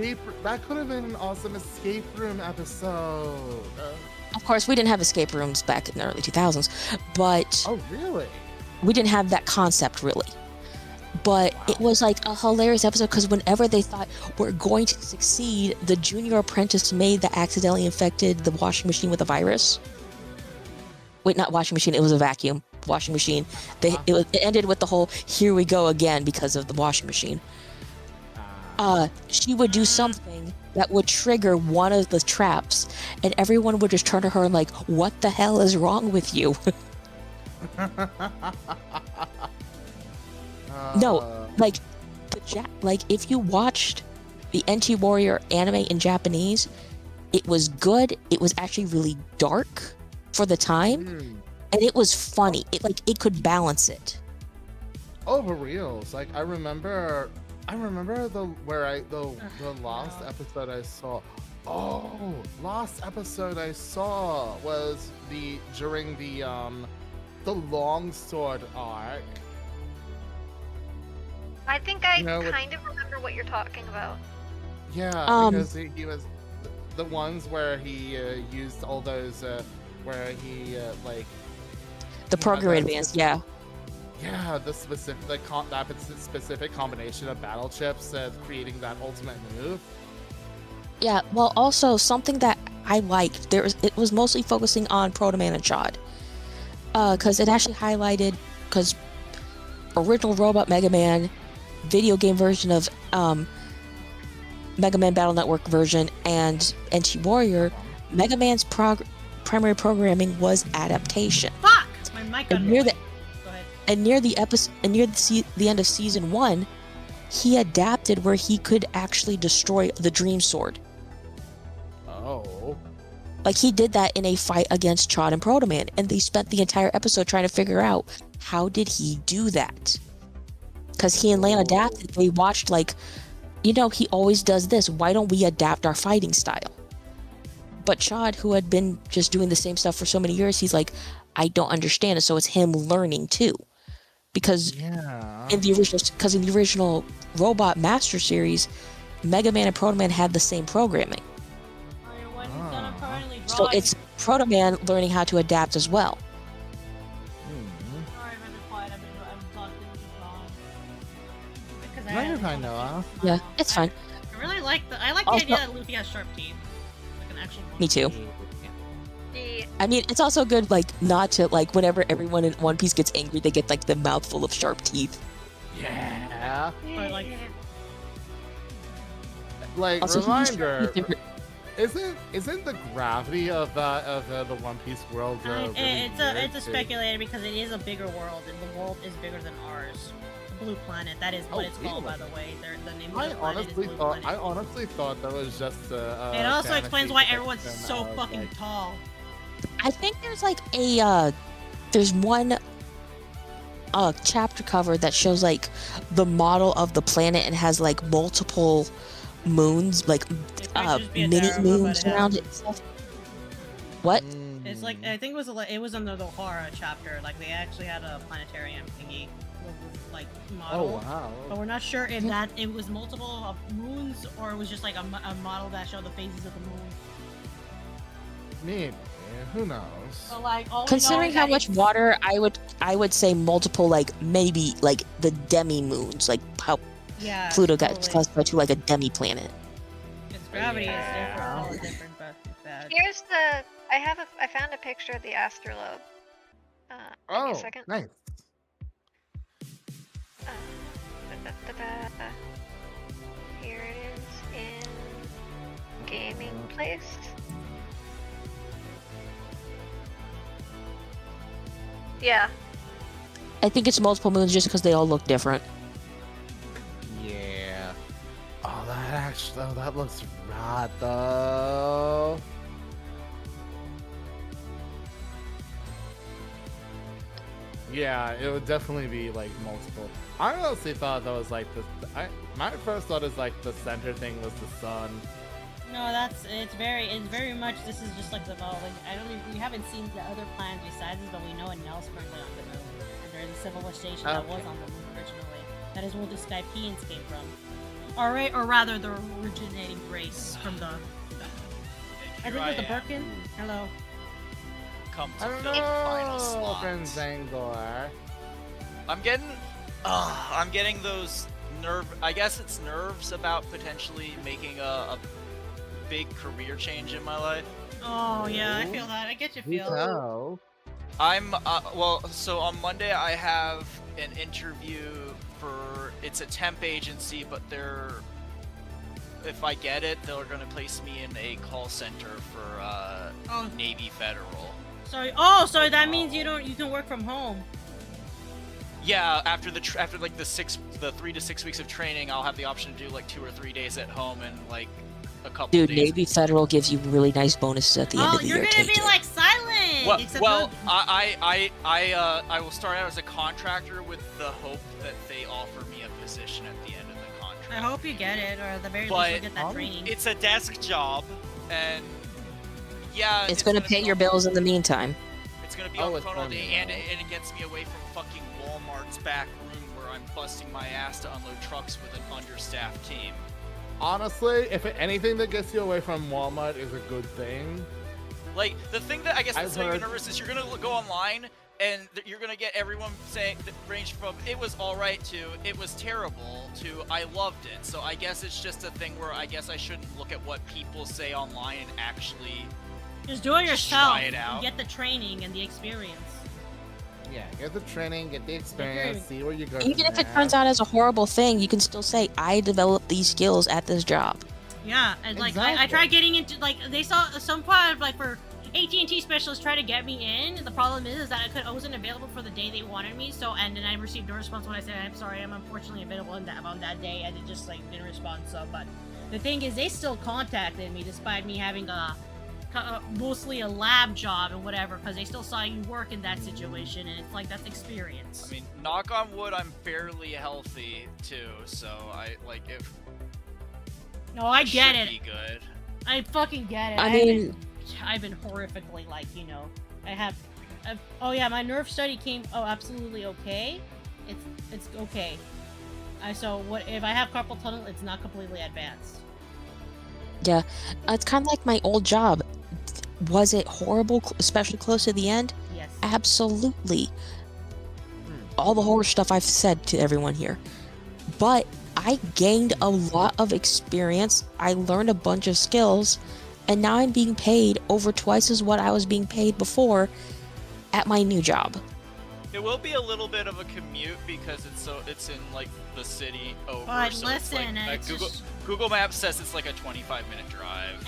That could have been an awesome escape room episode. Of course, we didn't have escape rooms back in the early 2000s, but... Oh, really? We didn't have that concept, really. But it was like a hilarious episode because whenever they thought we're going to succeed, the junior apprentice maid that accidentally infected the washing machine with a virus. Wait, not washing machine, it was a vacuum washing machine. It ended with the whole here we go again because of the washing machine. She would do something that would trigger one of the traps, and everyone would just turn to her and like, what the hell is wrong with you? No, like if you watched the NT Warrior anime in Japanese, it was good. It was actually really dark for the time, and it was funny. It could balance it. Oh, for reals! Like I remember the last episode I saw. Oh, last episode I saw was during the Longsword arc. I think I kind of remember what you're talking about. Yeah, because he was the ones where he used all those where he the program advanced, yeah. Yeah, the specific specific combination of battle chips creating that ultimate move. Yeah, well, also something that I liked it was mostly focusing on Proto Man and Chad, because it actually highlighted original Robot Mega Man, video game version of Mega Man Battle Network version, and NT Warrior. Mega Man's primary programming was adaptation. Fuck! My mic got Go ahead. And near the end of season 1, he adapted where he could actually destroy the Dream Sword. Oh. Like he did that in a fight against Chad and Proto Man, and they spent the entire episode trying to figure out how did he do that. Because he and Lan adapted. They watched he always does this. Why don't we adapt our fighting style? But Chad, who had been just doing the same stuff for so many years, he's like, I don't understand it. So it's him learning too. Because in the original Robot Master series, Mega Man and Proto Man had the same programming. So it's Proto Man learning how to adapt as well. No, you're fine, Noah. Yeah, it's fine. I really like the idea that Luffy has sharp teeth. Like an actual Me too. I mean, it's also good, not to, whenever everyone in One Piece gets angry, they get, the mouthful of sharp teeth. Yeah. Also, reminder, isn't the gravity of the One Piece world really it's a speculator because it is a bigger world, and the world is bigger than ours. The Blue Planet, that is what it's called, by the way. The name of the planet is Blue Planet. I honestly thought that was just it also explains why everyone's so fucking tall. I think there's there's one chapter cover that shows the model of the planet and has multiple moons, mini moons around it and stuff. What? It's I think it was under the horror chapter. They actually had a planetarium thingy with model. Oh wow! But we're not sure if it was multiple moons or it was just a model that showed the phases of the moon. Maybe. Who knows? So, considering how much water, I would say multiple, maybe the demi moons, how Pluto got classified to a demi planet. Its gravity is different, but it's bad. Here's I found a picture of the astrolabe. Give me a second. Nice. Here it is in gaming place. Yeah. I think it's multiple moons just because they all look different. Yeah. Oh, that gosh, though, that looks rad, though. Yeah, it would definitely be like multiple. I honestly thought that was like my first thought is like the center thing was the sun. No, it's very much. This is just like the like we haven't seen the other planets besides this, but we know an else currently on the moon, and there is a civilization that was on the moon originally. That is where the Skypeans came from. Alright, or rather, the originating race from the. I think it was the Birkin. Hello. Come to fill the final slot. I'm getting those I guess it's nerves about potentially making a big career change in my life. Oh yeah, I feel that. I get you feel. Oh. I'm well, so on Monday I have an interview for, it's a temp agency, but if I get it, they're gonna place me in a call center for Navy Federal. Sorry. So that means you can work from home. Yeah, after like the 3 to 6 weeks of training, I'll have the option to do like 2 or 3 days at home and like a couple Dude, days. Navy Federal gives you really nice bonuses at the end of the year. Oh, you're gonna be like Silent. Well, I will start out as a contractor with the hope that they offer me a position at the end of the contract. I hope you get it, or at the very least you'll get that training. It's a desk job, and yeah, it's gonna pay your bills in the meantime. It's gonna be on the phone all day, and it gets me away from fucking Walmart's back room where I'm busting my ass to unload trucks with an understaffed team. Honestly, if anything that gets you away from Walmart is a good thing. Like, the thing that I guess that's making me nervous is you're gonna go online and you're gonna get everyone saying that range from it was alright to it was terrible to I loved it. So I guess it's just a thing where I guess I shouldn't look at what people say online and actually just do it yourself. Try it out. Get the training and the experience. Yeah, get the training, get the experience, see where you go. Even if it turns out as a horrible thing, you can still say, I developed these skills at this job. Yeah, and like I tried getting into, like, they saw some part of, like, for AT&T specialists try to get me in. The problem is that I wasn't available for the day they wanted me. So, and then I received a response when I said, I'm sorry, I'm unfortunately available on that day, and it just like didn't respond. So, but the thing is, they still contacted me despite me having mostly a lab job and whatever, because they still saw you work in that situation, and it's like that's experience. I mean, knock on wood, I'm fairly healthy too, so I like if. No, I get it. Be good. I fucking get it. I mean, I've been horrifically, like, you know, oh yeah, my nerve study came, absolutely okay. It's okay. So what if I have carpal tunnel? It's not completely advanced. Yeah, it's kind of like my old job. Was it horrible, especially close to the end? Yes. Absolutely. All the horror stuff I've said to everyone here. But I gained a lot of experience. I learned a bunch of skills. And now I'm being paid over twice as what I was being paid before at my new job. It will be a little bit of a commute because it's in like the city over. But so listen, it's like, Google Maps says it's like a 25-minute drive.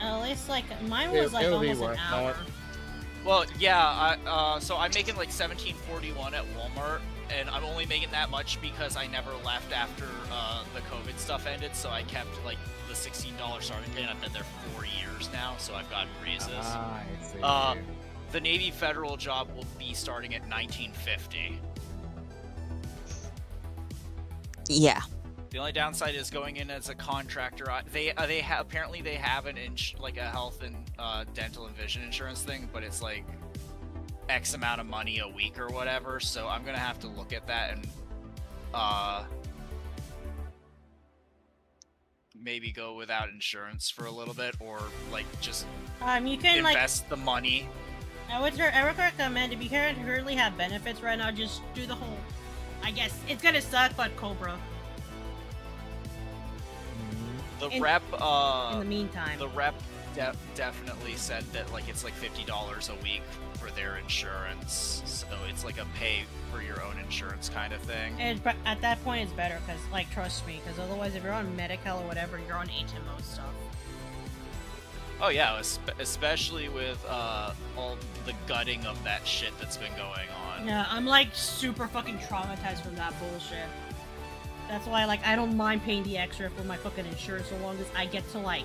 At least like mine was like almost an hour. Well, yeah. So I'm making like $17.41 at Walmart, and I'm only making that much because I never left after the COVID stuff ended. So I kept like the $16 starting pay, and I've been there for 4 years now. So I've gotten raises. I see. The Navy Federal job will be starting at $19.50. Yeah. The only downside is going in as a contractor. Apparently they have like a health and dental and vision insurance thing, but it's like X amount of money a week or whatever. So I'm gonna have to look at that and maybe go without insurance for a little bit, or like just you can invest the money. I would recommend, if you currently have benefits right now, just do the whole, I guess, it's gonna suck, but Cobra. The rep, in the meantime. The rep definitely said that like it's like $50 a week for their insurance, so it's like a pay for your own insurance kind of thing. And at that point, it's better, because, like, trust me, because otherwise, if you're on Medi-Cal or whatever, you're on HMO stuff. Oh yeah, especially with all the gutting of that shit that's been going on. Yeah, I'm like super fucking traumatized from that bullshit. That's why, like, I don't mind paying the extra for my fucking insurance so long as I get to, like,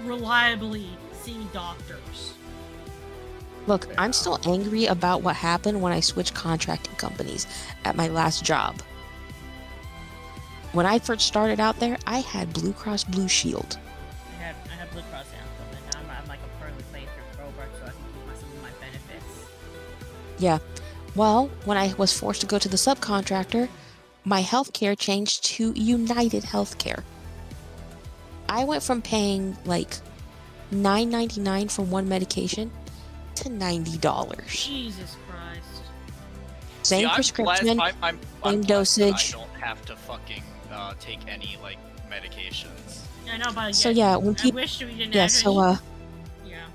reliably see doctors. Look, I'm still angry about what happened when I switched contracting companies at my last job. When I first started out there, I had Blue Cross Blue Shield. I had Blue Cross Anthem, and now I'm like a currently playing through Crowbar so I can keep some of my benefits. Yeah. Well, when I was forced to go to the subcontractor, my healthcare changed to United Healthcare. I went from paying like $9.99 for one medication to $90. Jesus Christ. Same prescription, I'm same blessed dosage. that I don't have to fucking take any like medications. I know, but So yeah, when I people, wish we didn't. yeah, so yeah.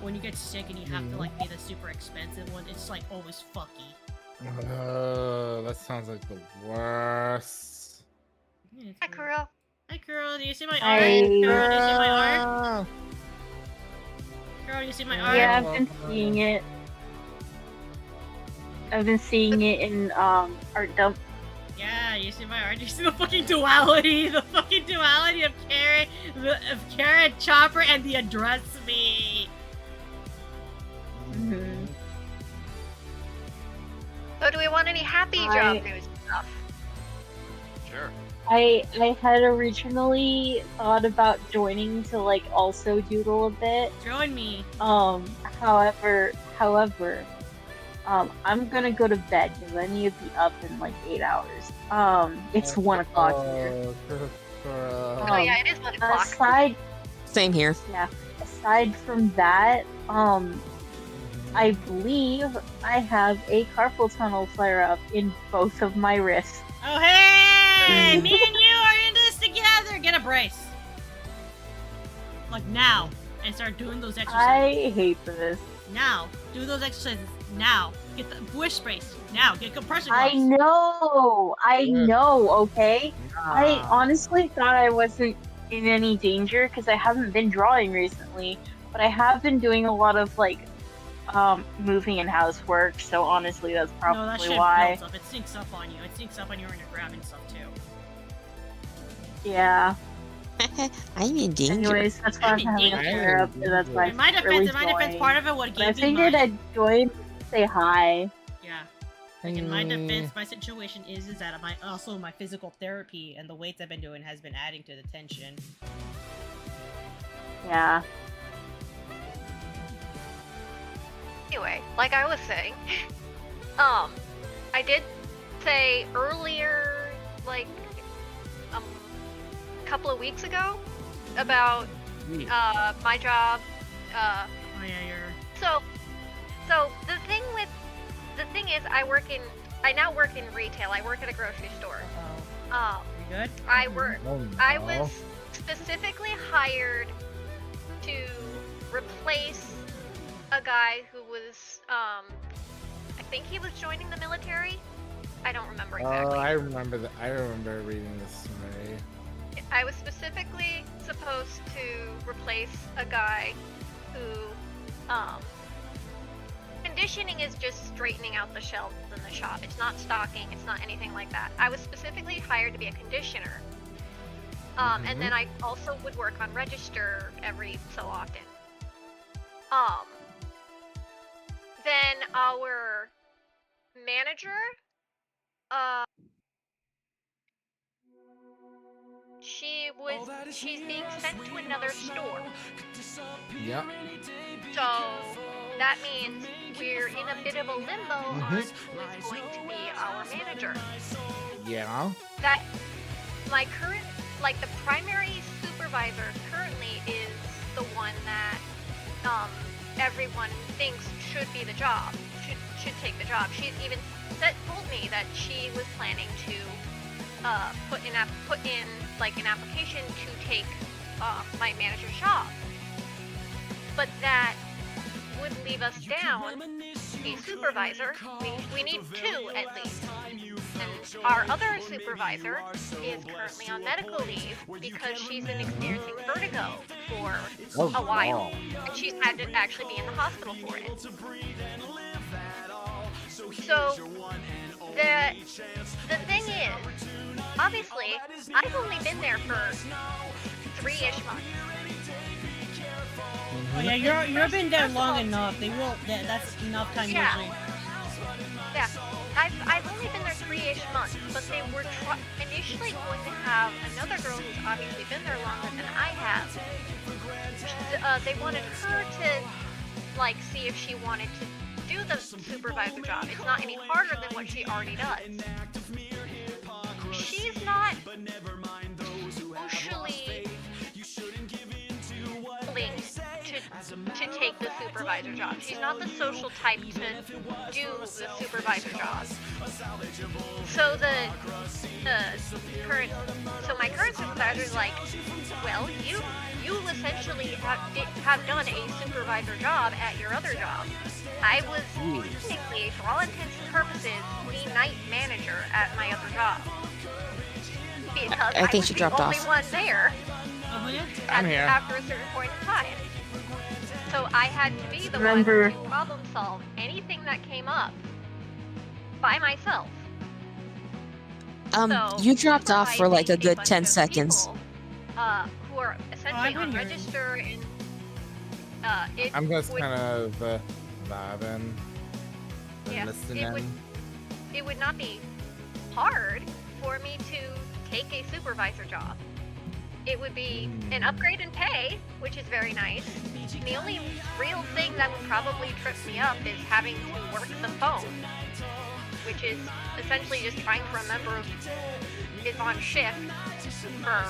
When you get sick and you have to like pay the super expensive one, it's like always fucky. That sounds like the worst. Hi, Kuro. Hi, girl. Do you see my Hi. art? Girl, do you see my art? Girl, do you see my art? Yeah, I've been seeing it. I've been seeing it in art dump. Yeah, you see my art. You see the fucking duality, the fucking duality of Carrot, Chopper, and the Address Me. Mm-hmm. So do we want any happy job news stuff? Sure. I had originally thought about joining to like also doodle a bit. Join me. However, I'm gonna go to bed because I need to be up in like 8 hours. It's 1 o'clock here. Oh yeah, it is 1 o'clock. Aside, same here. yeah. Aside from that, I believe I have a carpal tunnel flare up in both of my wrists. Oh hey, me and you are in this together. Get a brace. Like now, and start doing those exercises. I hate this. Now, do those exercises. Now, get the bush brace. Now, get compression I gloves. know, okay? I honestly thought I wasn't in any danger because I haven't been drawing recently, but I have been doing a lot of like moving and housework, so honestly that's probably No, that shit why. builds up. It sneaks up on you. It sneaks up on you when you're grabbing stuff too. Yeah. I'm in danger. Anyways, that's why I'm having a flare up, and that's why In my defense, really part of it would But I give me figured my... I'd join to say hi. Yeah. Like in my defense, my situation is that my physical therapy and the weights I've been doing has been adding to the tension. Yeah. Anyway, like I was saying, I did say earlier, like a couple of weeks ago, about my job. Oh yeah, you're. So the thing is, I now work in retail. I work at a grocery store. You good? I Oh, was specifically hired to replace a guy who was, I think he was joining the military. I don't remember exactly. Oh, I remember that. I remember reading this story. I was specifically supposed to replace a guy who, conditioning is just straightening out the shelves in the shop. It's not stocking. It's not anything like that. I was specifically hired to be a conditioner. And then I also would work on register every so often. Then our manager, she's being sent to another store. Yep. So that means we're in a bit of a limbo on who's going to be our manager. Yeah. That my current, like the primary supervisor currently is the one that everyone thinks should be the job, should take the job. She's even told me that she was planning to put in like an application to take my manager's job, but that would leave us down a supervisor. We need two at least. And our other supervisor is currently on medical leave because she's been experiencing vertigo for a while, and she's had to actually be in the hospital for it. So the thing is, obviously, I've only been there for 3-ish months. Oh yeah, you've been there long enough. They will. That's enough time usually. Yeah, I've only been there 3-ish months, but they were initially going to have another girl who's obviously been there longer than I have. They wanted her to, like, see if she wanted to do the supervisor job. It's not any harder than what she already does. She's not socially willing to take the supervisor job. She's not the social type to do the supervisor job. So my current supervisor is like, well, you essentially have done a supervisor job at your other job. I was technically, for all intents and purposes, the night manager at my other job. Because I think was she the dropped only off. one there I'm here. after a certain point in time. So I had to be the Remember- one to problem solve anything that came up by myself. So, You dropped off for like a good bunch 10 of seconds. people, who are essentially on register and I'm just kind of vibing and listening. it would not be hard for me to take a supervisor job. It would be an upgrade in pay, which is very nice. The only real thing that would probably trip me up is having to work the phone, which is essentially just trying to remember who is on shift for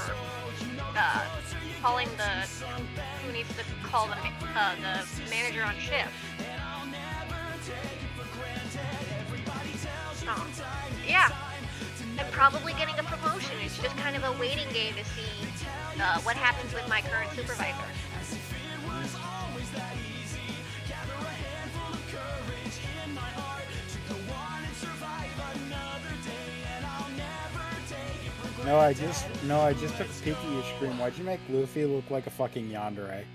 calling who needs to call the manager on shift. Yeah, I'm probably getting a promotion. It's just kind of a waiting game to see what happens with my current supervisor. No, I just took a peek at your screen. Why'd you make Luffy look like a fucking yandere?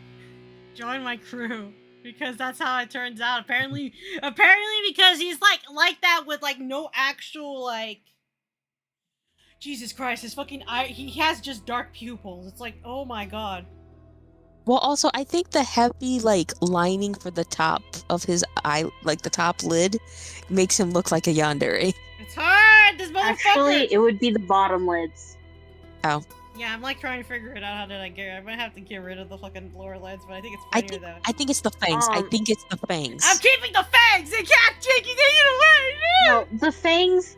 Join my crew. Because that's how it turns out. Apparently because he's like that with like no actual like. Jesus Christ, his fucking eye. He has just dark pupils. It's like, oh my god. Well, also, I think the heavy like lining for the top of his eye, like the top lid, makes him look like a yandere. It's hard. This motherfucker. Actually, it would be the bottom lids. Oh. Yeah, I'm like trying to figure it out. How did I get? I might have to get rid of the fucking lower lids, but I think it's funnier though. I think it's the fangs. I think it's the fangs. I'm keeping the fangs. They can't take it away. No, the fangs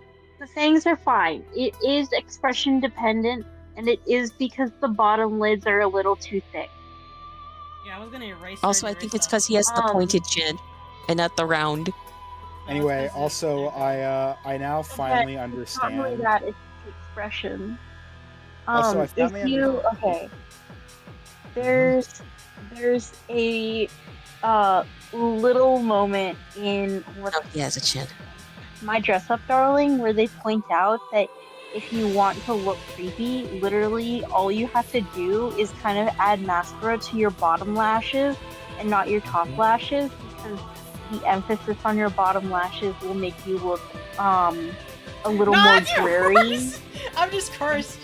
are fine. It is expression dependent, and it is because the bottom lids are a little too thick. Yeah, I was gonna erase. Also, I think it's because he has the pointed chin and not the round. Anyway, also, I now finally understand. Not only that, it's the expression. Also, I finally okay, there's a little moment in he has a chin. My Dress Up Darling where they point out that if you want to look creepy, literally all you have to do is kind of add mascara to your bottom lashes and not your top lashes, because the emphasis on your bottom lashes will make you look a little more dreary. I'm just cursed.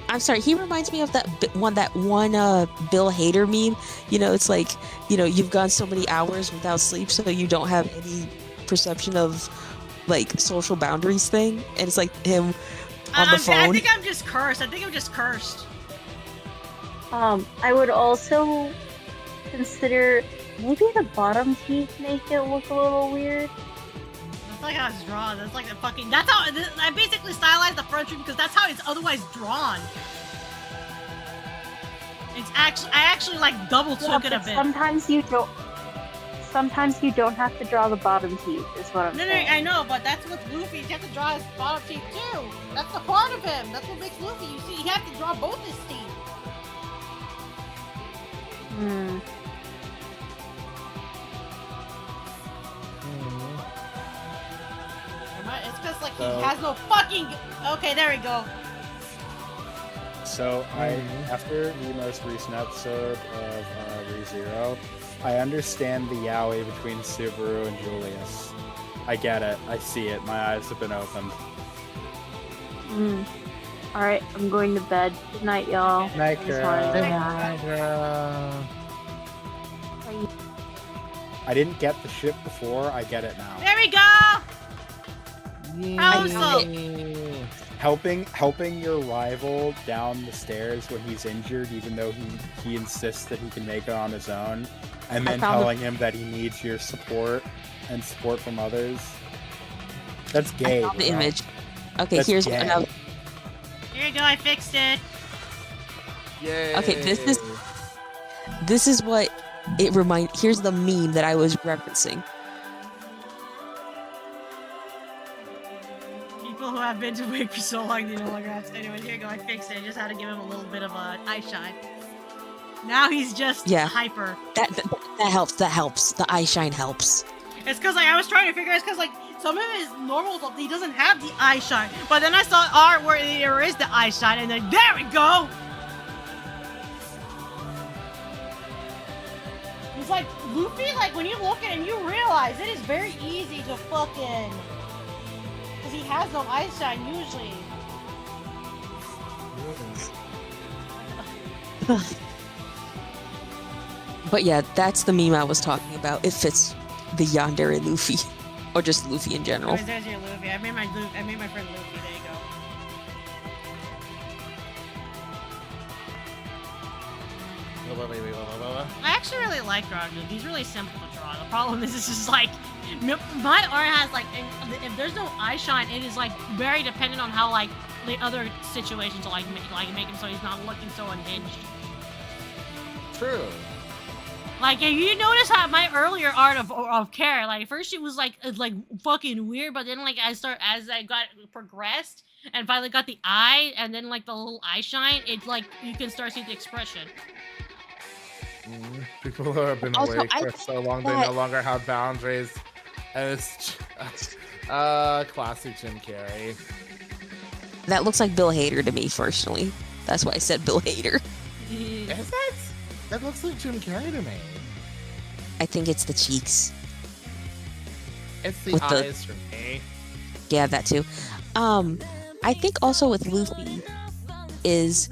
I'm sorry, he reminds me of that one Bill Hader meme. You know, it's like, you know, you've gone so many hours without sleep, so you don't have any perception of like social boundaries thing, and it's like him on the phone. I think I'm just cursed. I would also consider maybe the bottom teeth make it look a little weird. That's like how it's drawn. That's like the fucking. That's how I basically stylized the front because that's how it's otherwise drawn. I actually like double took it a bit. Sometimes you don't have to draw the bottom teeth, is what I'm saying. No, I know, but that's with Luffy. You have to draw his bottom teeth too. That's the part of him. That's what makes Luffy. You see, you have to draw both his teeth. It's because like he has no fucking. Okay, there we go. So after the most recent episode of ReZero, I understand the yaoi between Subaru and Julius. I get it. I see it. My eyes have been opened. Alright, I'm going to bed. Good night, y'all. Night, I'm girl. sorry. Good night, girl. I didn't get the ship before. I get it now. There we go! Yay. Helping your rival down the stairs when he's injured, even though he insists that he can make it on his own, and then telling him that he needs your support and support from others. That's gay. I found the image. Okay, That's here's gay. another. Here you go, I fixed it. Yay. Okay, this is what it here's the meme that I was referencing. People who have been awake for so long, they no longer have to. Anyway, here you go, I fixed it. I just had to give him a little bit of a eye shine. Now he's just hyper. That helps. That helps. The eye shine helps. It's because I was trying to figure out, it's because some of his normal stuff, he doesn't have the eye shine. But then I saw art where there is the eye shine, and then there we go! It's like, Luffy, like, when you look at him, you realize it is very easy to fucking... Because he has no eye shine, usually. But yeah, that's the meme I was talking about. It fits the yandere Luffy. Or just Luffy in general. There's your Luffy. I made my friend Luffy. There you go. I actually really like drawing Luffy. He's really simple to draw. The problem is, it's just like my art has like, if there's no eye shine, it is like very dependent on how like the other situations like make him so he's not looking so unhinged. True. Like, if you notice how my earlier art of Kara, like, first it was like fucking weird, but then like as I got progressed and finally got the eye and then like the little eye shine, it's like you can start seeing the expression. People who have been awake for so long, they no longer have boundaries. And it's classic Jim Carrey. That looks like Bill Hader to me, personally. That's why I said Bill Hader. Is it? That looks like Jim Carrey to me. I think it's the cheeks. It's the eyes for me. Yeah, that too. I think also with Luffy is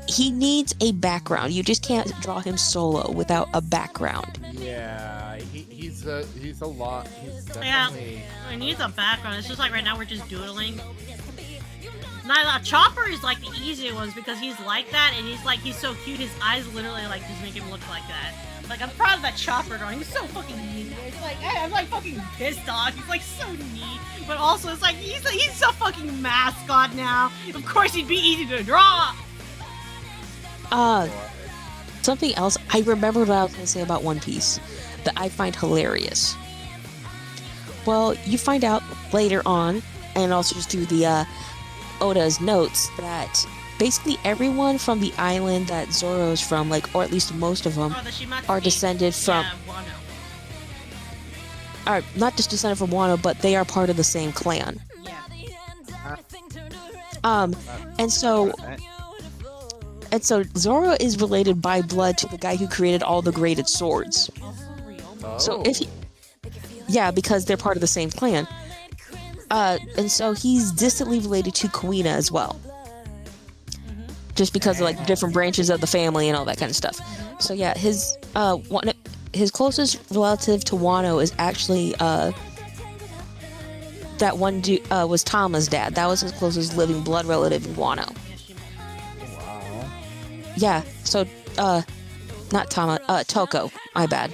he needs a background. You just can't draw him solo without a background. Yeah, he's a lot. He's definitely... Yeah, he needs a background. It's just like right now we're just doodling. Now, Chopper is like the easy ones because he's like that and he's so cute. His eyes literally like just make him look like that. Like, I'm proud of that Chopper drawing. He's so fucking neat. It's like, I'm like fucking pissed off. He's like so neat. But also, it's like, he's a fucking mascot now. Of course, he'd be easy to draw. Something else. I remembered what I was going to say about One Piece that I find hilarious. Well, you find out later on, and also just through the Oda's notes, that basically everyone from the island that Zoro's from, like, or at least most of them, are descended from... Are not just descended from Wano, but they are part of the same clan. And so Zoro is related by blood to the guy who created all the graded swords. So if he... Yeah, because they're part of the same clan. And so he's distantly related to Kuina as well. Just because of like different branches of the family and all that kind of stuff. So yeah, his closest relative to Wano is actually that one dude was Tama's dad. That was his closest living blood relative in Wano. Wow. Yeah, so not Tama, Toko. My bad.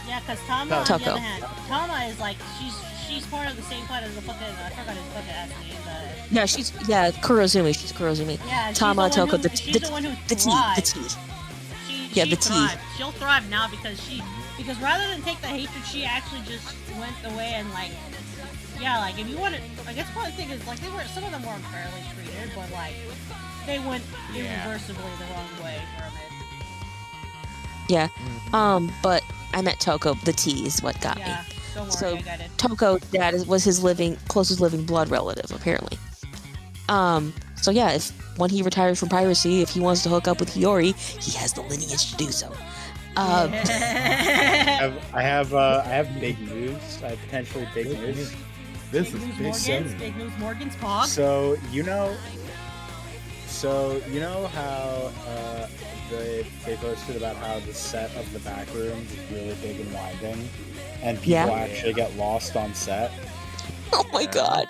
Yeah, because Tama, on the other hand, Tama is like, she's part of the same clan as the fucking, I forgot his fucking ass name. Kurozumi. She's Kurozumi. Yeah, Tama, Toko, the T. Yeah, the T. She'll thrive now because rather than take the hatred, she actually just went away and like, yeah, like if you want to, I guess part of the thing is like some of them weren't fairly treated, but like they went irreversibly the wrong way from it. Yeah, but I meant Toko. The T is what got me. Don't worry, So I got it. Toko's dad was his closest living blood relative, apparently. So yeah, when he retires from piracy, if he wants to hook up with Hiyori, he has the lineage to do so. Uh, I have big news. I have potentially big news. This is News big. Morgan's, big news Morgan's pog. So you know how they posted about how the set of the back rooms is really big and winding, and people actually get lost on set. Oh my god.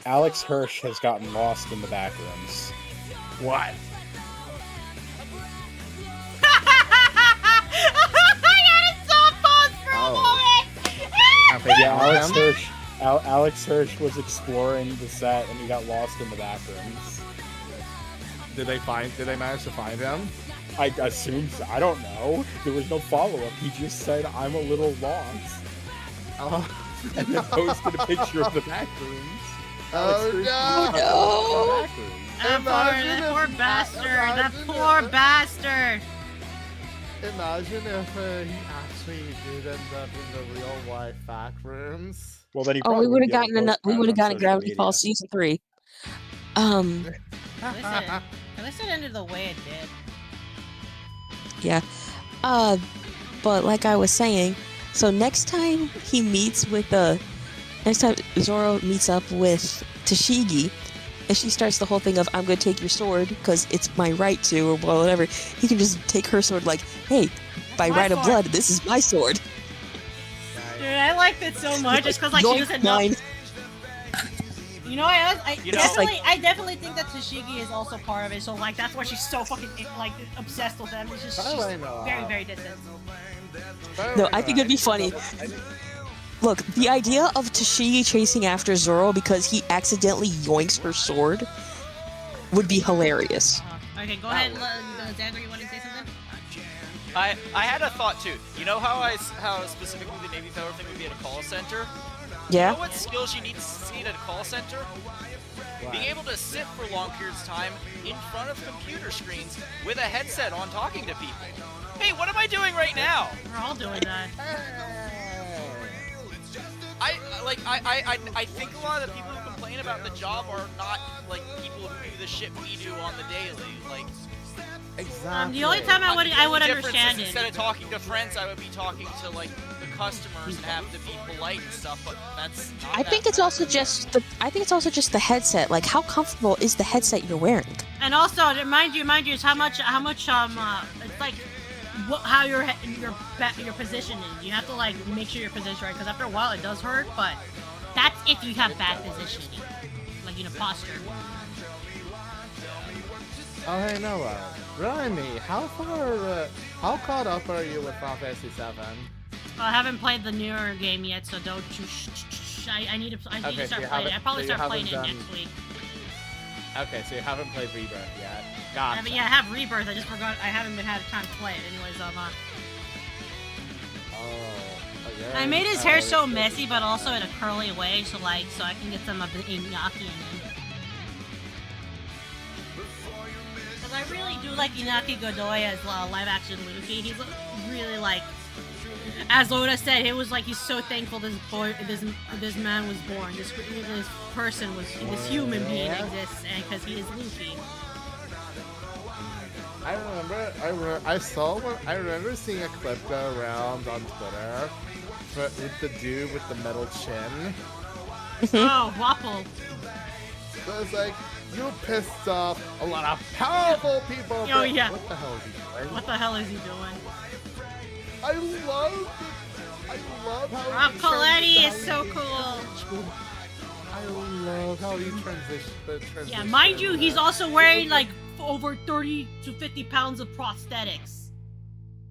Alex Hirsch has gotten lost in the back rooms. What? Yeah, Alex Hirsch was exploring the set and he got lost in the back rooms. Did they manage to find him? I assume so. I don't know. There was no follow-up. He just said, "I'm a little lost." Oh. And then posted a picture of the back rooms. Oh no! That poor bastard! That poor bastard! Imagine if he actually did end up in the real life back rooms. Well, then he we would have gotten Gravity Falls season 3. At least it ended the way it did. Yeah. But like I was saying, so next time Zoro meets up with Tashigi, and she starts the whole thing of, I'm gonna take your sword because it's my right to, or whatever, he can just take her sword like, hey, by right of blood, this is my sword. Dude, I liked it so much just because, like, she doesn't know. You know, I definitely think that Tashigi is also part of it, so, like, that's why she's so fucking, like, obsessed with them. It's just, she's very, very distant. No, I think it'd be funny. Look, the idea of Tashigi chasing after Zoro because he accidentally yoinks her sword would be hilarious. Okay, go ahead, Xander, you want to say something? I had a thought too. You know how specifically the Navy Power thing would be at a call center? Yeah. You know what skills you need to see at a call center? Wow. Being able to sit for long periods of time in front of computer screens with a headset on talking to people. Hey, what am I doing right now? We're all doing that. I think a lot of the people who complain about the job are not like people who do the shit we do on the daily. Like, exactly. The only time I would understand it. Instead of talking to friends, I would be talking to like the customers and have to be polite and stuff. But that's. I think it's also just the headset. Like, how comfortable is the headset you're wearing? And also, mind you, is how much it's like. How your positioning. You have to like make sure your position right, because after a while it does hurt, but that's if you have bad positioning, like posture. Oh hey Noah, remind me, how caught up are you with Final Fantasy VII? I haven't played the newer game yet, so don't you. I need to start playing it. I probably start playing it next week. Okay, so you haven't played Rebirth yet. Gotcha. I have Rebirth. I just forgot. I haven't had time to play it. Anyways, okay. I made his hair so messy, but also in a curly way, so I can get some of the Inaki in him. Because I really do like Inaki Godoy as live-action Luffy. He's really like, as Oda said, it was like he's so thankful this man was born. This human being exists, and because he is Luffy. I remember seeing a clip go around on Twitter with the dude with the metal chin. Oh, Wapple. So it's like, you pissed off a lot of powerful people. Oh yeah. What the hell is he doing? What the hell is he doing? I love how Rob Coletti is so cool. I love how he transition. Yeah, mind you, he's also wearing like over 30 to 50 pounds of prosthetics.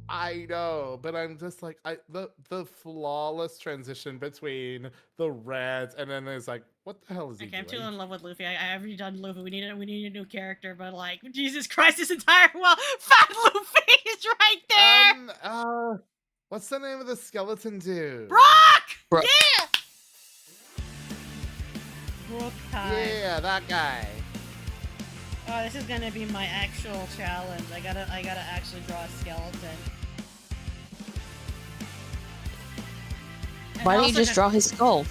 I know, but I'm just like, the flawless transition between the reds and then it's like, what the hell is he doing? I'm too in love with Luffy. I already done Luffy. We need a new character, but like, Jesus Christ, this entire Fat Luffy is right there. What's the name of the skeleton dude? Brock! Brock. Yeah. Brook time. Yeah, that guy. Oh, this is gonna be my actual challenge. I gotta actually draw a skeleton. Why don't you just draw his skull?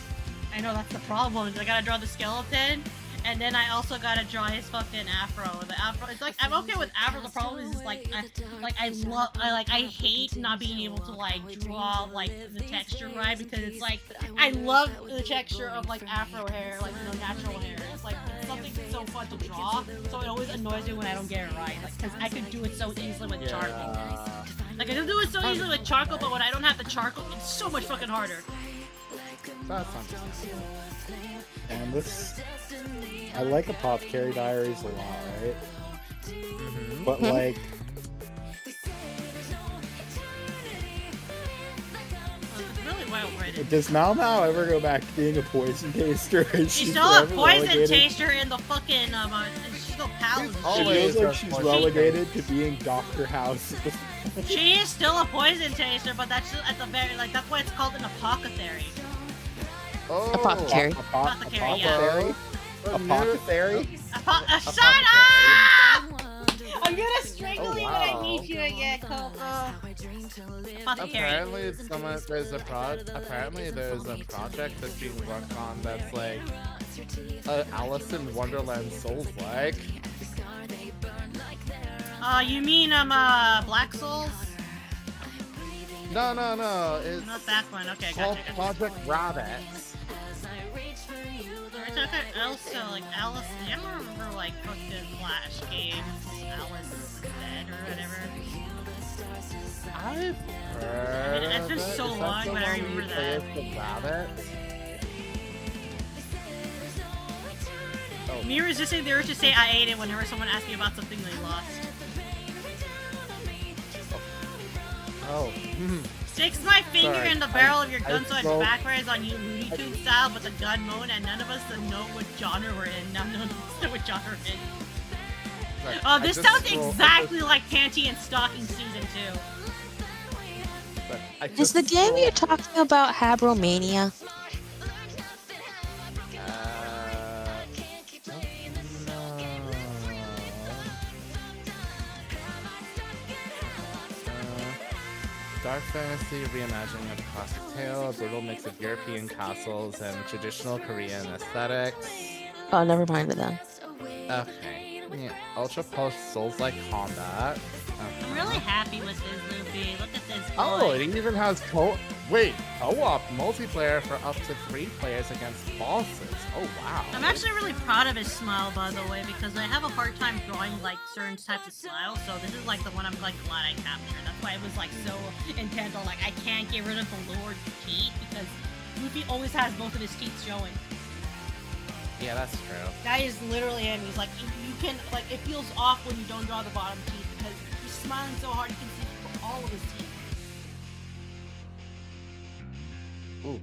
I know, that's the problem. I gotta draw the skeleton, And then I also gotta draw his fucking afro. The afro, it's like I'm okay with afro. The problem is like I hate not being able to like draw like the texture right, because it's like I love the texture of like afro hair, like natural hair. It's like it's something so fun to draw. So it always annoys me when I don't get it right, like because I could do it so easily with charcoal. Like I can do it so easily with charcoal, but when I don't have the charcoal, it's so much fucking harder. That's understandable. And this, I like Apothecary Diaries a lot, right? But like, It's really well written. does Mao Mao ever go back to being a poison taster? She's still a poison taster in the fucking she's still paladin. It feels like she's relegated to being Dr. House. She is still a poison taster, but that's just at the very that's why it's called an apothecary. Oh, Apothecary. Apothecary, yeah. Apothecary? Shut up! I'm gonna strangle you when I meet you again, Coco. Apothecary. Apparently there's a project that's being worked on that's like Alice in Wonderland Souls-like. You mean Black Souls? No. It's not that one. Okay, called gotcha. Project Rabbit. Also, like Alice, I don't remember like fucking Flash game, Alice Dead or whatever. I've heard. It's been so long, but I remember that. Rabbit? Oh. Me resisting the urge to say I ate it whenever someone asks me about something they lost. Oh. Sticks my finger in the barrel of your gun so it's backwards on you Looney Tunes style, but the gun moan, and none of us know what genre we're in. None of us know what genre we're in. Oh, this sounds exactly like Panty and Stocking Season 2. Is the game you're talking about Habromania? Dark fantasy reimagining of a classic tale, a brutal mix of European castles and traditional Korean aesthetics. Oh, never mind it then. Okay. Yeah. Ultra post Souls-like combat. I'm really happy with this, Luffy. Look at this boy. Oh, it even has co-op multiplayer for up to 3 players against bosses. Oh wow. I'm actually really proud of his smile, by the way, because I have a hard time drawing like certain types of styles, so this is like the one I'm like glad I captured. That's why it was like so intense. Like I can't get rid of the lower teeth because Luffy always has both of his teeth showing. Yeah, that's true. That is literally him. He's like, you can, like, it feels off when you don't draw the bottom teeth because he's smiling so hard you can see all of his teeth. Ooh.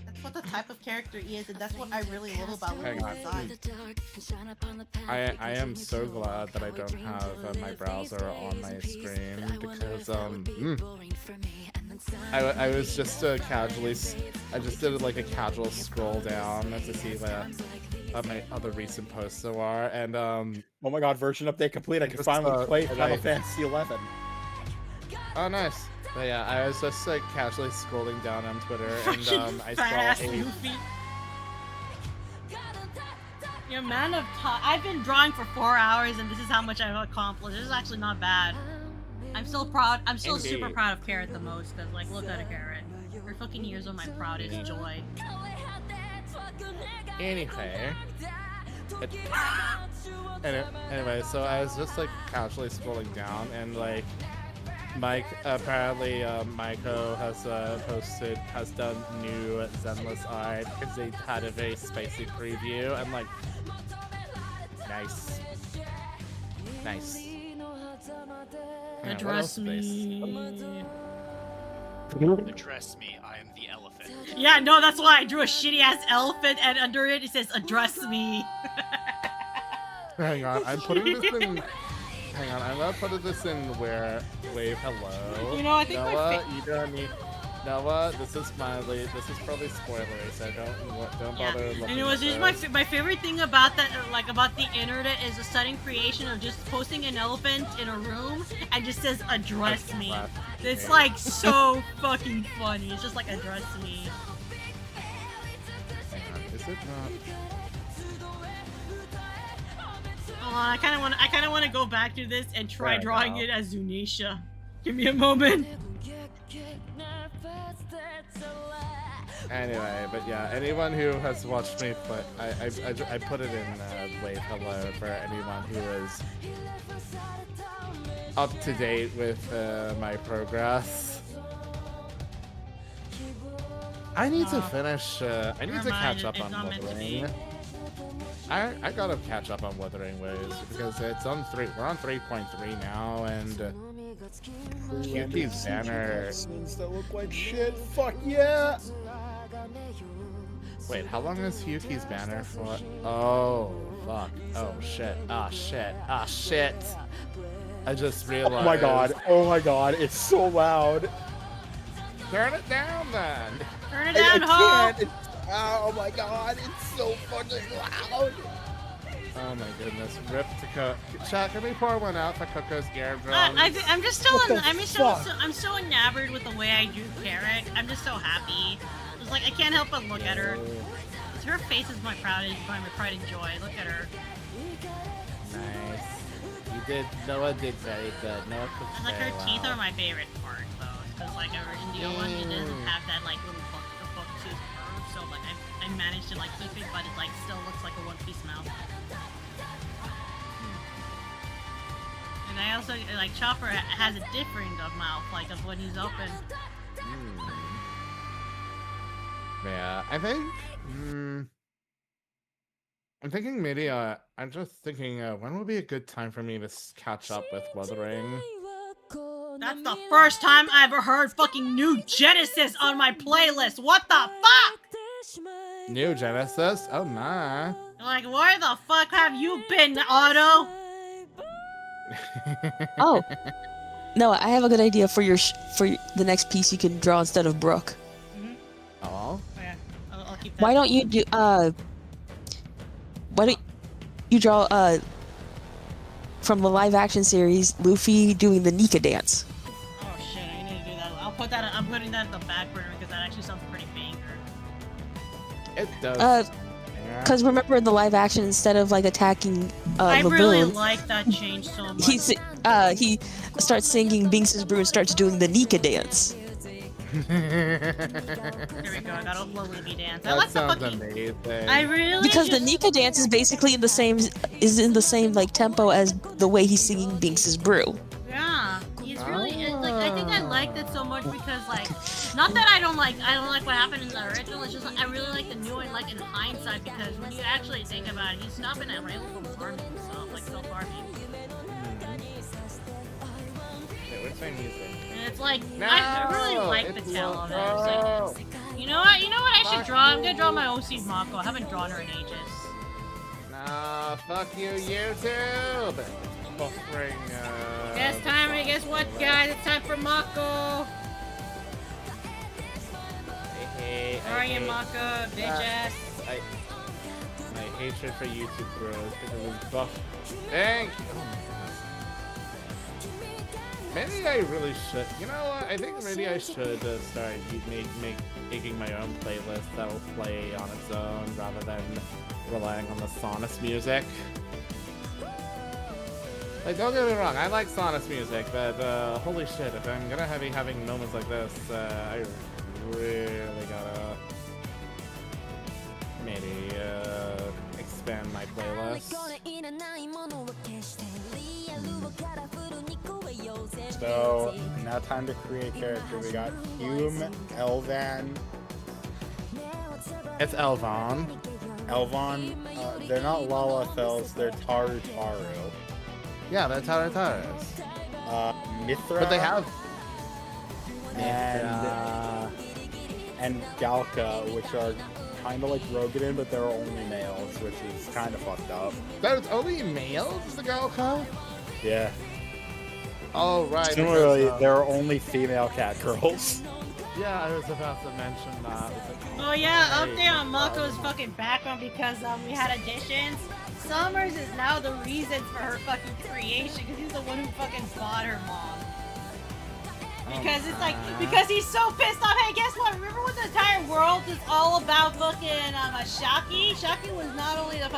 That's what the type of character he is, and that's what I really love about Luffy's design. I am so glad that I don't have my browser on my screen because I was just I just did like a casual scroll down to see what my other recent posts are, and oh my god, version update complete! I can finally play Final Fantasy 11. Oh nice. But yeah, I was just like casually scrolling down on Twitter, and I saw Luffy. The amount of time I've been drawing for 4 hours, and this is how much I've accomplished. This is actually not bad. I'm still proud. I'm still super proud of Carrot the most, because like, look at a Carrot. For fucking years of my proudest joy. Anyway, so I was just like casually scrolling down, and like Mike, apparently Maiko has done new Zenless art because they had a very spicy preview. I'm like, nice. Address me. Address me, I am the elephant. Yeah, no, that's why I drew a shitty ass elephant, and under it says address me. Hang on, I'm putting this in. Hang on, I'm gonna put this in wave hello. You know, I think Noah, you don't need. Noah, this is probably spoilery, so don't bother looking. And it was just my favorite thing about that, like about the internet, is the sudden creation of just posting an elephant in a room and just says address me. It's like so fucking funny. It's just like address me. Hang on, is it not? Hold on, I kind of want to go back to this and try There we drawing go. it as Zunisha. Give me a moment. Anyway, but yeah, anyone who has watched me play, I put it in wait hello for anyone who is up to date with my progress. I need to finish. I need Never to mind, catch up it's on not meant to be. Wuthering. I gotta catch up on Wuthering Waves because it's on 3. We're on 3.3 now, and Yuki's banner. That look like shit. Fuck yeah! Wait, how long is Yuki's banner for? Oh fuck! Oh shit! Ah shit! Ah shit! I just realized. Oh my god! Oh my god! It's so loud. Turn it down then. Turn it down, Ho! I can't. Oh my god! It's so fucking loud. Oh my goodness! Rip to Coco. Chat, can we pour one out for Coco's gear drawings? I'm just still What the I'm so enamored with the way I drew Carrick. I'm just so happy. It's like I can't help but look at her. Her face is my pride and joy. Look at her. Nice. You did. Noah did very good. Noah cooked And like very her well. teeth are my favorite part though, because like her Indio one, it doesn't have that like little book tooth curve, so like I managed to like keep it, but it like still looks like a one-piece mouth. And I also like Chopper has a different mouth, like of when he's open. Yeah, I think. I'm thinking maybe. I'm just thinking. When would be a good time for me to catch up with Wuthering? That's the first time I ever heard fucking New Genesis on my playlist. What the fuck? New Genesis? Oh my. Like, where the fuck have you been, Otto? Oh. No, I have a good idea for the next piece you can draw instead of Brooke. Oh. Yeah, I'll keep that. Why don't you do why don't you draw from the live action series Luffy doing the Nika dance? Oh shit, I need to do that. I'm putting that in the back burner because that actually sounds pretty banger. It does. Because remember in the live action, instead of like attacking I Laboon, really like that change so much. he starts singing Binks' Brew and starts doing the Nika dance. There we go, I got a Luffy dance. I That like the sounds fucking... amazing. I really Because the just... Nika dance is basically in the same like tempo as the way he's singing Binks' Brew. Yeah, he's really like I think I liked it so much because like not that I don't like what happened in the original, it's just like I really like the new one like in hindsight because when you actually think about it, he's stopping at Rainbow from farming himself, like self-farming. Wait, where's my music? And it's like No, I really like the it's tale of it. so- It's like, you know what I should draw? I'm gonna draw my OC Mako. I haven't drawn her in ages. Nah, fuck you, YouTube! Buffering, Guess what, guys? It's time for Mako. Where are you, Mako? Bitch ass. My hatred for YouTube grows because it was buff. Thank you. Maybe I really should. You know what? I think maybe I should start making my own playlist that will play on its own rather than relying on the Sonus music. Like, don't get me wrong, I like Sonus music, but holy shit, if I'm gonna be having moments like this, I really gotta maybe expand my playlist. So now time to create character. We got Hume, Elvan. It's Elvan. Elvan. They're not Lalafels. They're Taru Taru. Yeah, they're Taru-Tarus. Mithra. But they have. And Galka, which are kind of like Rogadin, but they're only males, which is kind of fucked up. There's only males, the Galka? Yeah. Oh, right. Similarly, because, there are only female cat girls. Yeah, I was about to mention that. Oh yeah, update on Mako's fucking background because we had additions. Summers is now the reason for her fucking creation because he's the one who fucking bought her mom. Because it's like, because he's so pissed off. Hey, guess what? Remember when the entire world is all about fucking Shaki. Shaki was not only the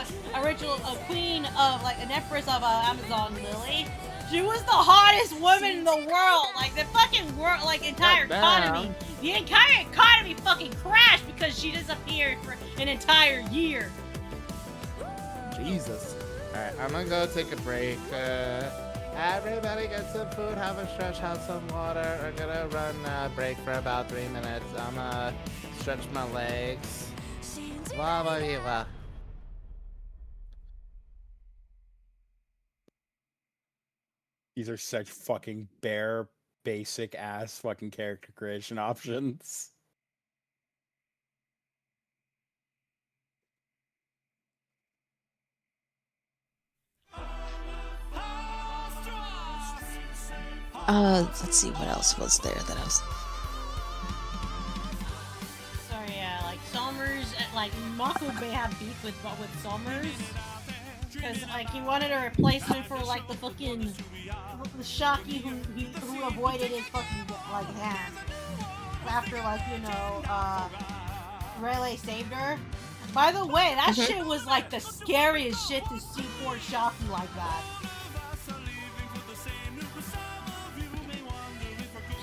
original queen of, like, an empress of Amazon Lily, she was the hottest woman in the world. Like, the fucking world, like, entire economy. The entire economy fucking crashed because she disappeared for an entire year. Jesus. Alright, I'm gonna go take a break. Everybody get some food, have a stretch, have some water. I'm gonna run a break for about 3 minutes. I'm gonna stretch my legs. Blah, blah, blah, blah. These are such fucking bare, basic ass fucking character creation options. Let's see what else was there that I was. So yeah, like Somers, like Mako may have beef with Somers because like he wanted a replacement for like the fucking the Shaki who avoided his fucking like hand after like Rayleigh saved her. By the way, that shit was like the scariest shit to see poor Shaki like that.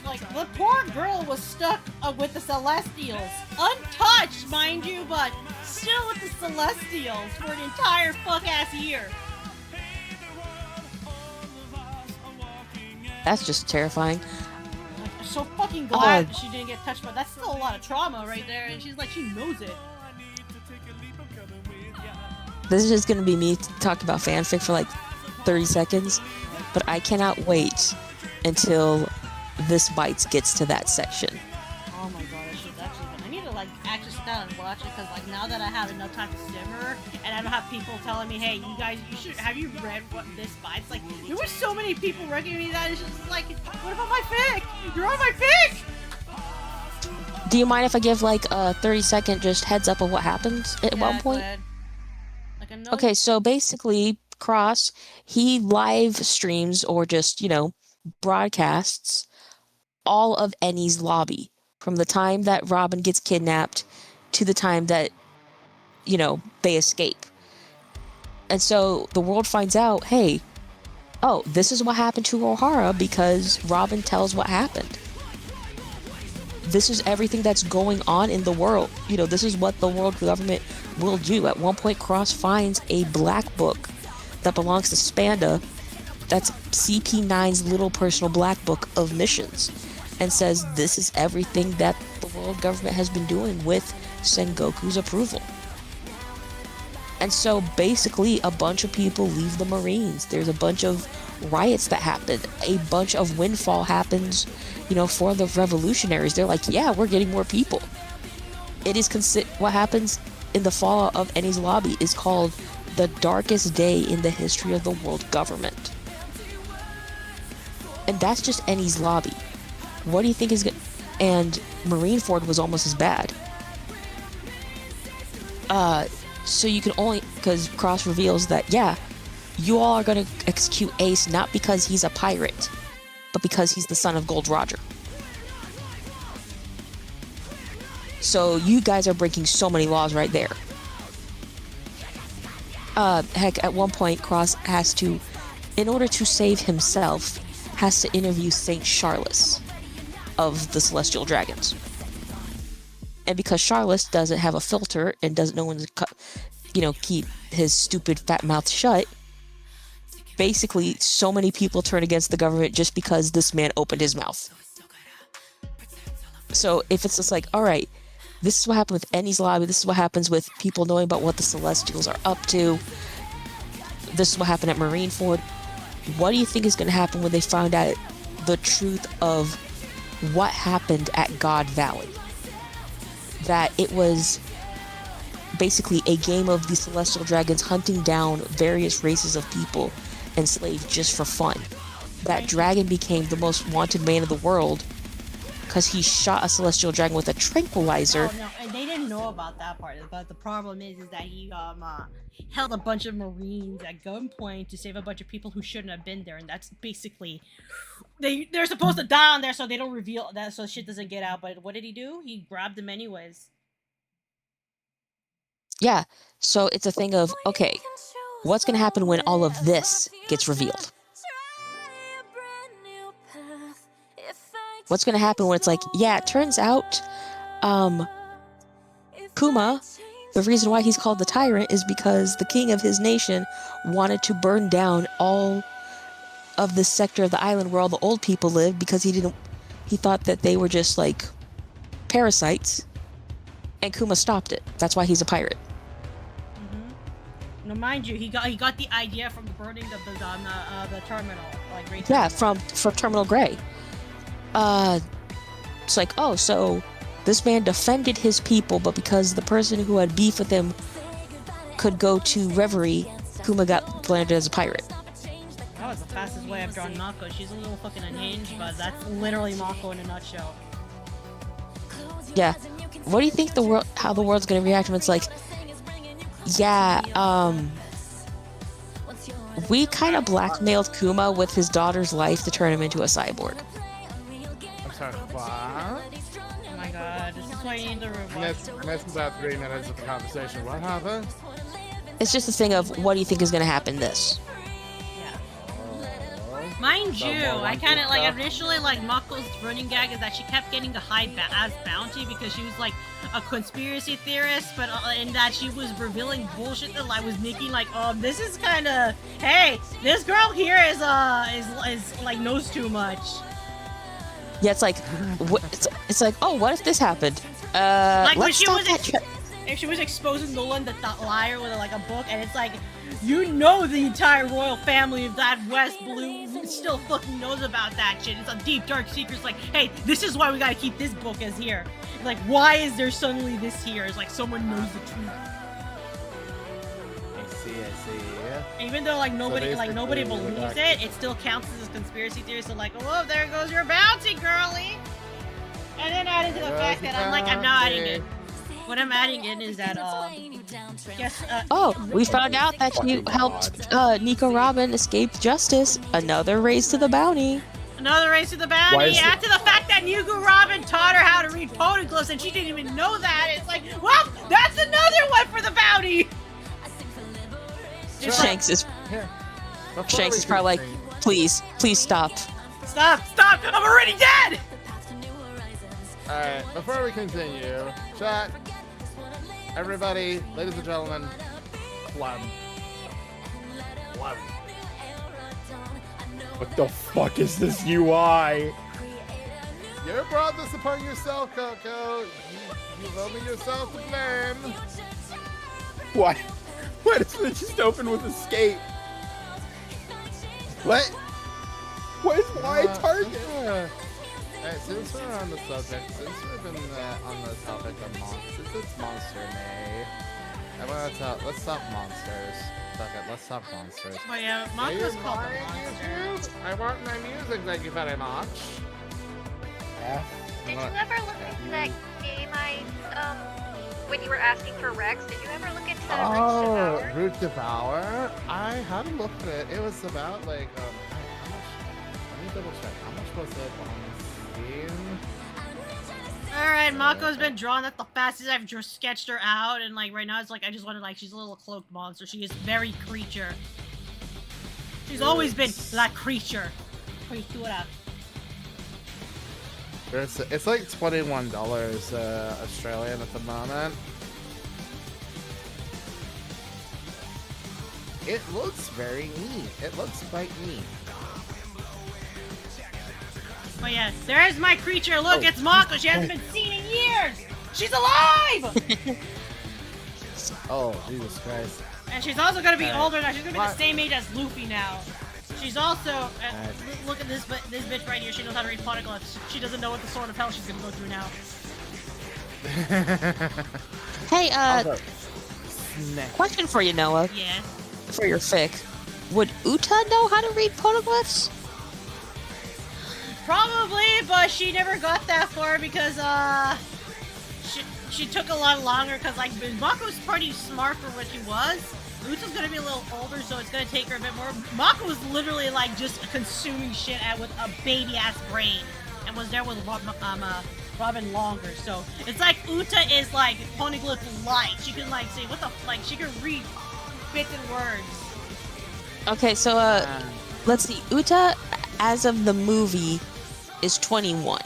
Like, the poor girl was stuck with the Celestials. Untouched, mind you, but still with the Celestials for an entire fuck-ass year. That's just terrifying. Like, I'm so fucking glad she didn't get touched, but that's still a lot of trauma right there, and she's like, she knows it. This is just gonna be me talking about fanfic for like 30 seconds, but I cannot wait until this Bites gets to that section. Oh my god, I need to like actually sit down and watch it because like now that I have enough time to simmer and I don't have people telling me, hey, you guys, have you read what this Bites? Like, there were so many people recommending me that, and it's just like, what about my fic? You're on my fic! Do you mind if I give like a 30-second just heads up of what happens at one point? Okay, so basically, Cross, he live streams or just, broadcasts all of Ennie's lobby from the time that Robin gets kidnapped to the time that, they escape. And so the world finds out, hey, oh, this is what happened to O'Hara because Robin tells what happened. This is everything that's going on in the world. This is what the world government will do. At one point, Cross finds a black book that belongs to Spanda. That's CP9's little personal black book of missions, and says this is everything that the world government has been doing with Sengoku's approval. And so basically a bunch of people leave the Marines. There's a bunch of riots that happen. A bunch of windfall happens, for the revolutionaries. They're like, yeah, we're getting more people. It is what happens in the fallout of Ennie's lobby is called the darkest day in the history of the world government. And that's just Ennie's lobby. What do you think is good? And Marineford was almost as bad. So you can only, because Cross reveals that, yeah, you all are going to execute Ace not because he's a pirate, but because he's the son of Gold Roger. So you guys are breaking so many laws right there. Heck, at one point, Cross has to, in order to save himself, has to interview Saint Charles of the Celestial Dragons. And because Charles doesn't have a filter and doesn't know when to keep his stupid fat mouth shut, basically so many people turn against the government just because this man opened his mouth. So if it's just like, all right, this is what happened with Ennie's lobby, this is what happens with people knowing about what the Celestials are up to, this is what happened at Marineford, what do you think is going to happen when they find out the truth of what happened at God Valley? That it was basically a game of the Celestial Dragons hunting down various races of people enslaved just for fun. That dragon became the most wanted man in the world because he shot a Celestial Dragon with a tranquilizer. Oh no, and they didn't know about that part, but the problem is that he held a bunch of Marines at gunpoint to save a bunch of people who shouldn't have been there, and that's basically they're supposed to die on there so they don't reveal that, so shit doesn't get out. But what did he do? He grabbed them anyways. Yeah, so it's a thing of, okay, what's going to happen when all of this gets revealed? What's going to happen when it's like, yeah, it turns out Kuma, the reason why he's called the Tyrant is because the king of his nation wanted to burn down all of this sector of the island where all the old people live because he thought that they were just like parasites, and Kuma stopped it. That's why he's a pirate. Now, mind you, he got the idea from the burning of the terminal, like Great Yeah, Terminal. from Terminal Gray. It's like, oh, so this man defended his people, but because the person who had beef with him could go to Reverie, Kuma got landed as a pirate. That was the fastest way I've drawn Mako. She's a little fucking unhinged, but that's literally Mako in a nutshell. Yeah. What do you think how the world's gonna react when it's like, yeah, we kind of blackmailed Kuma with his daughter's life to turn him into a cyborg. I'm sorry, what? Oh my god, this is why you need to rewatch. I missed about 3 minutes of the conversation. What happened? It's just a thing of, what do you think is gonna happen this? Mind Some you, more I kind of wonky like stuff. initially like Mako's running gag is that she kept getting to hide as Bounty because she was like a conspiracy theorist, but in that she was revealing bullshit that like was making like, this is kind of, hey, this girl here is like knows too much. Yeah, it's like, it's like, oh, what if this happened? Like when let's she stop was that if she was exposing Nolan the liar with like a book, and it's like, you know, the entire royal family of that West Blue still fucking knows about that shit. It's a deep dark secret. It's like, hey, this is why we gotta keep this book as here. Like, why is there suddenly this here? It's like someone knows the truth. I see. Even though like nobody basically, believes it still counts as a conspiracy theory. So like, oh, there goes your bounty, girly. And then added to the fact that I'm not adding it. What I'm adding in is that we found out that you helped Nico Robin escape justice. Another raise to the bounty. Another raise to the bounty. Add to the fact that Nico Robin taught her how to read poneglyphs and she didn't even know that. It's like, well, that's another one for the bounty. Shanks is probably like, please stop. Stop! I'm already dead! Alright, before we continue, chat, everybody, ladies and gentlemen, Plum. What the fuck is this UI? You brought this upon yourself, Coco. You've only yourself to blame. Why? Why doesn't it just open with escape? What? What is my target? Alright, since we're on the subject, since we've been on the topic of monsters, since it's Monster May, I want to talk, let's talk monsters. Fuck it, let's talk monsters. Oh yeah, Monster's called Monster. I want my music, thank you very much. Yeah. Did you ever look into that game when you were asking for Rex, did you ever look into Root Devour? I had a look at it. It was about like, how much, let me double check. How much was it on Steam? Alright, Mako's been drawn at the fastest I've just sketched her out, and like right now it's like I just wanted like she's a little cloaked monster. She is very creature. She's always been that creature. What up? It's like $21 Australian at the moment. It looks very neat. It looks quite neat. Oh yeah, there's my creature. Look, it's Mako. She hasn't been seen in years. She's alive. Oh, Jesus Christ. And she's also gonna be older now. She's gonna be the same age as Luffy now. She's also look at this bitch right here. She knows how to read poneglyphs. She doesn't know what the sword of hell she's gonna go through now. Hey, question for you, Noah. Yeah. For your fic, would Uta know how to read poneglyphs? Probably, but she never got that far because she took a lot longer because like Mako's pretty smart for what she was. Uta's gonna be a little older, so it's gonna take her a bit more. Mako was literally like just consuming shit with a baby ass brain, and was there with Robin longer. So it's like Uta is like Poneglyph light. She can like say what the like she can read bits and words. Okay, so let's see. Uta, as of the movie, is 21.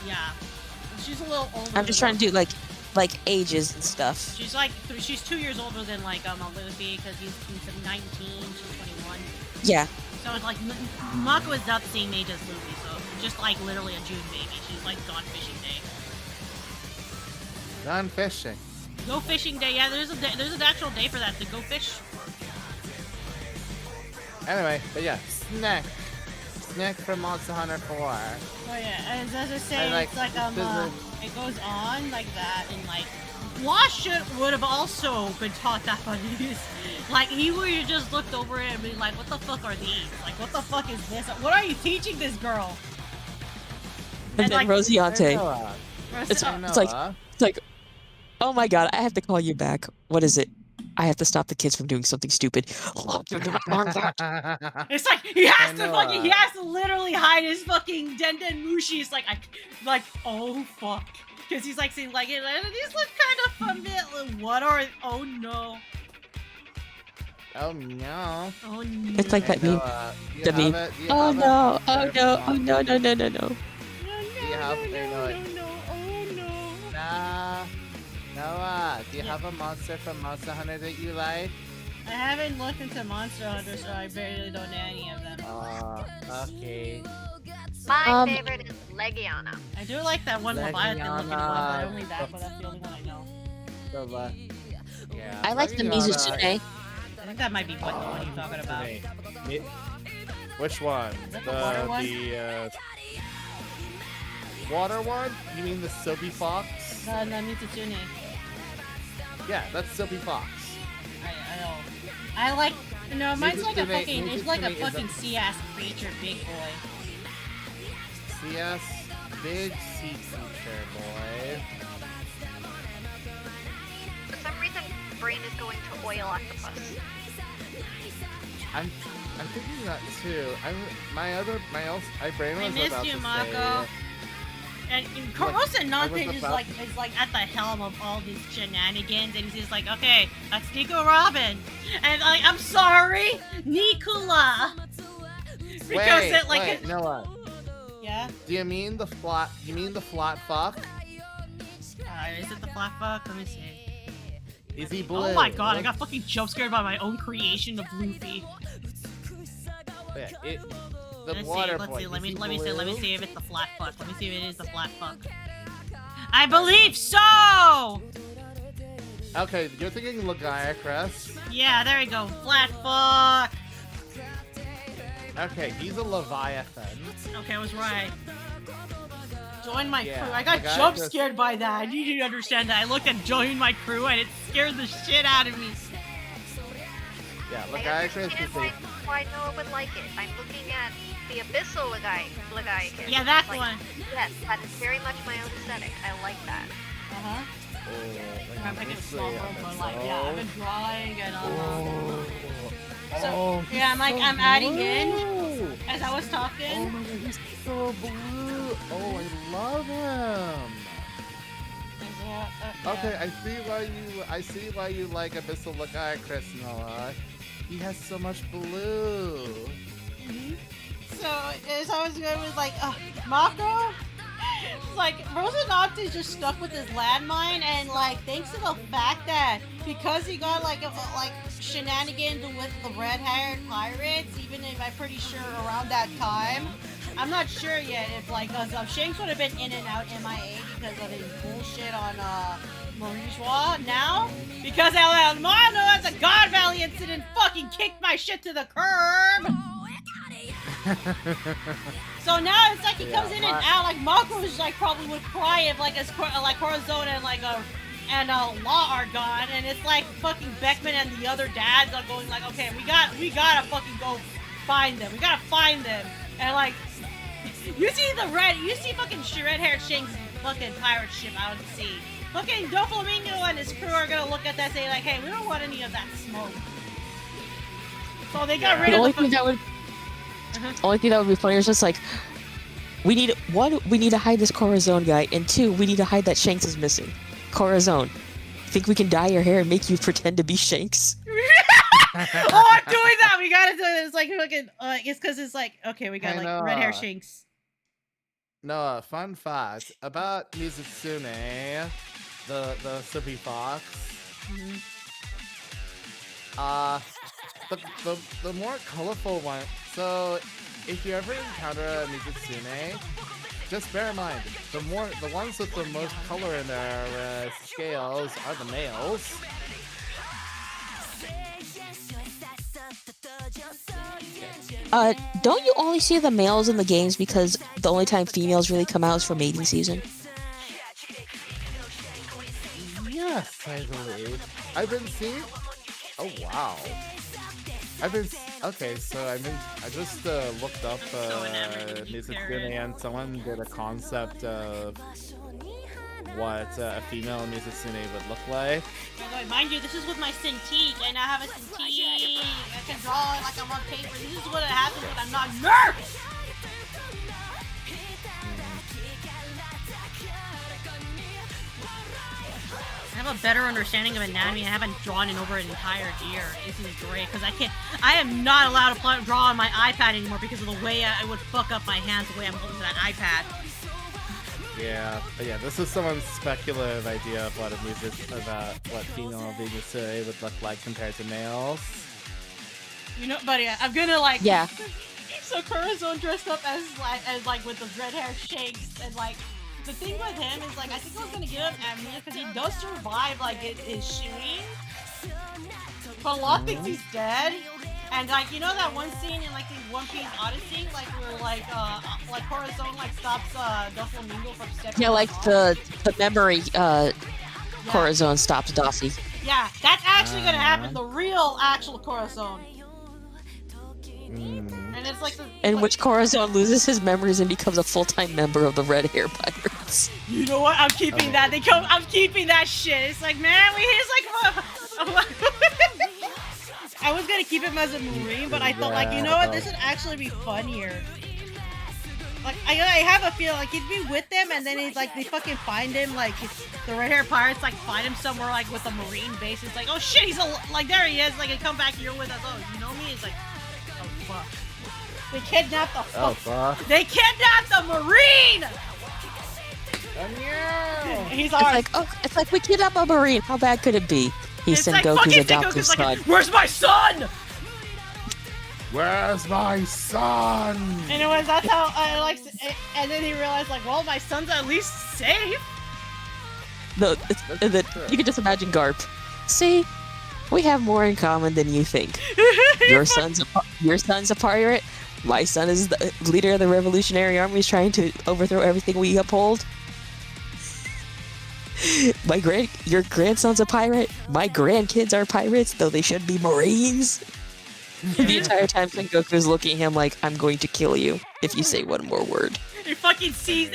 Yeah, she's a little older. I'm just trying to do like ages and stuff. She's like she's 2 years older than like Luffy because he's 19, she's 21. Yeah. So it's like Mako is not the same age as Luffy, so just like literally a June baby. She's like gone fishing day. Gone fishing. Go fishing day. Yeah, there's an actual day for that to go fish. Anyway, but yeah, Snack from Monster Hunter 4. Oh yeah, as I was saying, like, it's like it goes on like that, and like Wash would have also been taught that by these. Like he would have just looked over it and be like, "What the fuck are these? Like, what the fuck is this? What are you teaching this girl?" And then like, Rosiante. It's like, oh my god, I have to call you back. What is it? I have to stop the kids from doing something stupid. It's like he has to literally hide his fucking Denden Mushi. It's like oh fuck, because he's like saying like these look kind of familiar. What are oh no. Oh no. Oh no. It's like that meme. The meme. Oh no. Oh no. Oh no. No. No. No. No. Do you have Noah, do you have a monster from Monster Hunter that you like? I haven't looked into Monster Hunter, so I barely don't know any of them. Okay. My favorite is Legiana. I do like that one Leviathan looking one, but only that, but that's the only one I know. Yeah. I like the Mizusune. I think that might be what the one you're talking about. Which one? The water one? Water one? You mean the Soapy Fox? No, Mitsune. Yeah, that's Soapy Fox. I know. I like. No, mine's like a fucking. It's like a fucking sea-ass creature, big boy. Sea-ass, big sea creature, boy. For some reason, brain is going to oil octopus. I'm thinking that too. My brain was about to Mako. say. And Kurosa Nante is like at the helm of all these shenanigans, and he's just like, okay, that's Nico Robin, and like, I'm sorry, Nikula, because wait, Noah. Yeah. Do you mean the flat? You mean the flat fuck? Is it the flat fuck? Let me see. Is he blue? Oh my god, I got fucking jump scared by my own creation of Luffy. Yeah, Let's see. Let me see if it's the flat fuck. Let me see if it is the flat fuck. I believe so! Okay, you're thinking Legaia Crest? Yeah, there you go. Flat fuck! Okay, he's a Leviathan. Okay, I was right. Join my Yeah, crew. I got Legaia jump Crest- scared by that. I need you to understand that. I looked at join my crew and it scared the shit out of me. Yeah, I Legaia Crest understand is why Noah would like it. I'm looking at the Abyssal Legaia. Yeah, that like, one. Yes, that is very much my own aesthetic. I like that. Uh-huh. Oh, I'm making a small world, but like, yeah, I've been drawing and So, yeah, I'm adding in as I was talking. Oh my god, he's so blue. Oh, I love him. Okay, I see why you like Abyssal Legaia, Chris Noah. He has so much blue. So as I was going with like Mako, like Rosanante just stuck with his landmine, and like thanks to the fact that because he got like shenanigans with the red-haired pirates, even if I'm pretty sure around that time, I'm not sure yet if like Shanks would have been in and out MIA because of his bullshit on Marijua now, because El Hermano as a God Valley incident fucking kicked my shit to the curb. So now it's like he comes in and out. Like Mako is like probably would cry if like Corazon and Law are gone, and it's like fucking Beckman and the other dads are going like, okay, we gotta fucking go find them. We gotta find them. And like you see fucking red-haired Shanks fucking pirate ship out at sea. Fucking Doflamingo and his crew are gonna look at that and say like, hey, we don't want any of that smoke. So they got rid of the only thing that would be funny is just like We need to hide this Corazon guy, and 2, we need to hide that Shanks is missing. Corazon, think we can dye your hair and make you pretend to be Shanks? Oh, I'm doing that. We gotta do it. It's like fucking. It's because it's like okay, we got I like red hair know. Shanks. No, fun fact about Mizutsume, the Soapy Fox. The more colorful one. So, if you ever encounter a Mizutsume, just bear in mind the ones with the most color in their scales are the males. Don't you only see the males in the games because the only time females really come out is for mating season? Yes, I believe. I've been seeing. Oh wow. Okay, so I just looked up Mizutsume, and someone did a concept of what a female Mizutsume would look like. Mind you, this is with my Cintiq, and I have a Cintiq. I can draw it like I'm on paper. This is what happens when I'm not nervous. I have a better understanding of anatomy. I haven't drawn in over an entire year. This is great because I am not allowed to draw on my iPad anymore because of the way I would fuck up my hands the way I'm holding that iPad. Yeah, but yeah, this is someone's speculative idea of what what female Mizutsume would look like compared to males. You know, buddy, I'm gonna like. Yeah. So Corazon dressed up as like with the red hair Shanks, and like the thing with him is like I think I was gonna give him amnesia because he does survive like his shooting, but a lot thinks he's dead. And like you know that one scene in like the One Piece Odyssey, like where like Corazon like stops Doflamingo from stepping. Yeah, like the memory Corazon stops Dossie. Yeah, that's actually gonna happen. The real actual Corazon. And it's like in which Corazon loses his memories and becomes a full-time member of the Red Hair Pirates. You know what? I'm keeping that. I'm keeping that shit. It's like, man, I was gonna keep him as a Marine, but I thought, like, you know what? This would actually be funnier. Like, I have a feeling, like, he'd be with them, and then he's like, they fucking find him, like, the Red Hair Pirates, like, find him somewhere, like, with a Marine base. It's like, oh shit, he's like, there he is. Like, he come back here with us. Oh, you know me? It's like, oh fuck. They kidnapped the fuck. They kidnapped the Marine! Oh, He's it's like we kidnapped a Marine. How bad could it be? He's Sengoku's adopted son. Like, where's my son? Where's my son? Anyways, that's how I like. And then he realized, like, well, my son's at least safe. No, you can just imagine Garp. See, we have more in common than you think. Your son's a pirate. My son is the leader of the Revolutionary Army. He's trying to overthrow everything we uphold. Your grandson's a pirate. My grandkids are pirates, though they should be Marines. The entire time Sengoku's looking at him like, I'm going to kill you if you say one more word. He fucking sees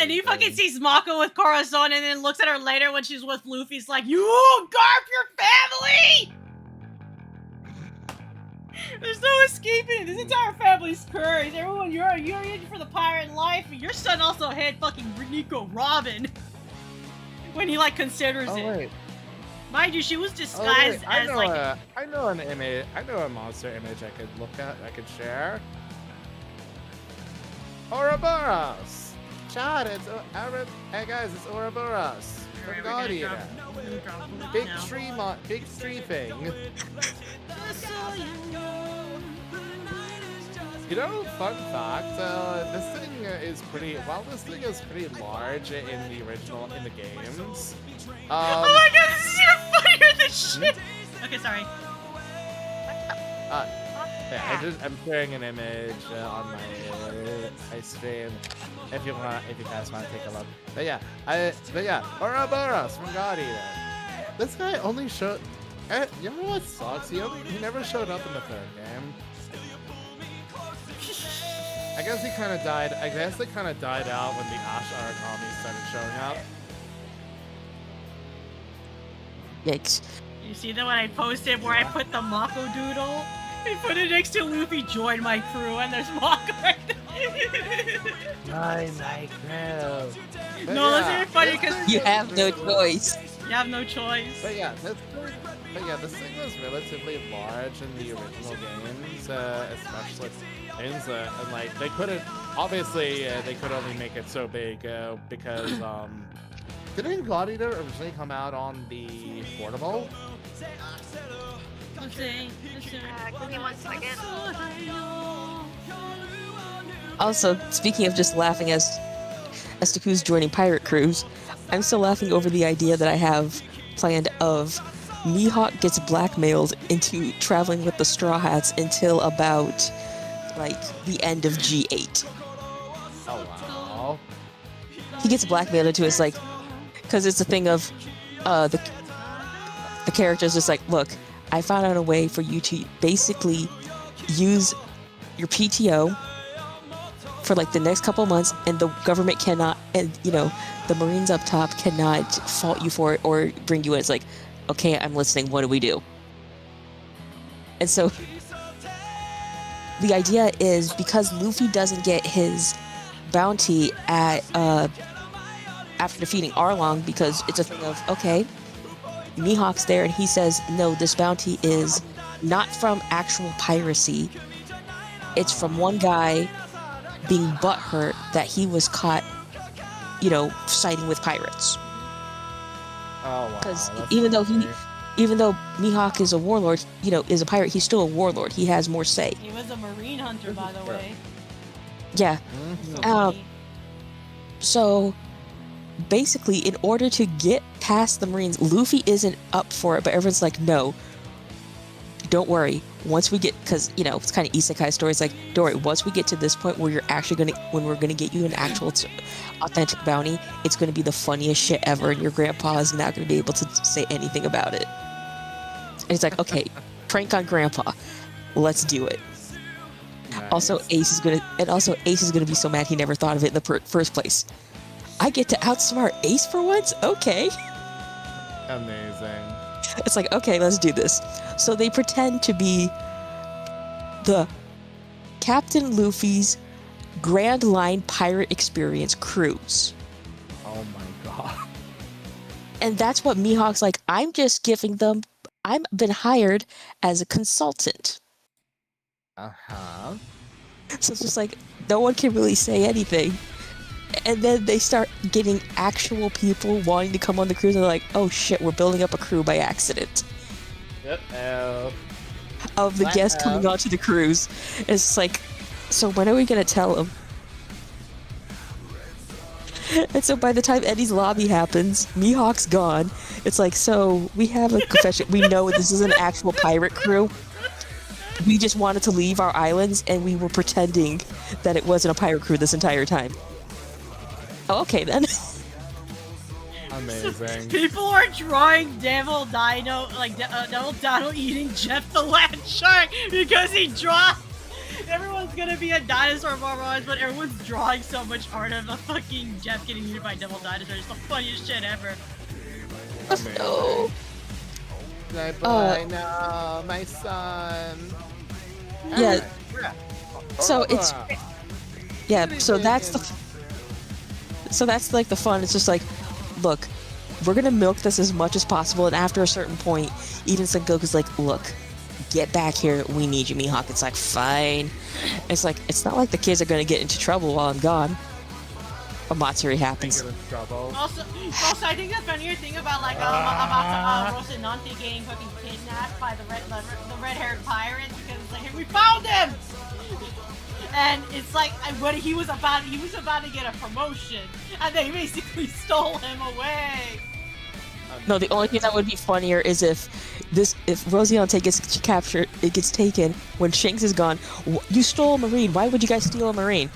Mako with Corazon and then looks at her later when she's with Luffy. He's like, you Garp your family! There's no escaping it. This entire family's cursed. Everyone, you're in for the pirate life. Your son also had fucking Nico Robin. When he like considers it. Wait. Mind you, she was disguised as like. I know an image. I know a monster image I could look at. I could share. Ouroboros. Chad, it's hey guys, it's Ouroboros from God Eater. Big tree thing. You know, fun fact, this thing is pretty large in the games. Oh my god, this is even funnier than shit! Okay, sorry. Yeah, I'm sharing an image on my stream. If you guys want to take a look. But yeah, Ouroboros from God Eater. This guy only showed. You know what sucks? He never showed up in the third game. I guess he kind of died. I guess they kind of died out when the Ash Aragami started showing up. Yikes. You see that when I posted where I put the Mako doodle? I put it next to Luffy, join my crew, and there's Mako right there. My micro. No, that's even funny because You have no choice. you have no choice. But yeah, this thing was relatively large in the original games, especially and like they couldn't. Obviously, they could only make it so big because didn't Gladiator originally come out on the portable? Let's see. Give me 1 second. Also, speaking of just laughing as to who's joining pirate crews, I'm still laughing over the idea that I have planned of Mihawk gets blackmailed into traveling with the Straw Hats until about like the end of G8. Oh wow! He gets blackmailed into it's like because it's a thing of the character's just like, look, I found out a way for you to basically use your PTO for like the next couple months, and the government cannot, and you know, the Marines up top cannot fault you for it or bring you in. It's like, okay, I'm listening. What do we do? And so the idea is because Luffy doesn't get his bounty at after defeating Arlong, because it's a thing of, okay, Mihawk's there and he says, no, this bounty is not from actual piracy. It's from one guy being butthurt that he was caught, you know, siding with pirates. Oh wow! Because even though Mihawk is a warlord, you know, is a pirate, he's still a warlord. He has more say. He was a marine hunter, by the way. Yeah. So basically, in order to get past the Marines, Luffy isn't up for it, but everyone's like, no, don't worry. Once we get, because, you know, it's kind of isekai stories, like, don't worry, once we get to this point where you're actually when we're gonna get you an actual authentic bounty, it's gonna be the funniest shit ever, and your grandpa is not gonna be able to say anything about it. And it's like, okay, prank on grandpa, let's do it. Nice. Also, Ace is gonna be so mad he never thought of it in the first place. I get to outsmart Ace for once? Okay. Amazing. It's like, okay, let's do this. So they pretend to be the Captain Luffy's Grand Line Pirate Experience cruise. Oh my god. And that's what Mihawk's like, I'm just giving them, I've been hired as a consultant. Uh-huh. So it's just like, no one can really say anything. And then they start getting actual people wanting to come on the cruise, and they're like, oh shit, we're building up a crew by accident. Uh-oh. Of the guests coming onto the cruise. It's like, so when are we gonna tell them? And so by the time Eddie's lobby happens, Mihawk's gone. It's like, so we have a confession. We know this is an actual pirate crew. We just wanted to leave our islands, and we were pretending that it wasn't a pirate crew this entire time. Oh, okay then. Amazing. People are drawing Devil Dino, like Devil Dino eating Jeff the Land Shark because he draws. Everyone's gonna be a dinosaur marvelized, but everyone's drawing so much art of a fucking Jeff getting eaten by Devil Dinosaur. It's the funniest shit ever. No. No, my son. Yeah. So it's so that's like the fun. It's just like, look, we're gonna milk this as much as possible, and after a certain point, even Sengoku's like, look, get back here, we need you, Mihawk. It's like, fine. It's like, it's not like the kids are gonna get into trouble while I'm gone. A Matsuri happens. Also, I think the funnier thing about like Rocinante getting fucking kidnapped by the red-haired pirates, because it's like, hey, we found him. And it's like, what he was about to get a promotion, and they basically stole him away. No, the only thing that would be funnier is if Rosinante gets captured, it gets taken when Shanks is gone. You stole a Marine. Why would you guys steal a Marine?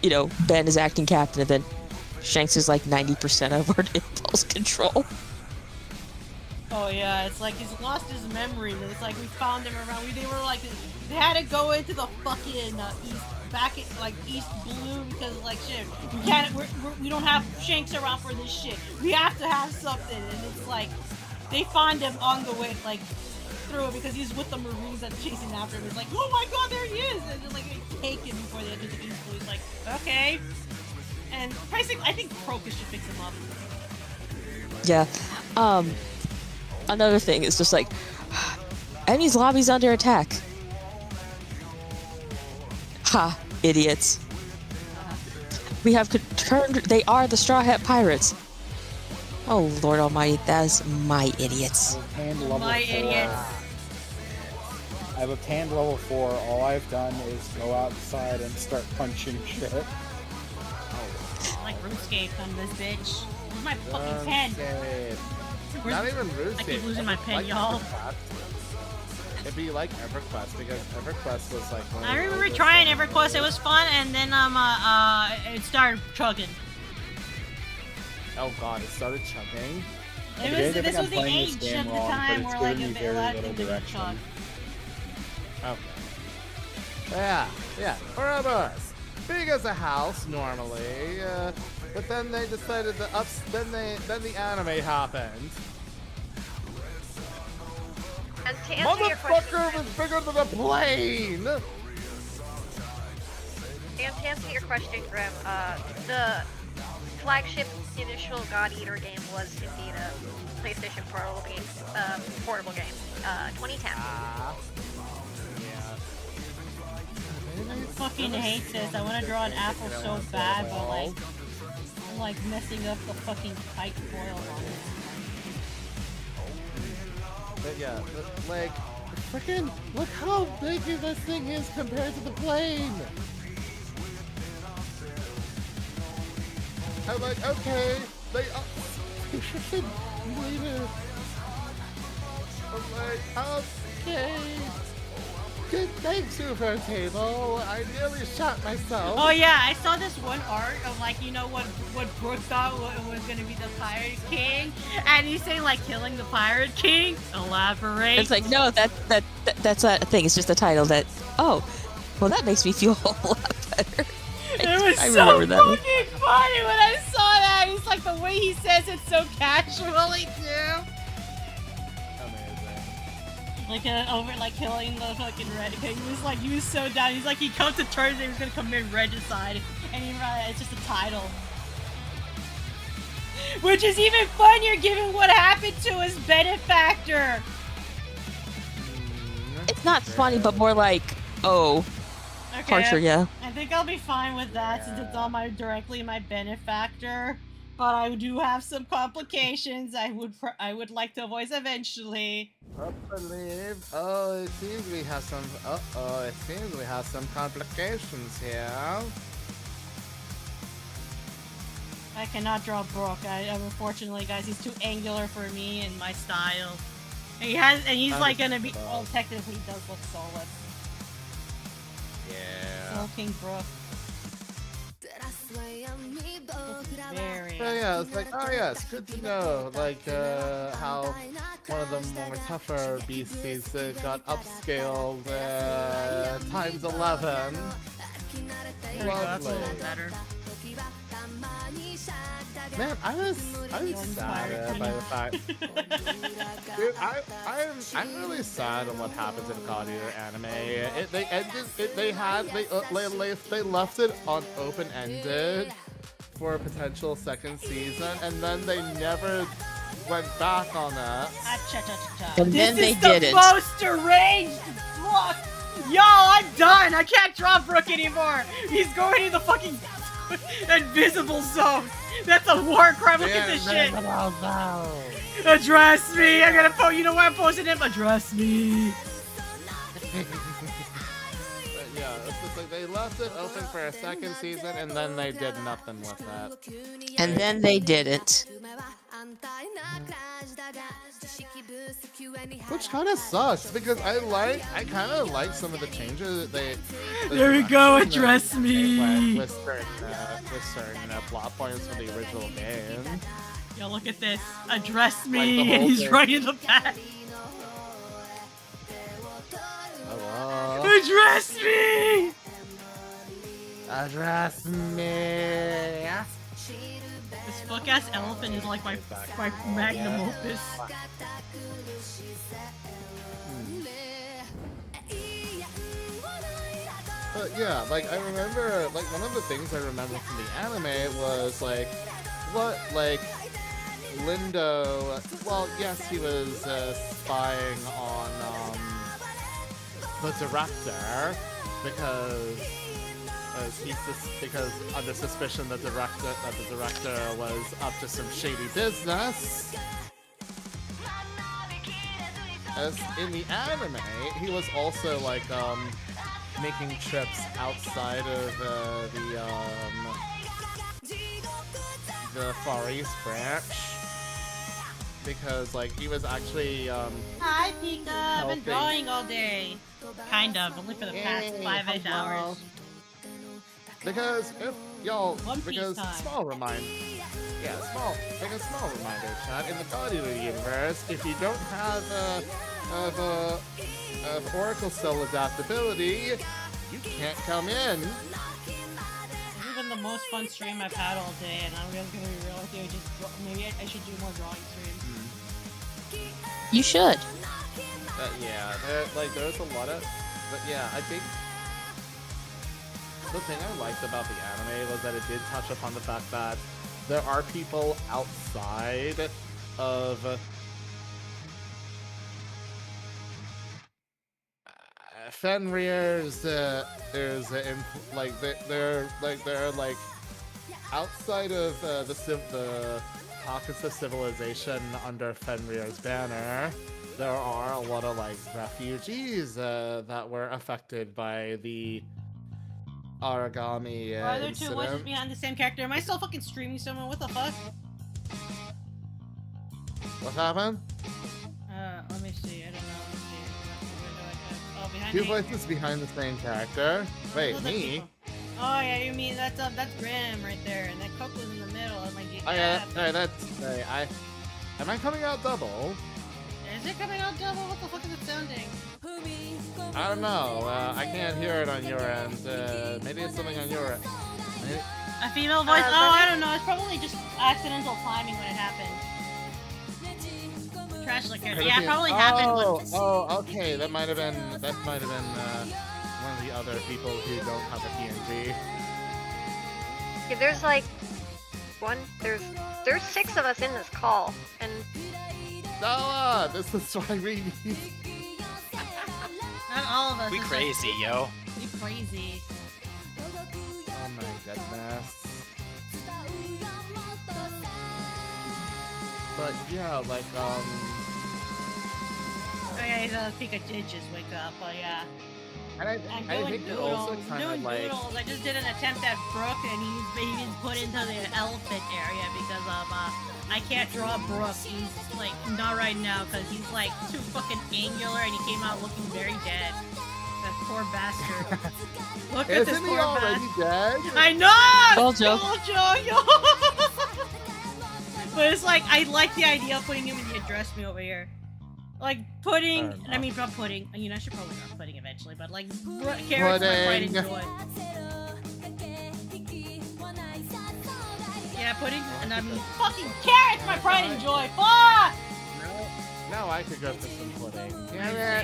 You know, Ben is acting captain, and then Shanks is like 90% of our impulse control. Oh yeah, it's like he's lost his memory. It's like we found him around. They had to go into the fucking East Blue because like shit, we don't have Shanks around for this shit. We have to have something, and it's like they find him on the way. Like through it because he's with the Marines that's chasing after him. He's like, oh my god, there he is! And they're like, they take him before they enter the game school. He's like, okay. And basically, I think Crocus should fix him up. Yeah. Another thing is just like, enemy's lobby's under attack. Ha, idiots. We have turned, they are the Straw Hat Pirates. Oh, Lord Almighty, that's my idiots. My idiots. I've obtained level 4. All I've done is go outside and start punching shit. Like RuneScape on this bitch. Where's my fucking pen? Not even RuneScape. I keep losing my pen, like y'all. It'd be like EverQuest, because EverQuest was like one of I the remember oldest trying ones. EverQuest, it was fun, and then it started chugging. Oh god, it started chugging. This was the age of the time where like a lot of things didn't chug. Okay. Yeah. Ouroboros. Big as a house normally, but then they decided to then the anime happened. And to answer your question, Motherfucker was bigger than a plane! And to answer your question, Grim, the flagship initial God Eater game was indeed a PlayStation portable game, 2010. I fucking hate this. I want to draw an apple so bad, but like, I'm like messing up the fucking kite foil on it. But yeah, like, freaking, look how big this thing is compared to the plane! I'm like, okay, they freaking later. I'm like, okay. Good, thanks, Super Table. I nearly shot myself. Oh yeah, I saw this one art of like, you know what Brooke thought was gonna be the Pirate King, and he's saying like killing the Pirate King. Elaborate. It's like, no, that's not a thing. It's just a title that, oh, well, that makes me feel a whole lot better. It was I so remember that one. fucking funny when I saw that. He's like the way he says it so casually too. Like over like killing the fucking red. He was so down. He's like he comes to terms that he was gonna commit regicide, and he realized it's just a title. Which is even funnier given what happened to his benefactor. It's not funny, but more like, oh, Okay, harsher, yeah. I think I'll be fine with that since it's on directly my benefactor. But I do have some complications I would like to voice eventually. Oh, it seems we have some. It seems we have some complications here. I cannot draw Brooke. Unfortunately, guys, he's too angular for me and my style. And he's like gonna be. Well, technically, he does look solid. Yeah. Soul King Brooke. Very. So yeah, it's like, oh yes, good to know, like, how one of the more tougher beasties got upscaled, times 11. Lovely. Man, I was sad by the fact. Dude, I'm really sad on what happens in God Eater anime. They left it on open-ended for a potential second season, and then they never went back on that. And then they This did is it. the most deranged Brooke! Yo, I'm done! I can't draw Brooke anymore! He's going in the fucking invisible zone! That's a war crime! Look at this shit! Address me! I'm gonna post. You know what I'm posting him? Address me! But yeah, it's just like they left it open for a second season, and then they did nothing with that. And then they didn't. Which kind of sucks, because I kind of like some of the changes that they. There we go, direction address that they me. went with certain plot points from the original game. Yo, look at this. Address Like me! the whole And he's thing. right in the back. Hello. Address me! Address me. This fuck-ass elephant is like my magnum opus. yeah, like I remember, like one of the things I remember from the anime was like, what, like Lindo. Well, yes, he was spying on the director because because under suspicion that the director was up to some shady business. As in the anime, he was also like making trips outside of the Far East branch because like he was actually Hi Pika, I've been drawing all day. Kind of, only for the past 5-ish hours. Because if y'all, because time. small reminder, chat, in the Doodle universe, if you don't have of Oracle Cell adaptability, you can't come in. This has been the most fun stream I've had all day, and I'm just gonna be real with you. Maybe I should do more drawing streams. You should. Yeah, there's a lot of, but yeah, I think the thing I liked about the anime was that it did touch upon the fact that there are people outside of Fenrir's they're like outside of the pockets of civilization under Fenrir's banner. There are a lot of like refugees that were affected by the origami Are there incident. two voices behind the same character? Am I still fucking streaming someone? What the fuck? What happened? Let me see. I don't know. Let me see. Oh, behind Two me. voices behind the same character. Wait, Those are me? people. Oh yeah, you mean that's Grim right there, and that Coco's in the middle. I'm like, Oh yeah, sorry, that's am I coming out double? Is it coming out double? What the fuck is it sounding? I don't know. I can't hear it on your end. Maybe it's something on your end. A female voice? I don't know. It's probably just accidental timing when it happened. Trash liquor. Yeah, it probably happened. Oh, okay. That might have been one of the other people who don't have a TNG. Yeah, there's like there's 6 of us in this call, and Noah, this is why we need. Not all of us. We it's crazy, like, yo. We crazy. Oh my goodness. But yeah, like Okay, so Pika did just wake up, but yeah. And I think it also kind of like. Doodles. I just did an attempt at Brooke, and he's been put into the elephant area because of I can't draw Brooke. He's like not right now because he's like too fucking angular, and he came out looking very dead. That poor bastard. Look at this Isn't he poor already bastard. dead? I know. Told you. But it's like I like the idea of putting him in the address me over here. Like pudding, I mean not pudding. I mean I should probably start pudding eventually, but like carrots my pride and joy. Yeah, pudding, and I mean fucking carrots my pride and joy. Fuck! Now I could go for some pudding. I know.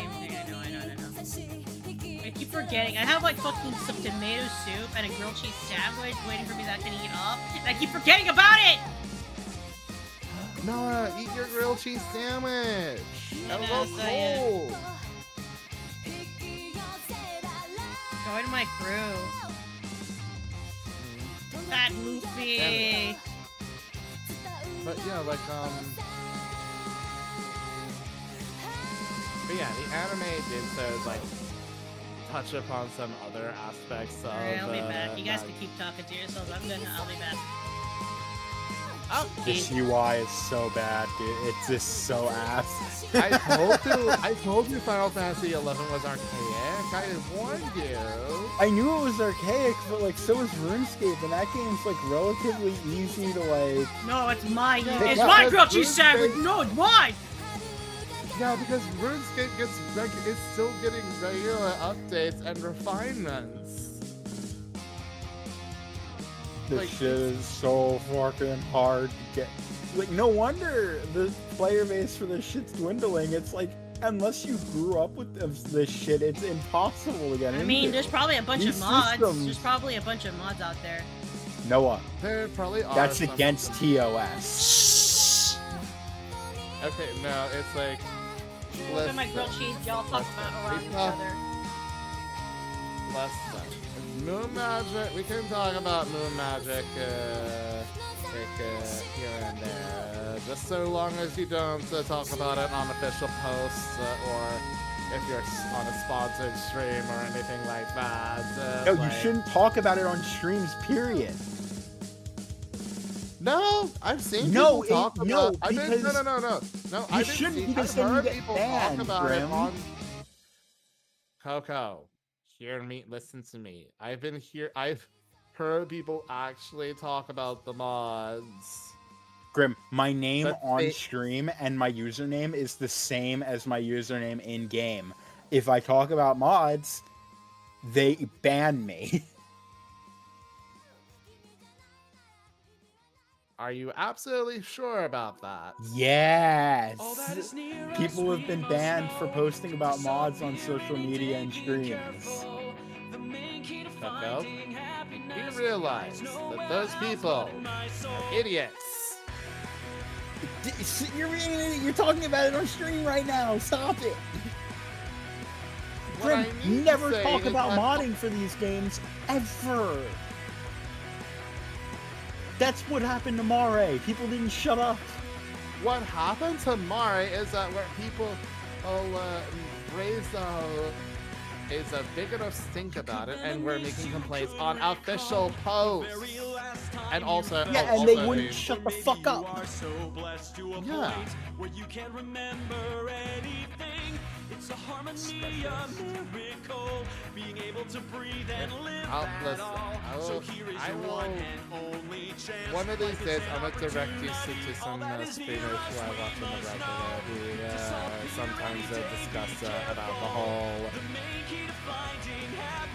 I keep forgetting. I have like fucking some tomato soup and a grilled cheese sandwich waiting for me that I can eat up, and I keep forgetting about it. Noah, eat your grilled cheese sandwich. That was so, yeah. cold. Join my crew. Fat Luffy. But yeah, like but yeah, the anime did so like touch upon some other aspects of. Alright, I'll be back. You guys can keep talking to yourselves. I'll be back. This UI is so bad, dude. It's just so ass. I told you Final Fantasy XI was archaic. I warned you. I knew it was archaic, but like so is RuneScape, and that game's like relatively easy to like. No, it's mine. It's my grilled cheese sandwich. No, it's mine. Yeah, because RuneScape gets it's still getting regular updates and refinements. This Like, shit is so fucking hard to get. Like, no wonder the player base for this shit's dwindling. It's like unless you grew up with this shit, it's impossible to get into. I mean, there's probably a bunch These of mods. systems- There's probably a bunch of mods out there. Noah, There probably are. that's some- against TOS. Okay, no, it's like. Look at my grilled cheese. Y'all talk about around each other. Listen, Moon Magic. We can talk about Moon Magic, here and there. Just so long as you don't talk about it on official posts or if you're on a sponsored stream or anything like that. No, you shouldn't talk about it on streams, period. No, I've seen No, people talk no, about. I didn't, because no. you I shouldn't, didn't see. because I've then you heard get people banned, talk about it Grim. on. Coco, hear me. Listen to me. I've heard people actually talk about the mods. Grim, my name But on they- stream and my username is the same as my username in game. If I talk about mods, they ban me. Are you absolutely sure about that? Yes. People have been banned for posting about mods on social media and streams. Coco, you realize that those people are idiots. You're talking about it on stream right now. Stop it. What I Grim, mean to never say talk is about that- modding for these games ever. That's what happened to Mare. People didn't shut up. What happened to Mare is that where people raise a big enough stink about it, and we're making complaints on official posts, and also Yeah, and they wouldn't shut the fuck up. Yeah. Where you can't remember anything. It's a harmony, a miracle. Being able to breathe and live that all. So here is your one and only chance. One of these days, I'm gonna direct you to some streamers who I watch on the regular who sometimes discuss about the whole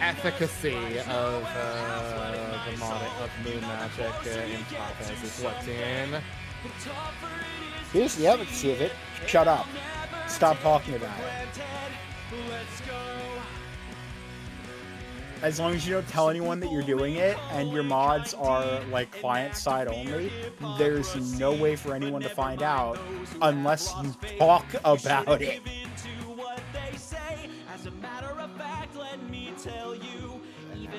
efficacy of the modding of Moon Magic in Final Fantasy 14. Here's the efficacy of it. Shut up. Stop talking about it. As long as you don't tell anyone that you're doing it and your mods are like client side only, there's no way for anyone to find out unless you talk about it.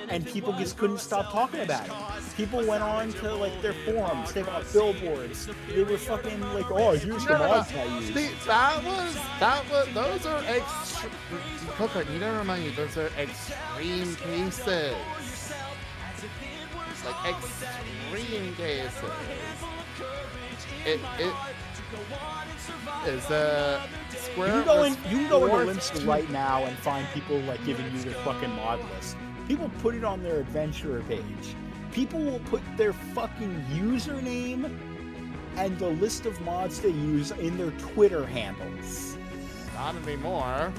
And people just couldn't stop talking about it. People went on to like their forums, they bought billboards, they were fucking like, oh, here's the mods I use. See, those are Coco, you don't remind me, those are extreme cases. Like, extreme cases. It is Square. You can go into Limsa right now and find people like giving you their fucking mod list. People put it on their adventurer page. People will put their fucking username and the list of mods they use in their Twitter handles. Not anymore.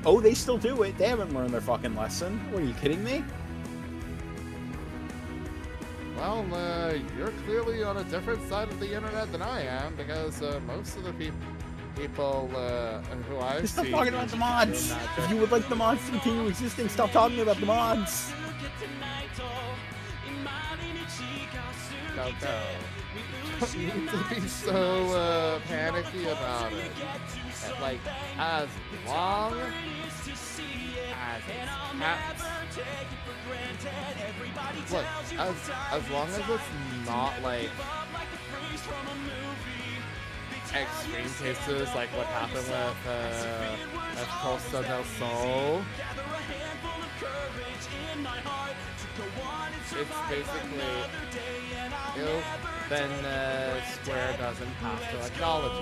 Oh, they still do it. They haven't learned their fucking lesson. What, are you kidding me? Well, you're clearly on a different side of the internet than I am, because most of the people who I've Stop seen... talking about the mods! If you would like the mods to continue existing, stop talking about the mods! Coco, don't need to be so panicky about it. Like, as long as it's kept... Look, as long as it's not like extreme cases like what happened with Costa del Sol, it's basically ill, then Square doesn't have to acknowledge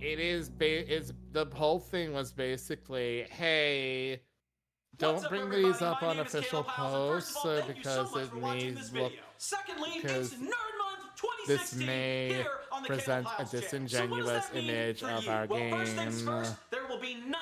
it. It's the whole thing was basically, hey, don't bring these up on official posts because it may look, because this may present a disingenuous image of our game. There will be 9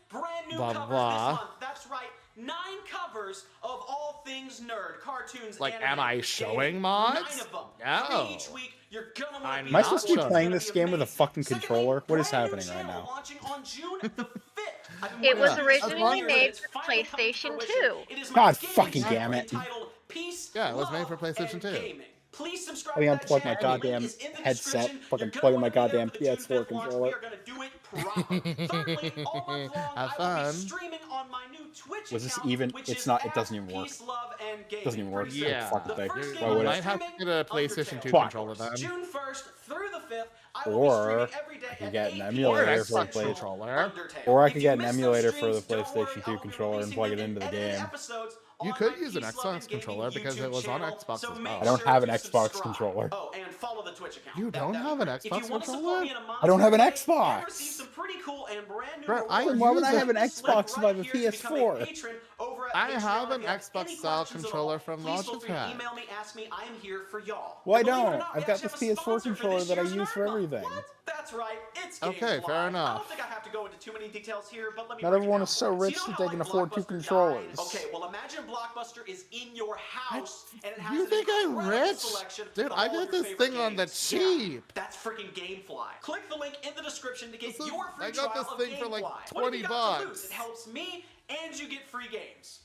brand new Blah, covers blah. this month. That's right, 9 covers. covers of all things nerd, cartoons, Like, anime, am I games, showing mods? 9 of them. No. 3 each week. You're gonna want I'm to be Am I on supposed to be board. It's playing gonna this be game with a amazing. fucking Secondly, controller? What is brand new happening right channel now? launching on June the 5th. I've been It was working on this for originally 2 years, made it's for finally come to PlayStation fruition. 2. It is my God gaming fucking channel damn it. entitled Peace, Yeah, it was made for Love, PlayStation and 2. Gaming. Please subscribe Let me to that unplug my channel. The link goddamn is in the headset, description. fucking You're plug gonna in my wanna be there goddamn for the June PS4 5th launch. controller. We are gonna do it proper. Thirdly, all month long, Have I will fun. be streaming on my new Twitch Was this account, even? which It's is not. It at doesn't even work. Peace, Love, and Gaming. Doesn't even work. Pretty Yeah. simple. Fucking The thing. first Why game would I'm it? Might have to streaming, get a PlayStation 2 Undertale. controller then. June 1st through the 5th, I will Or be streaming every day I could at get 8 an p.m. emulator for the Xbox PlayStation. controller. Undertale. Or I If could you get an missed those emulator for the streams, don't worry, PlayStation I 2 will be controller and releasing plug them it in into the edited game. episodes You on could my use an Peace, Love, Xbox and Gaming controller because YouTube it was on channel, Xbox so as make well. I don't sure have to an Xbox subscribe. controller. Oh, and follow the Twitch account. You don't That'd have be an great. If Xbox you want to support controller? me in a I don't have an monetary way and Xbox. receive some pretty cool and brand new Bro, I rewards, Then why would I use have an click this link Xbox if I have a right here to become a PS4? patron over at I Patreon. have an If you have Xbox any style questions at controller all, from please feel free to Logitech. email me, ask me. I am here for y'all. Well, I And believe it or don't. not, I've we got actually this have a PS4 sponsor for controller this that I year's use Nerd for Month. everything. What? That's right. It's Okay, Gamefly. fair I enough. don't think I have to go into too many details here, but let me Not break it everyone down is so for you. rich So you that know they how, can like, afford 2 Blockbuster controllers. died? Okay, well imagine Blockbuster is in your house and it has You an think I'm incredible rich? selection Dude, of I all got your this favorite thing on the games. cheap. Yeah, that's freaking Gamefly. Click the link in the description to get This is- your free I got trial this of thing for, like, Gamefly. 20 What have you got to lose? bucks. It helps me and you get free games.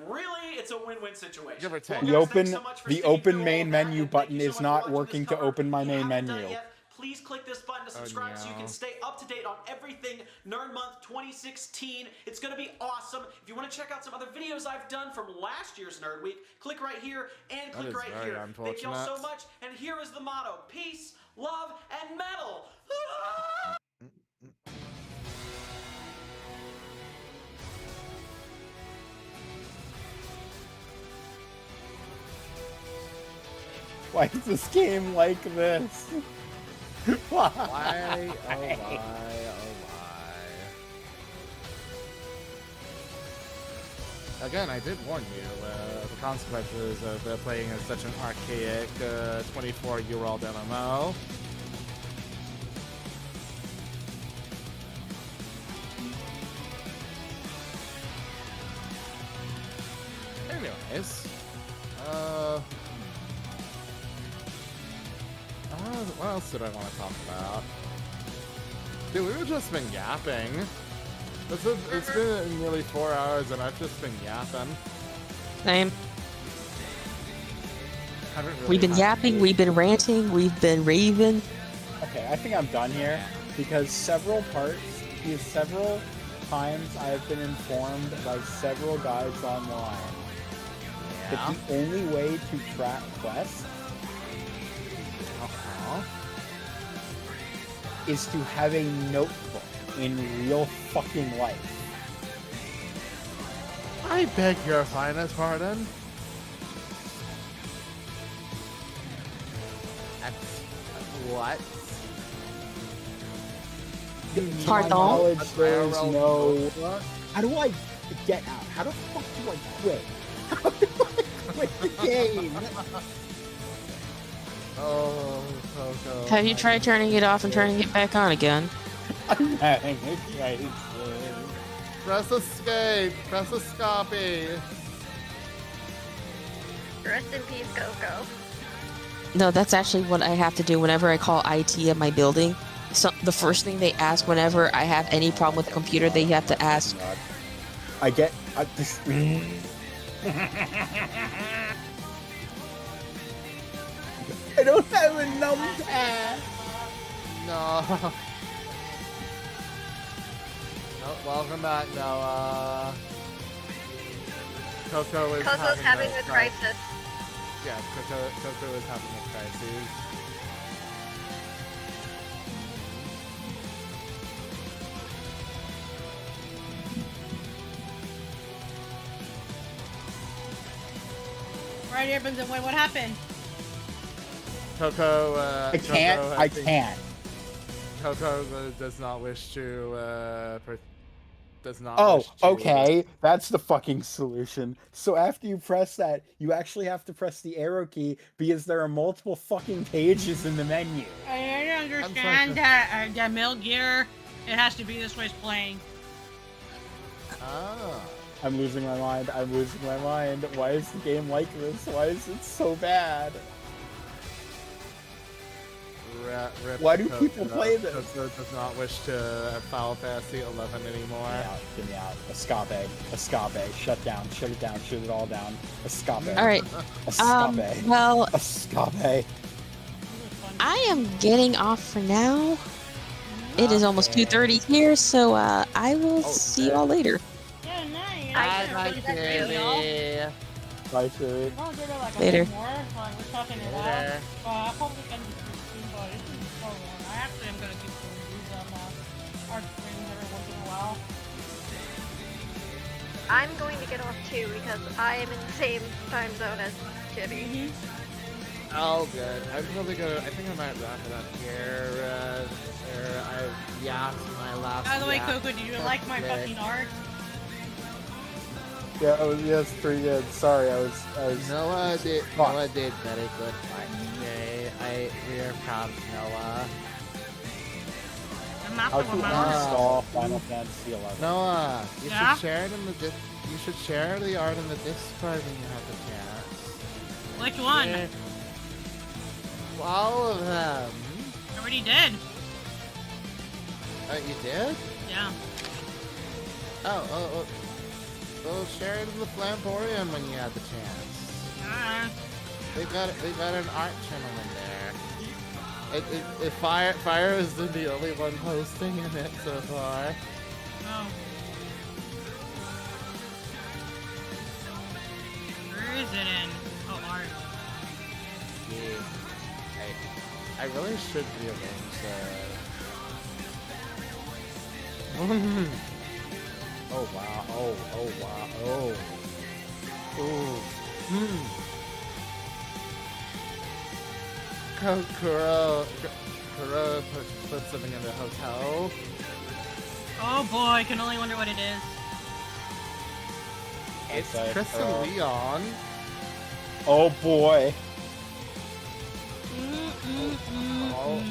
Really, it's a win-win situation. Give or take. Well, The guys, thanks open so much for the sticking open through all main of that, menu and thank button you so is much for not watching working this to cover. open my If you main haven't done it menu. yet, please click this button to subscribe so you no. can stay up to date on everything Nerd Month 2016. It's going to be awesome. If you want to check out some other videos I've done from last year's Nerd Week, click right here and That click is right very here. Thank y'all so unfortunate. much. And here is the motto: peace, love, and metal. Why is this game like this? Why? Why? Oh why? Oh why? Again, I did warn you the consequences of playing as such an archaic 24-year-old MMO. Anyways, what else did I want to talk about? Dude, we've just been yapping. It's been nearly 4 hours and I've just been yapping. Same. Haven't really We've been had- yapping, we've been ranting, we've been raving. Okay, I think I'm done here because several times I have been informed by several guides online that the only way to track quests is to have a notebook in real fucking life. I beg your finest pardon. That's what? To Pardon? my knowledge, there's IRL no. notebook? How do I get out? How the fuck do I quit? How do I quit the game? Oh, Coco. Have you tried turning it off and turning it back on again? I'm having a crisis. Press escape. Press escape. Rest in peace, Coco. No, that's actually what I have to do whenever I call IT at my building. So the first thing they ask whenever I have any problem with the computer, they have to ask, I just. I don't have a numpad. No. Oh, welcome back, Noah. Coco is Coco's having a crisis. crisis. Yeah, Coco is having a crisis. Right here, Benson. Wait, what happened? Coco, I can't. Coco, I think can't. Coco does not wish to, does not Oh, wish to... okay. That's the fucking solution. So after you press that, you actually have to press the arrow key because there are multiple fucking pages in the menu. I don't understand that. That Metal Gear, it has to be this way it's playing. Ah. I'm losing my mind. I'm losing my mind. Why is the game like this? Why is it so bad? Why do people play this? Does not wish to Final Fantasy 11 anymore. Get me out. Escape. Escape. Shut down. Shut it down. Shut it all down. Escape. All right. Escape. Well, Escape. I am getting off for now. It is almost 2:30 here, so I will see you all later. Yeah, nice. I can Bye, Siri. Later. We're talking it out. I'll probably end this soon, but it's been so long. I actually am gonna keep doing these art streams every once in a while. I'm going to get off too because I am in the same time zone as Kitty. Oh, good. I'm probably gonna. I think I might wrap it up here. My last. By the way, Coco, do you like my fucking art? Yeah, it's pretty good. Sorry, I was. Noah did very good today. We are proud of Noah. How to uninstall Final Fantasy 11? Noah, you Yeah? should share it in the you should share the art in the Discord when you have the chance. Which one? Yeah. All of them. I already did. You did? Yeah. Oh. Well, share it in the Flamborium when you have the chance. They've got an art channel in there. Fire has been the only one posting in it so far. Oh. Where is it in? Oh, art. Yeah. I really should rearrange that. Oh wow! Oh wow! Oh. Kuro put something in the hotel. Oh boy, I can only wonder what it is. It's Chris and Leon. Oh boy.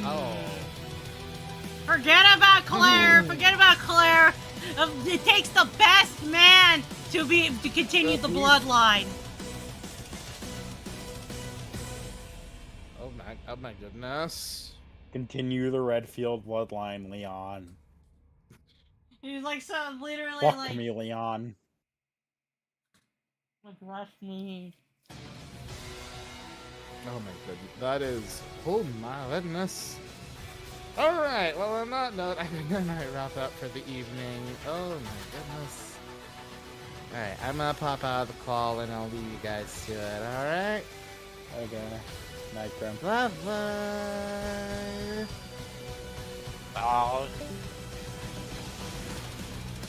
Oh. Forget about Claire. Forget about Claire. It takes the best man to continue the bloodline. Oh my goodness. Continue the Redfield bloodline, Leon. He's like so literally Fuck like. me, Leon. Rush me. Oh my goodness. That is. Oh my goodness. Alright, well, on that note, I think I might wrap up for the evening. Oh my goodness. Alright, I'm gonna pop out of the call and I'll leave you guys to it, alright? Okay. Night, Grim. Bye bye. Oh.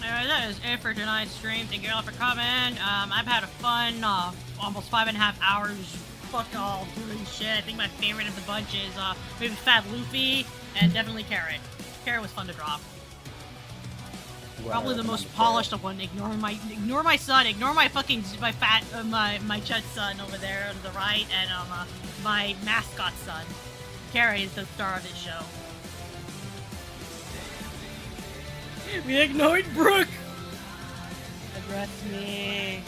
Alright, that is it for tonight's stream. Thank you all for coming. I've had a fun, almost 5.5 hours. Fuck all doing shit. I think my favorite of the bunch is maybe Fat Luffy and definitely Carrot. Carrot was fun to drop. Probably the most polished of one. Ignore my son. Ignore my fucking my chud son over there on the right, and my mascot son. Carrot is the star of this show. We ignored Brooke. Address me.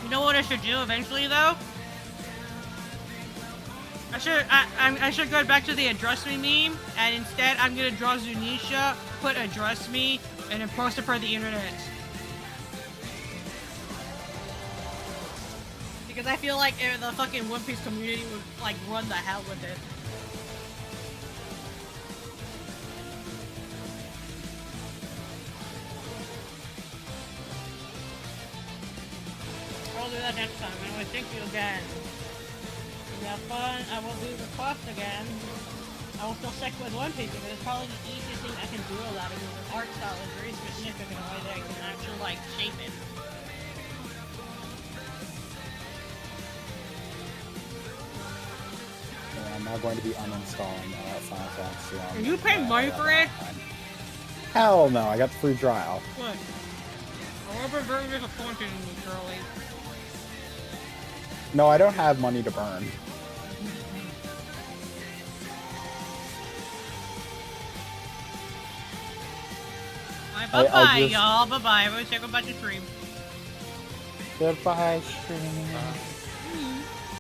You know what I should do eventually, though? I should go back to the address me meme, and instead I'm gonna draw Zunisha, put address me, and then post it for the internet. Because I feel like the fucking One Piece community would like run the hell with it. I'll do that next time. Anyway, thank you again. If you have fun, I will do the quest again. I will still stick with One Piece because it's probably the easiest thing I can do a lot of because the art style is very specific in a way that I can actually like shape it. Yeah, I'm now going to be uninstalling Final Fantasy. Are you paying money for it? Hell no, I got the free trial. Good. I would have been very disappointed in you, Charlie. No, I don't have money to burn. Bye-bye, just- y'all. Bye-bye. Everyone say goodbye to stream. Goodbye, stream.